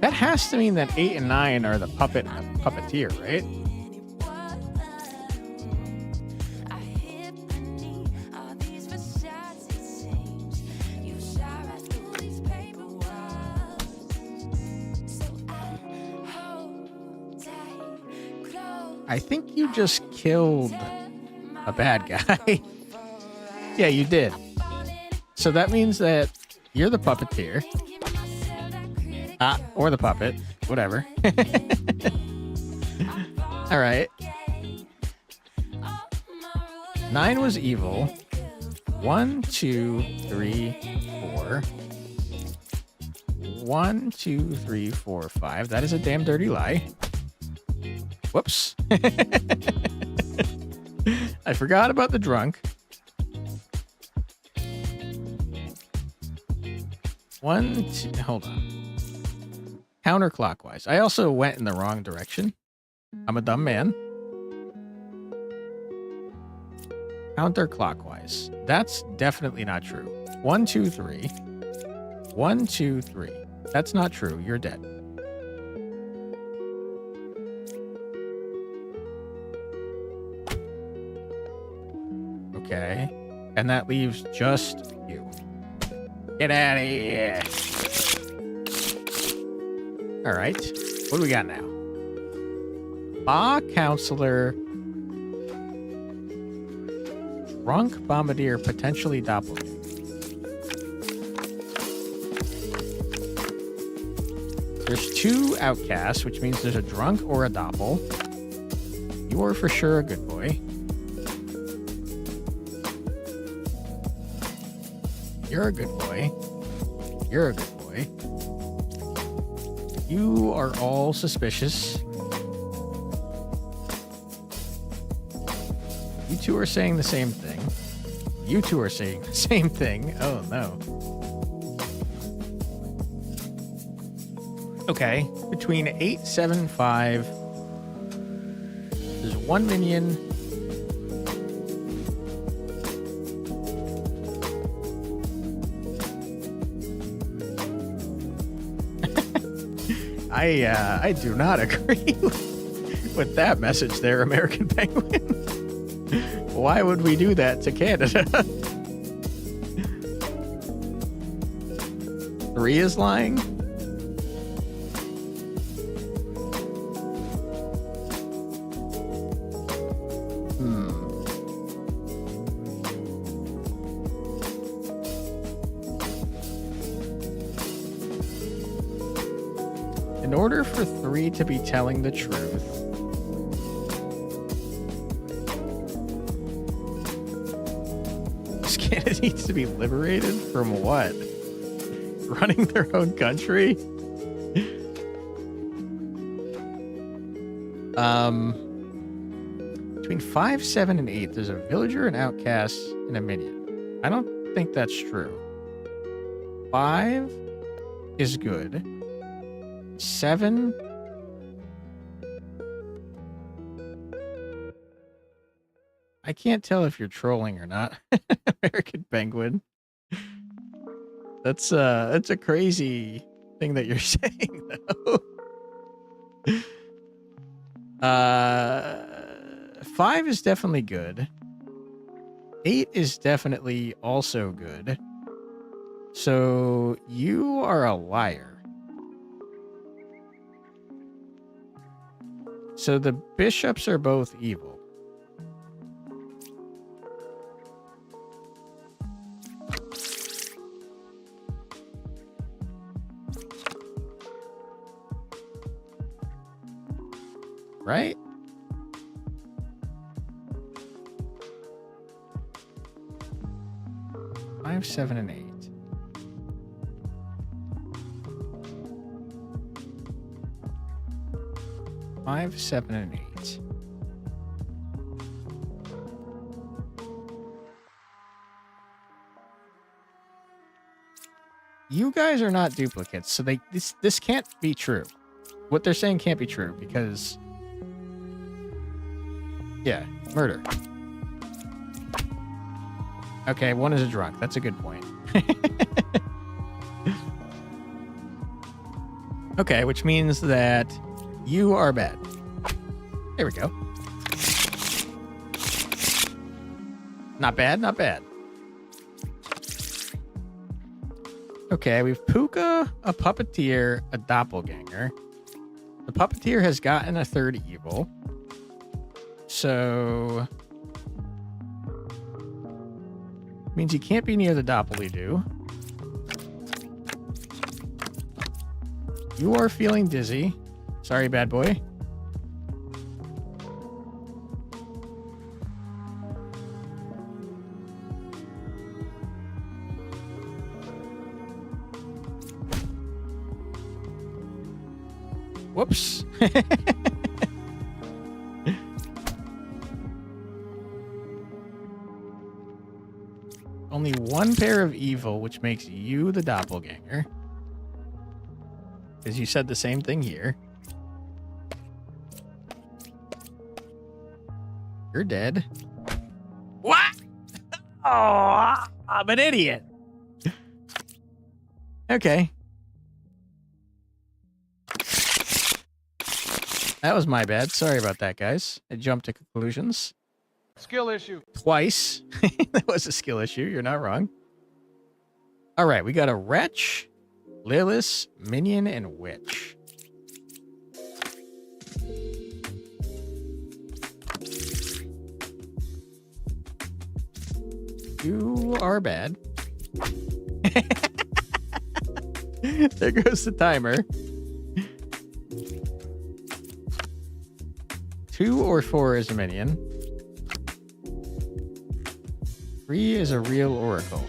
That has to mean that 8 and 9 are the puppet and the puppeteer, right? I think you just killed a bad guy. Yeah, you did. So that means that you're the puppeteer. Or the puppet. Whatever. All right. 9 was evil. 1, 2, 3, 4. 1, 2, 3, 4, 5. That is a damn dirty lie. Whoops. I forgot about the drunk. 1, 2, hold on. Counterclockwise. I also went in the wrong direction. I'm a dumb man. Counterclockwise. That's definitely not true. 1, 2, 3. 1, 2, 3. That's not true. You're dead. Okay. And that leaves just you. Get out of here. All right. What do we got now? Counselor. Drunk bombardier, potentially doppelganger. There's 2 outcasts, which means there's a drunk or a doppel. You are for sure a good boy. You're a good boy. You're a good boy. You are all suspicious. You 2 are saying the same thing. You 2 are saying the same thing. Oh, no. Okay. Between 8, 7, 5. There's 1 minion. I do not agree with that message there, American Penguin. Why would we do that to Canada? 3 is lying? In order for 3 to be telling the truth, this Canada needs to be liberated from what? Running their own country? Between 5, 7, and 8, there's a villager, an outcast, and a minion. I don't think that's true. 5 is good. 7. I can't tell if you're trolling or not, American Penguin. That's a crazy thing that you're saying, though. 5 is definitely good. 8 is definitely also good. So you are a liar. So the bishops are both evil. Right? 5, 7, and 8. Five, 7, and 8. You guys are not duplicates, so this can't be true. What they're saying can't be true because, yeah, murder. Okay, one is a drunk. That's a good point. Okay, which means that you are bad. There we go. Not bad, not bad. Okay, we've Puka, a puppeteer, a doppelganger. The puppeteer has gotten a third evil. So means he can't be near the doppelidoo. You are feeling dizzy. Sorry, bad boy. Whoops. Only one pair of evil, which makes you the doppelganger. Because you said the same thing here. You're dead. What? Oh, I'm an idiot. Okay. That was my bad. Sorry about that, guys. I jumped to conclusions. Skill issue. Twice. That was a skill issue. You're not wrong. All right, we got a Wretch, Lilith, Minion, and Witch. You are bad. There goes the timer. 2 or 4 is a minion. 3 is a real oracle.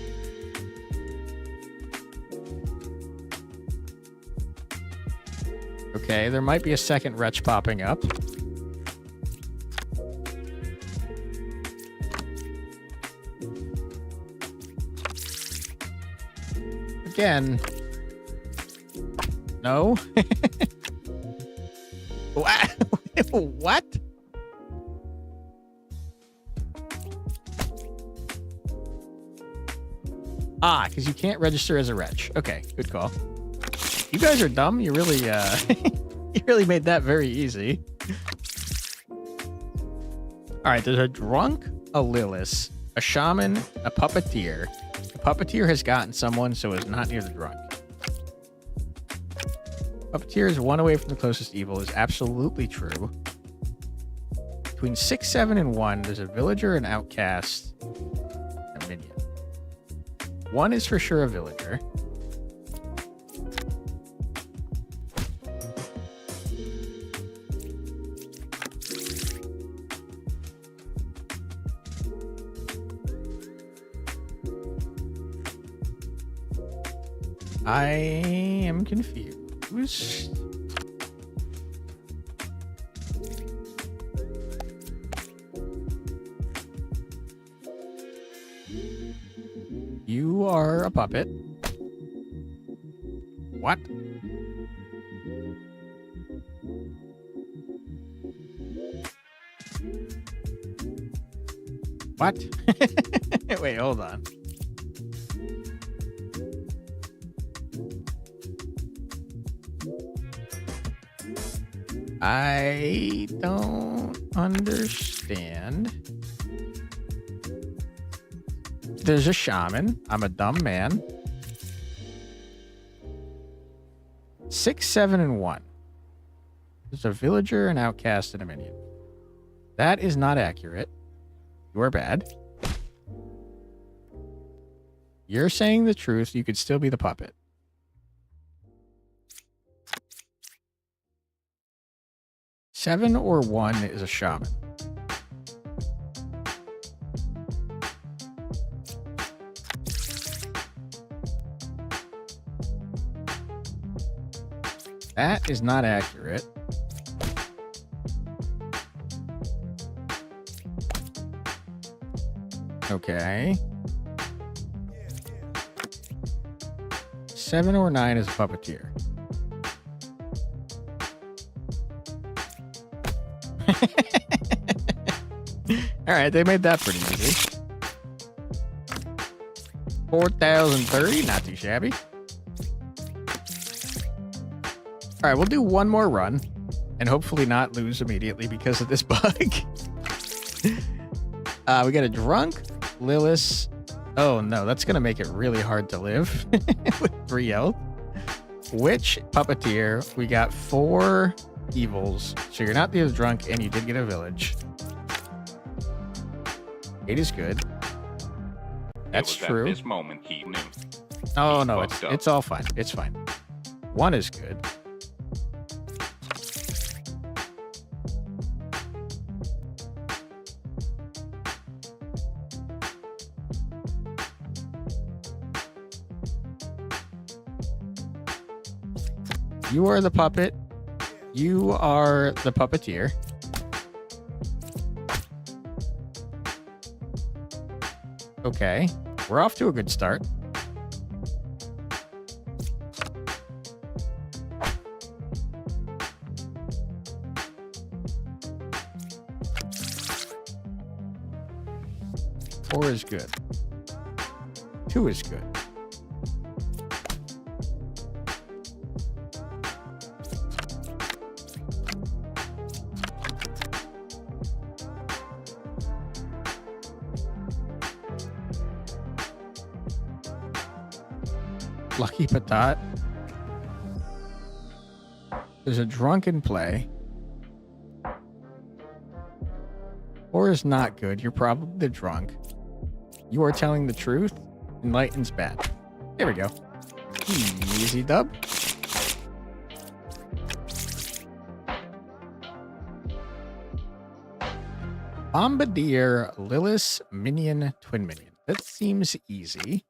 Okay, there might be a second Wretch popping up. Again. No? What? Ah, because you can't register as a Wretch. Okay, good call. You guys are dumb. You really, you really made that very easy. All right, there's a drunk, a Lilith, a shaman, a puppeteer. The puppeteer has gotten someone, so is not near the drunk. Puppeteer is 1 away from the closest evil is absolutely true. Between 6, 7, and 1, there's a villager, an outcast, and a minion. 1 is for sure a villager. I am confused. You are a puppet. What? What? Wait, hold on. I don't understand. There's a shaman. I'm a dumb man. 6, 7, and 1. There's a villager, an outcast, and a minion. That is not accurate. You are bad. You're saying the truth. You could still be the puppet. Seven or 1 is a shaman. That is not accurate. Okay. 7 or 9 is a puppeteer. All right, they made that pretty easy. 4,030, not too shabby. All right, we'll do one more run and hopefully not lose immediately because of this bug. We got a drunk, Lilith. Oh no, that's gonna make it really hard to live with 3 health. Witch, puppeteer. We got 4 evils, so you're not the drunk, and you did get a village. 8 is good. That's It was true. At this moment he knew. Oh He no, fucked up. it's all fine. It's fine. 1 is good. You are the puppet. You are the puppeteer. Okay. We're off to a good start. Four is good. 2 is good. Lucky Patat. There's a drunken play. 4 is not good. You're probably the drunk. You are telling the truth. Enlighten's bad. There we go. Easy dub. Bombardier, Lilith, Minion, Twin Minion. That seems easy.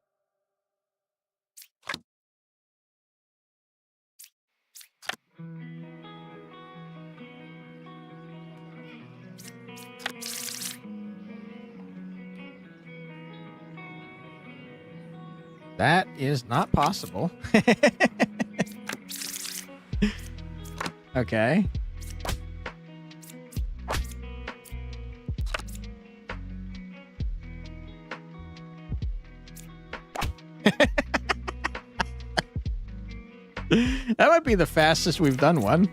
That is not possible. Okay. That might be the fastest we've done one.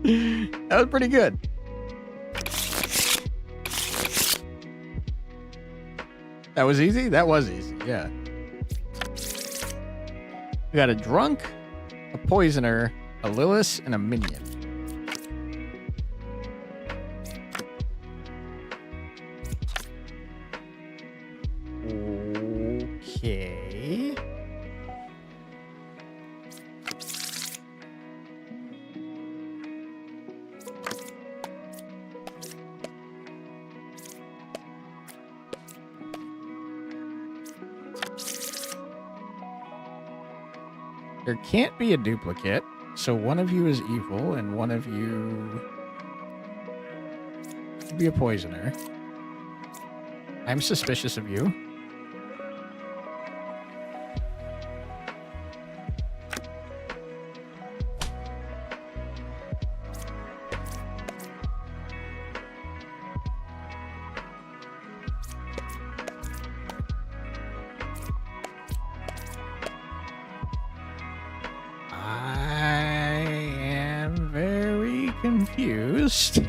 That was pretty good. That was easy? That was easy, yeah. We got a drunk, a poisoner, a Lilith, and a minion. Okay. There can't be a duplicate, so one of you is evil and one of you could be a poisoner. I'm suspicious of you. I am very confused.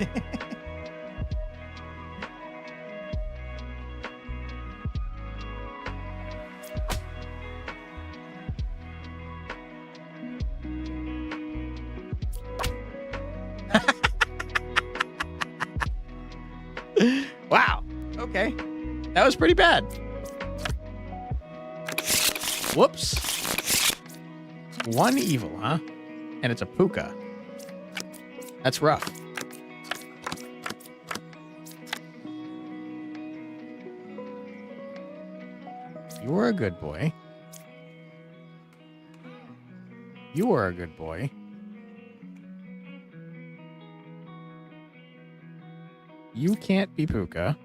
Wow. Okay. That was pretty bad. Whoops. 1 evil, huh? And it's a puka. That's rough. You were a good boy. You are a good boy. You can't be Puka.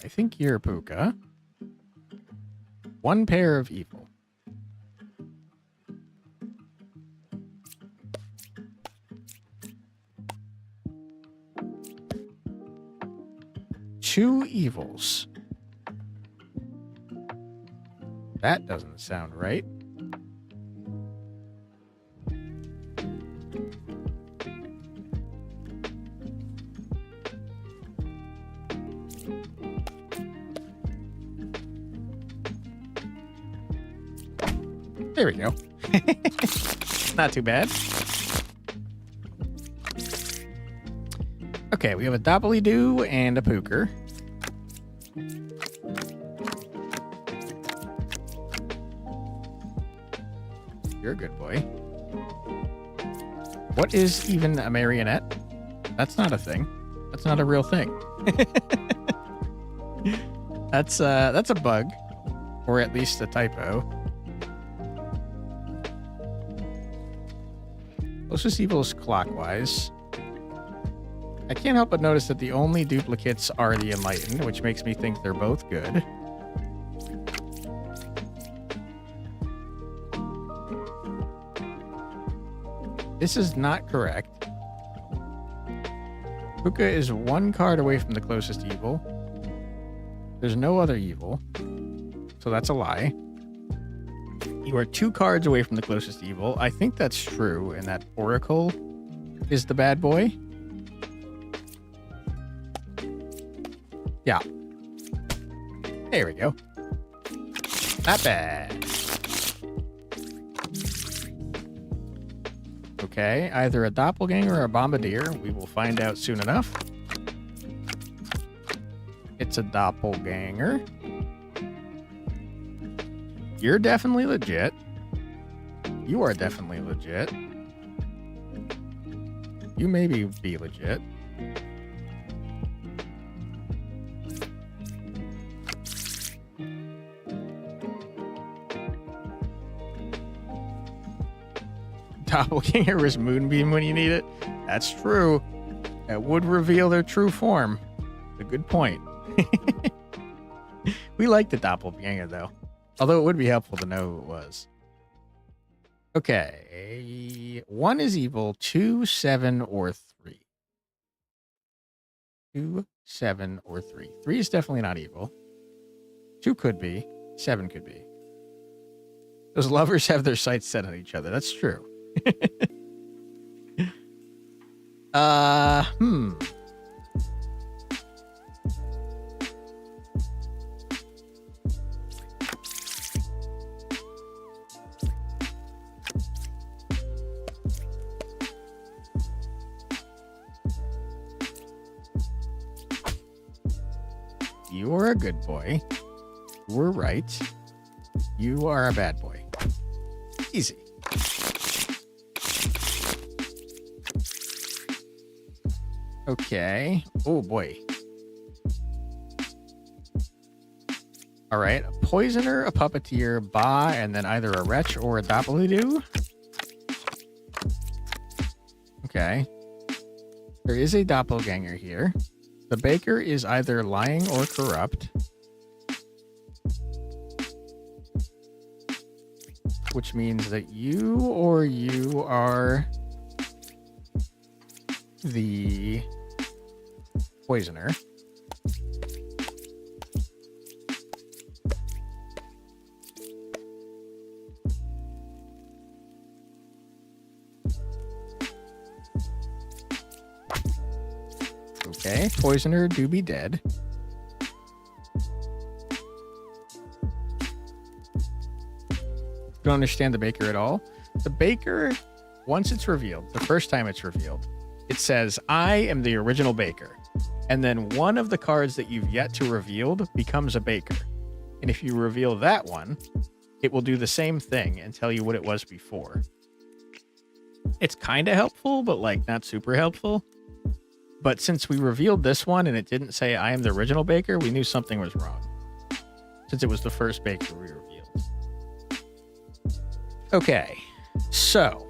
I think you're Puka. One pair of evil. Two evils. That doesn't sound right. There we go. Not too bad. Okay, we have a Doppelidoo and a Pooker. You're a good boy. What is even a marionette? That's not a thing. That's not a real thing. That's a bug, or at least a typo. Closest evil is clockwise. I can't help but notice that the only duplicates are the Enlightened, which makes me think they're both good. This is not correct. Puka is one card away from the closest evil. There's no other evil, so that's a lie. You are 2 cards away from the closest evil. I think that's true, and that Oracle is the bad boy. Yeah. There we go. Not bad. Okay, either a doppelganger or a bombardier. We will find out soon enough. It's a doppelganger. You're definitely legit. You are definitely legit. You maybe be legit. Doppelganger is Moonbeam when you need it. That's true. That would reveal their true form. A good point. We like the doppelganger, though. Although it would be helpful to know who it was. Okay. 1 is evil, 2, 7, or 3. 2, 7, or 3. 3 is definitely not evil. 2 could be. 7 could be. Those lovers have their sights set on each other. That's true. You are a good boy. You were right. You are a bad boy. Easy. Okay. Oh, boy. All right. A poisoner, a puppeteer, Ba, and then either a wretch or a doppelidoo. Okay. There is a doppelganger here. The baker is either lying or corrupt. Which means that you are the poisoner. Okay, poisoner do be dead. Don't understand the baker at all. The baker, once it's revealed, the first time it's revealed, it says, I am the original baker. And then one of the cards that you've yet to reveal becomes a baker. And if you reveal that one, it will do the same thing and tell you what it was before. It's kind of helpful, but like not super helpful. But since we revealed this one and it didn't say I am the original baker, we knew something was wrong. Since it was the first baker we revealed. Okay, so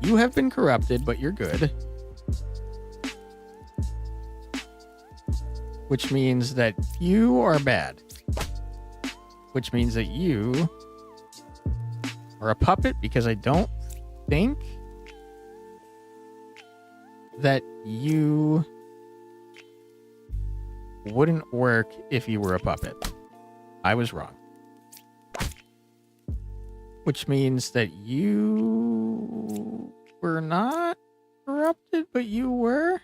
you have been corrupted, but you're good. Which means that you are bad. Which means that you are a puppet, because I don't think that you wouldn't work if you were a puppet. I was wrong. Which means that you were not corrupted, but you were.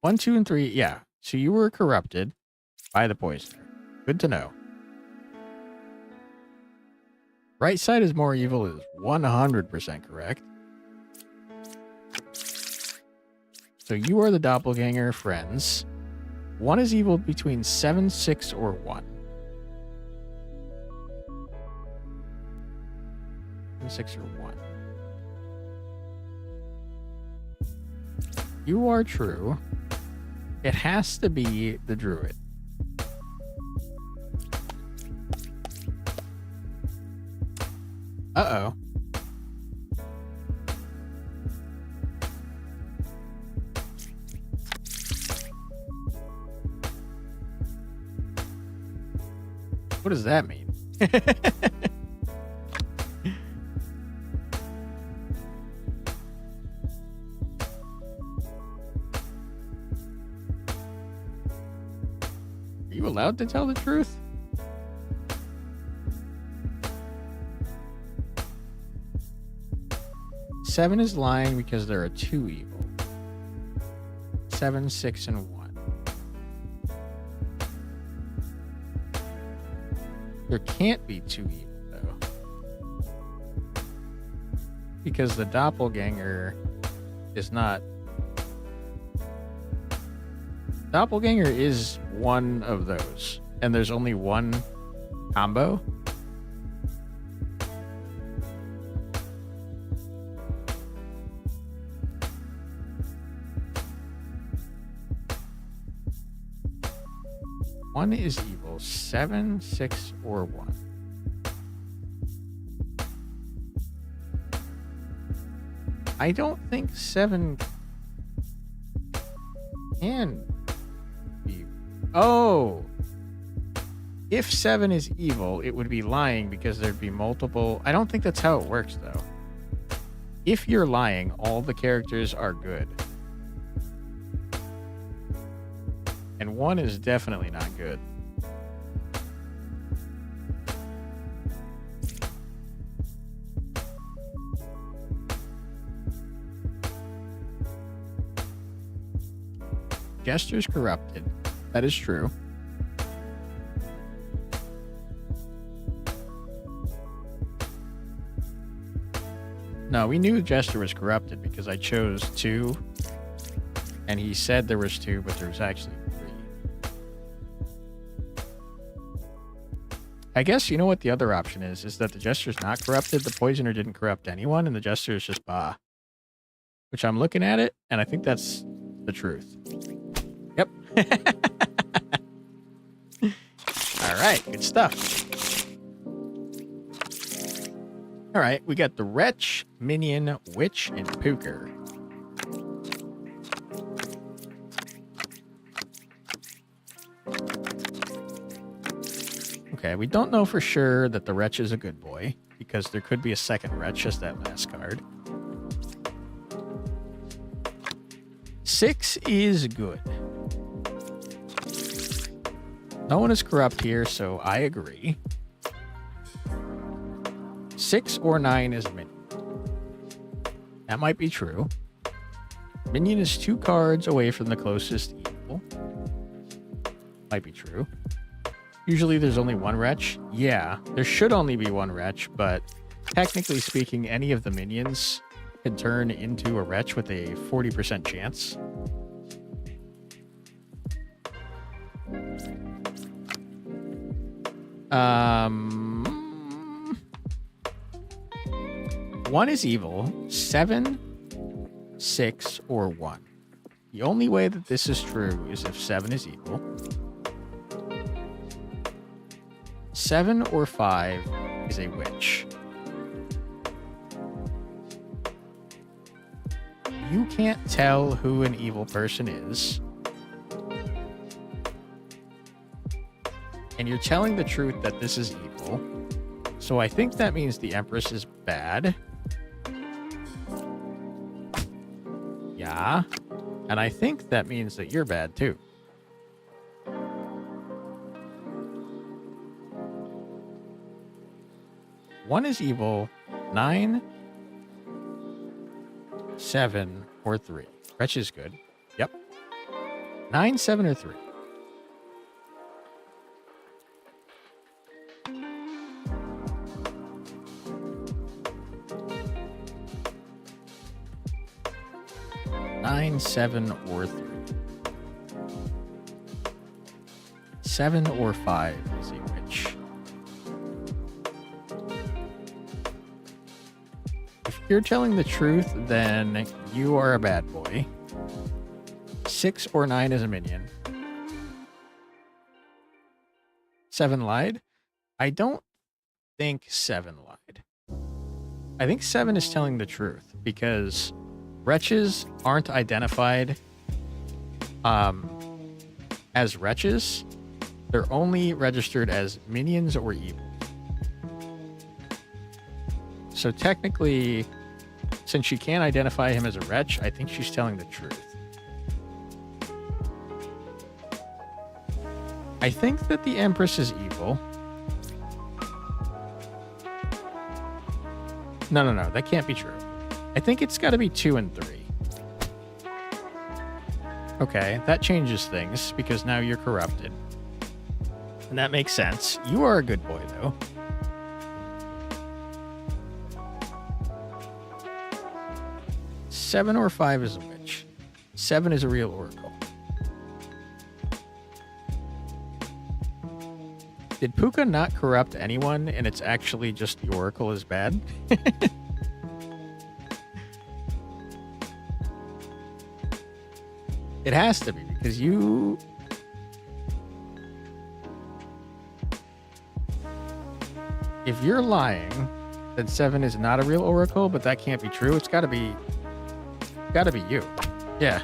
1, 2, and 3. Yeah. So you were corrupted by the poisoner. Good to know. Right side is more evil is 100% correct. So you are the doppelganger, friends. 1 is evil between 7, 6, or 1. 7, 6, or 1. You are true. It has to be the druid. Uh-oh. What does that mean? Are you allowed to tell the truth? Seven is lying because there are 2 evil. 7, 6, and 1. There can't be 2 evil, though. Because the doppelganger is not... Doppelganger is one of those. And there's only one combo. One is evil. 7, 6, or 1. I don't think 7 can be. Oh! If 7 is evil, it would be lying because there'd be multiple. I don't think that's how it works, though. If you're lying, all the characters are good. And 1 is definitely not good. Jester's corrupted. That is true. No, we knew Jester was corrupted because I chose 2. And he said there was 2, but there was actually 3. I guess you know what the other option is that the Jester's not corrupted, the Poisoner didn't corrupt anyone, and the Jester is just bah. Which I'm looking at it, and I think that's the truth. Yep. Alright, good stuff. Alright, we got the Wretch, Minion, Witch, and Pooker. Okay, we don't know for sure that the Wretch is a good boy, because there could be a second Wretch as that last card. 6 is good. No one is corrupt here, so I agree. 6 or 9 is Minion. That might be true. Minion is 2 cards away from the closest evil. Might be true. Usually there's only 1 Wretch. Yeah, there should only be 1 Wretch, but technically speaking, any of the minions can turn into a Wretch with a 40% chance. One is evil. 7 6, or 1. The only way that this is true is if 7 is evil. 7 or 5 is a witch. You can't tell who an evil person is. And you're telling the truth that this is evil. So I think that means the Empress is bad. Yeah. And I think that means that you're bad too. One is evil, 9, 7, or 3. Wretch is good. Yep. 9, 7, or 3. Nine, 7, or 3. 7 or 5 is a witch. If you're telling the truth, then you are a bad boy. 6 or 9 is a minion. 7 lied? I don't think 7 lied. I think 7 is telling the truth because wretches aren't identified as wretches. They're only registered as minions or evil. So technically, since she can't identify him as a wretch, I think she's telling the truth. I think that the Empress is evil. No, that can't be true. I think it's got to be 2 and 3. Okay, that changes things because now you're corrupted. And that makes sense. You are a good boy, though. Seven or 5 is a witch. 7 is a real oracle. Did Puka not corrupt anyone and it's actually just the oracle is bad? It has to be because you... If you're lying, then 7 is not a real oracle, but that can't be true. It's got to be you. Yeah.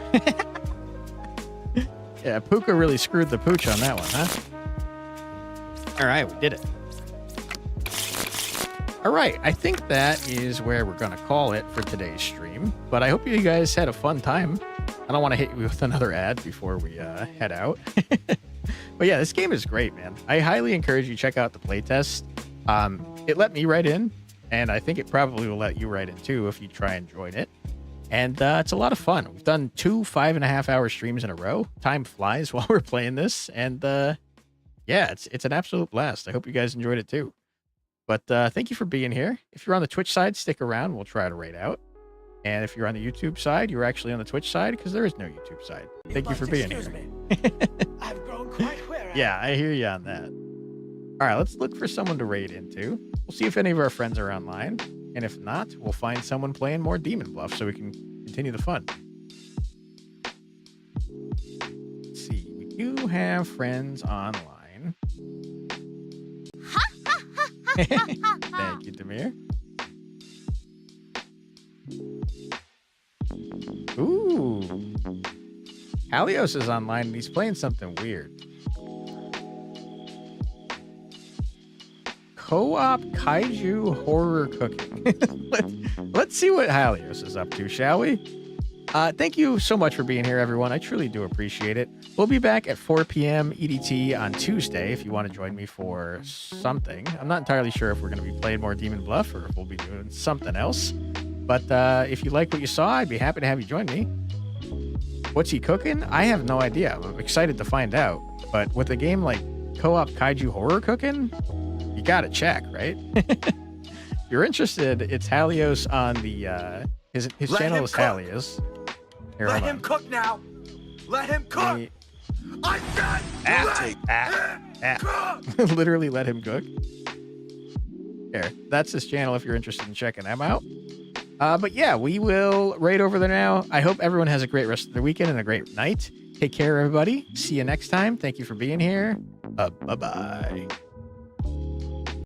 Yeah, Puka really screwed the pooch on that one, huh? All right, we did it. All right, I think that is where we're going to call it for today's stream, but I hope you guys had a fun time. I don't want to hit you with another ad before we head out. But yeah, this game is great, man. I highly encourage you to check out the playtest. It let me write in, and I think it probably will let you write in too if you try and join it. And it's a lot of fun. We've done 2 5.5-hour streams in a row. Time flies while we're playing this, and yeah, it's an absolute blast. I hope you guys enjoyed it too. But thank you for being here. If you're on the Twitch side, stick around. We'll try to raid out. And if you're on the YouTube side, you're actually on the Twitch side because there is no YouTube side. Thank you for being here. I've grown quite weary. Yeah, I hear you on that. All right, let's look for someone to raid into. We'll see if any of our friends are online. And if not, we'll find someone playing more Demon Bluff so we can continue the fun. Let's see. We do have friends online. Thank you, Demir. Ooh. Halios is online and he's playing something weird. Co-op kaiju horror cooking. Let's see what Halios is up to, shall we? Thank you so much for being here, everyone. I truly do appreciate it. We'll be back at 4 p.m. EDT on Tuesday if you want to join me for something. I'm not entirely sure if we're going to be playing more Demon Bluff or if we'll be doing something else. But if you like what you saw, I'd be happy to have you join me. What's he cooking? I have no idea. I'm excited to find out. But with a game like Co-op Kaiju Horror Cooking, you gotta check, right? If you're interested, it's Halios on the his channel is Halios. Here, Let hold him on. cook now. Let him cook. I said let him cook. Literally let him cook. Here, that's his channel if you're interested in checking him out. But yeah, we will raid over there now. I hope everyone has a great rest of their weekend and a great night. Take care, everybody. See you next time. Thank you for being here. Bye-bye.